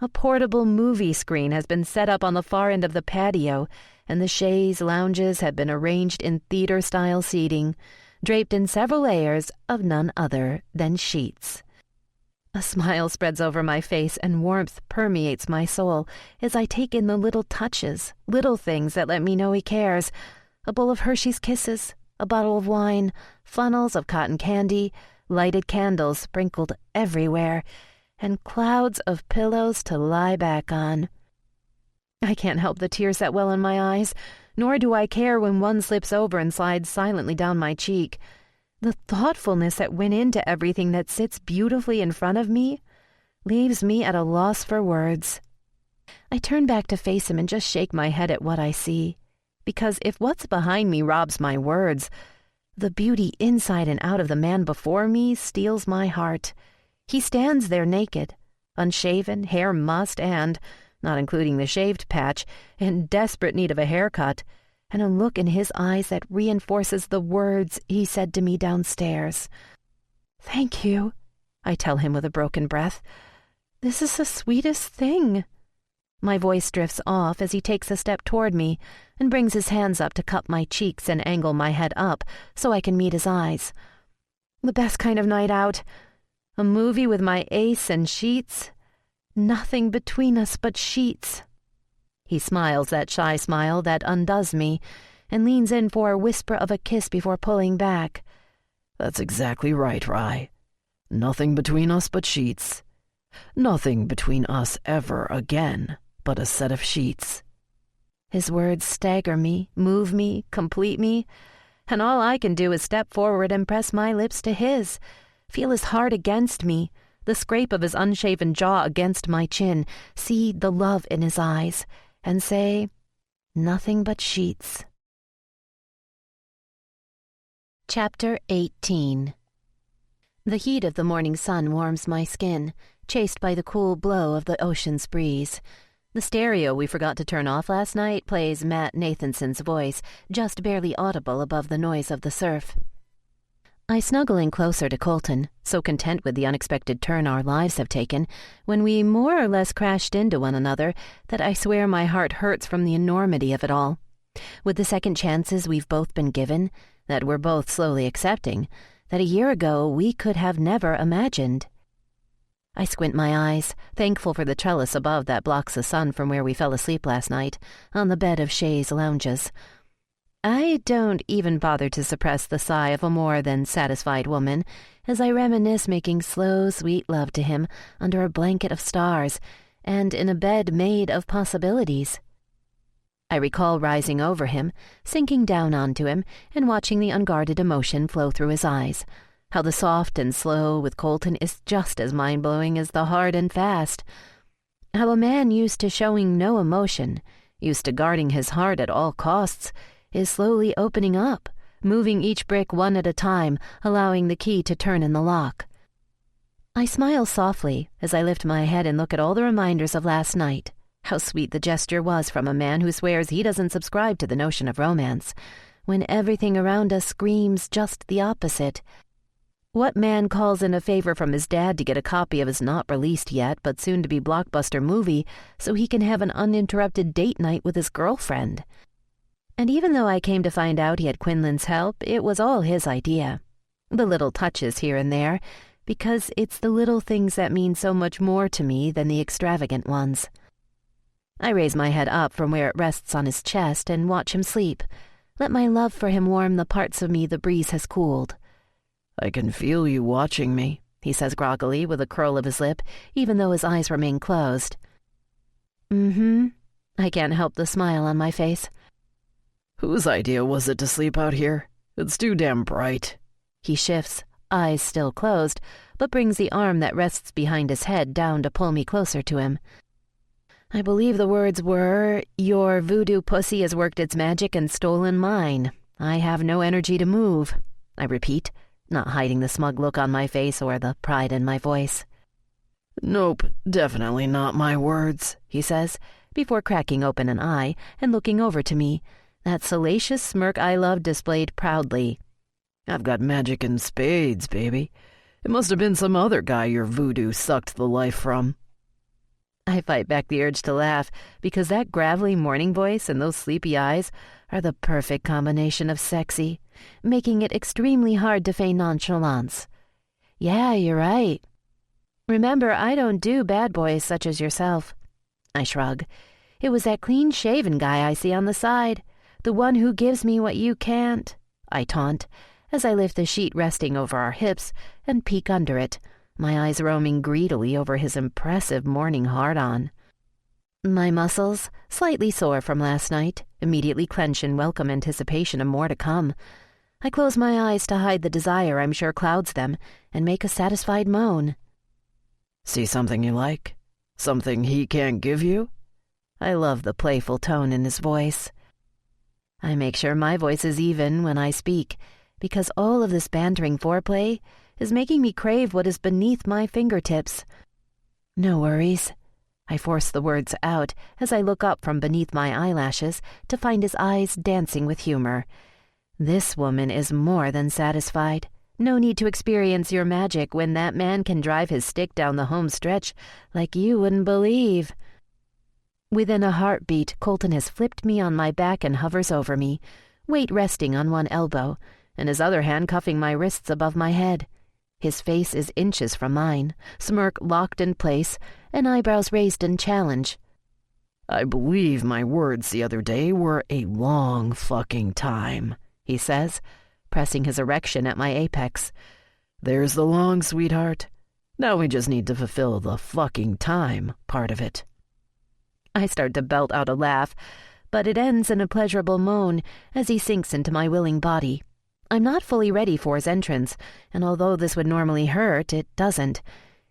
A portable movie screen has been set up on the far end of the patio, and the chaise lounges have been arranged in theater-style seating, draped in several layers of none other than sheets. A smile spreads over my face and warmth permeates my soul as I take in the little touches, little things that let me know he cares. A bowl of Hershey's Kisses, a bottle of wine, funnels of cotton candy, lighted candles sprinkled everywhere, and clouds of pillows to lie back on. I can't help the tears that well in my eyes, nor do I care when one slips over and slides silently down my cheek. The thoughtfulness that went into everything that sits beautifully in front of me leaves me at a loss for words. I turn back to face him and just shake my head at what I see, because if what's behind me robs my words, the beauty inside and out of the man before me steals my heart. He stands there naked, unshaven, hair mussed, and, not including the shaved patch, in desperate need of a haircut, and a look in his eyes that reinforces the words he said to me downstairs. "Thank you," I tell him with a broken breath. "This is the sweetest thing." My voice drifts off as he takes a step toward me and brings his hands up to cup my cheeks and angle my head up so I can meet his eyes. The best kind of night out. A movie with my ace and sheets. Nothing between us but sheets. He smiles that shy smile that undoes me and leans in for a whisper of a kiss before pulling back. "That's exactly right, Rye. Nothing between us but sheets. Nothing between us ever again but a set of sheets. His words stagger me, move me, complete me, and all I can do is step forward and press my lips to his, feel his heart against me, the scrape of his unshaven jaw against my chin, see the love in his eyes, and say, nothing but sheets. Chapter 18. The heat of the morning sun warms my skin, chased by the cool blow of the ocean's breeze. The stereo we forgot to turn off last night plays Matt Nathanson's voice, just barely audible above the noise of the surf. I snuggle in closer to Colton, so content with the unexpected turn our lives have taken, when we more or less crashed into one another, that I swear my heart hurts from the enormity of it all. With the second chances we've both been given, that we're both slowly accepting, that a year ago we could have never imagined. I squint my eyes, thankful for the trellis above that blocks the sun from where we fell asleep last night, on the bed of chaise lounges. I don't even bother to suppress the sigh of a more than satisfied woman as I reminisce making slow, sweet love to him under a blanket of stars and in a bed made of possibilities. I recall rising over him, sinking down onto him, and watching the unguarded emotion flow through his eyes. How the soft and slow with Colton is just as mind-blowing as the hard and fast. How a man used to showing no emotion, used to guarding his heart at all costs, is slowly opening up, moving each brick one at a time, allowing the key to turn in the lock. I smile softly as I lift my head and look at all the reminders of last night. How sweet the gesture was from a man who swears he doesn't subscribe to the notion of romance, when everything around us screams just the opposite. What man calls in a favor from his dad to get a copy of his not-released-yet but soon-to-be blockbuster movie so he can have an uninterrupted date night with his girlfriend? And even though I came to find out he had Quinlan's help, it was all his idea. The little touches here and there, because it's the little things that mean so much more to me than the extravagant ones. I raise my head up from where it rests on his chest and watch him sleep. Let my love for him warm the parts of me the breeze has cooled. I can feel you watching me, he says groggily with a curl of his lip, even though his eyes remain closed. Mm-hmm. I can't help the smile on my face. Whose idea was it to sleep out here? It's too damn bright. He shifts, eyes still closed, but brings the arm that rests behind his head down to pull me closer to him. I believe the words were, "Your voodoo pussy has worked its magic and stolen mine. I have no energy to move," I repeat, not hiding the smug look on my face or the pride in my voice. Nope, definitely not my words, he says, before cracking open an eye and looking over to me, that salacious smirk I love displayed proudly. I've got magic in spades, baby. It must have been some other guy your voodoo sucked the life from. I fight back the urge to laugh, because that gravelly morning voice and those sleepy eyes are the perfect combination of sexy, making it extremely hard to feign nonchalance. Yeah, you're right. Remember, I don't do bad boys such as yourself. I shrug. It was that clean-shaven guy I see on the side, the one who gives me what you can't, I taunt, as I lift the sheet resting over our hips and peek under it, my eyes roaming greedily over his impressive morning hard-on. My muscles, slightly sore from last night, immediately clench in welcome anticipation of more to come. I close my eyes to hide the desire I'm sure clouds them, and make a satisfied moan. See something you like? Something he can't give you? I love the playful tone in his voice. I make sure my voice is even when I speak, because all of this bantering foreplay is making me crave what is beneath my fingertips. No worries. I force the words out as I look up from beneath my eyelashes to find his eyes dancing with humor. This woman is more than satisfied. No need to experience your magic when that man can drive his stick down the home stretch like you wouldn't believe. Within a heartbeat, Colton has flipped me on my back and hovers over me, weight resting on one elbow, and his other hand cuffing my wrists above my head. His face is inches from mine, smirk locked in place, and eyebrows raised in challenge. I believe my words the other day were a long fucking time, he says, pressing his erection at my apex. There's the long, sweetheart. Now we just need to fulfill the fucking time part of it. I start to belt out a laugh, but it ends in a pleasurable moan as he sinks into my willing body. I'm not fully ready for his entrance, and although this would normally hurt, it doesn't.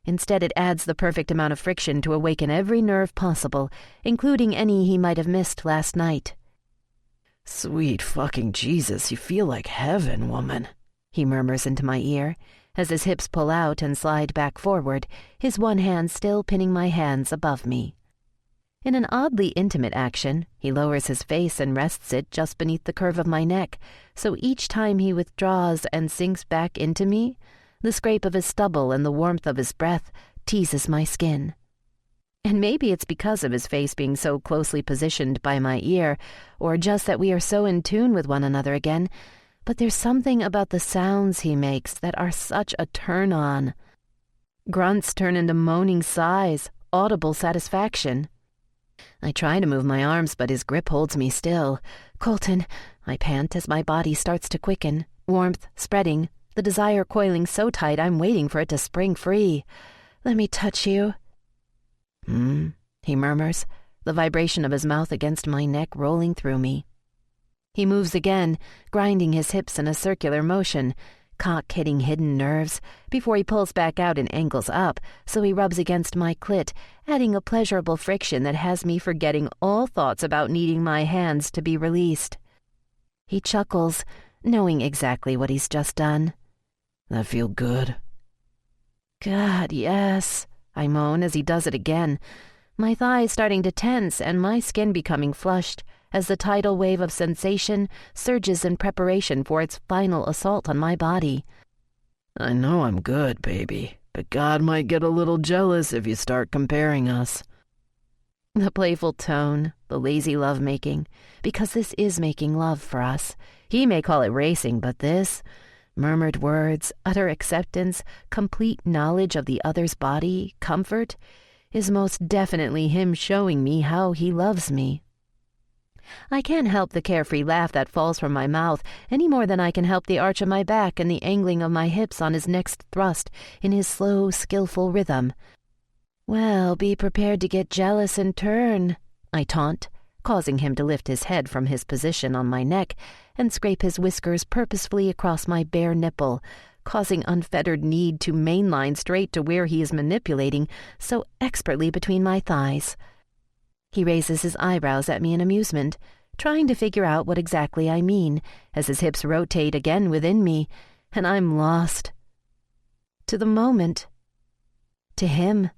Instead, it adds the perfect amount of friction to awaken every nerve possible, including any he might have missed last night. Sweet fucking Jesus, you feel like heaven, woman, he murmurs into my ear, as his hips pull out and slide back forward, his one hand still pinning my hands above me. In an oddly intimate action, he lowers his face and rests it just beneath the curve of my neck, so each time he withdraws and sinks back into me, the scrape of his stubble and the warmth of his breath teases my skin. And maybe it's because of his face being so closely positioned by my ear, or just that we are so in tune with one another again, but there's something about the sounds he makes that are such a turn-on. Grunts turn into moaning sighs, audible satisfaction. I try to move my arms, but his grip holds me still. "Colton," I pant as my body starts to quicken, warmth spreading, the desire coiling so tight I'm waiting for it to spring free. "Let me touch you." He murmurs, the vibration of his mouth against my neck rolling through me. He moves again, grinding his hips in a circular motion, cock hitting hidden nerves, before he pulls back out and angles up, so he rubs against my clit, adding a pleasurable friction that has me forgetting all thoughts about needing my hands to be released. He chuckles, knowing exactly what he's just done. "That feel good?" "God, yes," I moan as he does it again, my thighs starting to tense and my skin becoming flushed as the tidal wave of sensation surges in preparation for its final assault on my body. "I know I'm good, baby, but God might get a little jealous if you start comparing us." The playful tone, the lazy love-making, because this is making love for us. He may call it racing, but this, murmured words, utter acceptance, complete knowledge of the other's body, comfort, is most definitely him showing me how he loves me. I can't help the carefree laugh that falls from my mouth any more than I can help the arch of my back and the angling of my hips on his next thrust in his slow, skillful rhythm. "Well, be prepared to get jealous in turn," I taunt, causing him to lift his head from his position on my neck and scrape his whiskers purposefully across my bare nipple, causing unfettered need to mainline straight to where he is manipulating so expertly between my thighs. He raises his eyebrows at me in amusement, trying to figure out what exactly I mean, as his hips rotate again within me, and I'm lost. To the moment. To him.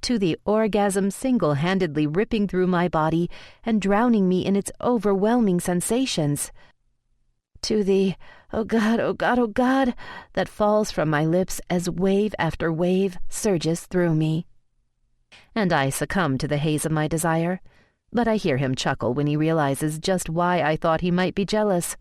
To the orgasm single-handedly ripping through my body and drowning me in its overwhelming sensations. To the, "Oh God, oh God, oh God," that falls from my lips as wave after wave surges through me. And I succumb to the haze of my desire, but I hear him chuckle when he realizes just why I thought he might be jealous.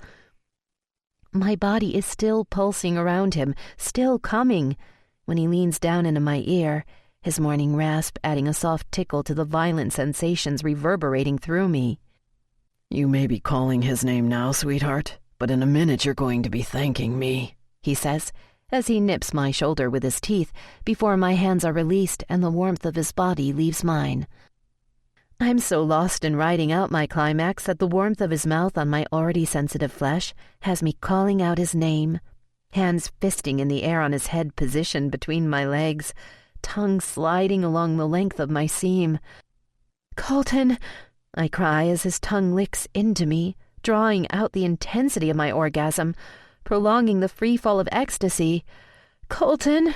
My body is still pulsing around him, still coming, when he leans down into my ear, his morning rasp adding a soft tickle to the violent sensations reverberating through me. "You may be calling his name now, sweetheart, but in a minute you're going to be thanking me," he says, as he nips my shoulder with his teeth before my hands are released and the warmth of his body leaves mine. I'm so lost in riding out my climax that the warmth of his mouth on my already sensitive flesh has me calling out his name, hands fisting in the air on his head positioned between my legs, tongue sliding along the length of my seam. "Colton," I cry as his tongue licks into me, drawing out the intensity of my orgasm, prolonging the free fall of ecstasy. "Colton,"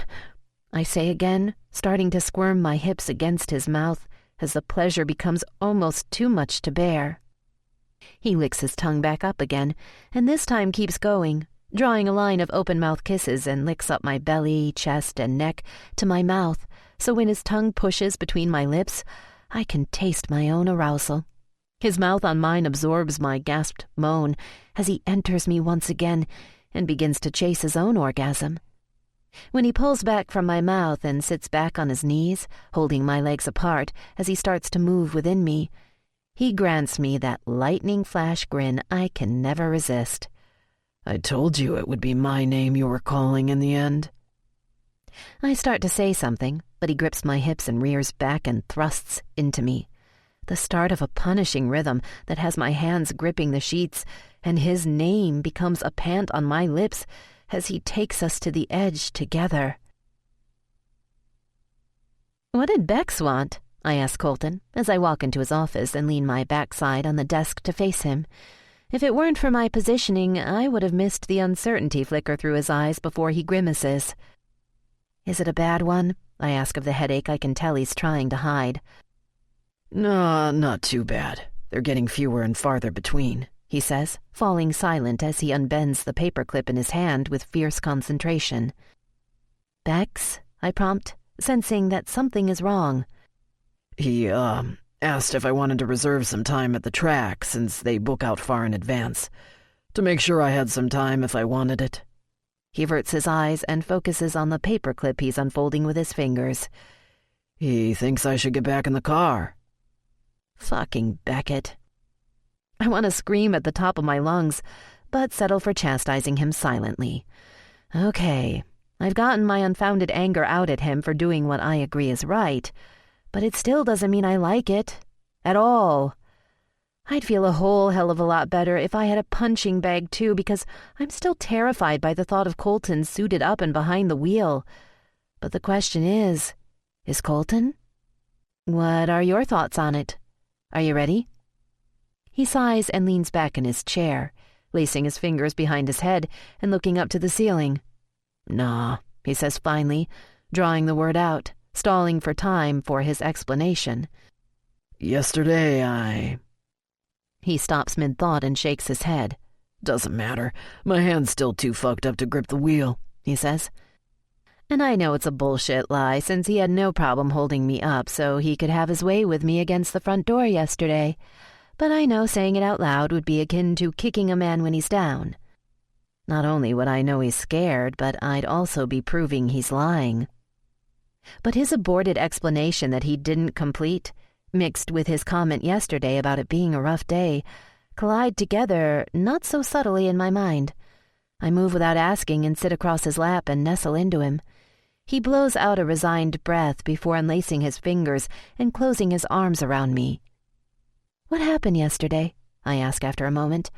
I say again, starting to squirm my hips against his mouth as the pleasure becomes almost too much to bear. He licks his tongue back up again, and this time keeps going, drawing a line of open-mouth kisses and licks up my belly, chest, and neck to my mouth, so when his tongue pushes between my lips, I can taste my own arousal. His mouth on mine absorbs my gasped moan as he enters me once again and begins to chase his own orgasm. When he pulls back from my mouth and sits back on his knees, holding my legs apart as he starts to move within me, he grants me that lightning flash grin I can never resist. "I told you it would be my name you were calling in the end." I start to say something, but he grips my hips and rears back and thrusts into me. The start of a punishing rhythm that has my hands gripping the sheets, and his name becomes a pant on my lips as he takes us to the edge together. "What did Bex want?" I ask Colton as I walk into his office and lean my backside on the desk to face him. If it weren't for my positioning, I would have missed the uncertainty flicker through his eyes before he grimaces. "Is it a bad one?" I ask of the headache I can tell he's trying to hide. "No, not too bad. They're getting fewer and farther between," he says, falling silent as he unbends the paperclip in his hand with fierce concentration. "Bex?" I prompt, sensing that something is wrong. He, asked if I wanted to reserve some time at the track since they book out far in advance, to make sure I had some time if I wanted it." He averts his eyes and focuses on the paperclip he's unfolding with his fingers. "He thinks I should get back in the car." Fucking Beckett. I want to scream at the top of my lungs, but settle for chastising him silently. Okay, I've gotten my unfounded anger out at him for doing what I agree is right, but it still doesn't mean I like it. At all. I'd feel a whole hell of a lot better if I had a punching bag too, because I'm still terrified by the thought of Colton suited up and behind the wheel. But the question is Colton? What are your thoughts on it? Are you ready? He sighs and leans back in his chair, lacing his fingers behind his head and looking up to the ceiling. "Nah," he says finally, drawing the word out, stalling for time for his explanation. "Yesterday He stops mid-thought and shakes his head. "Doesn't matter. My hand's still too fucked up to grip the wheel," he says. And I know it's a bullshit lie, since he had no problem holding me up so he could have his way with me against the front door yesterday. But I know saying it out loud would be akin to kicking a man when he's down. Not only would I know he's scared, but I'd also be proving he's lying. But his aborted explanation that he didn't complete, mixed with his comment yesterday about it being a rough day, collide together not so subtly in my mind. I move without asking and sit across his lap and nestle into him. He blows out a resigned breath before unlacing his fingers and closing his arms around me. "What happened yesterday?" I ask after a moment.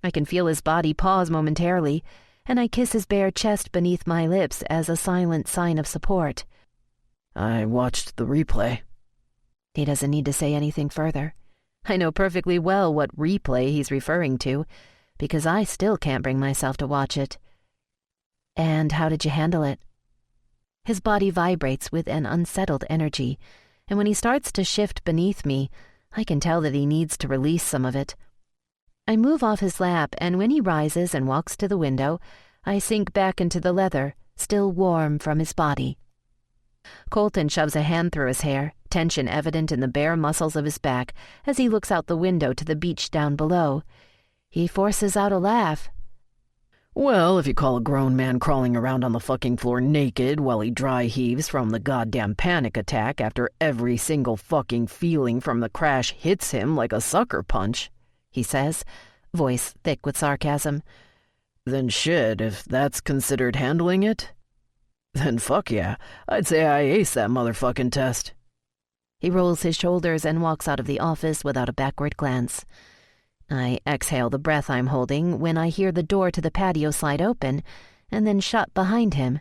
I can feel his body pause momentarily, and I kiss his bare chest beneath my lips as a silent sign of support. "I watched the replay." He doesn't need to say anything further. I know perfectly well what replay he's referring to, because I still can't bring myself to watch it. "And how did you handle it?" His body vibrates with an unsettled energy, and when he starts to shift beneath me, I can tell that he needs to release some of it. I move off his lap, and when he rises and walks to the window, I sink back into the leather, still warm from his body. Colton shoves a hand through his hair, tension evident in the bare muscles of his back as he looks out the window to the beach down below. He forces out a laugh. "Well, if you call a grown man crawling around on the fucking floor naked while he dry heaves from the goddamn panic attack after every single fucking feeling from the crash hits him like a sucker punch," he says, voice thick with sarcasm, "then shit, if that's considered handling it, then fuck yeah, I'd say I aced that motherfucking test." He rolls his shoulders and walks out of the office without a backward glance. I exhale the breath I'm holding when I hear the door to the patio slide open and then shut behind him.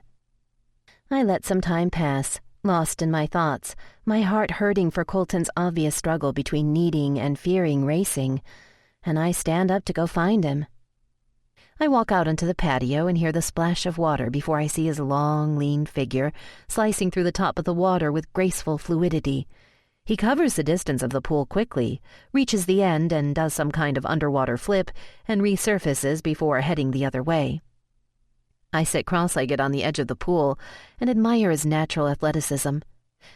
I let some time pass, lost in my thoughts, my heart hurting for Colton's obvious struggle between needing and fearing racing, and I stand up to go find him. I walk out onto the patio and hear the splash of water before I see his long, lean figure slicing through the top of the water with graceful fluidity. He covers the distance of the pool quickly, reaches the end and does some kind of underwater flip, and resurfaces before heading the other way. I sit cross-legged on the edge of the pool and admire his natural athleticism,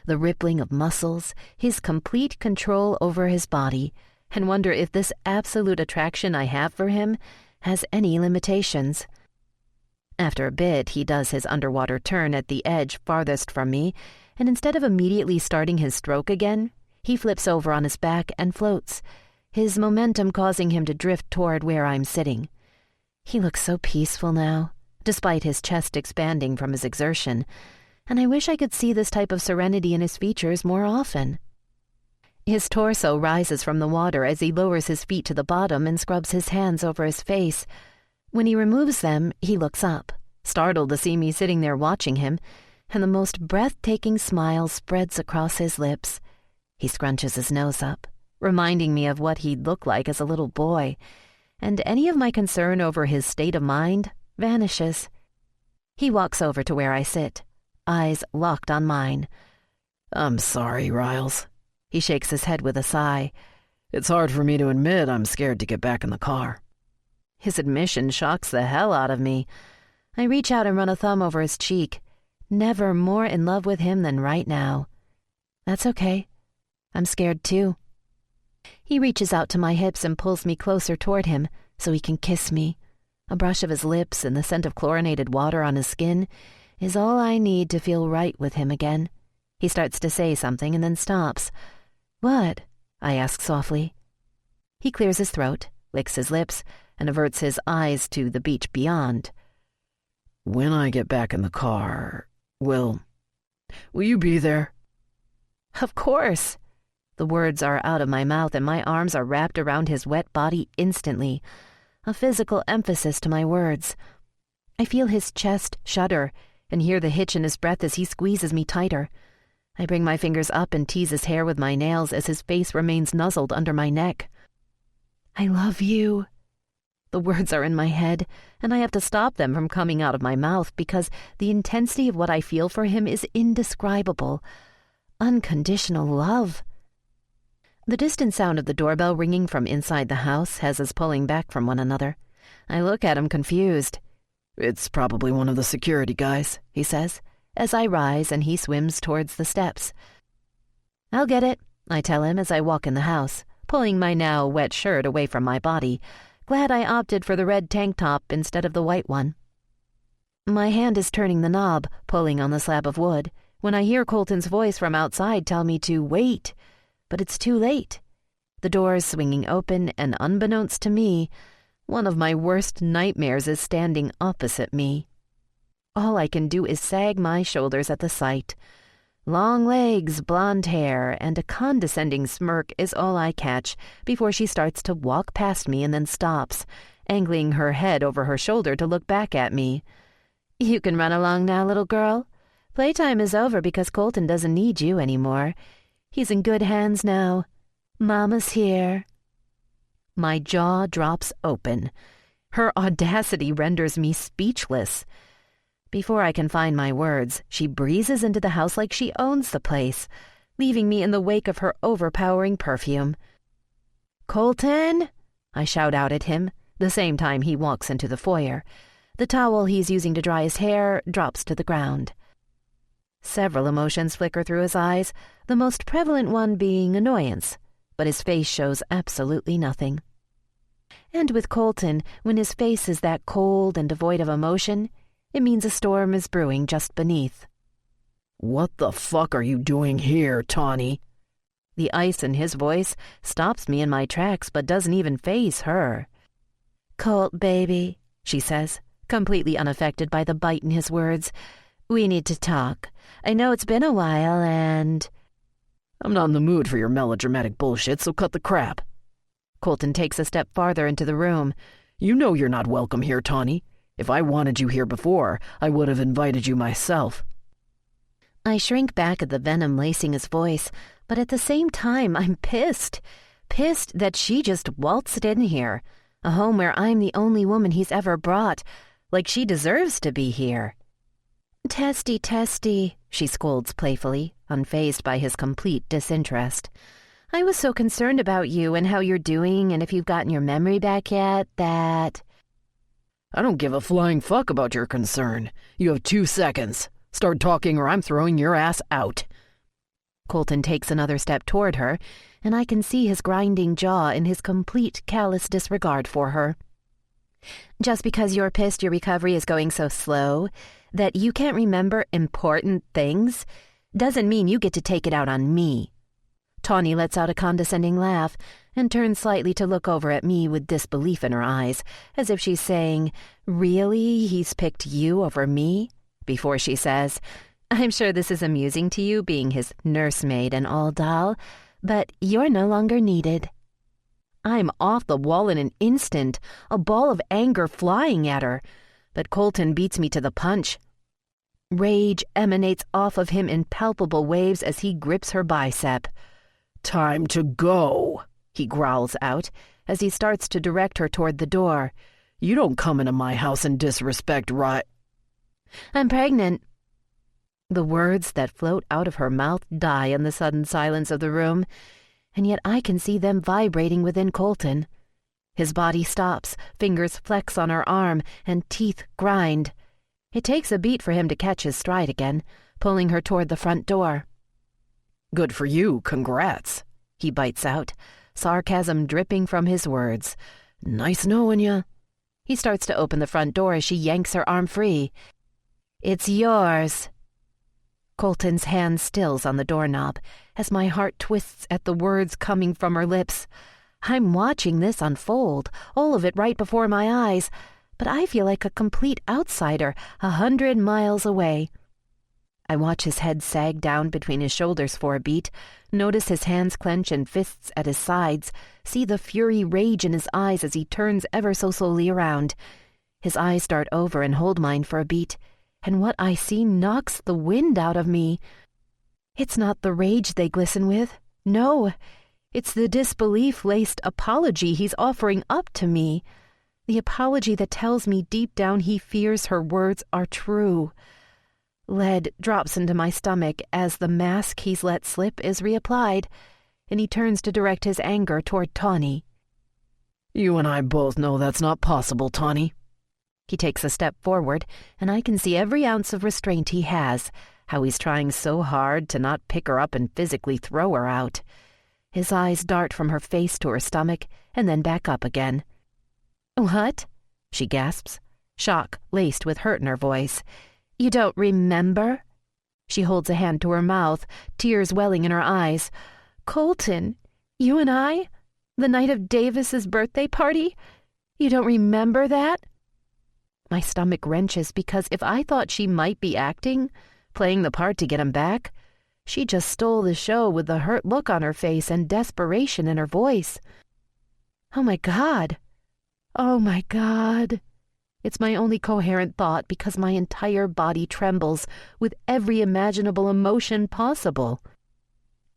the rippling of muscles, his complete control over his body, and wonder if this absolute attraction I have for him has any limitations. After a bit, he does his underwater turn at the edge farthest from me, and instead of immediately starting his stroke again, he flips over on his back and floats, his momentum causing him to drift toward where I'm sitting. He looks so peaceful now, despite his chest expanding from his exertion, and I wish I could see this type of serenity in his features more often. His torso rises from the water as he lowers his feet to the bottom and scrubs his hands over his face. When he removes them, he looks up, startled to see me sitting there watching him, and the most breathtaking smile spreads across his lips. He scrunches his nose up, reminding me of what he'd look like as a little boy, and any of my concern over his state of mind vanishes. He walks over to where I sit, eyes locked on mine. I'm sorry, Riles. He shakes his head with a sigh. It's hard for me to admit I'm scared to get back in the car. His admission shocks the hell out of me. I reach out and run a thumb over his cheek. Never more in love with him than right now. That's okay. I'm scared too. He reaches out to my hips and pulls me closer toward him so he can kiss me. A brush of his lips and the scent of chlorinated water on his skin is all I need to feel right with him again. He starts to say something and then stops. What? I ask softly. He clears his throat, licks his lips, and averts his eyes to the beach beyond. When I get back in the car, will you be there? Of course. The words are out of my mouth and my arms are wrapped around his wet body instantly, a physical emphasis to my words. I feel his chest shudder and hear the hitch in his breath as he squeezes me tighter. I bring my fingers up and tease his hair with my nails as his face remains nuzzled under my neck. I love you. The words are in my head, and I have to stop them from coming out of my mouth because the intensity of what I feel for him is indescribable. Unconditional love. The distant sound of the doorbell ringing from inside the house has us pulling back from one another. I look at him confused. It's probably one of the security guys, he says, as I rise and he swims towards the steps. I'll get it, I tell him as I walk in the house, pulling my now wet shirt away from my body, glad I opted for the red tank top instead of the white one. My hand is turning the knob, pulling on the slab of wood, when I hear Colton's voice from outside tell me to wait. But it's too late. The door is swinging open, and unbeknownst to me, one of my worst nightmares is standing opposite me. All I can do is sag my shoulders at the sight. Long legs, blonde hair, and a condescending smirk is all I catch before she starts to walk past me and then stops, angling her head over her shoulder to look back at me. You can run along now, little girl. Playtime is over because Colton doesn't need you anymore. He's in good hands now. Mama's here. My jaw drops open. Her audacity renders me speechless. Before I can find my words, she breezes into the house like she owns the place, leaving me in the wake of her overpowering perfume. Colton! I shout out at him, the same time he walks into the foyer. The towel he's using to dry his hair drops to the ground. Several emotions flicker through his eyes, the most prevalent one being annoyance, but his face shows absolutely nothing. And with Colton, when his face is that cold and devoid of emotion, it means a storm is brewing just beneath. What the fuck are you doing here, Tawny? The ice in his voice stops me in my tracks but doesn't even faze her. Colt, baby, she says, completely unaffected by the bite in his words. We need to talk. I know it's been a while and... I'm not in the mood for your melodramatic bullshit, so cut the crap. Colton takes a step farther into the room. You know you're not welcome here, Tawny. If I wanted you here before, I would have invited you myself. I shrink back at the venom lacing his voice, but at the same time I'm pissed. Pissed that she just waltzed in here, a home where I'm the only woman he's ever brought, like she deserves to be here. Testy, she scolds playfully, unfazed by his complete disinterest. I was so concerned about you and how you're doing and if you've gotten your memory back yet that... I don't give a flying fuck about your concern. You have 2 seconds. Start talking or I'm throwing your ass out. Colton takes another step toward her, and I can see his grinding jaw and his complete callous disregard for her. Just because you're pissed your recovery is going so slow that you can't remember important things doesn't mean you get to take it out on me. Tawny lets out a condescending laugh and turns slightly to look over at me with disbelief in her eyes, as if she's saying, "Really, he's picked you over me?" before she says, I'm sure this is amusing to you, being his nursemaid and all doll, but you're no longer needed. I'm off the wall in an instant, a ball of anger flying at her, but Colton beats me to the punch. Rage emanates off of him in palpable waves as he grips her bicep. "Time to go," he growls out as he starts to direct her toward the door. "You don't come into my house and disrespect right—" I'm pregnant. The words that float out of her mouth die in the sudden silence of the room, and yet I can see them vibrating within Colton. His body stops, fingers flex on her arm, and teeth grind. It takes a beat for him to catch his stride again, pulling her toward the front door. "Good for you, congrats," he bites out, sarcasm dripping from his words. "Nice knowing ya." He starts to open the front door as she yanks her arm free. "It's yours." Colton's hand stills on the doorknob as my heart twists at the words coming from her lips. I'm watching this unfold, all of it right before my eyes, but I feel like a complete outsider 100 miles away. I watch his head sag down between his shoulders for a beat, notice his hands clench and fists at his sides, see the fury rage in his eyes as he turns ever so slowly around. His eyes dart over and hold mine for a beat, and what I see knocks the wind out of me. It's not the rage they glisten with. No, it's the disbelief-laced apology he's offering up to me. The apology that tells me deep down he fears her words are true. Lead drops into my stomach as the mask he's let slip is reapplied, and he turns to direct his anger toward Tawny. "You and I both know that's not possible, Tawny." He takes a step forward, and I can see every ounce of restraint he has, how he's trying so hard to not pick her up and physically throw her out. His eyes dart from her face to her stomach, and then back up again. "What?" she gasps, shock laced with hurt in her voice. "You don't remember?" She holds a hand to her mouth, tears welling in her eyes. "Colton, you and I? The night of Davis's birthday party? You don't remember that?" My stomach wrenches because if I thought she might be acting, playing the part to get him back, she just stole the show with the hurt look on her face and desperation in her voice. Oh my God. Oh my God. It's my only coherent thought because my entire body trembles with every imaginable emotion possible.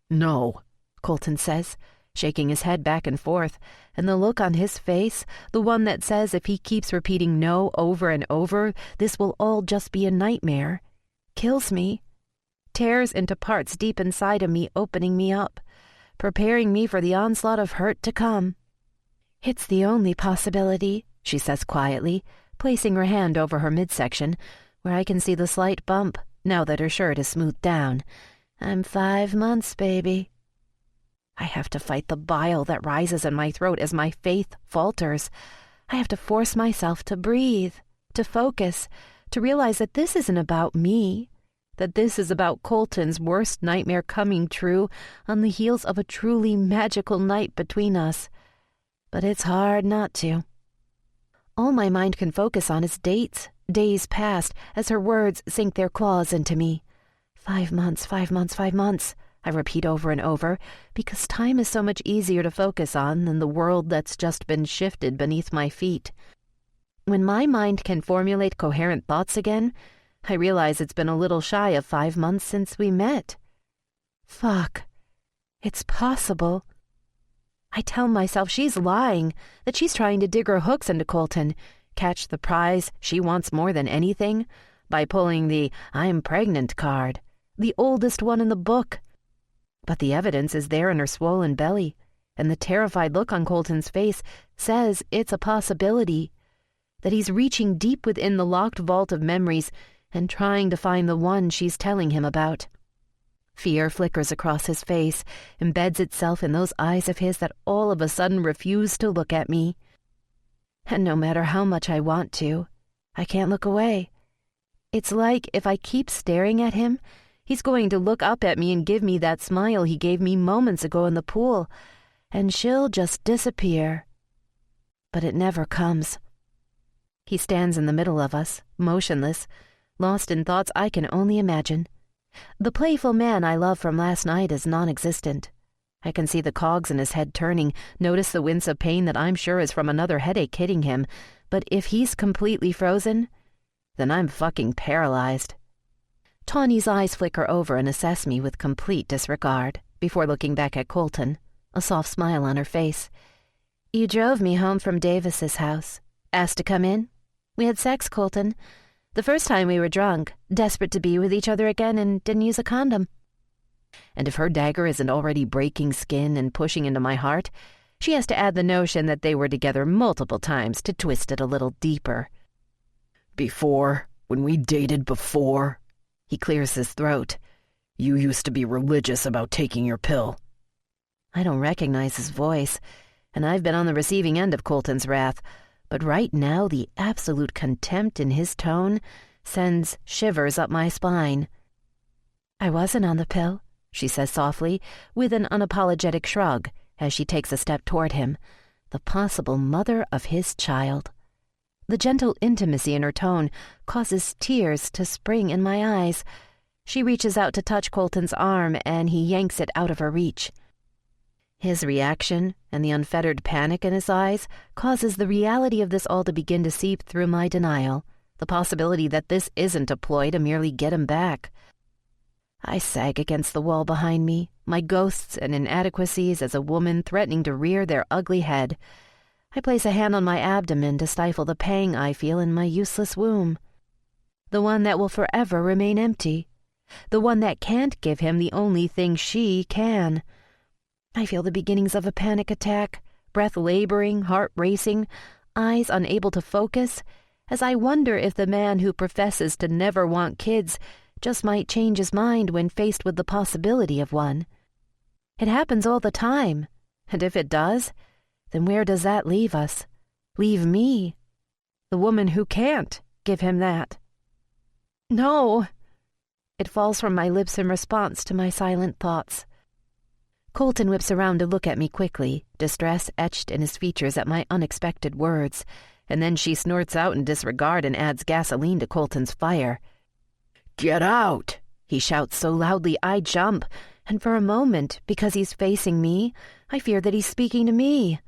"No," Colton says, shaking his head back and forth, and the look on his face, the one that says if he keeps repeating no over and over, this will all just be a nightmare, kills me, tears into parts deep inside of me, opening me up, preparing me for the onslaught of hurt to come. "It's the only possibility," she says quietly, placing her hand over her midsection, where I can see the slight bump, now that her shirt is smoothed down. "I'm 5 months, baby." I have to fight the bile that rises in my throat as my faith falters. I have to force myself to breathe, to focus, to realize that this isn't about me, that this is about Colton's worst nightmare coming true on the heels of a truly magical night between us. But it's hard not to. All my mind can focus on is dates, days past, as her words sink their claws into me. 5 months, 5 months, 5 months. I repeat over and over, because time is so much easier to focus on than the world that's just been shifted beneath my feet. When my mind can formulate coherent thoughts again, I realize it's been a little shy of 5 months since we met. Fuck. It's possible. I tell myself she's lying, that she's trying to dig her hooks into Colton, catch the prize she wants more than anything, by pulling the "I'm pregnant" card, the oldest one in the book. But the evidence is there in her swollen belly, and the terrified look on Colton's face says it's a possibility, that he's reaching deep within the locked vault of memories and trying to find the one she's telling him about. Fear flickers across his face, embeds itself in those eyes of his that all of a sudden refuse to look at me. And no matter how much I want to, I can't look away. It's like if I keep staring at him, he's going to look up at me and give me that smile he gave me moments ago in the pool, and she'll just disappear. But it never comes. He stands in the middle of us, motionless, lost in thoughts I can only imagine, The playful man I love from last night is non-existent. I can see the cogs in his head turning, notice the wince of pain that I'm sure is from another headache hitting him, but if he's completely frozen, then I'm fucking paralyzed. Tawny's eyes flicker over and assess me with complete disregard, before looking back at Colton, a soft smile on her face. You drove me home from Davis's house. Asked to come in? We had sex, Colton. The first time we were drunk, desperate to be with each other again, and didn't use a condom. And if her dagger isn't already breaking skin and pushing into my heart, she has to add the notion that they were together multiple times to twist it a little deeper. Before, when we dated before, he clears his throat. You used to be religious about taking your pill. I don't recognize his voice, and I've been on the receiving end of Colton's wrath, but right now the absolute contempt in his tone sends shivers up my spine. I wasn't on the pill, she says softly, with an unapologetic shrug, as she takes a step toward him, the possible mother of his child. The gentle intimacy in her tone causes tears to spring in my eyes. She reaches out to touch Colton's arm, and he yanks it out of her reach. His reaction and the unfettered panic in his eyes causes the reality of this all to begin to seep through my denial, the possibility that this isn't a ploy to merely get him back. I sag against the wall behind me, my ghosts and inadequacies as a woman threatening to rear their ugly head. I place a hand on my abdomen to stifle the pang I feel in my useless womb. The one that will forever remain empty. The one that can't give him the only thing she can. I feel the beginnings of a panic attack, breath laboring, heart racing, eyes unable to focus, as I wonder if the man who professes to never want kids just might change his mind when faced with the possibility of one. It happens all the time, and if it does, then where does that leave us? Leave me, the woman who can't give him that. No! It falls from my lips in response to my silent thoughts. Colton whips around to look at me quickly, distress etched in his features at my unexpected words, and then she snorts out in disregard and adds gasoline to Colton's fire. Get out! He shouts so loudly I jump, and for a moment, because he's facing me, I fear that he's speaking to me.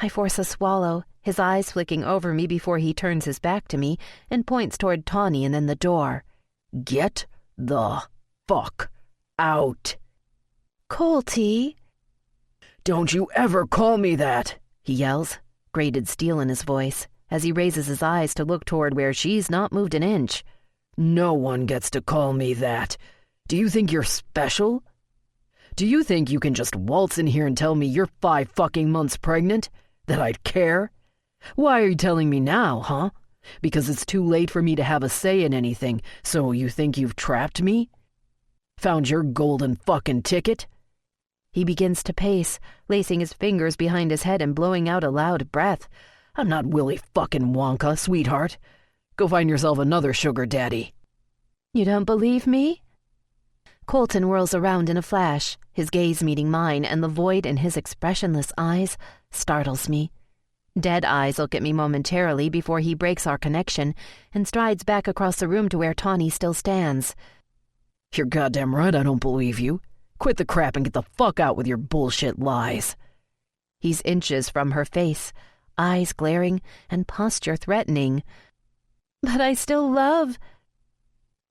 I force a swallow, his eyes flicking over me before he turns his back to me and points toward Tawny and then the door. Get the fuck out! Colty! Don't you ever call me that, he yells, grated steel in his voice, as he raises his eyes to look toward where she's not moved an inch. No one gets to call me that. Do you think you're special? Do you think you can just waltz in here and tell me you're 5 fucking months pregnant? That I'd care? Why are you telling me now, huh? Because it's too late for me to have a say in anything, so you think you've trapped me? Found your golden fucking ticket? He begins to pace, lacing his fingers behind his head and blowing out a loud breath. I'm not Willy fucking Wonka, sweetheart. Go find yourself another sugar daddy. You don't believe me? Colton whirls around in a flash, his gaze meeting mine, and the void in his expressionless eyes startles me. Dead eyes look at me momentarily before he breaks our connection and strides back across the room to where Tawny still stands. You're goddamn right I don't believe you. Quit the crap and get the fuck out with your bullshit lies. He's inches from her face, eyes glaring and posture threatening. But I still love...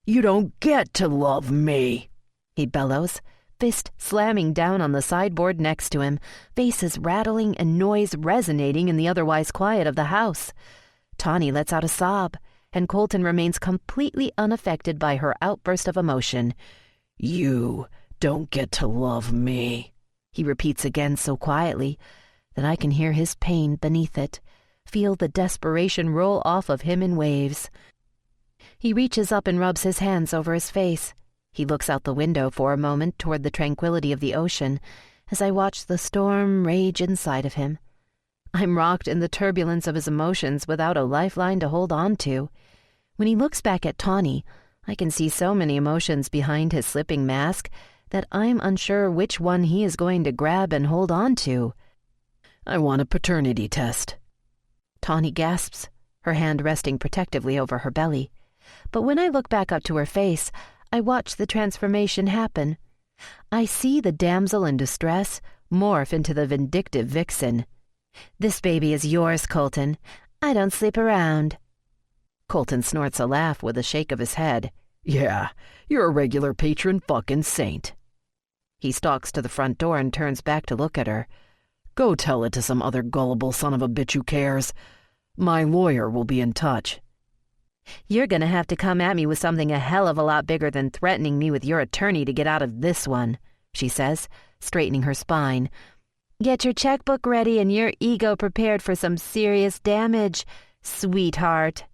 You don't get to love me, he bellows, fist slamming down on the sideboard next to him, faces rattling and noise resonating in the otherwise quiet of the house. Tawny lets out a sob, and Colton remains completely unaffected by her outburst of emotion. You don't get to love me, he repeats again so quietly that I can hear his pain beneath it, feel the desperation roll off of him in waves. He reaches up and rubs his hands over his face. He looks out the window for a moment toward the tranquility of the ocean as I watch the storm rage inside of him. I'm rocked in the turbulence of his emotions without a lifeline to hold on to. When he looks back at Tawny, I can see so many emotions behind his slipping mask that I'm unsure which one he is going to grab and hold on to. I want a paternity test. Tawny gasps, her hand resting protectively over her belly. But when I look back up to her face, I watch the transformation happen. I see the damsel in distress morph into the vindictive vixen. "This baby is yours, Colton. I don't sleep around." Colton snorts a laugh with a shake of his head. "Yeah, you're a regular patron fucking saint." He stalks to the front door and turns back to look at her. "Go tell it to some other gullible son of a bitch who cares. My lawyer will be in touch." "You're gonna have to come at me with something a hell of a lot bigger than threatening me with your attorney to get out of this one," she says, straightening her spine. "Get your checkbook ready and your ego prepared for some serious damage, sweetheart."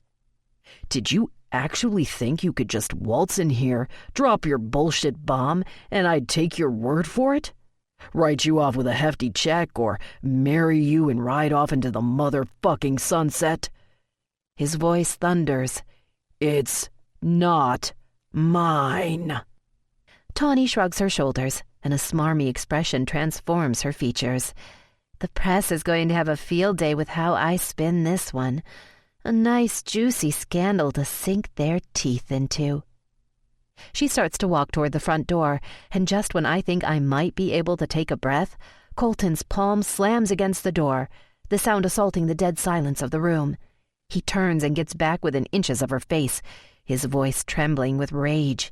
"Did you actually think you could just waltz in here, drop your bullshit bomb, and I'd take your word for it? Write you off with a hefty check or marry you and ride off into the motherfucking sunset?" His voice thunders. "It's not mine." Tawny shrugs her shoulders, and a smarmy expression transforms her features. "The press is going to have a field day with how I spin this one. A nice, juicy scandal to sink their teeth into." She starts to walk toward the front door, and just when I think I might be able to take a breath, Colton's palm slams against the door, the sound assaulting the dead silence of the room. He turns and gets back within inches of her face, his voice trembling with rage.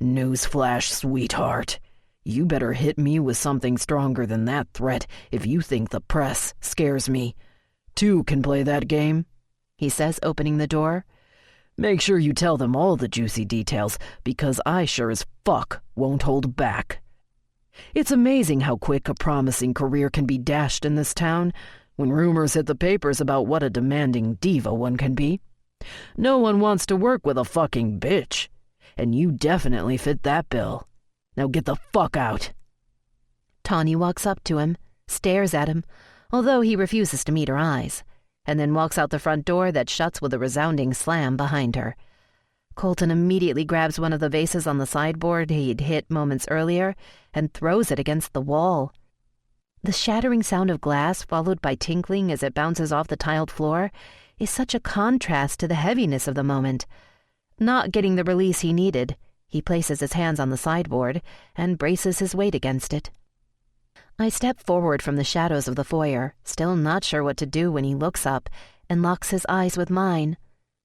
"Newsflash, sweetheart. You better hit me with something stronger than that threat if you think the press scares me. Two can play that game," he says, opening the door. "Make sure you tell them all the juicy details, because I sure as fuck won't hold back." It's amazing how quick a promising career can be dashed in this town when rumors hit the papers about what a demanding diva one can be. No one wants to work with a fucking bitch, and you definitely fit that bill. Now get the fuck out. Tawny walks up to him, stares at him, although he refuses to meet her eyes, and then walks out the front door that shuts with a resounding slam behind her. Colton immediately grabs one of the vases on the sideboard he'd hit moments earlier and throws it against the wall. The shattering sound of glass, followed by tinkling as it bounces off the tiled floor, is such a contrast to the heaviness of the moment. Not getting the release he needed, he places his hands on the sideboard and braces his weight against it. I step forward from the shadows of the foyer, still not sure what to do when he looks up and locks his eyes with mine.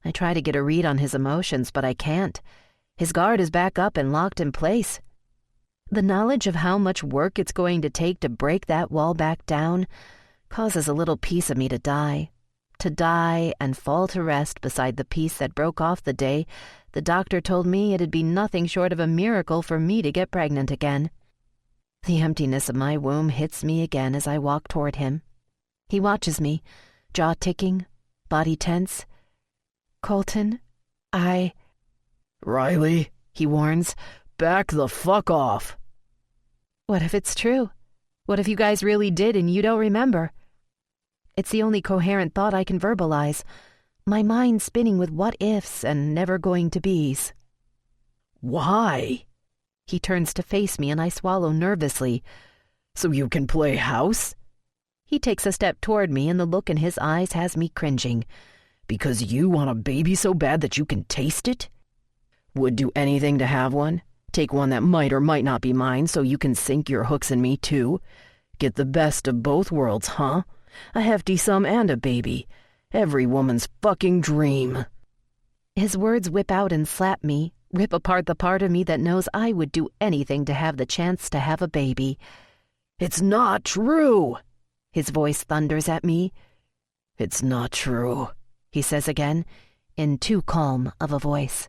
I try to get a read on his emotions, but I can't. His guard is back up and locked in place. The knowledge of how much work it's going to take to break that wall back down causes a little piece of me to die and fall to rest beside the piece that broke off the day the doctor told me it'd be nothing short of a miracle for me to get pregnant again. The emptiness of my womb hits me again as I walk toward him. He watches me, jaw ticking, body tense. "Colton, Riley," he warns, "back the fuck off." What if it's true? What if you guys really did and you don't remember? It's the only coherent thought I can verbalize, my mind spinning with what-ifs and never-going-to-bes. "Why?" He turns to face me and I swallow nervously. "So you can play house?" He takes a step toward me and the look in his eyes has me cringing. "Because you want a baby so bad that you can taste it? Would do anything to have one? Take one that might or might not be mine so you can sink your hooks in me too? Get the best of both worlds, huh? A hefty sum and a baby. Every woman's fucking dream." His words whip out and slap me, rip apart the part of me that knows I would do anything to have the chance to have a baby. "It's not true!" His voice thunders at me. "It's not true," he says again, in too calm of a voice.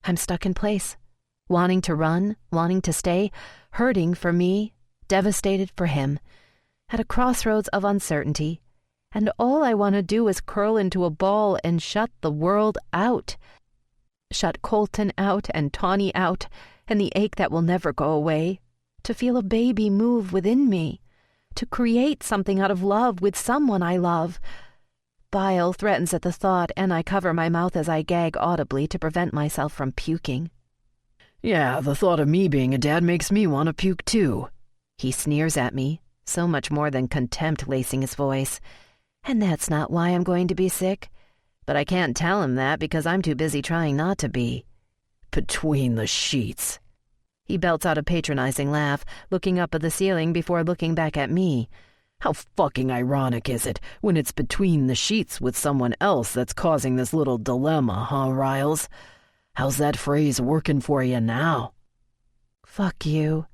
I'm stuck in place, wanting to run, wanting to stay, hurting for me, devastated for him, at a crossroads of uncertainty, and all I want to do is curl into a ball and shut the world out. Shut Colton out and Tawny out, and the ache that will never go away, to feel a baby move within me, to create something out of love with someone I love. Bile threatens at the thought, and I cover my mouth as I gag audibly to prevent myself from puking. "Yeah, the thought of me being a dad makes me want to puke too." He sneers at me, so much more than contempt lacing his voice. And that's not why I'm going to be sick. But I can't tell him that because I'm too busy trying not to be. Between the sheets. He belts out a patronizing laugh, looking up at the ceiling before looking back at me. How fucking ironic is it when it's between the sheets with someone else that's causing this little dilemma, huh, Riles? How's that phrase working for you now? Fuck you.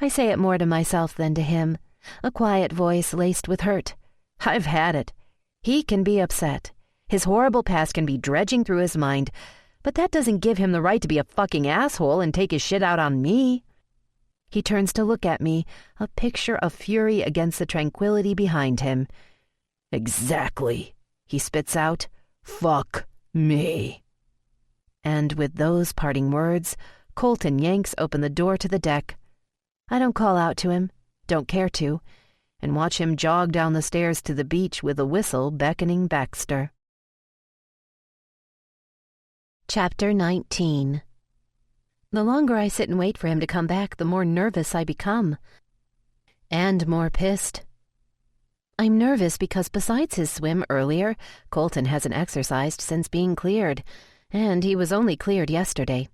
I say it more to myself than to him, a quiet voice laced with hurt. I've had it. He can be upset. His horrible past can be dredging through his mind, but that doesn't give him the right to be a fucking asshole and take his shit out on me. He turns to look at me, a picture of fury against the tranquility behind him. Exactly, he spits out. Fuck me. And with those parting words, Colton yanks open the door to the deck. I don't call out to him, don't care to, and watch him jog down the stairs to the beach with a whistle beckoning Baxter. Chapter 19. The longer I sit and wait for him to come back, the more nervous I become. And more pissed. I'm nervous because besides his swim earlier, Colton hasn't exercised since being cleared, and he was only cleared yesterday.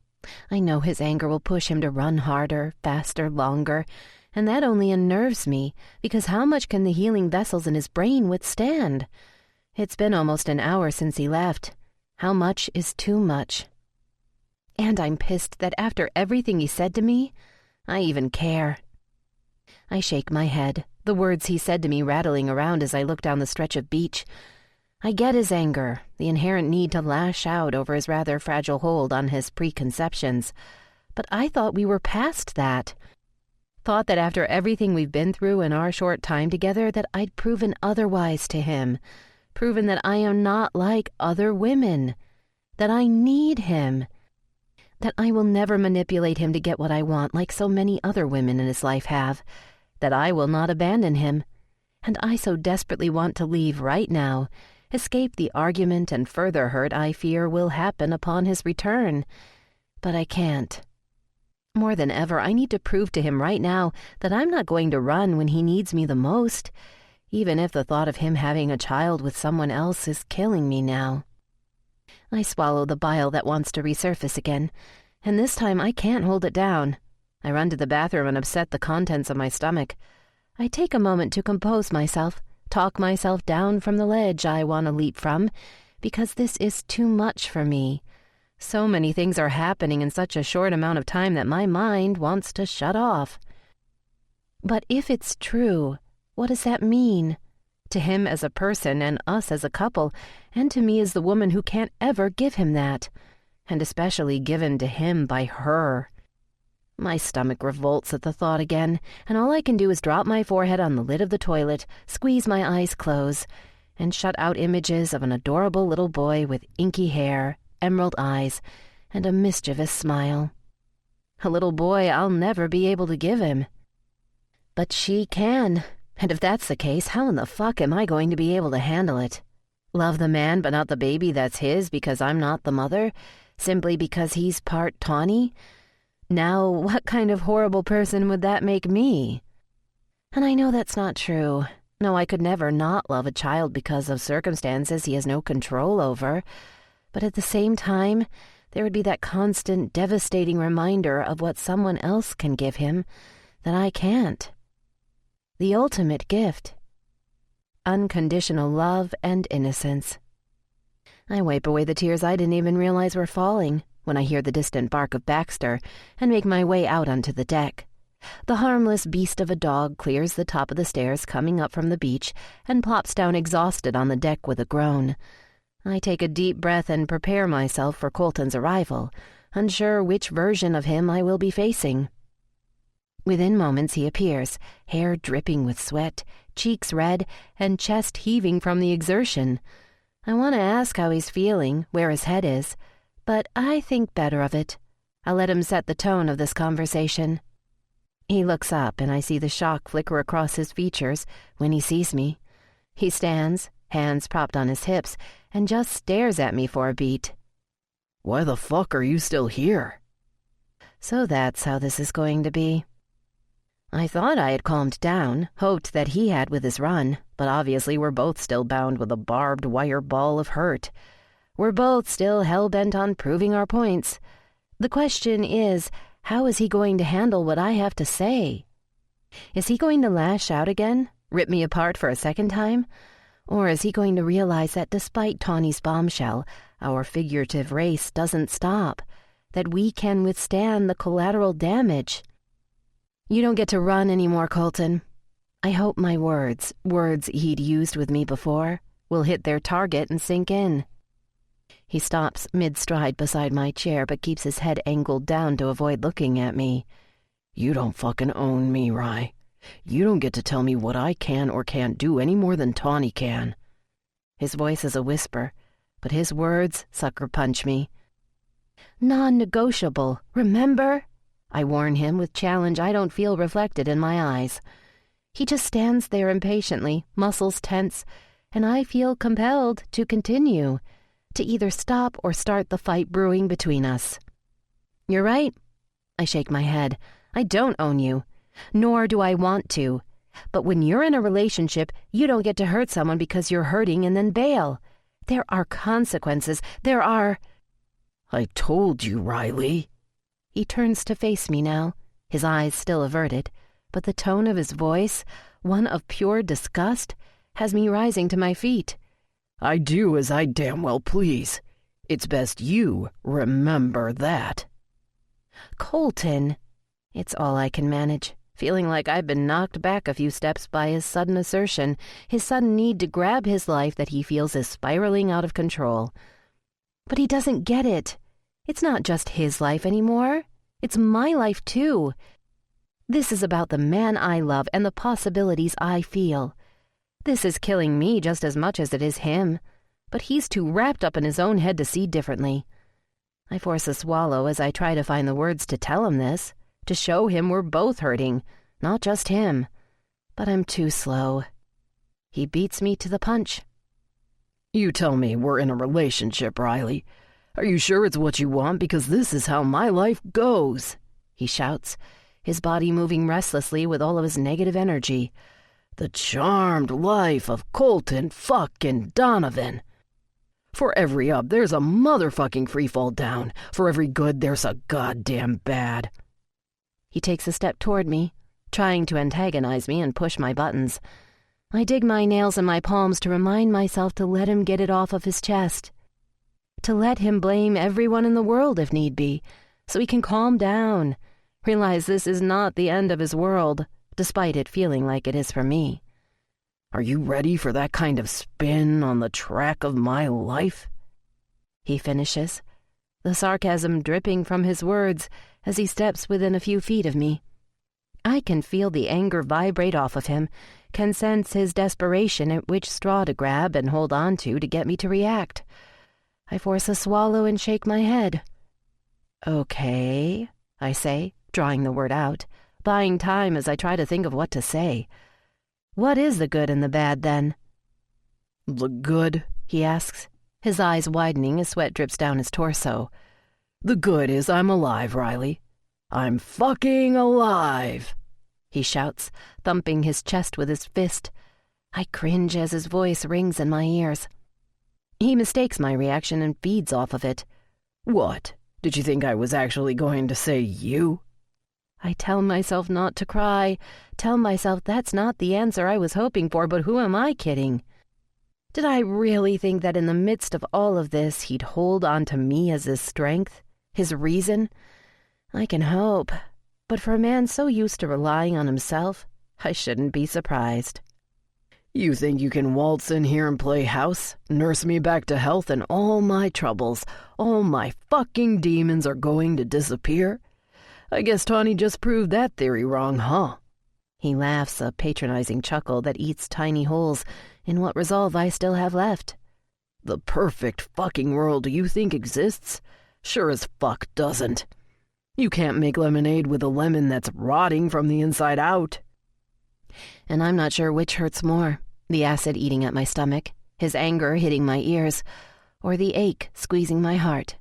I know his anger will push him to run harder, faster, longer, and that only unnerves me, because how much can the healing vessels in his brain withstand? It's been almost an hour since he left. How much is too much? And I'm pissed that after everything he said to me, I even care. I shake my head, the words he said to me rattling around as I look down the stretch of beach. I get his anger, the inherent need to lash out over his rather fragile hold on his preconceptions. But I thought we were past that. Thought that after everything we've been through in our short time together that I'd proven otherwise to him. Proven that I am not like other women. That I need him. That I will never manipulate him to get what I want like so many other women in his life have. That I will not abandon him. And I so desperately want to leave right now, escape the argument and further hurt I fear will happen upon his return. But I can't. More than ever, I need to prove to him right now that I'm not going to run when he needs me the most, even if the thought of him having a child with someone else is killing me now. I swallow the bile that wants to resurface again, and this time I can't hold it down. I run to the bathroom and upset the contents of my stomach. I take a moment to compose myself, talk myself down from the ledge I want to leap from, because this is too much for me. So many things are happening in such a short amount of time that my mind wants to shut off. But if it's true, what does that mean? To him as a person and us as a couple, and to me as the woman who can't ever give him that, and especially given to him by her. My stomach revolts at the thought again, and all I can do is drop my forehead on the lid of the toilet, squeeze my eyes close, and shut out images of an adorable little boy with inky hair, emerald eyes, and a mischievous smile. A little boy I'll never be able to give him. But she can. And if that's the case, how in the fuck am I going to be able to handle it? Love the man but not the baby that's his because I'm not the mother? Simply because he's part tawny? Now, what kind of horrible person would that make me? And I know that's not true. No, I could never not love a child because of circumstances he has no control over. But at the same time, there would be that constant, devastating reminder of what someone else can give him that I can't. The ultimate gift. Unconditional love and innocence. I wipe away the tears I didn't even realize were falling when I hear the distant bark of Baxter and make my way out onto the deck. The harmless beast of a dog clears the top of the stairs coming up from the beach and plops down exhausted on the deck with a groan. I take a deep breath and prepare myself for Colton's arrival, unsure which version of him I will be facing. Within moments he appears, hair dripping with sweat, cheeks red, and chest heaving from the exertion. I want to ask how he's feeling, where his head is, but I think better of it. I'll let him set the tone of this conversation. He looks up, and I see the shock flicker across his features when he sees me. He stands, hands propped on his hips, and just stares at me for a beat. Why the fuck are you still here? So that's how this is going to be. I thought I had calmed down, hoped that he had with his run, but obviously we're both still bound with a barbed wire ball of hurt. We're both still hell-bent on proving our points. The question is, how is he going to handle what I have to say? Is he going to lash out again, rip me apart for a second time? Or is he going to realize that despite Tawny's bombshell, our figurative race doesn't stop, that we can withstand the collateral damage? You don't get to run anymore, Colton. I hope my words he'd used with me before, will hit their target and sink in. He stops mid-stride beside my chair but keeps his head angled down to avoid looking at me. You don't fucking own me, Rye. You don't get to tell me what I can or can't do any more than Tawny can. His voice is a whisper, but his words sucker punch me. Non-negotiable, remember? I warn him with challenge I don't feel reflected in my eyes. He just stands there impatiently, muscles tense, and I feel compelled to continue, to either stop or start the fight brewing between us. You're right. I shake my head. I don't own you, nor do I want to. But when you're in a relationship, you don't get to hurt someone because you're hurting and then bail. There are consequences. There are... I told you, Riley. He turns to face me now, his eyes still averted, but the tone of his voice, one of pure disgust, has me rising to my feet. I do as I damn well please. It's best you remember that. Colton. It's all I can manage, feeling like I've been knocked back a few steps by his sudden assertion, his sudden need to grab his life that he feels is spiraling out of control. But he doesn't get it. It's not just his life anymore. It's my life too. This is about the man I love and the possibilities I feel. This is killing me just as much as it is him, but he's too wrapped up in his own head to see differently. I force a swallow as I try to find the words to tell him this, to show him we're both hurting, not just him. But I'm too slow. He beats me to the punch. You tell me we're in a relationship, Riley. Are you sure it's what you want? Because this is how my life goes, he shouts, his body moving restlessly with all of his negative energy. The charmed life of Colton fucking Donovan. For every up, there's a motherfucking freefall down. For every good, there's a goddamn bad. He takes a step toward me, trying to antagonize me and push my buttons. I dig my nails in my palms to remind myself to let him get it off of his chest. To let him blame everyone in the world if need be, so he can calm down, realize this is not the end of his world, despite it feeling like it is for me. Are you ready for that kind of spin on the track of my life? He finishes, the sarcasm dripping from his words as he steps within a few feet of me. I can feel the anger vibrate off of him, can sense his desperation at which straw to grab and hold on to get me to react. I force a swallow and shake my head. Okay, I say, drawing the word out, buying time as I try to think of what to say. What is the good and the bad, then? The good? He asks, his eyes widening as sweat drips down his torso. The good is I'm alive, Riley. I'm fucking alive, he shouts, thumping his chest with his fist. I cringe as his voice rings in my ears. He mistakes my reaction and feeds off of it. What? Did you think I was actually going to say you? I tell myself not to cry, tell myself that's not the answer I was hoping for, but who am I kidding? Did I really think that in the midst of all of this, he'd hold on to me as his strength, his reason? I can hope, but for a man so used to relying on himself, I shouldn't be surprised. You think you can waltz in here and play house, nurse me back to health, and all my troubles, all my fucking demons are going to disappear? I guess Tawny just proved that theory wrong, huh? He laughs, a patronizing chuckle that eats tiny holes in what resolve I still have left. The perfect fucking world you think exists? Sure as fuck doesn't. You can't make lemonade with a lemon that's rotting from the inside out. And I'm not sure which hurts more, the acid eating at my stomach, his anger hitting my ears, or the ache squeezing my heart.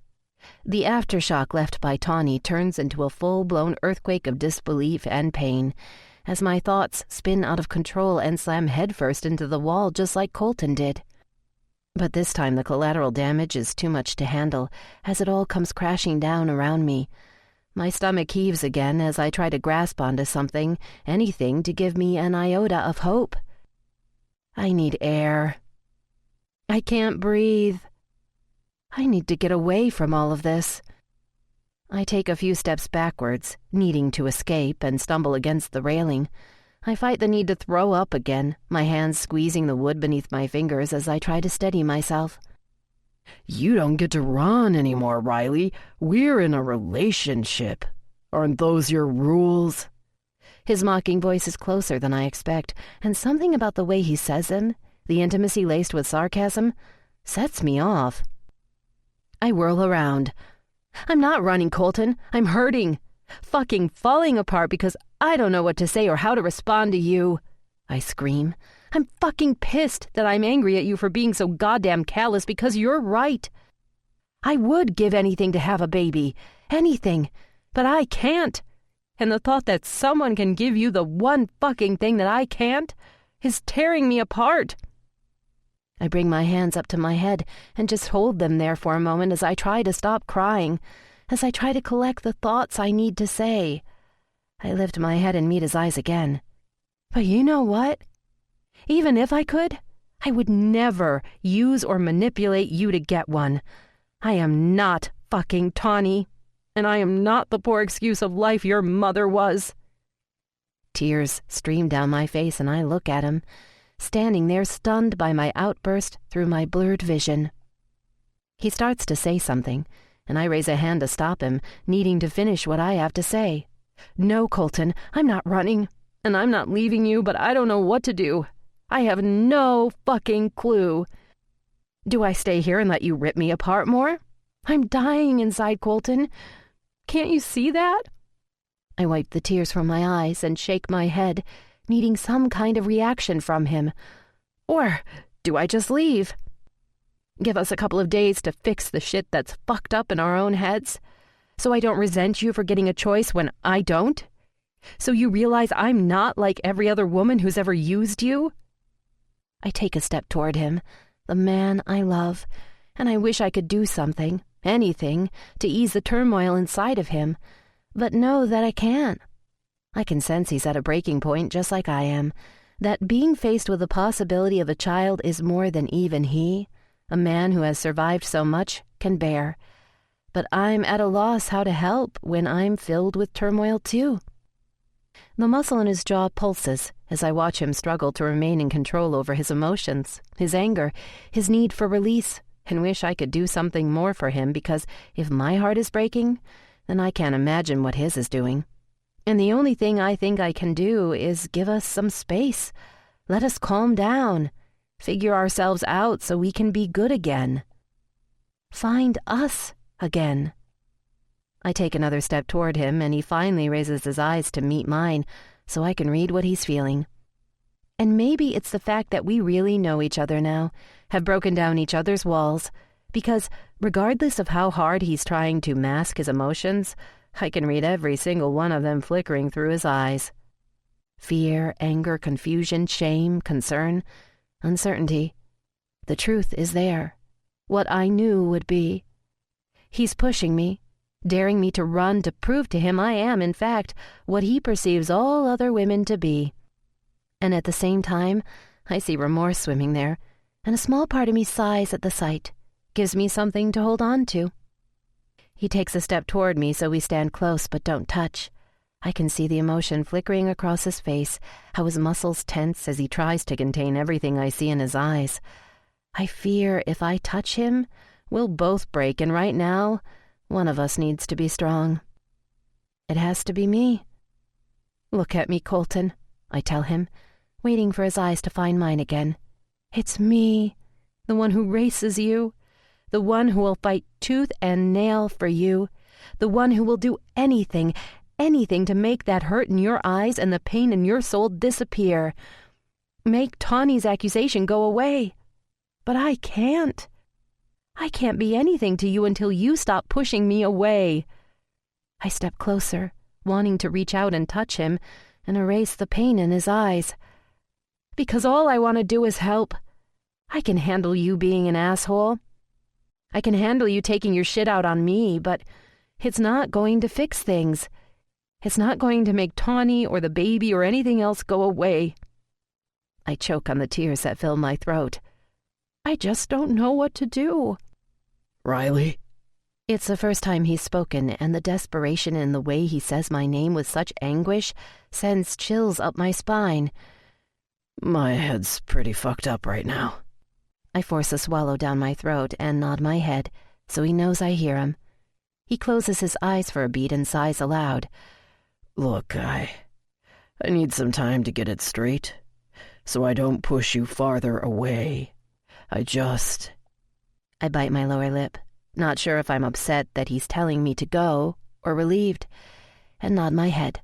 The aftershock left by Tawny turns into a full-blown earthquake of disbelief and pain, as my thoughts spin out of control and slam headfirst into the wall just like Colton did. But this time the collateral damage is too much to handle as it all comes crashing down around me. My stomach heaves again as I try to grasp onto something, anything to give me an iota of hope. I need air. I can't breathe. I need to get away from all of this. I take a few steps backwards, needing to escape, and stumble against the railing. I fight the need to throw up again, my hands squeezing the wood beneath my fingers as I try to steady myself. You don't get to run anymore, Riley. We're in a relationship. Aren't those your rules? His mocking voice is closer than I expect, and something about the way he says them, the intimacy laced with sarcasm, sets me off. I whirl around. I'm not running, Colton. I'm hurting. Fucking falling apart because I don't know what to say or how to respond to you. I scream. I'm fucking pissed that I'm angry at you for being so goddamn callous because you're right. I would give anything to have a baby. Anything. But I can't. And the thought that someone can give you the one fucking thing that I can't is tearing me apart. I bring my hands up to my head and just hold them there for a moment as I try to stop crying, as I try to collect the thoughts I need to say. I lift my head and meet his eyes again. But you know what? Even if I could, I would never use or manipulate you to get one. I am not fucking Tawny, and I am not the poor excuse of life your mother was. Tears stream down my face and I look at him, standing there stunned by my outburst through my blurred vision. He starts to say something, and I raise a hand to stop him, needing to finish what I have to say. No, Colton, I'm not running, and I'm not leaving you, but I don't know what to do. I have no fucking clue. Do I stay here and let you rip me apart more? I'm dying inside, Colton. Can't you see that? I wipe the tears from my eyes and shake my head, needing some kind of reaction from him. Or do I just leave? Give us a couple of days to fix the shit that's fucked up in our own heads, so I don't resent you for getting a choice when I don't? So you realize I'm not like every other woman who's ever used you? I take a step toward him, the man I love, and I wish I could do something, anything, to ease the turmoil inside of him, but know that I can't. I can sense he's at a breaking point just like I am, that being faced with the possibility of a child is more than even he, a man who has survived so much, can bear. But I'm at a loss how to help when I'm filled with turmoil too. The muscle in his jaw pulses as I watch him struggle to remain in control over his emotions, his anger, his need for release, and wish I could do something more for him because if my heart is breaking, then I can't imagine what his is doing. And the only thing I think I can do is give us some space. Let us calm down, figure ourselves out so we can be good again. Find us again. I take another step toward him, and he finally raises his eyes to meet mine, so I can read what he's feeling. And maybe it's the fact that we really know each other now, have broken down each other's walls, because regardless of how hard he's trying to mask his emotions, I can read every single one of them flickering through his eyes. Fear, anger, confusion, shame, concern, uncertainty. The truth is there. What I knew would be. He's pushing me, daring me to run to prove to him I am, in fact, what he perceives all other women to be. And at the same time, I see remorse swimming there, and a small part of me sighs at the sight, gives me something to hold on to. He takes a step toward me, so we stand close but don't touch. I can see the emotion flickering across his face, how his muscles tense as he tries to contain everything I see in his eyes. I fear if I touch him, we'll both break, and right now, one of us needs to be strong. It has to be me. Look at me, Colton, I tell him, waiting for his eyes to find mine again. It's me, the one who races you, the one who will fight tooth and nail for you, the one who will do anything to make that hurt in your eyes and the pain in your soul disappear. Make Tawny's accusation go away. But I can't. I can't be anything to you until you stop pushing me away. I step closer, wanting to reach out and touch him and erase the pain in his eyes. Because all I want to do is help. I can handle you being an asshole. I can handle you taking your shit out on me, but it's not going to fix things. It's not going to make Tawny or the baby or anything else go away. I choke on the tears that fill my throat. I just don't know what to do. Riley? It's the first time he's spoken, and the desperation in the way he says my name with such anguish sends chills up my spine. My head's pretty fucked up right now. I force a swallow down my throat and nod my head, so he knows I hear him. He closes his eyes for a beat and sighs aloud. Look, I need some time to get it straight, so I don't push you farther away. I bite my lower lip, not sure if I'm upset that he's telling me to go, or relieved, and nod my head.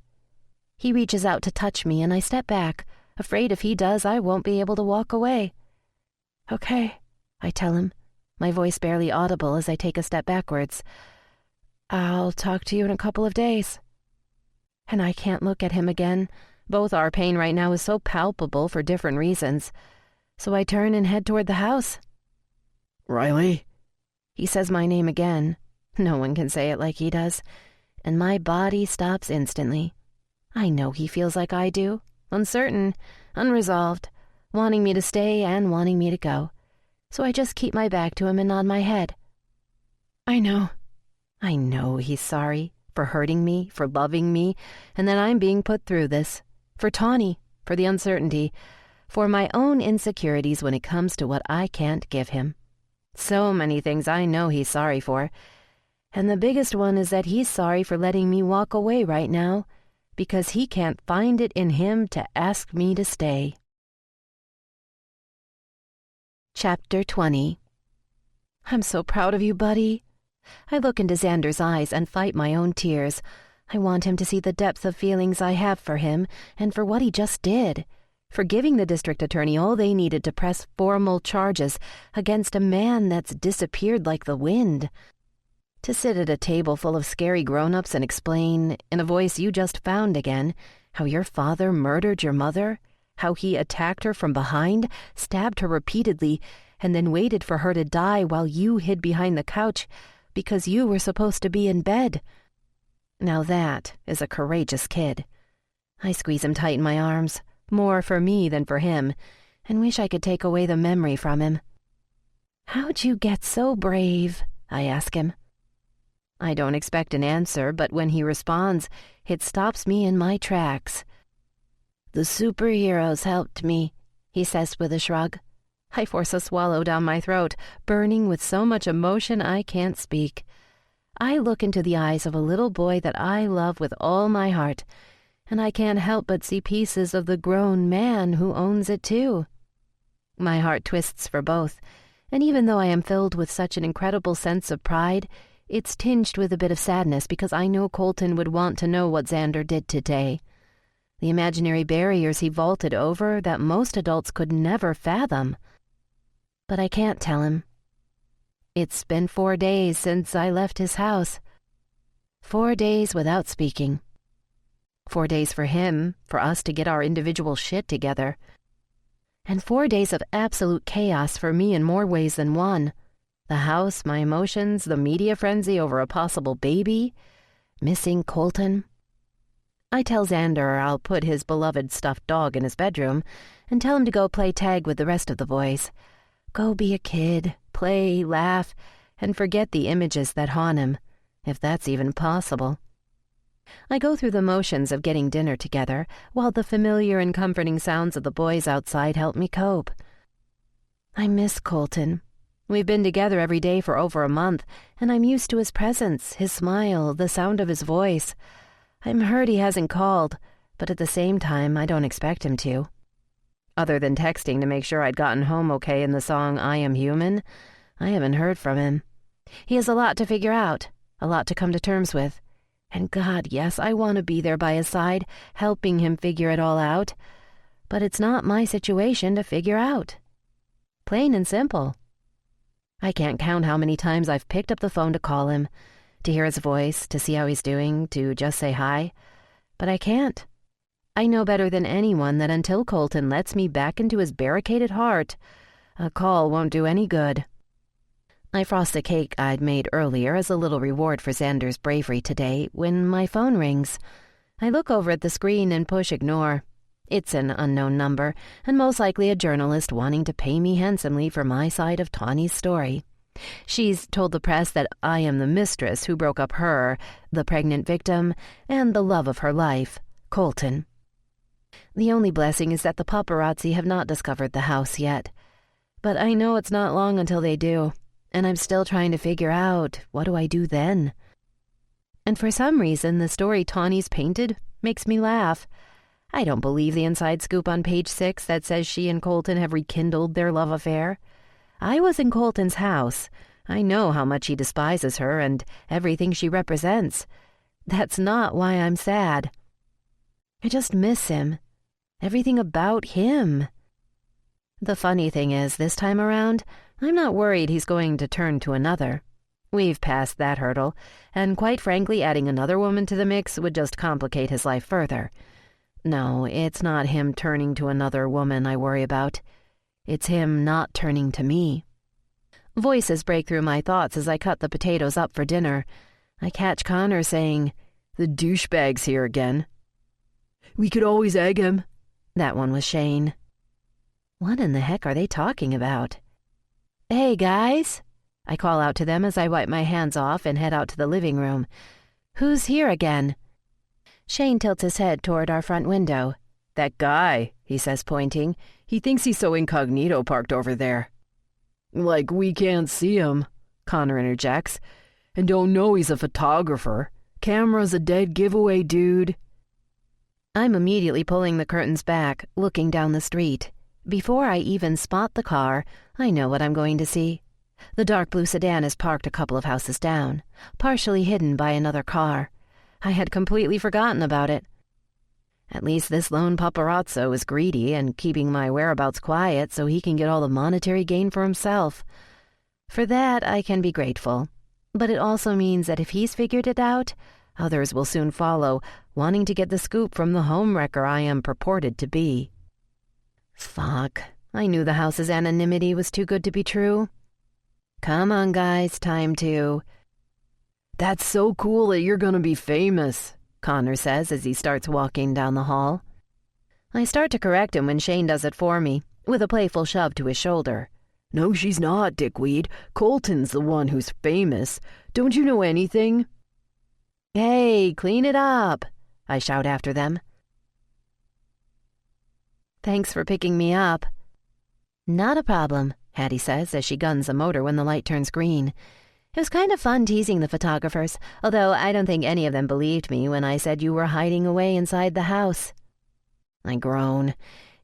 He reaches out to touch me, and I step back, afraid if he does, I won't be able to walk away. Okay, I tell him, my voice barely audible as I take a step backwards. I'll talk to you in a couple of days. And I can't look at him again. Both our pain right now is so palpable for different reasons. So I turn and head toward the house. Riley? He says my name again. No one can say it like he does. And my body stops instantly. I know he feels like I do. Uncertain, unresolved, wanting me to stay and wanting me to go. So I just keep my back to him and nod my head. I know he's sorry for hurting me, for loving me, and that I'm being put through this. For Tawny, for the uncertainty, for my own insecurities when it comes to what I can't give him. So many things I know he's sorry for. And the biggest one is that he's sorry for letting me walk away right now, because he can't find it in him to ask me to stay. Chapter 20. I'm so proud of you, buddy. I look into Xander's eyes and fight my own tears. I want him to see the depth of feelings I have for him and for what he just did, for giving the district attorney all they needed to press formal charges against a man that's disappeared like the wind. To sit at a table full of scary grown-ups and explain, in a voice you just found again, how your father murdered your mother, how he attacked her from behind, stabbed her repeatedly, and then waited for her to die while you hid behind the couch because you were supposed to be in bed. Now that is a courageous kid. I squeeze him tight in my arms, more for me than for him, and wish I could take away the memory from him. How'd you get so brave? I ask him. I don't expect an answer, but when he responds, it stops me in my tracks. The superheroes helped me, he says with a shrug. I force a swallow down my throat, burning with so much emotion I can't speak. I look into the eyes of a little boy that I love with all my heart, and I can't help but see pieces of the grown man who owns it too. My heart twists for both, and even though I am filled with such an incredible sense of pride, it's tinged with a bit of sadness because I know Colton would want to know what Xander did today. The imaginary barriers he vaulted over that most adults could never fathom. But I can't tell him. It's been 4 days since I left his house. 4 days without speaking. 4 days for him, for us to get our individual shit together. And 4 days of absolute chaos for me in more ways than one. The house, my emotions, the media frenzy over a possible baby, missing Colton. I tell Xander I'll put his beloved stuffed dog in his bedroom and tell him to go play tag with the rest of the boys. Go be a kid, play, laugh, and forget the images that haunt him, if that's even possible. I go through the motions of getting dinner together, while the familiar and comforting sounds of the boys outside help me cope. I miss Colton. We've been together every day for over a month, and I'm used to his presence, his smile, the sound of his voice. I'm hurt he hasn't called, but at the same time, I don't expect him to. Other than texting to make sure I'd gotten home okay in the song I Am Human, I haven't heard from him. He has a lot to figure out, a lot to come to terms with. And God, yes, I want to be there by his side, helping him figure it all out. But it's not my situation to figure out. Plain and simple. I can't count how many times I've picked up the phone to call him, to hear his voice, to see how he's doing, to just say hi. But I can't. I know better than anyone that until Colton lets me back into his barricaded heart, A call won't do any good. I frost the cake I'd made earlier as a little reward for Xander's bravery today when my phone rings. I look over at the screen and push ignore. It's an unknown number, and most likely a journalist wanting to pay me handsomely for my side of Tawny's story. She's told the press that I am the mistress who broke up her, the pregnant victim, and the love of her life, Colton. The only blessing is that the paparazzi have not discovered the house yet. But I know it's not long until they do, and I'm still trying to figure out, what do I do then? And for some reason, the story Tawny's painted makes me laugh. I don't believe the inside scoop on page 6 that says she and Colton have rekindled their love affair. I was in Colton's house. I know how much he despises her and everything she represents. That's not why I'm sad. I just miss him. Everything about him. The funny thing is, this time around, I'm not worried he's going to turn to another. We've passed that hurdle, and quite frankly, adding another woman to the mix would just complicate his life further. No, it's not him turning to another woman I worry about. It's him not turning to me. Voices break through my thoughts as I cut the potatoes up for dinner. I catch Connor saying, "The douchebag's here again." "We could always egg him." That one was Shane. What in the heck are they talking about? "Hey, guys," I call out to them as I wipe my hands off and head out to the living room. "Who's here again?" Shane tilts his head toward our front window. "That guy," he says, pointing. "He thinks he's so incognito parked over there." "Like we can't see him," Connor interjects. "And don't know he's a photographer. Camera's a dead giveaway, dude." I'm immediately pulling the curtains back, looking down the street. Before I even spot the car, I know what I'm going to see. The dark blue sedan is parked a couple of houses down, partially hidden by another car. I had completely forgotten about it. At least this lone paparazzo is greedy and keeping my whereabouts quiet so he can get all the monetary gain for himself. For that, I can be grateful. But it also means that if he's figured it out, others will soon follow, wanting to get the scoop from the homewrecker I am purported to be. Fuck. I knew the house's anonymity was too good to be true. Come on, guys, time to... "That's so cool that you're gonna be famous," Connor says as he starts walking down the hall. I start to correct him when Shane does it for me, with a playful shove to his shoulder. "No, she's not, dickweed. Colton's the one who's famous. Don't you know anything?" "Hey, clean it up," I shout after them. "Thanks for picking me up." "Not a problem," Hattie says as she guns the motor when the light turns green. It was kind of fun teasing the photographers, although I don't think any of them believed me when I said you were hiding away inside the house. I groan.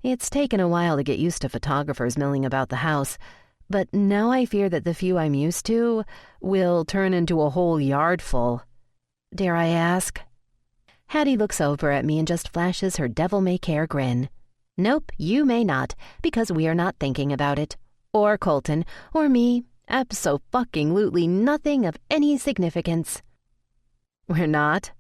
It's taken a while to get used to photographers milling about the house, but now I fear that the few I'm used to will turn into a whole yard full. Dare I ask? Hattie looks over at me and just flashes her devil-may-care grin. Nope, you may not, because we are not thinking about it. Or Colton, or me. Abso-fucking-lutely nothing of any significance. We're not?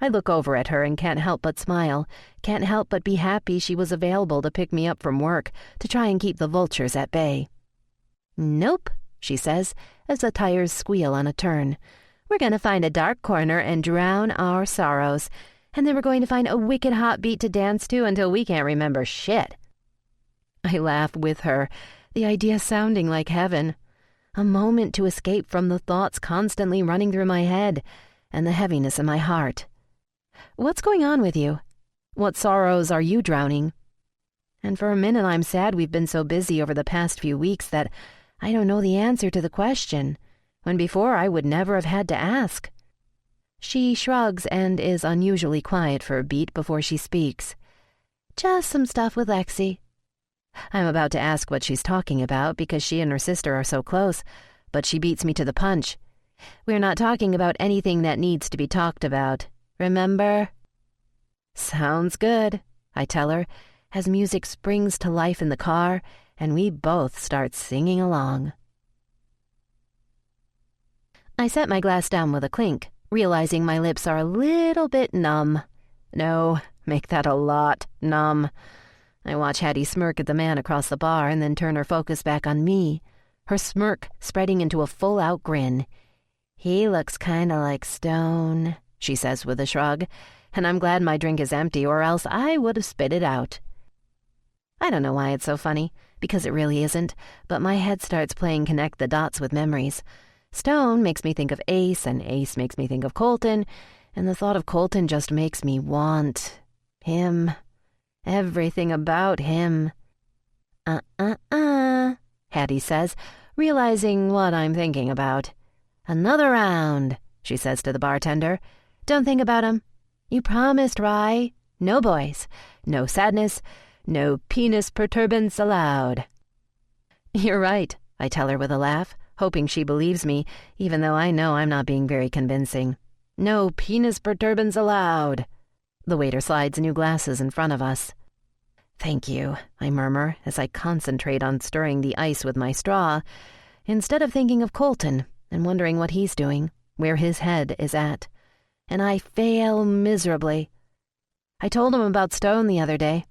I look over at her and can't help but smile, can't help but be happy she was available to pick me up from work to try and keep the vultures at bay. Nope, she says, as the tires squeal on a turn. We're going to find a dark corner and drown our sorrows, and then we're going to find a wicked hot beat to dance to until we can't remember shit. I laugh with her, the idea sounding like heaven. A moment to escape from the thoughts constantly running through my head and the heaviness in my heart. What's going on with you? What sorrows are you drowning? And for a minute I'm sad we've been so busy over the past few weeks that I don't know the answer to the question, when before I would never have had to ask. She shrugs and is unusually quiet for a beat before she speaks. Just some stuff with Lexi. I'm about to ask what she's talking about because she and her sister are so close, but she beats me to the punch. We're not talking about anything that needs to be talked about, remember? Sounds good, I tell her, as music springs to life in the car and we both start singing along. I set my glass down with a clink, realizing my lips are a little bit numb. No, make that a lot numb. I watch Hattie smirk at the man across the bar and then turn her focus back on me, her smirk spreading into a full-out grin. "He looks kinda like Stone," she says with a shrug, and I'm glad my drink is empty or else I would have spit it out. I don't know why it's so funny, because it really isn't, but my head starts playing connect the dots with memories. Stone makes me think of Ace, and Ace makes me think of Colton, and the thought of Colton just makes me want him. Everything about him. Hattie says, realizing what I'm thinking about. "Another round," she says to the bartender. "Don't think about him. You promised, Rye. No boys, no sadness, no penis perturbance allowed." "You're right," I tell her with a laugh, hoping she believes me, even though I know I'm not being very convincing. "No penis perturbance allowed." The waiter slides new glasses in front of us. "Thank you," I murmur as I concentrate on stirring the ice with my straw, instead of thinking of Colton and wondering what he's doing, where his head is at. And I fail miserably. I told him about Stone the other day.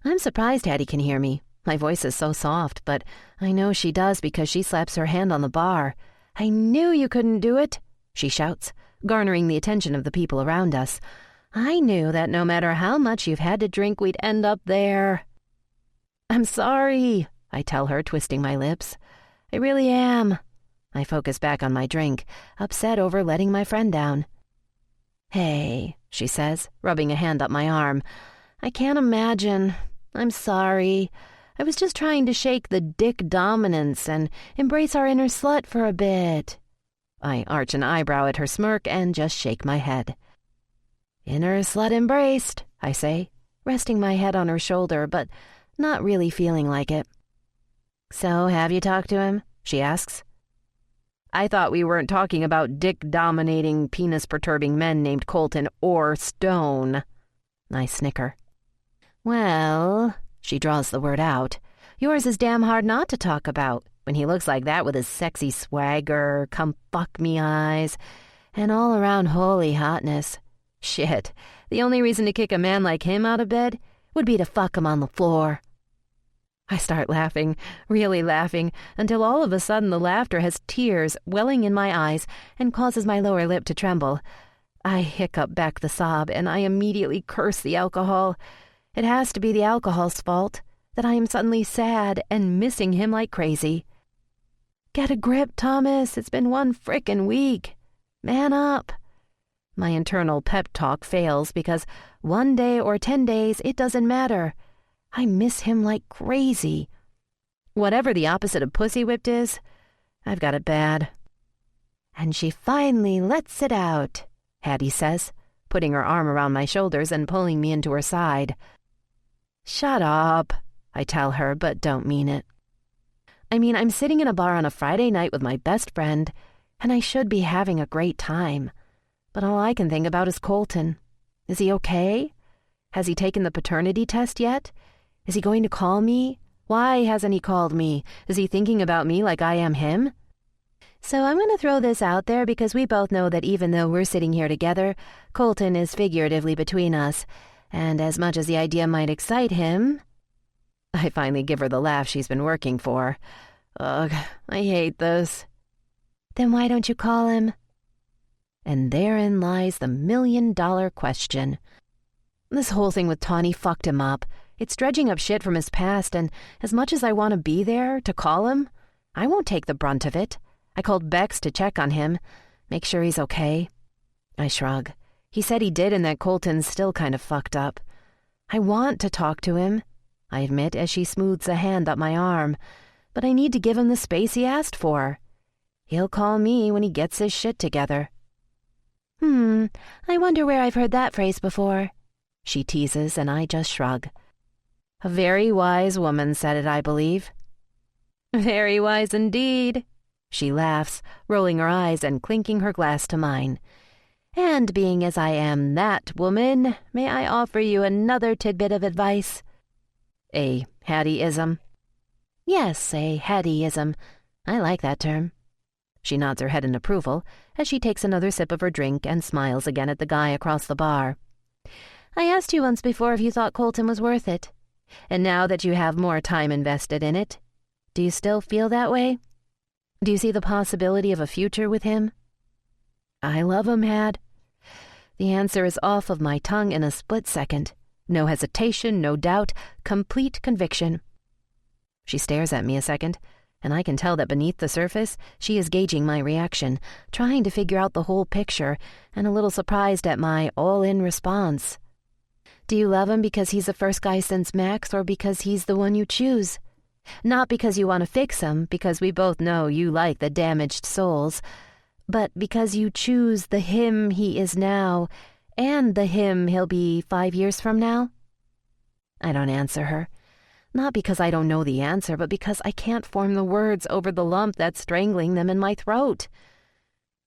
I'm surprised Hattie can hear me. My voice is so soft, but I know she does because she slaps her hand on the bar. "I knew you couldn't do it," she shouts, garnering the attention of the people around us. "I knew that no matter how much you've had to drink, we'd end up there." "I'm sorry," I tell her, twisting my lips. "I really am." I focus back on my drink, upset over letting my friend down. "Hey," she says, rubbing a hand up my arm. "I can't imagine. I'm sorry. I was just trying to shake the dick dominance and embrace our inner slut for a bit." I arch an eyebrow at her smirk and just shake my head. "Inner slut embraced," I say, resting my head on her shoulder, but not really feeling like it. "So, have you talked to him?" she asks. "I thought we weren't talking about dick-dominating, penis-perturbing men named Colton or Stone." I snicker. "Well," she draws the word out, "yours is damn hard not to talk about when he looks like that with his sexy swagger, come-fuck-me eyes, and all-around holy hotness. Shit, the only reason to kick a man like him out of bed would be to fuck him on the floor." I start laughing, really laughing, until all of a sudden the laughter has tears welling in my eyes and causes my lower lip to tremble. I hiccup back the sob, and I immediately curse the alcohol. It has to be the alcohol's fault that I am suddenly sad and missing him like crazy. "Get a grip, Thomas. It's been one frickin' week. Man up." My internal pep talk fails because 1 day or 10 days, it doesn't matter. I miss him like crazy. Whatever the opposite of pussy whipped is, I've got it bad. "And she finally lets it out," Hattie says, putting her arm around my shoulders and pulling me into her side. "Shut up," I tell her, but don't mean it. I mean, I'm sitting in a bar on a Friday night with my best friend, and I should be having a great time. But all I can think about is Colton. Is he okay? Has he taken the paternity test yet? Is he going to call me? Why hasn't he called me? Is he thinking about me like I am him? So I'm going to throw this out there because we both know that even though we're sitting here together, Colton is figuratively between us, and as much as the idea might excite him... I finally give her the laugh she's been working for. Ugh, I hate this. "Then why don't you call him?" And therein lies the million-dollar question. This whole thing with Tawny fucked him up. It's dredging up shit from his past, and as much as I want to be there to call him, I won't take the brunt of it. I called Bex to check on him, make sure he's okay. I shrug. He said he did and that Colton's still kind of fucked up. I want to talk to him, I admit as she smooths a hand up my arm, but I need to give him the space he asked for. He'll call me when he gets his shit together. I wonder where I've heard that phrase before," she teases, and I just shrug. A very wise woman said it, I believe. "Very wise indeed," she laughs, rolling her eyes and clinking her glass to mine. "And being as I am that woman, may I offer you another tidbit of advice?" "A Hattie-ism?" "Yes, a Hattie-ism. I like that term." She nods her head in approval as she takes another sip of her drink and smiles again at the guy across the bar. "I asked you once before if you thought Colton was worth it. And now that you have more time invested in it, do you still feel that way? Do you see the possibility of a future with him? I love him, Had. The answer is off of my tongue in a split second. No hesitation, no doubt, complete conviction. She stares at me a second, and I can tell that beneath the surface, she is gauging my reaction, trying to figure out the whole picture, and a little surprised at my all-in response. Do you love him because he's the first guy since Max, or because he's the one you choose? Not because you want to fix him, because we both know you like the damaged souls, but because you choose the him he is now, and the him he'll be 5 years from now? I don't answer her. Not because I don't know the answer, but because I can't form the words over the lump that's strangling them in my throat.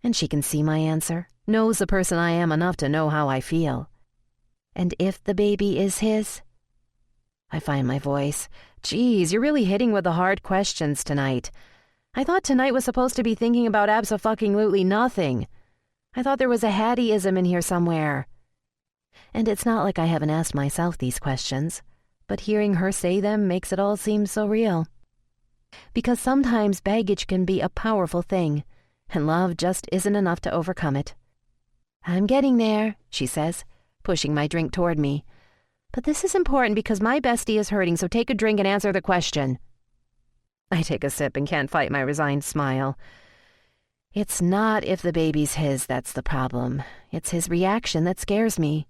And she can see my answer, knows the person I am enough to know how I feel. And if the baby is his? I find my voice. Geez, you're really hitting with the hard questions tonight. I thought tonight was supposed to be thinking about abso-fucking-lutely nothing. I thought there was a Hattieism in here somewhere. And it's not like I haven't asked myself these questions, but hearing her say them makes it all seem so real. Because sometimes baggage can be a powerful thing, and love just isn't enough to overcome it. I'm getting there, she says, pushing my drink toward me. But this is important because my bestie is hurting, so take a drink and answer the question. I take a sip and can't fight my resigned smile. It's not if the baby's his that's the problem. It's his reaction that scares me.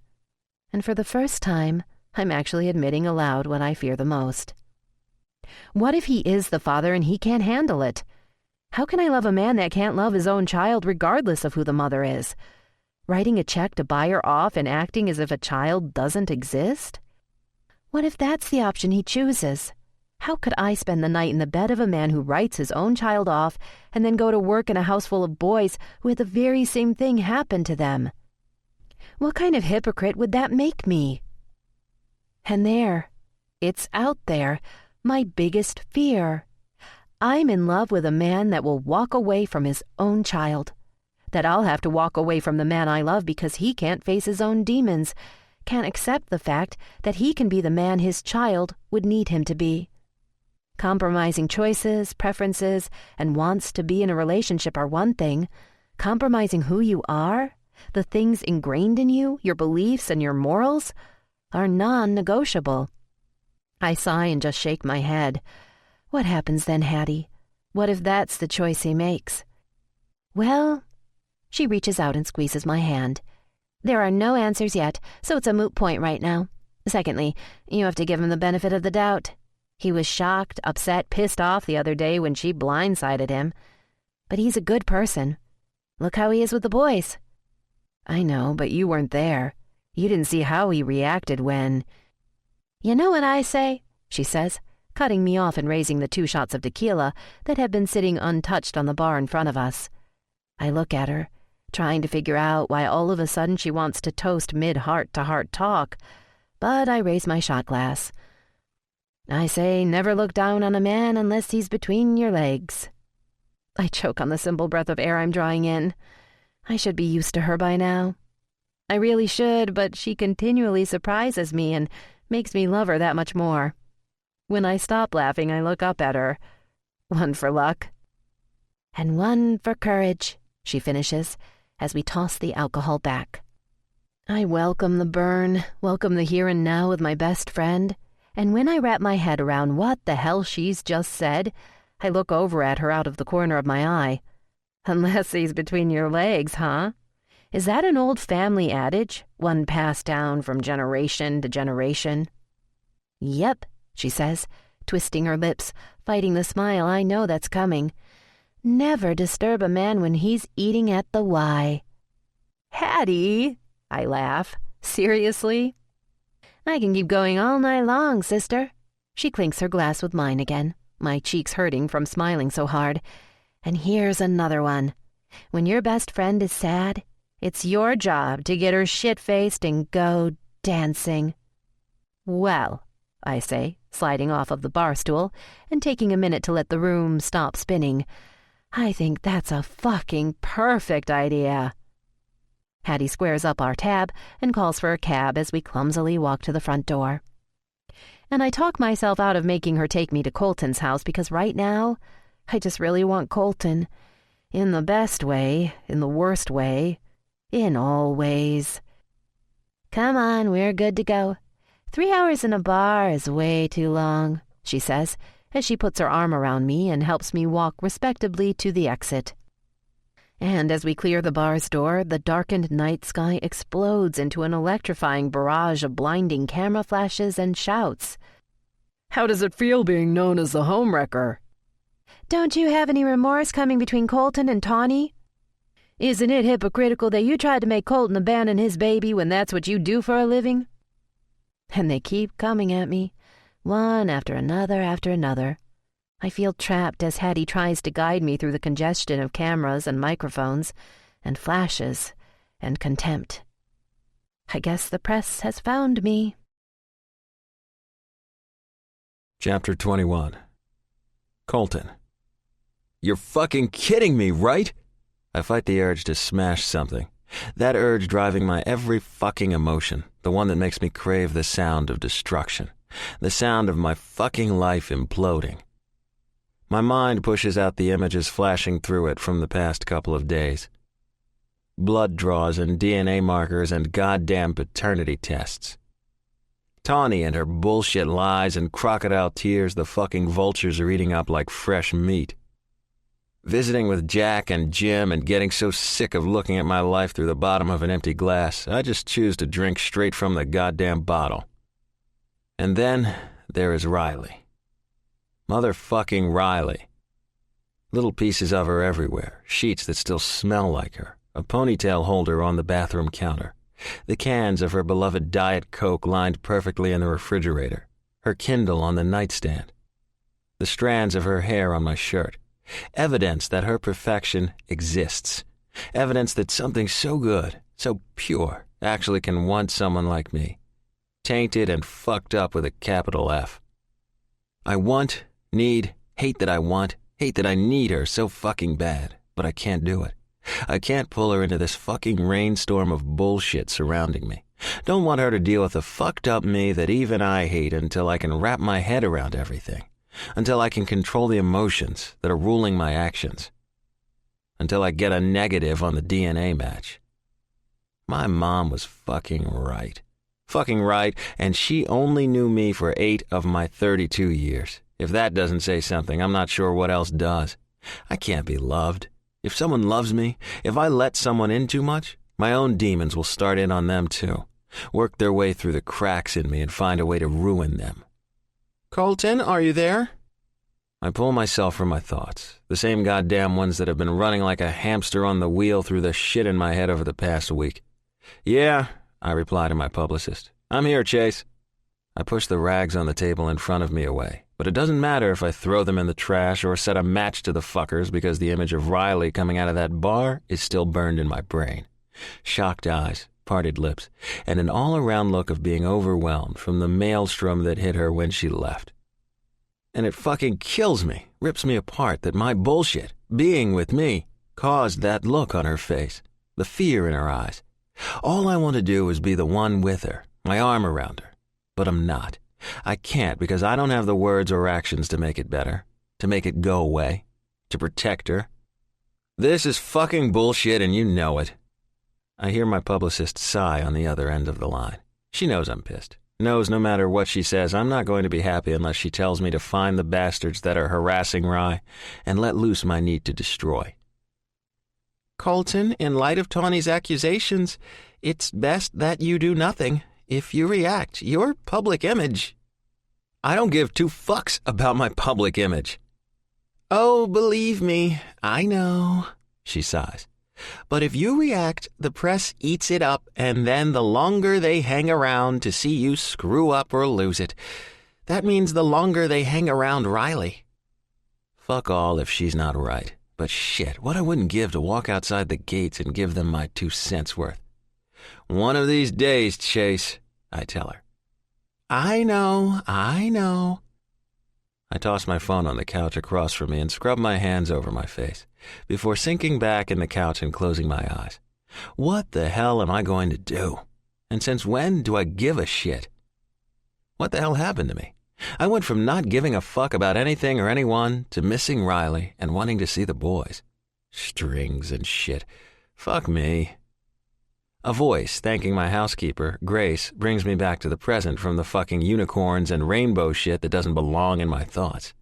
And for the first time, I'm actually admitting aloud what I fear the most. What if he is the father and he can't handle it? How can I love a man that can't love his own child regardless of who the mother is? Writing a check to buy her off and acting as if a child doesn't exist? What if that's the option he chooses? How could I spend the night in the bed of a man who writes his own child off and then go to work in a house full of boys who had the very same thing happen to them? What kind of hypocrite would that make me? And there, it's out there, my biggest fear. I'm in love with a man that will walk away from his own child. That I'll have to walk away from the man I love because he can't face his own demons, can't accept the fact that he can be the man his child would need him to be. Compromising choices, preferences, and wants to be in a relationship are one thing. Compromising who you are, the things ingrained in you, your beliefs and your morals, are non-negotiable. I sigh and just shake my head. What happens then, Hattie? What if that's the choice he makes? Well, she reaches out and squeezes my hand. There are no answers yet, so it's a moot point right now. Secondly, you have to give him the benefit of the doubt. He was shocked, upset, pissed off the other day when she blindsided him. But he's a good person. Look how he is with the boys. I know, but you weren't there. You didn't see how he reacted when... You know what I say, she says, cutting me off and raising the 2 shots of tequila that had been sitting untouched on the bar in front of us. I look at her, trying to figure out why all of a sudden she wants to toast mid-heart-to-heart talk, but I raise my shot glass. I say, never look down on a man unless he's between your legs. I choke on the simple breath of air I'm drawing in. I should be used to her by now. I really should, but she continually surprises me and makes me love her that much more. When I stop laughing, I look up at her. 1 for luck. And 1 for courage, she finishes, as we toss the alcohol back. I welcome the burn, welcome the here and now with my best friend. And when I wrap my head around what the hell she's just said, I look over at her out of the corner of my eye. Unless he's between your legs, huh? Is that an old family adage, one passed down from generation to generation? Yep, she says, twisting her lips, fighting the smile I know that's coming. Never disturb a man when he's eating at the Y. Hattie, I laugh. Seriously? I can keep going all night long, sister. She clinks her glass with mine again, my cheeks hurting from smiling so hard. And here's another one. When your best friend is sad, it's your job to get her shit-faced and go dancing. Well, I say, sliding off of the bar stool and taking a minute to let the room stop spinning, I think that's a fucking perfect idea. Hattie squares up our tab and calls for a cab as we clumsily walk to the front door. And I talk myself out of making her take me to Colton's house because right now, I just really want Colton. In the best way, in the worst way, in all ways. Come on, we're good to go. 3 hours in a bar is way too long, she says, as she puts her arm around me and helps me walk respectably to the exit. And as we clear the bar's door, the darkened night sky explodes into an electrifying barrage of blinding camera flashes and shouts. How does it feel being known as the homewrecker? Don't you have any remorse coming between Colton and Tawny? Isn't it hypocritical that you tried to make Colton abandon his baby when that's what you do for a living? And they keep coming at me, one after another after another. I feel trapped as Hattie tries to guide me through the congestion of cameras and microphones and flashes and contempt. I guess the press has found me. Chapter 21. Colton. You're fucking kidding me, right? I fight the urge to smash something. That urge driving my every fucking emotion, the one that makes me crave the sound of destruction, the sound of my fucking life imploding. My mind pushes out the images flashing through it from the past couple of days. Blood draws and DNA markers and goddamn paternity tests. Tawny and her bullshit lies and crocodile tears the fucking vultures are eating up like fresh meat. Visiting with Jack and Jim and getting so sick of looking at my life through the bottom of an empty glass, I just choose to drink straight from the goddamn bottle. And then there is Riley. Motherfucking Riley. Little pieces of her everywhere, sheets that still smell like her, a ponytail holder on the bathroom counter, the cans of her beloved Diet Coke lined perfectly in the refrigerator, her Kindle on the nightstand, the strands of her hair on my shirt, evidence that her perfection exists, evidence that something so good, so pure, actually can want someone like me, tainted and fucked up with a capital F. I want, need, hate that I need her so fucking bad, but I can't do it. I can't pull her into this fucking rainstorm of bullshit surrounding me. Don't want her to deal with the fucked up me that even I hate until I can wrap my head around everything, until I can control the emotions that are ruling my actions, until I get a negative on the DNA match. My mom was fucking right. Fucking right, and she only knew me for 8 of my 32 years. If that doesn't say something, I'm not sure what else does. I can't be loved. If someone loves me, if I let someone in too much, my own demons will start in on them too, work their way through the cracks in me and find a way to ruin them. Colton, are you there? I pull myself from my thoughts, the same goddamn ones that have been running like a hamster on the wheel through the shit in my head over the past week. Yeah, I reply to my publicist. I'm here, Chase. I push the rags on the table in front of me away, but it doesn't matter if I throw them in the trash or set a match to the fuckers because the image of Riley coming out of that bar is still burned in my brain. Shocked eyes, parted lips, and an all-around look of being overwhelmed from the maelstrom that hit her when she left. And it fucking kills me, rips me apart that my bullshit, being with me, caused that look on her face, the fear in her eyes. All I want to do is be the one with her, my arm around her. But I'm not. I can't because I don't have the words or actions to make it better, to make it go away, to protect her. This is fucking bullshit and you know it. I hear my publicist sigh on the other end of the line. She knows I'm pissed. Knows no matter what she says, I'm not going to be happy unless she tells me to find the bastards that are harassing Rye and let loose my need to destroy. Colton, in light of Tawny's accusations, it's best that you do nothing. If you react, your public image... I don't give 2 fucks about my public image. Oh, believe me, I know, she sighs. But if you react, the press eats it up, and then the longer they hang around to see you screw up or lose it, that means the longer they hang around Riley. Fuck all if she's not right. But shit, what I wouldn't give to walk outside the gates and give them my 2 cents worth. One of these days, Chase, I tell her. I know. I toss my phone on the couch across from me and scrub my hands over my face before sinking back in the couch and closing my eyes. What the hell am I going to do? And since when do I give a shit? What the hell happened to me? I went from not giving a fuck about anything or anyone to missing Riley and wanting to see the boys. Strings and shit. Fuck me. A voice thanking my housekeeper, Grace, brings me back to the present from the fucking unicorns and rainbow shit that doesn't belong in my thoughts.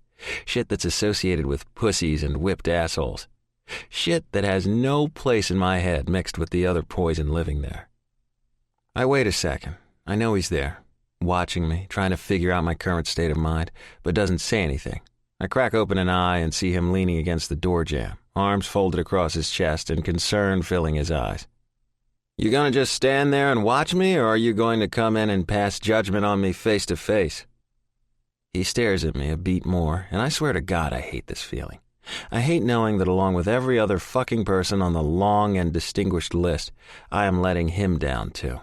Shit that's associated with pussies and whipped assholes. Shit that has no place in my head mixed with the other poison living there. I wait a second. I know he's there, watching me, trying to figure out my current state of mind, but doesn't say anything. I crack open an eye and see him leaning against the door jamb, arms folded across his chest and concern filling his eyes. You gonna just stand there and watch me, or are you going to come in and pass judgment on me face to face? He stares at me a beat more, and I swear to God I hate this feeling. I hate knowing that along with every other fucking person on the long and distinguished list, I am letting him down too.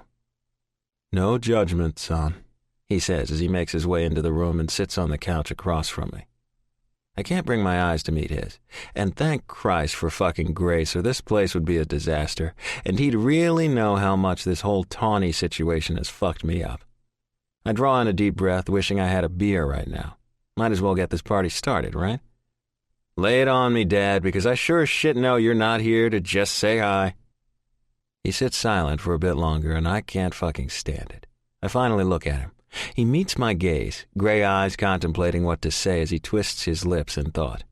No judgment, son, he says as he makes his way into the room and sits on the couch across from me. I can't bring my eyes to meet his, and thank Christ for fucking Grace, or this place would be a disaster, and he'd really know how much this whole Tawny situation has fucked me up. I draw in a deep breath, wishing I had a beer right now. Might as well get this party started, right? Lay it on me, Dad, because I sure as shit know you're not here to just say hi. He sits silent for a bit longer, and I can't fucking stand it. I finally look at him. He meets my gaze, gray eyes contemplating what to say as he twists his lips in thought.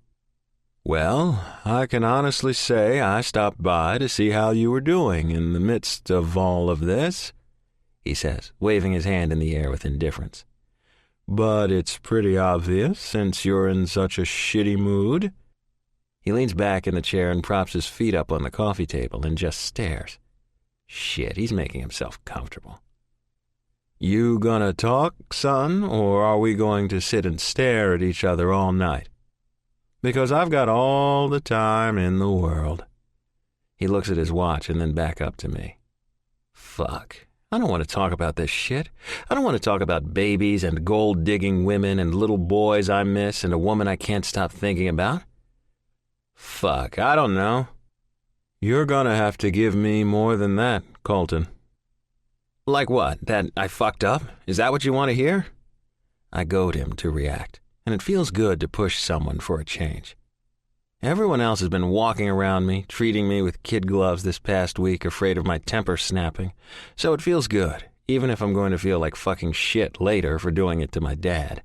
Well, I can honestly say I stopped by to see how you were doing in the midst of all of this, he says, waving his hand in the air with indifference. But it's pretty obvious since you're in such a shitty mood. He leans back in the chair and props his feet up on the coffee table and just stares. Shit, he's making himself comfortable. You gonna talk, son, or are we going to sit and stare at each other all night? Because I've got all the time in the world. He looks at his watch and then back up to me. Fuck. I don't want to talk about this shit. I don't want to talk about babies and gold-digging women and little boys I miss and a woman I can't stop thinking about. Fuck, I don't know. You're gonna have to give me more than that, Colton. Like what? That I fucked up? Is that what you want to hear? I goad him to react, and it feels good to push someone for a change. Everyone else has been walking around me, treating me with kid gloves this past week, afraid of my temper snapping, so it feels good, even if I'm going to feel like fucking shit later for doing it to my dad.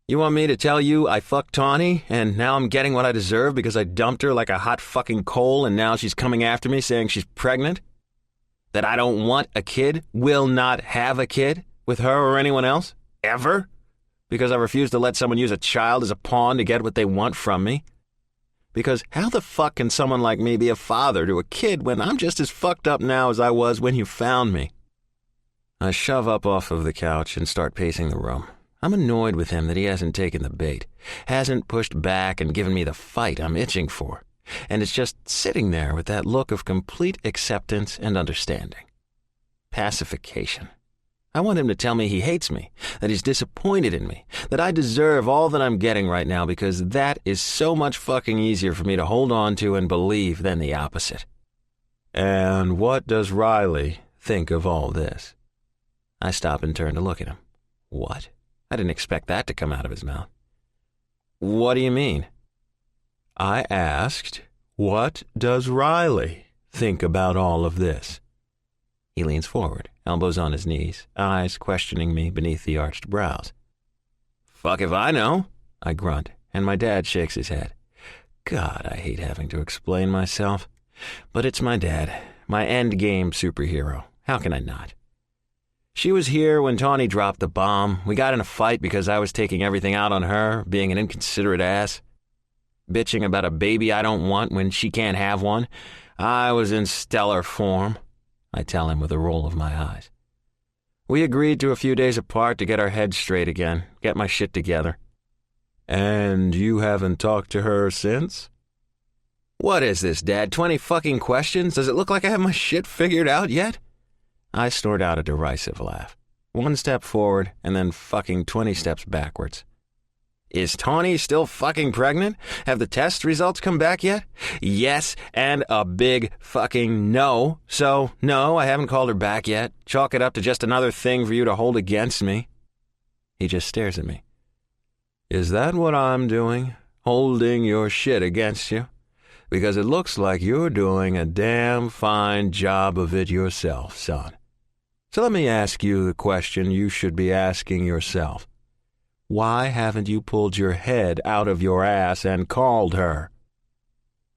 You want me to tell you I fucked Tawny, and now I'm getting what I deserve because I dumped her like a hot fucking coal, and now she's coming after me saying she's pregnant? That I don't want a kid, will not have a kid with her or anyone else, ever? Because I refuse to let someone use a child as a pawn to get what they want from me? Because how the fuck can someone like me be a father to a kid when I'm just as fucked up now as I was when you found me? I shove up off of the couch and start pacing the room. I'm annoyed with him that he hasn't taken the bait, hasn't pushed back and given me the fight I'm itching for. And it's just sitting there with that look of complete acceptance and understanding. Pacification. I want him to tell me he hates me, that he's disappointed in me, that I deserve all that I'm getting right now because that is so much fucking easier for me to hold on to and believe than the opposite. And what does Riley think of all this? I stop and turn to look at him. What? I didn't expect that to come out of his mouth. What do you mean? I asked, what does Riley think about all of this? He leans forward, elbows on his knees, eyes questioning me beneath the arched brows. Fuck if I know, I grunt, and my dad shakes his head. God, I hate having to explain myself. But it's my dad, my endgame superhero. How can I not? She was here when Tawny dropped the bomb. We got in a fight because I was taking everything out on her, being an inconsiderate ass. Bitching about a baby I don't want when she can't have one. I was in stellar form, I tell him with a roll of my eyes. We agreed to a few days apart to get our heads straight again, get my shit together. And you haven't talked to her since? What is this, Dad? 20 fucking questions? Does it look like I have my shit figured out yet? I snort out a derisive laugh. 1 step forward and then fucking 20 steps backwards. Is Tawny still fucking pregnant? Have the test results come back yet? Yes, and a big fucking no. So, no, I haven't called her back yet. Chalk it up to just another thing for you to hold against me. He just stares at me, Is that what I'm doing? Holding your shit against you? Because it looks like you're doing a damn fine job of it yourself, son. So let me ask you the question you should be asking yourself. Why haven't you pulled your head out of your ass and called her?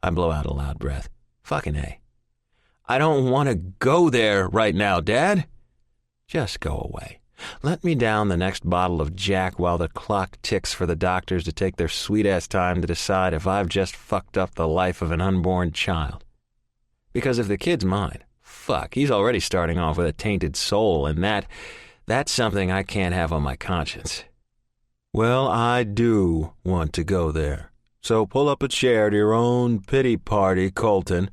I blow out a loud breath. Fucking A. I don't want to go there right now, Dad. Just go away. Let me down the next bottle of Jack while the clock ticks for the doctors to take their sweet-ass time to decide if I've just fucked up the life of an unborn child. Because if the kid's mine, fuck, he's already starting off with a tainted soul, and that's something I can't have on my conscience. Well, I do want to go there. So pull up a chair to your own pity party, Colton,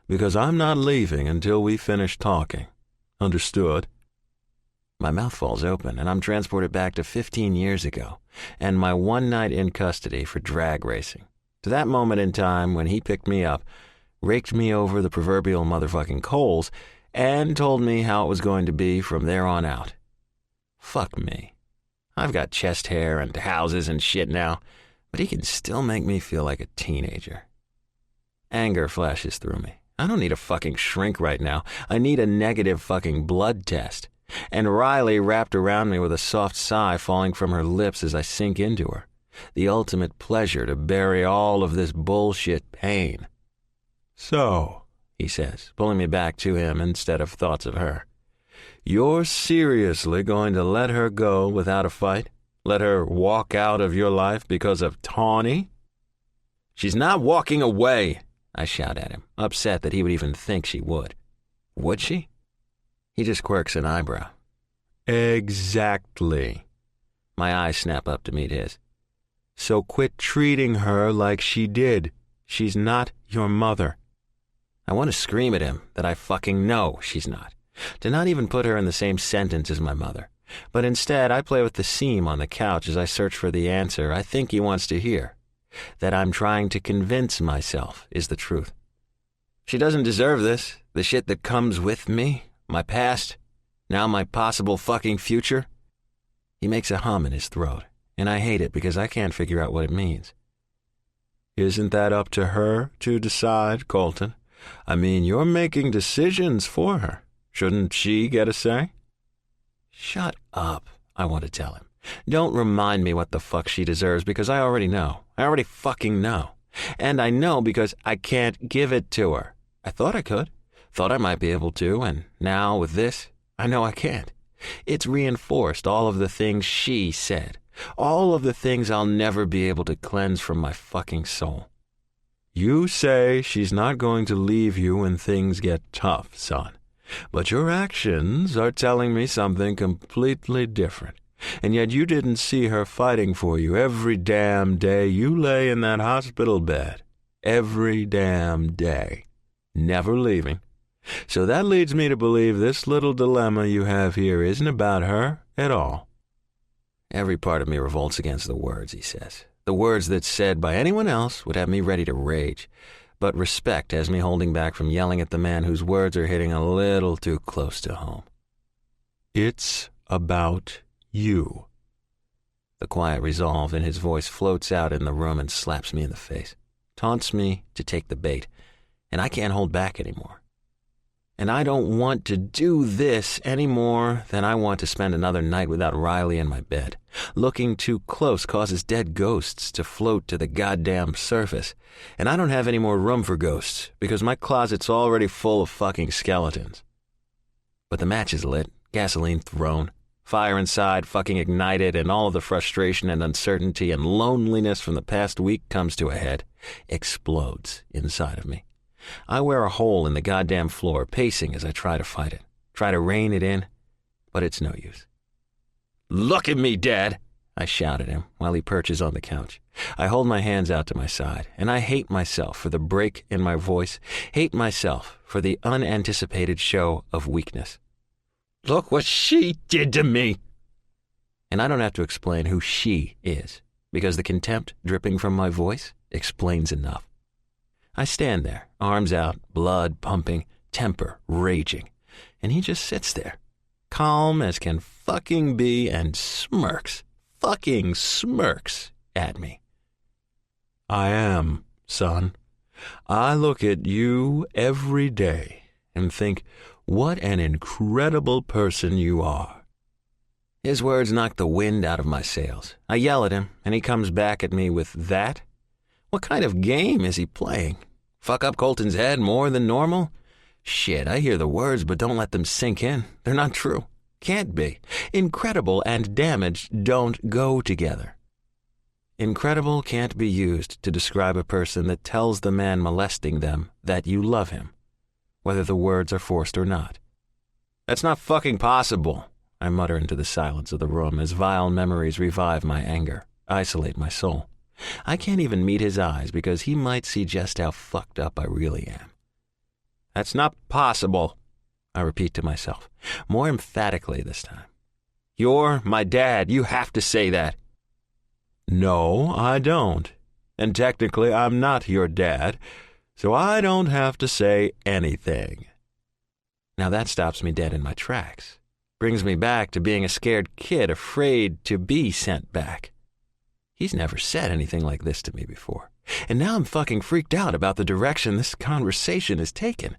because I'm not leaving until we finish talking. Understood? My mouth falls open, and I'm transported back to 15 years ago, and my one night in custody for drag racing. To that moment in time when he picked me up, raked me over the proverbial motherfucking coals, and told me how it was going to be from there on out. Fuck me. I've got chest hair and houses and shit now, but he can still make me feel like a teenager. Anger flashes through me. I don't need a fucking shrink right now. I need a negative fucking blood test. And Riley wrapped around me with a soft sigh falling from her lips as I sink into her. The ultimate pleasure to bury all of this bullshit pain. So, he says, pulling me back to him instead of thoughts of her. You're seriously going to let her go without a fight? Let her walk out of your life because of Tawny? She's not walking away, I shout at him, upset that he would even think she would. Would she? He just quirks an eyebrow. Exactly. My eyes snap up to meet his. So quit treating her like she did. She's not your mother. I want to scream at him that I fucking know she's not. To not even put her in the same sentence as my mother. But instead, I play with the seam on the couch as I search for the answer I think he wants to hear. That I'm trying to convince myself is the truth. She doesn't deserve this. The shit that comes with me. My past, now my possible fucking future. He makes a hum in his throat, and I hate it because I can't figure out what it means. Isn't that up to her to decide, Colton? I mean, you're making decisions for her. Shouldn't she get a say? Shut up, I want to tell him. Don't remind me what the fuck she deserves because I already know. I already fucking know. And I know because I can't give it to her. I thought I could. Thought I might be able to, and now with this, I know I can't. It's reinforced all of the things she said. All of the things I'll never be able to cleanse from my fucking soul. You say she's not going to leave you when things get tough, son. But your actions are telling me something completely different. And yet you didn't see her fighting for you every damn day you lay in that hospital bed. Every damn day. Never leaving. So that leads me to believe this little dilemma you have here isn't about her at all. Every part of me revolts against the words, he says. The words that said by anyone else would have me ready to rage. But respect has me holding back from yelling at the man whose words are hitting a little too close to home. It's about you. The quiet resolve in his voice floats out in the room and slaps me in the face. Taunts me to take the bait. And I can't hold back anymore. And I don't want to do this any more than I want to spend another night without Riley in my bed. Looking too close causes dead ghosts to float to the goddamn surface. And I don't have any more room for ghosts because my closet's already full of fucking skeletons. But the match is lit, gasoline thrown, fire inside fucking ignited, and all of the frustration and uncertainty and loneliness from the past week comes to a head, explodes inside of me. I wear a hole in the goddamn floor, pacing as I try to fight it, try to rein it in, but it's no use. Look at me, Dad, I shout at him while he perches on the couch. I hold my hands out to my side, and I hate myself for the break in my voice, hate myself for the unanticipated show of weakness. Look what she did to me! And I don't have to explain who she is, because the contempt dripping from my voice explains enough. I stand there, arms out, blood pumping, temper raging, and he just sits there, calm as can fucking be, and smirks, fucking smirks, at me. I am, son. I look at you every day and think, what an incredible person you are. His words knock the wind out of my sails. I yell at him, and he comes back at me with that. What kind of game is he playing? Fuck up Colton's head more than normal? Shit, I hear the words but don't let them sink in. They're not true. Can't be. Incredible and damaged don't go together. Incredible can't be used to describe a person that tells the man molesting them that you love him, whether the words are forced or not. That's not fucking possible, I mutter into the silence of the room as vile memories revive my anger, isolate my soul. I can't even meet his eyes because he might see just how fucked up I really am. That's not possible, I repeat to myself, more emphatically this time. You're my dad. You have to say that. No, I don't. And technically, I'm not your dad, so I don't have to say anything. Now that stops me dead in my tracks. Brings me back to being a scared kid afraid to be sent back. He's never said anything like this to me before. And now I'm fucking freaked out about the direction this conversation has taken.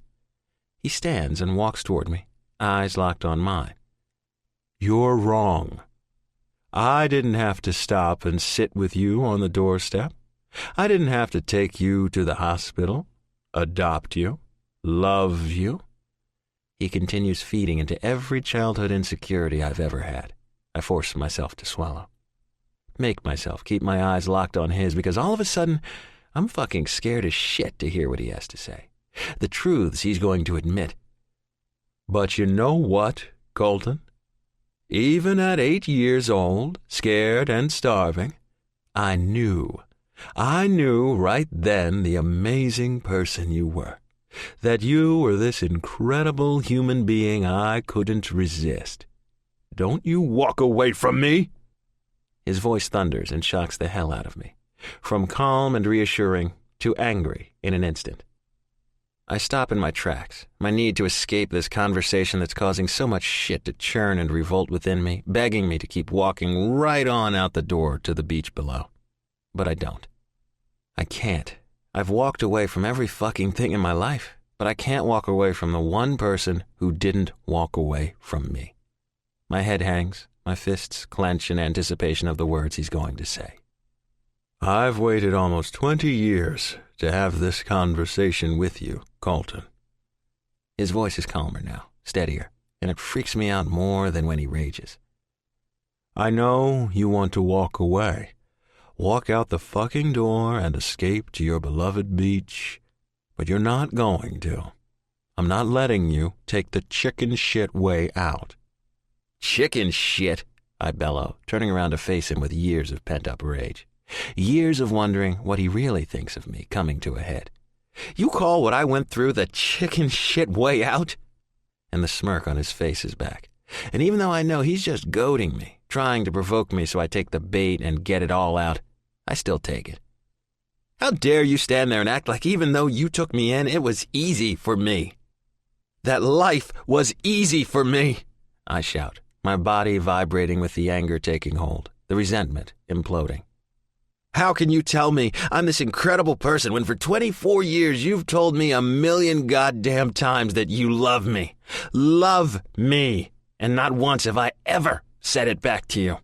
He stands and walks toward me, eyes locked on mine. You're wrong. I didn't have to stop and sit with you on the doorstep. I didn't have to take you to the hospital, adopt you, love you. He continues feeding into every childhood insecurity I've ever had. I force myself to swallow. Make myself keep my eyes locked on his because all of a sudden, I'm fucking scared as shit to hear what he has to say. The truths he's going to admit. But you know what, Colton? Even at 8 years old, scared and starving, I knew right then the amazing person you were. That you were this incredible human being I couldn't resist. Don't you walk away from me! His voice thunders and shocks the hell out of me. From calm and reassuring to angry in an instant. I stop in my tracks, my need to escape this conversation that's causing so much shit to churn and revolt within me, begging me to keep walking right on out the door to the beach below. But I don't. I can't. I've walked away from every fucking thing in my life, but I can't walk away from the one person who didn't walk away from me. My head hangs, my fists clench in anticipation of the words he's going to say. I've waited almost 20 years to have this conversation with you, Colton. His voice is calmer now, steadier, and it freaks me out more than when he rages. I know you want to walk away. Walk out the fucking door and escape to your beloved beach, but you're not going to. I'm not letting you take the chicken shit way out. Chicken shit, I bellow, turning around to face him with years of pent-up rage. Years of wondering what he really thinks of me coming to a head. You call what I went through the chicken shit way out? And the smirk on his face is back. And even though I know he's just goading me, trying to provoke me so I take the bait and get it all out, I still take it. How dare you stand there and act like even though you took me in, it was easy for me. That life was easy for me, I shout, my body vibrating with the anger taking hold, the resentment imploding. How can you tell me I'm this incredible person when for 24 years you've told me 1,000,000 goddamn times that you love me? Love me. And not once have I ever said it back to you.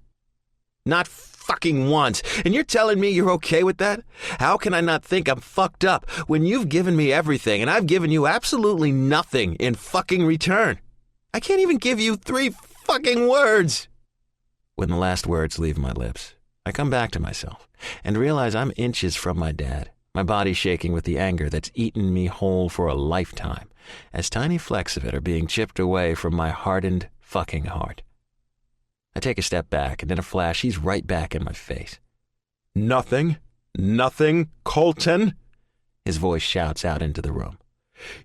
Not fucking once. And you're telling me you're okay with that? How can I not think I'm fucked up when you've given me everything and I've given you absolutely nothing in fucking return? I can't even give you 3 fucking words. When the last words leave my lips, I come back to myself and realize I'm inches from my dad, my body shaking with the anger that's eaten me whole for a lifetime, as tiny flecks of it are being chipped away from my hardened fucking heart. I take a step back, and in a flash, he's right back in my face. Nothing, Colton, his voice shouts out into the room.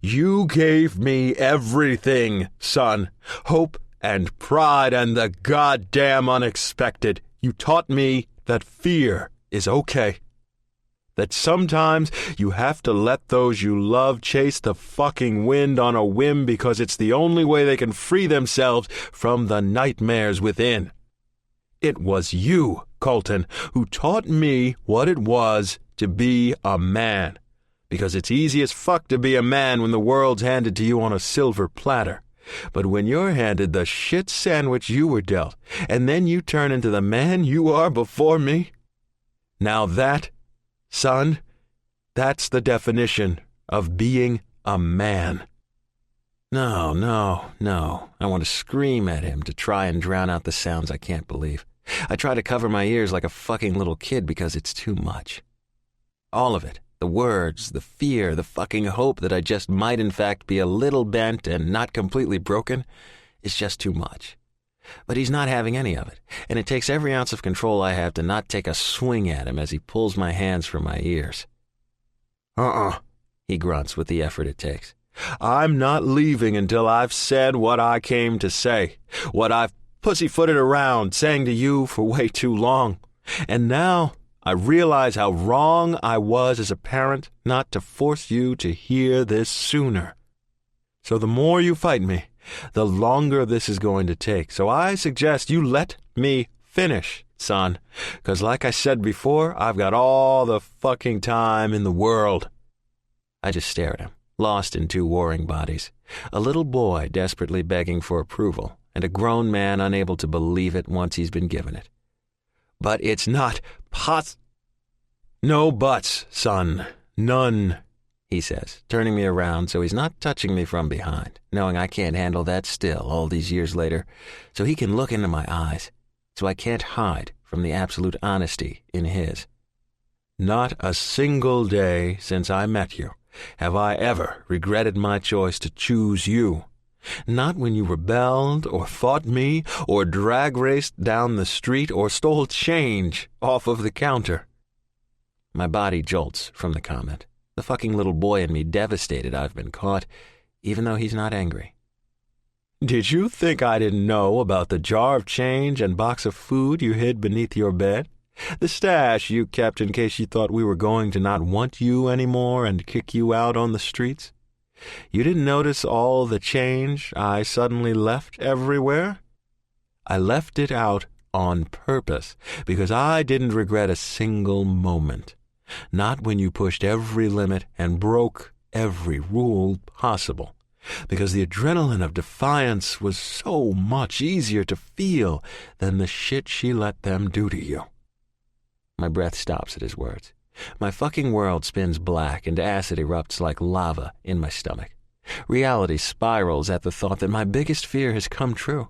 You gave me everything, son. Hope and pride and the goddamn unexpected. You taught me that fear is okay. That sometimes you have to let those you love chase the fucking wind on a whim because it's the only way they can free themselves from the nightmares within. It was you, Colton, who taught me what it was to be a man. Because it's easy as fuck to be a man when the world's handed to you on a silver platter. But when you're handed the shit sandwich you were dealt, and then you turn into the man you are before me, now that, son, that's the definition of being a man. No. I want to scream at him to try and drown out the sounds I can't believe. I try to cover my ears like a fucking little kid because it's too much. All of it. The words, the fear, the fucking hope that I just might in fact be a little bent and not completely broken is just too much. But he's not having any of it, and it takes every ounce of control I have to not take a swing at him as he pulls my hands from my ears. He grunts with the effort it takes. I'm not leaving until I've said what I came to say, what I've pussyfooted around saying to you for way too long. And now I realize how wrong I was as a parent not to force you to hear this sooner. So the more you fight me, the longer this is going to take. So I suggest you let me finish, son, 'cause like I said before, I've got all the fucking time in the world. I just stare at him, lost in two warring bodies. A little boy desperately begging for approval, and a grown man unable to believe it once he's been given it. But it's not No buts, son. None, he says, turning me around so he's not touching me from behind, knowing I can't handle that still all these years later, so he can look into my eyes, so I can't hide from the absolute honesty in his. Not a single day since I met you have I ever regretted my choice to choose you. Not when you rebelled, or fought me, or drag raced down the street, or stole change off of the counter. My body jolts from the comment. The fucking little boy in me devastated I've been caught, even though he's not angry. Did you think I didn't know about the jar of change and box of food you hid beneath your bed? The stash you kept in case you thought we were going to not want you anymore and kick you out on the streets? You didn't notice all the change I suddenly left everywhere? I left it out on purpose because I didn't regret a single moment. Not when you pushed every limit and broke every rule possible, because the adrenaline of defiance was so much easier to feel than the shit she let them do to you. My breath stops at his words. My fucking world spins black and acid erupts like lava in my stomach. Reality spirals at the thought that my biggest fear has come true.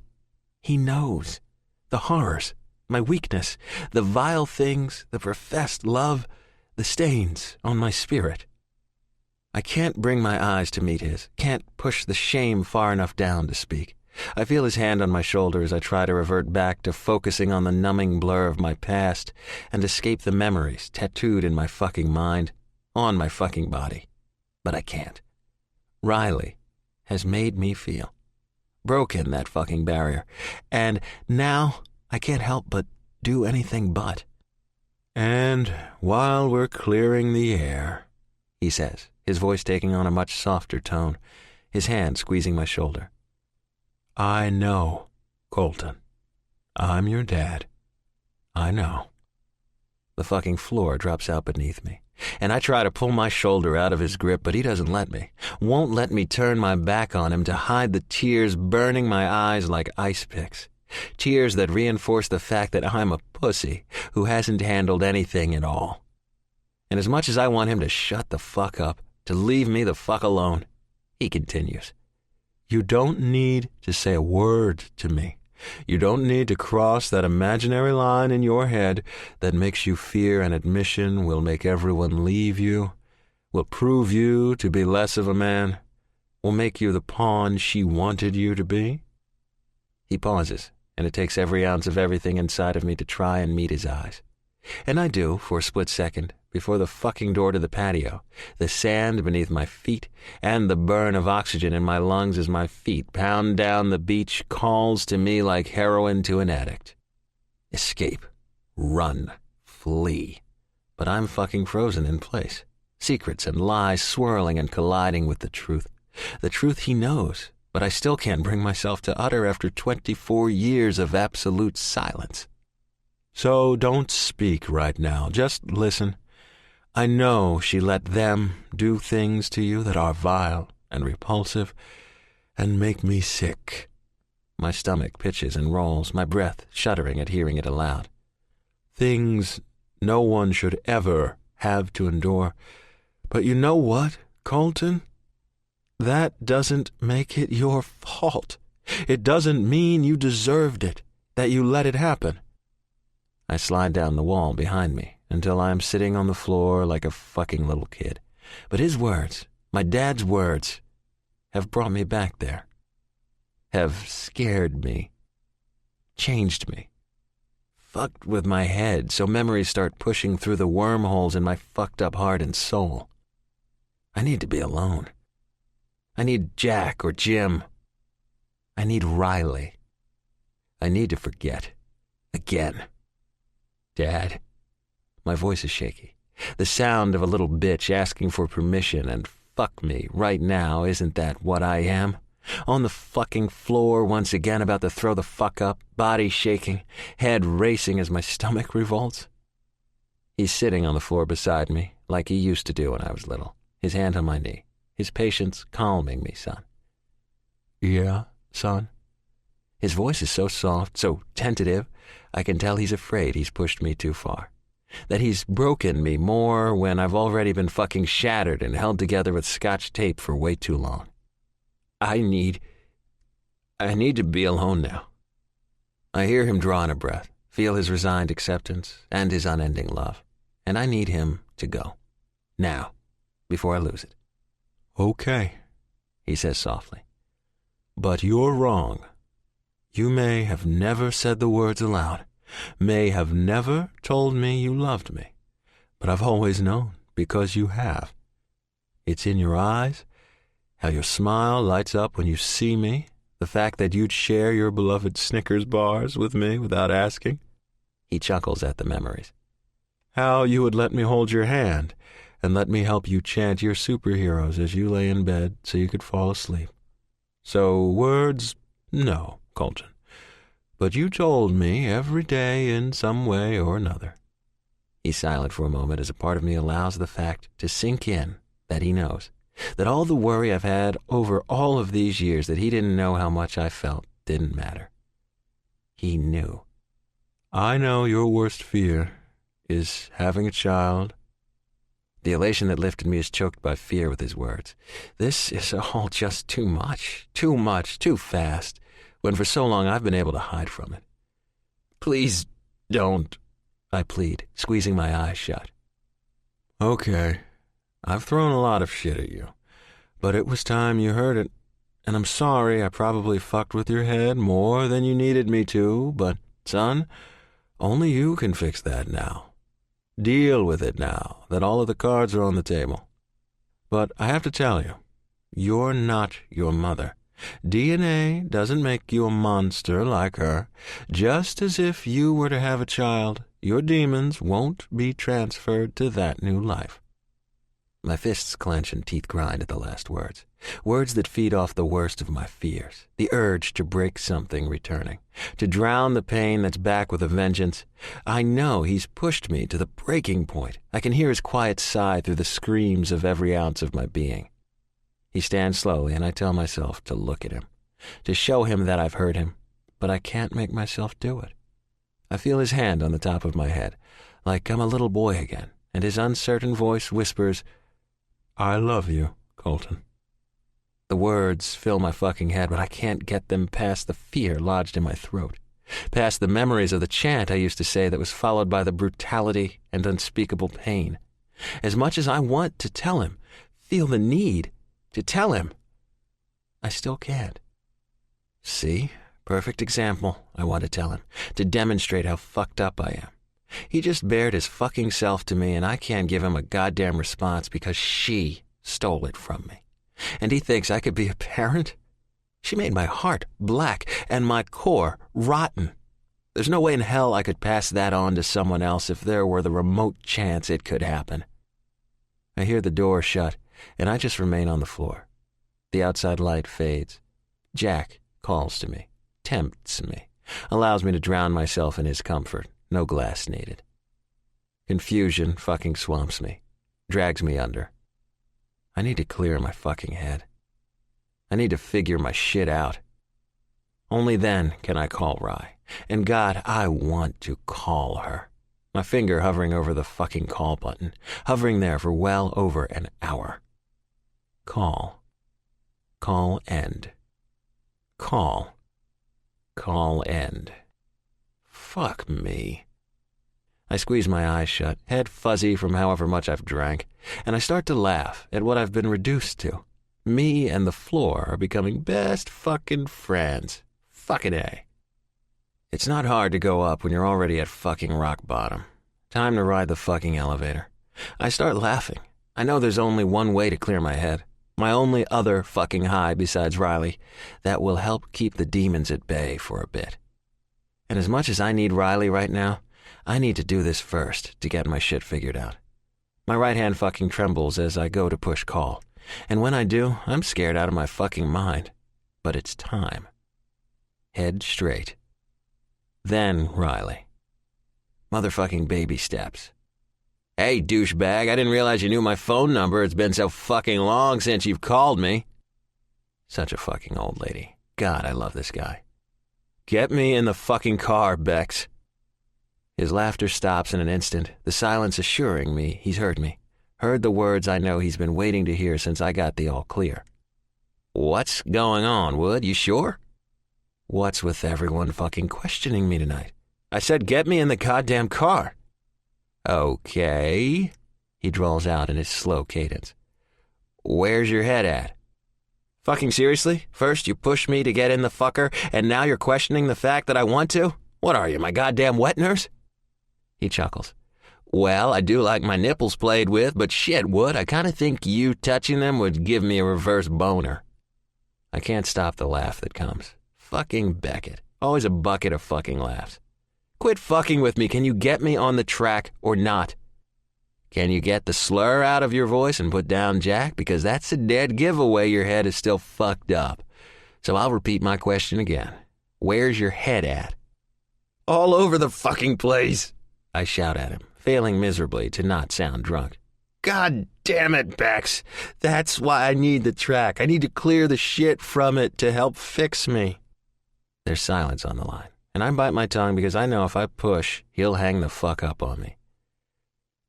He knows. The horrors, my weakness, the vile things, the professed love, the stains on my spirit. I can't bring my eyes to meet his, can't push the shame far enough down to speak. I feel his hand on my shoulder as I try to revert back to focusing on the numbing blur of my past and escape the memories tattooed in my fucking mind, on my fucking body. But I can't. Riley has made me feel. Broken that fucking barrier. And now I can't help but do anything but. And while we're clearing the air, he says, his voice taking on a much softer tone, his hand squeezing my shoulder. I know, Colton. I'm your dad. I know. The fucking floor drops out beneath me, and I try to pull my shoulder out of his grip, but he doesn't let me. Won't let me turn my back on him to hide the tears burning my eyes like ice picks. Tears that reinforce the fact that I'm a pussy who hasn't handled anything at all. And as much as I want him to shut the fuck up, to leave me the fuck alone, he continues. You don't need to say a word to me. You don't need to cross that imaginary line in your head that makes you fear an admission will make everyone leave you, will prove you to be less of a man, will make you the pawn she wanted you to be. He pauses, and it takes every ounce of everything inside of me to try and meet his eyes. And I do, for a split second, before the fucking door to the patio, the sand beneath my feet, and the burn of oxygen in my lungs as my feet pound down the beach calls to me like heroin to an addict. Escape. Run. Flee. But I'm fucking frozen in place. Secrets and lies swirling and colliding with the truth. The truth he knows, but I still can't bring myself to utter after 24 years of absolute silence. So don't speak right now. Just listen. I know she let them do things to you that are vile and repulsive and make me sick. My stomach pitches and rolls, my breath shuddering at hearing it aloud. Things no one should ever have to endure. But you know what, Colton? That doesn't make it your fault. It doesn't mean you deserved it, that you let it happen. I slide down the wall behind me until I am sitting on the floor like a fucking little kid. But his words, my dad's words, have brought me back there. Have scared me. Changed me. Fucked with my head so memories start pushing through the wormholes in my fucked up heart and soul. I need to be alone. I need Jack or Jim. I need Riley. I need to forget. Again. Dad. My voice is shaky. The sound of a little bitch asking for permission, and fuck me, right now, isn't that what I am? On the fucking floor once again, about to throw the fuck up, body shaking, head racing as my stomach revolts. He's sitting on the floor beside me, like he used to do when I was little, his hand on my knee, his patience calming me, son. Yeah, son? His voice is so soft, so tentative, I can tell he's afraid he's pushed me too far. That he's broken me more when I've already been fucking shattered and held together with scotch tape for way too long. I need to be alone now. I hear him draw in a breath, feel his resigned acceptance and his unending love, and I need him to go. Now, before I lose it. Okay, he says softly. But you're wrong. You may have never said the words aloud, may have never told me you loved me, but I've always known, because you have. It's in your eyes, how your smile lights up when you see me, the fact that you'd share your beloved Snickers bars with me without asking. He chuckles at the memories. How you would let me hold your hand and let me help you chant your superheroes as you lay in bed so you could fall asleep. So words, no, Colton. But you told me every day in some way or another. He's silent for a moment as a part of me allows the fact to sink in that he knows. That all the worry I've had over all of these years that he didn't know how much I felt didn't matter. He knew. I know your worst fear is having a child. The elation that lifted me is choked by fear with his words. This is all just too much, too fast, when for so long I've been able to hide from it. Please don't, I plead, squeezing my eyes shut. Okay. I've thrown a lot of shit at you, but it was time you heard it, and I'm sorry I probably fucked with your head more than you needed me to, but, son, only you can fix that now. Deal with it now that all of the cards are on the table. But I have to tell you, you're not your mother. DNA doesn't make you a monster like her. Just as if you were to have a child, your demons won't be transferred to that new life. My fists clench and teeth grind at the last words. Words that feed off the worst of my fears. The urge to break something returning. To drown the pain that's back with a vengeance. I know he's pushed me to the breaking point. I can hear his quiet sigh through the screams of every ounce of my being. He stands slowly and I tell myself to look at him. To show him that I've heard him. But I can't make myself do it. I feel his hand on the top of my head. Like I'm a little boy again. And his uncertain voice whispers, I love you, Colton. The words fill my fucking head, but I can't get them past the fear lodged in my throat, past the memories of the chant I used to say that was followed by the brutality and unspeakable pain. As much as I want to tell him, feel the need to tell him, I still can't. See? Perfect example, I want to tell him, to demonstrate how fucked up I am. He just bared his fucking self to me and I can't give him a goddamn response because she stole it from me. And he thinks I could be a parent? She made my heart black and my core rotten. There's no way in hell I could pass that on to someone else if there were the remote chance it could happen. I hear the door shut and I just remain on the floor. The outside light fades. Jack calls to me, tempts me, allows me to drown myself in his comfort, No glass needed. Confusion fucking swamps me, drags me under. I need to clear my fucking head. I need to figure my shit out. Only then can I call Rye. And God, I want to call her. My finger hovering over the fucking call button, hovering there for well over an hour. Call. Call end. Call. Call end. Fuck me. I squeeze my eyes shut, head fuzzy from however much I've drank, and I start to laugh at what I've been reduced to. Me and the floor are becoming best fucking friends. Fucking A. It's not hard to go up when you're already at fucking rock bottom. Time to ride the fucking elevator. I start laughing. I know there's only one way to clear my head. My only other fucking high besides Riley that will help keep the demons at bay for a bit. And as much as I need Riley right now, I need to do this first to get my shit figured out. My right hand fucking trembles as I go to push call. And when I do, I'm scared out of my fucking mind. But it's time. Head straight. Then Riley. Motherfucking baby steps. Hey, douchebag, I didn't realize you knew my phone number. It's been so fucking long since you've called me. Such a fucking old lady. God, I love this guy. Get me in the fucking car, Bex. His laughter stops in an instant, the silence assuring me he's heard me. Heard the words I know he's been waiting to hear since I got the all clear. What's going on, Wood? You sure? What's with everyone fucking questioning me tonight? I said get me in the goddamn car. Okay, he drawls out in his slow cadence. Where's your head at? Fucking seriously? First you push me to get in the fucker, and now you're questioning the fact that I want to? What are you, my goddamn wet nurse? He chuckles. Well, I do like my nipples played with, but shit, Wood, I kinda think you touching them would give me a reverse boner. I can't stop the laugh that comes. Fucking Beckett. Always a bucket of fucking laughs. Quit fucking with me. Can you get me on the track or not? Can you get the slur out of your voice and put down Jack? Because that's a dead giveaway your head is still fucked up. So I'll repeat my question again. Where's your head at? All over the fucking place, I shout at him, failing miserably to not sound drunk. God damn it, Bex. That's why I need the track. I need to clear the shit from it to help fix me. There's silence on the line, and I bite my tongue because I know if I push, he'll hang the fuck up on me.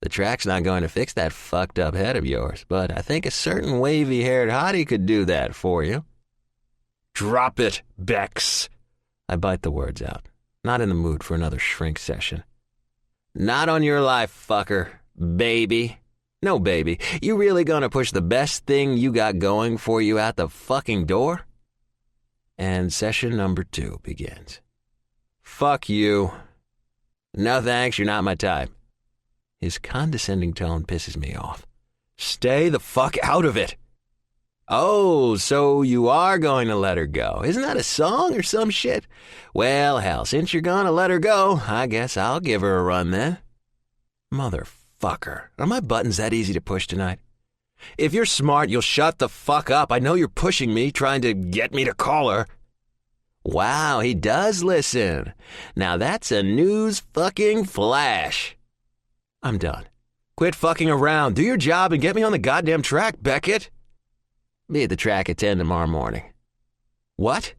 The track's not going to fix that fucked up head of yours, but I think a certain wavy-haired hottie could do that for you. Drop it, Bex. I bite the words out, not in the mood for another shrink session. Not on your life, fucker, baby. No, baby, you really gonna push the best thing you got going for you out the fucking door? And session number 2 begins. Fuck you. No thanks, you're not my type. His condescending tone pisses me off. Stay the fuck out of it. Oh, so you are going to let her go. Isn't that a song or some shit? Well, hell, since you're gonna let her go, I guess I'll give her a run then. Motherfucker, are my buttons that easy to push tonight? If you're smart, you'll shut the fuck up. I know you're pushing me, trying to get me to call her. Wow, he does listen. Now that's a news fucking flash. I'm done. Quit fucking around. Do your job and get me on the goddamn track, Beckett. Be at the track at 10 tomorrow morning. What?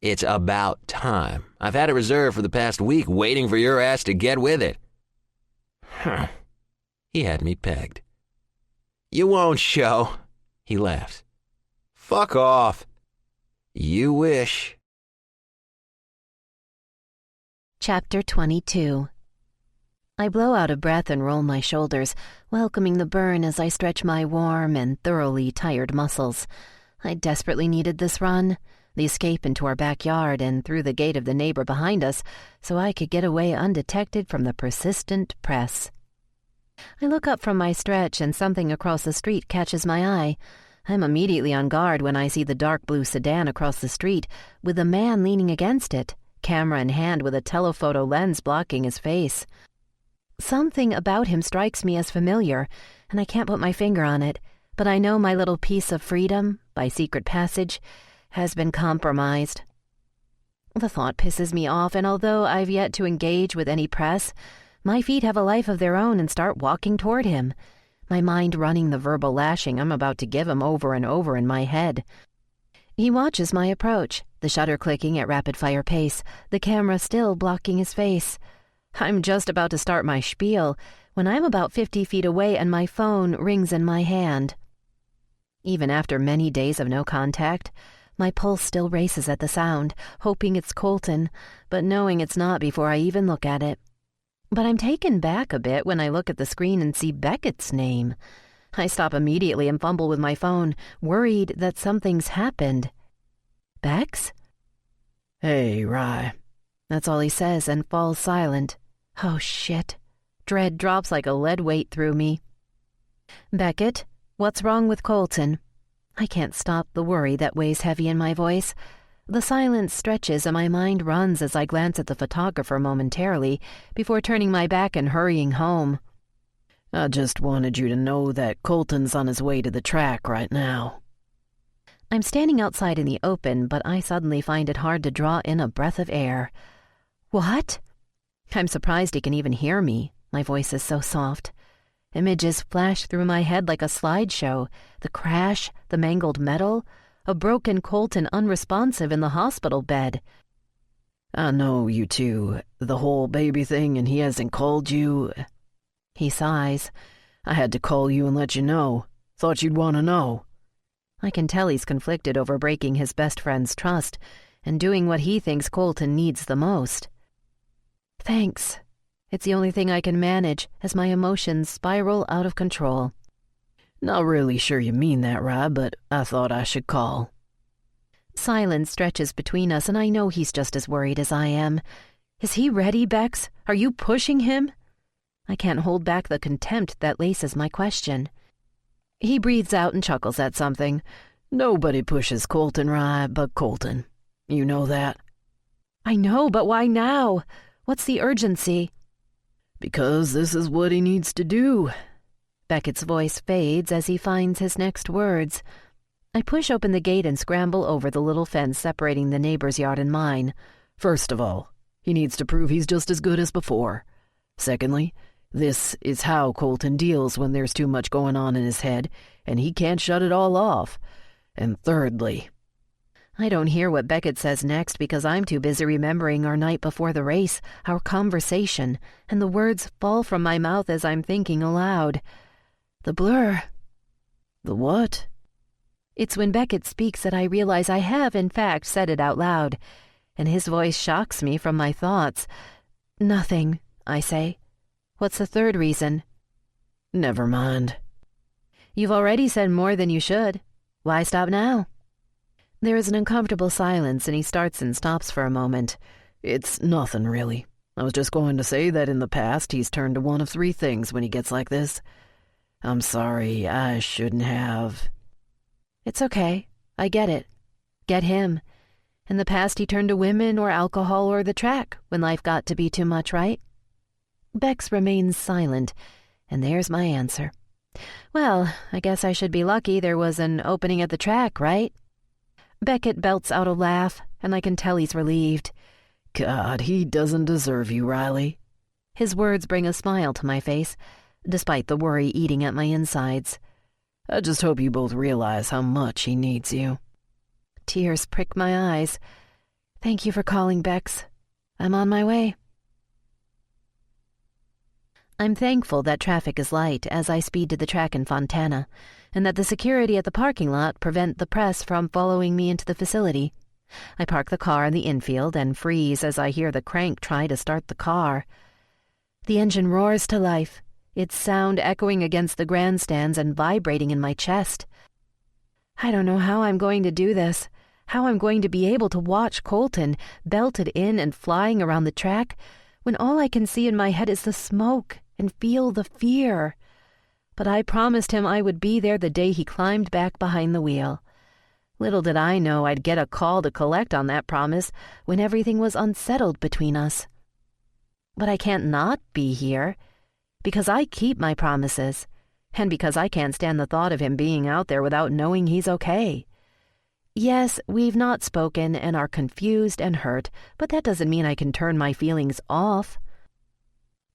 It's about time. I've had it reserved for the past week, waiting for your ass to get with it. Huh. He had me pegged. You won't show. He laughs. Fuck off. You wish. Chapter 22. I blow out of breath and roll my shoulders, welcoming the burn as I stretch my warm and thoroughly tired muscles. I desperately needed this run, the escape into our backyard and through the gate of the neighbor behind us, so I could get away undetected from the persistent press. I look up from my stretch and something across the street catches my eye. I'm immediately on guard when I see the dark blue sedan across the street with a man leaning against it, camera in hand with a telephoto lens blocking his face. Something about him strikes me as familiar, and I can't put my finger on it, but I know my little piece of freedom, by secret passage, has been compromised. The thought pisses me off, and although I've yet to engage with any press, my feet have a life of their own and start walking toward him, my mind running the verbal lashing I'm about to give him over and over in my head. He watches my approach, the shutter clicking at rapid-fire pace, the camera still blocking his face. I'm just about to start my spiel when I'm about 50 feet away and my phone rings in my hand. Even after many days of no contact, my pulse still races at the sound, hoping it's Colton, but knowing it's not before I even look at it. But I'm taken back a bit when I look at the screen and see Beckett's name. I stop immediately and fumble with my phone, worried that something's happened. Bex? Hey, Rye. That's all he says and falls silent. Oh, shit. Dread drops like a lead weight through me. Beckett, what's wrong with Colton? I can't stop the worry that weighs heavy in my voice. The silence stretches and my mind runs as I glance at the photographer momentarily before turning my back and hurrying home. I just wanted you to know that Colton's on his way to the track right now. I'm standing outside in the open, but I suddenly find it hard to draw in a breath of air. What? I'm surprised he can even hear me. My voice is so soft. Images flash through my head like a slideshow. The crash, the mangled metal, a broken Colton unresponsive in the hospital bed. I know you two, the whole baby thing, and he hasn't called you. He sighs. I had to call you and let you know. Thought you'd want to know. I can tell he's conflicted over breaking his best friend's trust and doing what he thinks Colton needs the most. Thanks. It's the only thing I can manage as my emotions spiral out of control. Not really sure you mean that, Rob, but I thought I should call. Silence stretches between us, and I know he's just as worried as I am. Is he ready, Bex? Are you pushing him? I can't hold back the contempt that laces my question. He breathes out and chuckles at something. Nobody pushes Colton, Rye, but Colton. You know that? I know, but why now? What's the urgency? Because this is what he needs to do. Beckett's voice fades as he finds his next words. I push open the gate and scramble over the little fence separating the neighbor's yard and mine. First of all, he needs to prove he's just as good as before. Secondly, this is how Colton deals when there's too much going on in his head, and he can't shut it all off. And thirdly... I don't hear what Beckett says next because I'm too busy remembering our night before the race, our conversation, and the words fall from my mouth as I'm thinking aloud. The blur. The what? It's when Beckett speaks that I realize I have, in fact, said it out loud, and his voice shocks me from my thoughts. Nothing, I say. What's the third reason? Never mind. You've already said more than you should. Why stop now? There is an uncomfortable silence, and he starts and stops for a moment. It's nothing, really. I was just going to say that in the past he's turned to one of three things when he gets like this. I'm sorry, I shouldn't have. It's okay. I get it. Get him. In the past he turned to women or alcohol or the track when life got to be too much, right? Bex remains silent, and there's my answer. Well, I guess I should be lucky there was an opening at the track, right? Beckett belts out a laugh, and I can tell he's relieved. God, he doesn't deserve you, Riley. His words bring a smile to my face, despite the worry eating at my insides. I just hope you both realize how much he needs you. Tears prick my eyes. Thank you for calling, Bex. I'm on my way. I'm thankful that traffic is light as I speed to the track in Fontana, and that the security at the parking lot prevent the press from following me into the facility. I park the car in the infield and freeze as I hear the crank try to start the car. The engine roars to life, its sound echoing against the grandstands and vibrating in my chest. I don't know how I'm going to do this, how I'm going to be able to watch Colton belted in and flying around the track when all I can see in my head is the smoke and feel the fear. But I promised him I would be there the day he climbed back behind the wheel. Little did I know I'd get a call to collect on that promise when everything was unsettled between us. But I can't not be here, because I keep my promises, and because I can't stand the thought of him being out there without knowing he's okay. Yes, we've not spoken and are confused and hurt, but that doesn't mean I can turn my feelings off.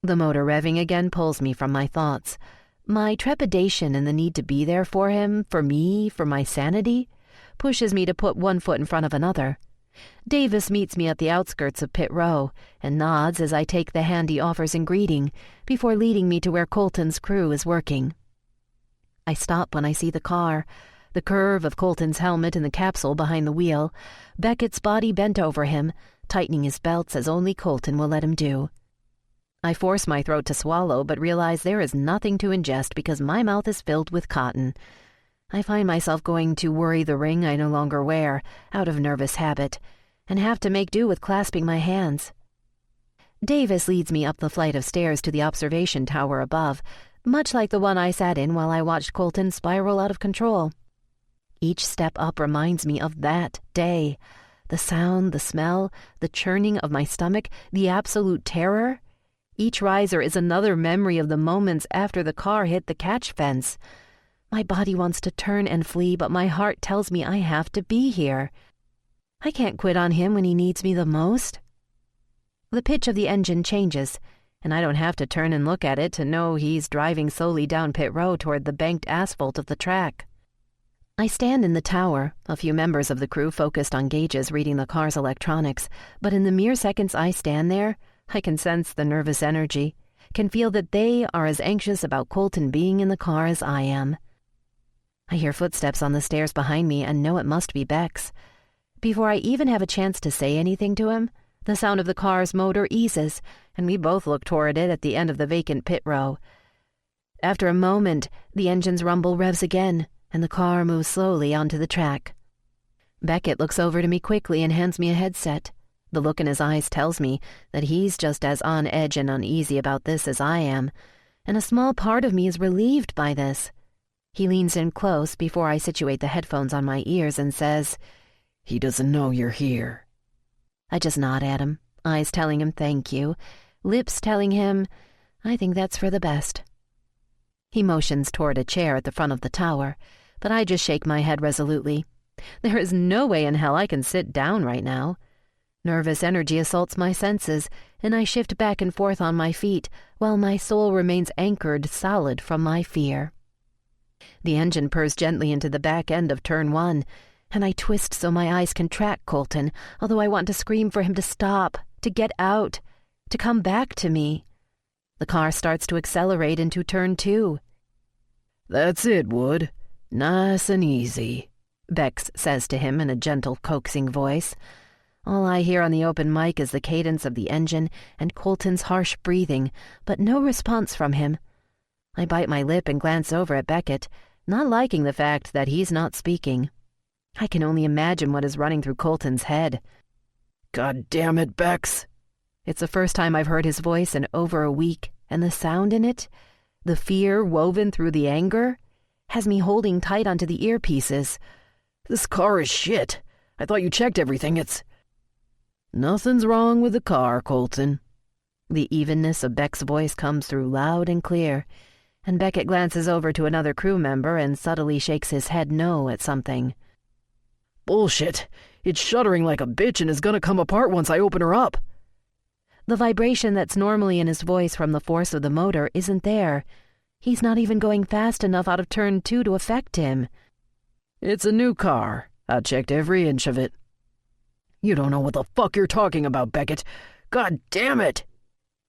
The motor revving again pulls me from my thoughts. My trepidation and the need to be there for him, for me, for my sanity, pushes me to put one foot in front of another. Davis meets me at the outskirts of Pit Row and nods as I take the hand he offers in greeting before leading me to where Colton's crew is working. I stop when I see the car, the curve of Colton's helmet in the capsule behind the wheel, Beckett's body bent over him, tightening his belts as only Colton will let him do. I force my throat to swallow, but realize there is nothing to ingest because my mouth is filled with cotton. I find myself going to worry the ring I no longer wear, out of nervous habit, and have to make do with clasping my hands. Davis leads me up the flight of stairs to the observation tower above, much like the one I sat in while I watched Colton spiral out of control. Each step up reminds me of that day. The sound, the smell, the churning of my stomach, the absolute terror. Each riser is another memory of the moments after the car hit the catch fence. My body wants to turn and flee, but my heart tells me I have to be here. I can't quit on him when he needs me the most. The pitch of the engine changes, and I don't have to turn and look at it to know he's driving slowly down Pit Row toward the banked asphalt of the track. I stand in the tower, a few members of the crew focused on gauges reading the car's electronics, but in the mere seconds I stand there, I can sense the nervous energy, can feel that they are as anxious about Colton being in the car as I am. I hear footsteps on the stairs behind me and know it must be Beck's. Before I even have a chance to say anything to him, the sound of the car's motor eases, and we both look toward it at the end of the vacant pit row. After a moment, the engine's rumble revs again, and the car moves slowly onto the track. Beckett looks over to me quickly and hands me a headset. The look in his eyes tells me that he's just as on edge and uneasy about this as I am, and a small part of me is relieved by this. He leans in close before I situate the headphones on my ears and says, "He doesn't know you're here." I just nod at him, eyes telling him thank you, lips telling him, I think that's for the best. He motions toward a chair at the front of the tower, but I just shake my head resolutely. There is no way in hell I can sit down right now. Nervous energy assaults my senses, and I shift back and forth on my feet, while my soul remains anchored solid from my fear. The engine purrs gently into the back end of turn 1, and I twist so my eyes can track Colton, although I want to scream for him to stop, to get out, to come back to me. The car starts to accelerate into turn 2. "That's it, Wood. Nice and easy," Bex says to him in a gentle, coaxing voice. All I hear on the open mic is the cadence of the engine and Colton's harsh breathing, but no response from him. I bite my lip and glance over at Beckett, not liking the fact that he's not speaking. I can only imagine what is running through Colton's head. "God damn it, Bex." It's the first time I've heard his voice in over a week, and the sound in it, the fear woven through the anger, has me holding tight onto the earpieces. "This car is shit. I thought you checked everything. It's..." "Nothing's wrong with the car, Colton." The evenness of Beck's voice comes through loud and clear, and Beckett glances over to another crew member and subtly shakes his head no at something. "Bullshit. It's shuddering like a bitch and is gonna come apart once I open her up." The vibration that's normally in his voice from the force of the motor isn't there. He's not even going fast enough out of turn 2 to affect him. "It's a new car. I checked every inch of it." "You don't know what the fuck you're talking about, Beckett. God damn it!"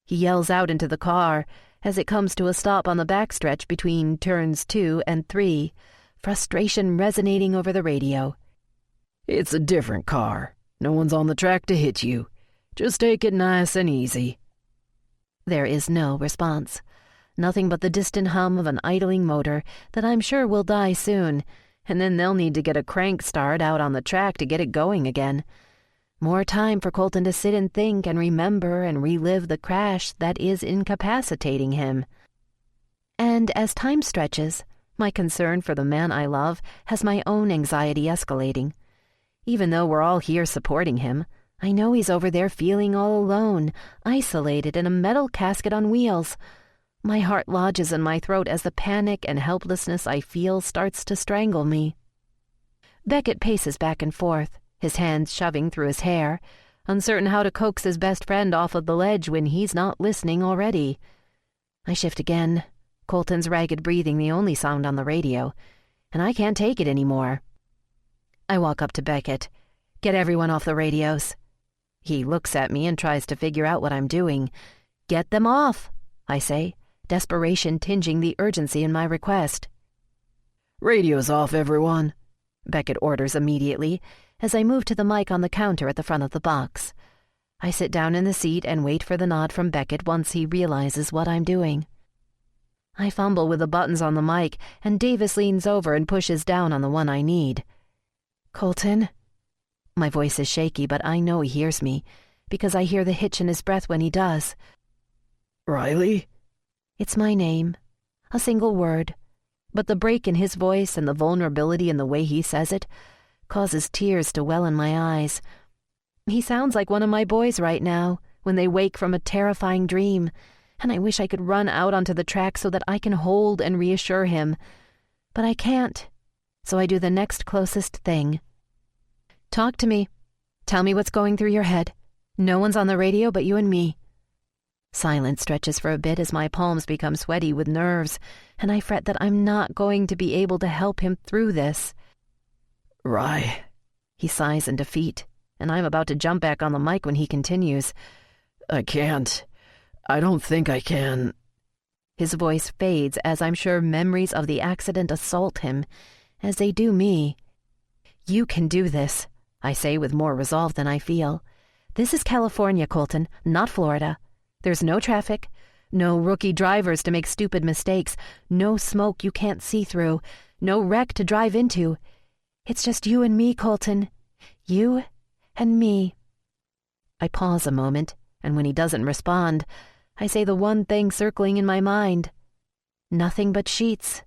He yells out into the car as it comes to a stop on the backstretch between turns 2 and 3, frustration resonating over the radio. "It's a different car. No one's on the track to hit you. Just take it nice and easy." There is no response. Nothing but the distant hum of an idling motor that I'm sure will die soon, and then they'll need to get a crank start out on the track to get it going again. More time for Colton to sit and think and remember and relive the crash that is incapacitating him. And as time stretches, my concern for the man I love has my own anxiety escalating. Even though we're all here supporting him, I know he's over there feeling all alone, isolated in a metal casket on wheels. My heart lodges in my throat as the panic and helplessness I feel starts to strangle me. Beckett paces back and forth, his hands shoving through his hair, uncertain how to coax his best friend off of the ledge when he's not listening already. I shift again, Colton's ragged breathing the only sound on the radio, and I can't take it anymore. I walk up to Beckett. Get everyone off the radios. He looks at me and tries to figure out what I'm doing. Get them off, I say, desperation tinging the urgency in my request. Radio's off, everyone, Beckett orders immediately, as I move to the mic on the counter at the front of the box. I sit down in the seat and wait for the nod from Beckett once he realizes what I'm doing. I fumble with the buttons on the mic, and Davis leans over and pushes down on the one I need. Colton? My voice is shaky, but I know he hears me, because I hear the hitch in his breath when he does. Riley? It's my name. A single word. But the break in his voice and the vulnerability in the way he says it causes tears to well in my eyes. He sounds like one of my boys right now, when they wake from a terrifying dream, and I wish I could run out onto the track so that I can hold and reassure him. But I can't, so I do the next closest thing. Talk to me. Tell me what's going through your head. No one's on the radio but you and me. Silence stretches for a bit as my palms become sweaty with nerves, and I fret that I'm not going to be able to help him through this. Rye, he sighs in defeat, and I'm about to jump back on the mic when he continues. I can't. I don't think I can. His voice fades as I'm sure memories of the accident assault him, as they do me. You can do this, I say with more resolve than I feel. This is California, Colton, not Florida. There's no traffic, no rookie drivers to make stupid mistakes, no smoke you can't see through, no wreck to drive into. It's just you and me, Colton. You and me. I pause a moment, and when he doesn't respond, I say the one thing circling in my mind. Nothing but sheets.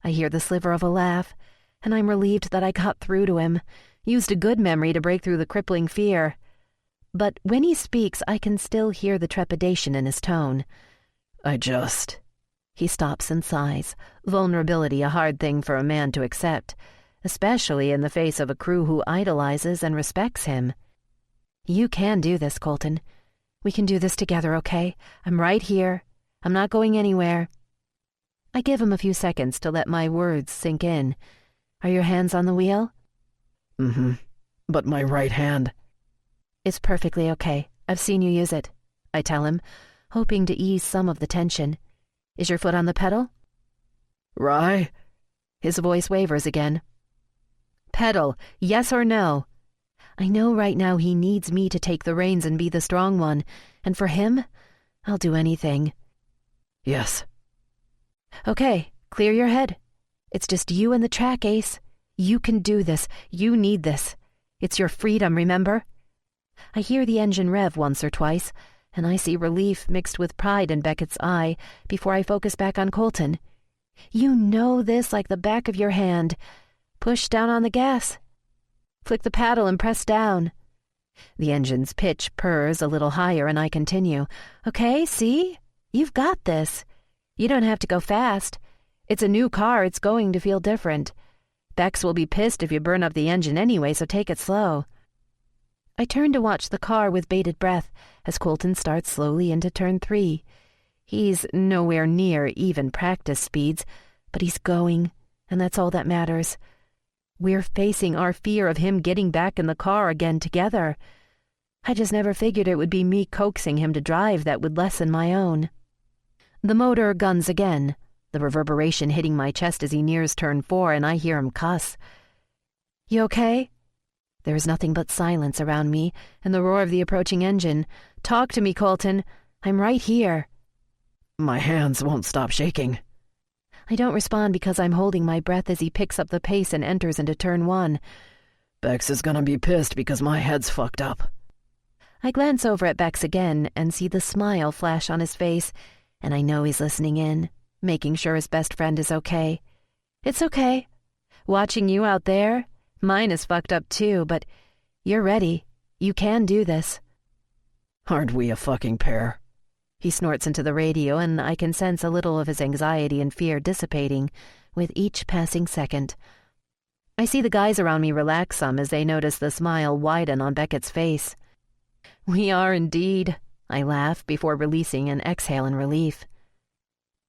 I hear the sliver of a laugh, and I'm relieved that I got through to him, used a good memory to break through the crippling fear. But when he speaks, I can still hear the trepidation in his tone. He stops and sighs, vulnerability a hard thing for a man to accept, especially in the face of a crew who idolizes and respects him. You can do this, Colton. We can do this together, okay? I'm right here. I'm not going anywhere. I give him a few seconds to let my words sink in. Are your hands on the wheel? Mm-hmm. But my right hand. It's perfectly okay. I've seen you use it, I tell him, hoping to ease some of the tension. Is your foot on the pedal? Rye? His voice wavers again. Pedal, yes or no? I know right now he needs me to take the reins and be the strong one, and for him, I'll do anything. Yes. Okay, clear your head. It's just you and the track, Ace. You can do this. You need this. It's your freedom, remember? I hear the engine rev once or twice, and I see relief mixed with pride in Beckett's eye before I focus back on Colton. You know this like the back of your hand. Push down on the gas. Flick the paddle and press down. The engine's pitch purrs a little higher, and I continue. Okay, see? You've got this. You don't have to go fast. It's a new car. It's going to feel different. Bex will be pissed if you burn up the engine anyway, so take it slow. I turn to watch the car with bated breath as Colton starts slowly into turn 3. He's nowhere near even practice speeds, but he's going, and that's all that matters. We're facing our fear of him getting back in the car again together. I just never figured it would be me coaxing him to drive that would lessen my own. The motor guns again, the reverberation hitting my chest as he nears turn 4, and I hear him cuss. You okay? There is nothing but silence around me and the roar of the approaching engine. Talk to me, Colton. I'm right here. My hands won't stop shaking. I don't respond because I'm holding my breath as he picks up the pace and enters into turn 1. Bex is gonna be pissed because my head's fucked up. I glance over at Bex again and see the smile flash on his face, and I know he's listening in, making sure his best friend is okay. It's okay. Watching you out there, mine is fucked up too, but you're ready. You can do this. Aren't we a fucking pair? He snorts into the radio, and I can sense a little of his anxiety and fear dissipating with each passing second. I see the guys around me relax some as they notice the smile widen on Beckett's face. We are indeed, I laugh before releasing an exhale in relief.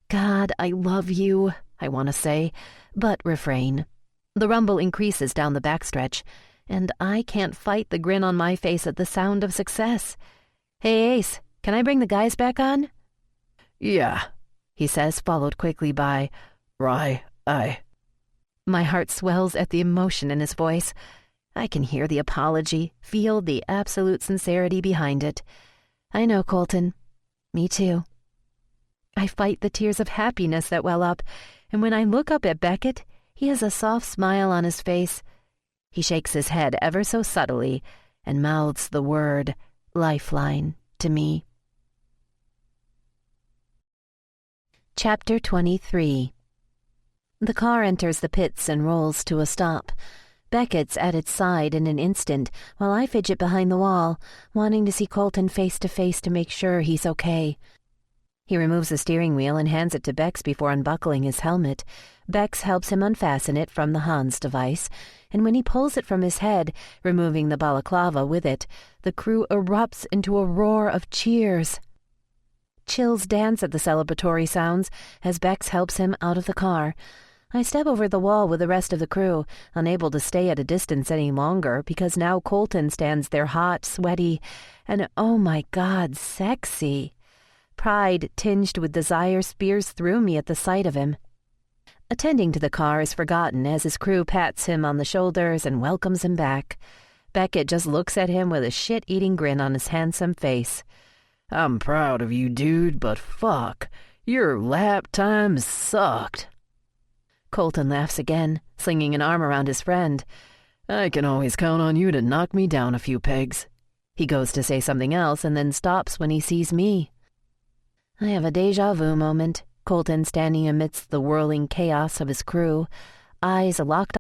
God, I love you, I want to say, but refrain. The rumble increases down the backstretch, and I can't fight the grin on my face at the sound of success. Hey, Ace, can I bring the guys back on? Yeah, he says, followed quickly by, aye. My heart swells at the emotion in his voice. I can hear the apology, feel the absolute sincerity behind it. I know, Colton. Me too. I fight the tears of happiness that well up, and when I look up at Beckett, he has a soft smile on his face. He shakes his head ever so subtly and mouths the word lifeline to me. Chapter 23. The car enters the pits and rolls to a stop. Beckett's at its side in an instant, while I fidget behind the wall, wanting to see Colton face to face to make sure he's okay. He removes the steering wheel and hands it to Bex before unbuckling his helmet. Bex helps him unfasten it from the Hans device, and when he pulls it from his head, removing the balaclava with it, the crew erupts into a roar of cheers. Chills dance at the celebratory sounds as Bex helps him out of the car. I step over the wall with the rest of the crew, unable to stay at a distance any longer because now Colton stands there hot, sweaty, and oh my God, sexy. Pride tinged with desire spears through me at the sight of him. Attending to the car is forgotten as his crew pats him on the shoulders and welcomes him back. Beckett just looks at him with a shit-eating grin on his handsome face. I'm proud of you, dude, but fuck, your lap time sucked. Colton laughs again, slinging an arm around his friend. I can always count on you to knock me down a few pegs. He goes to say something else and then stops when he sees me. I have a déjà vu moment, Colton standing amidst the whirling chaos of his crew, eyes locked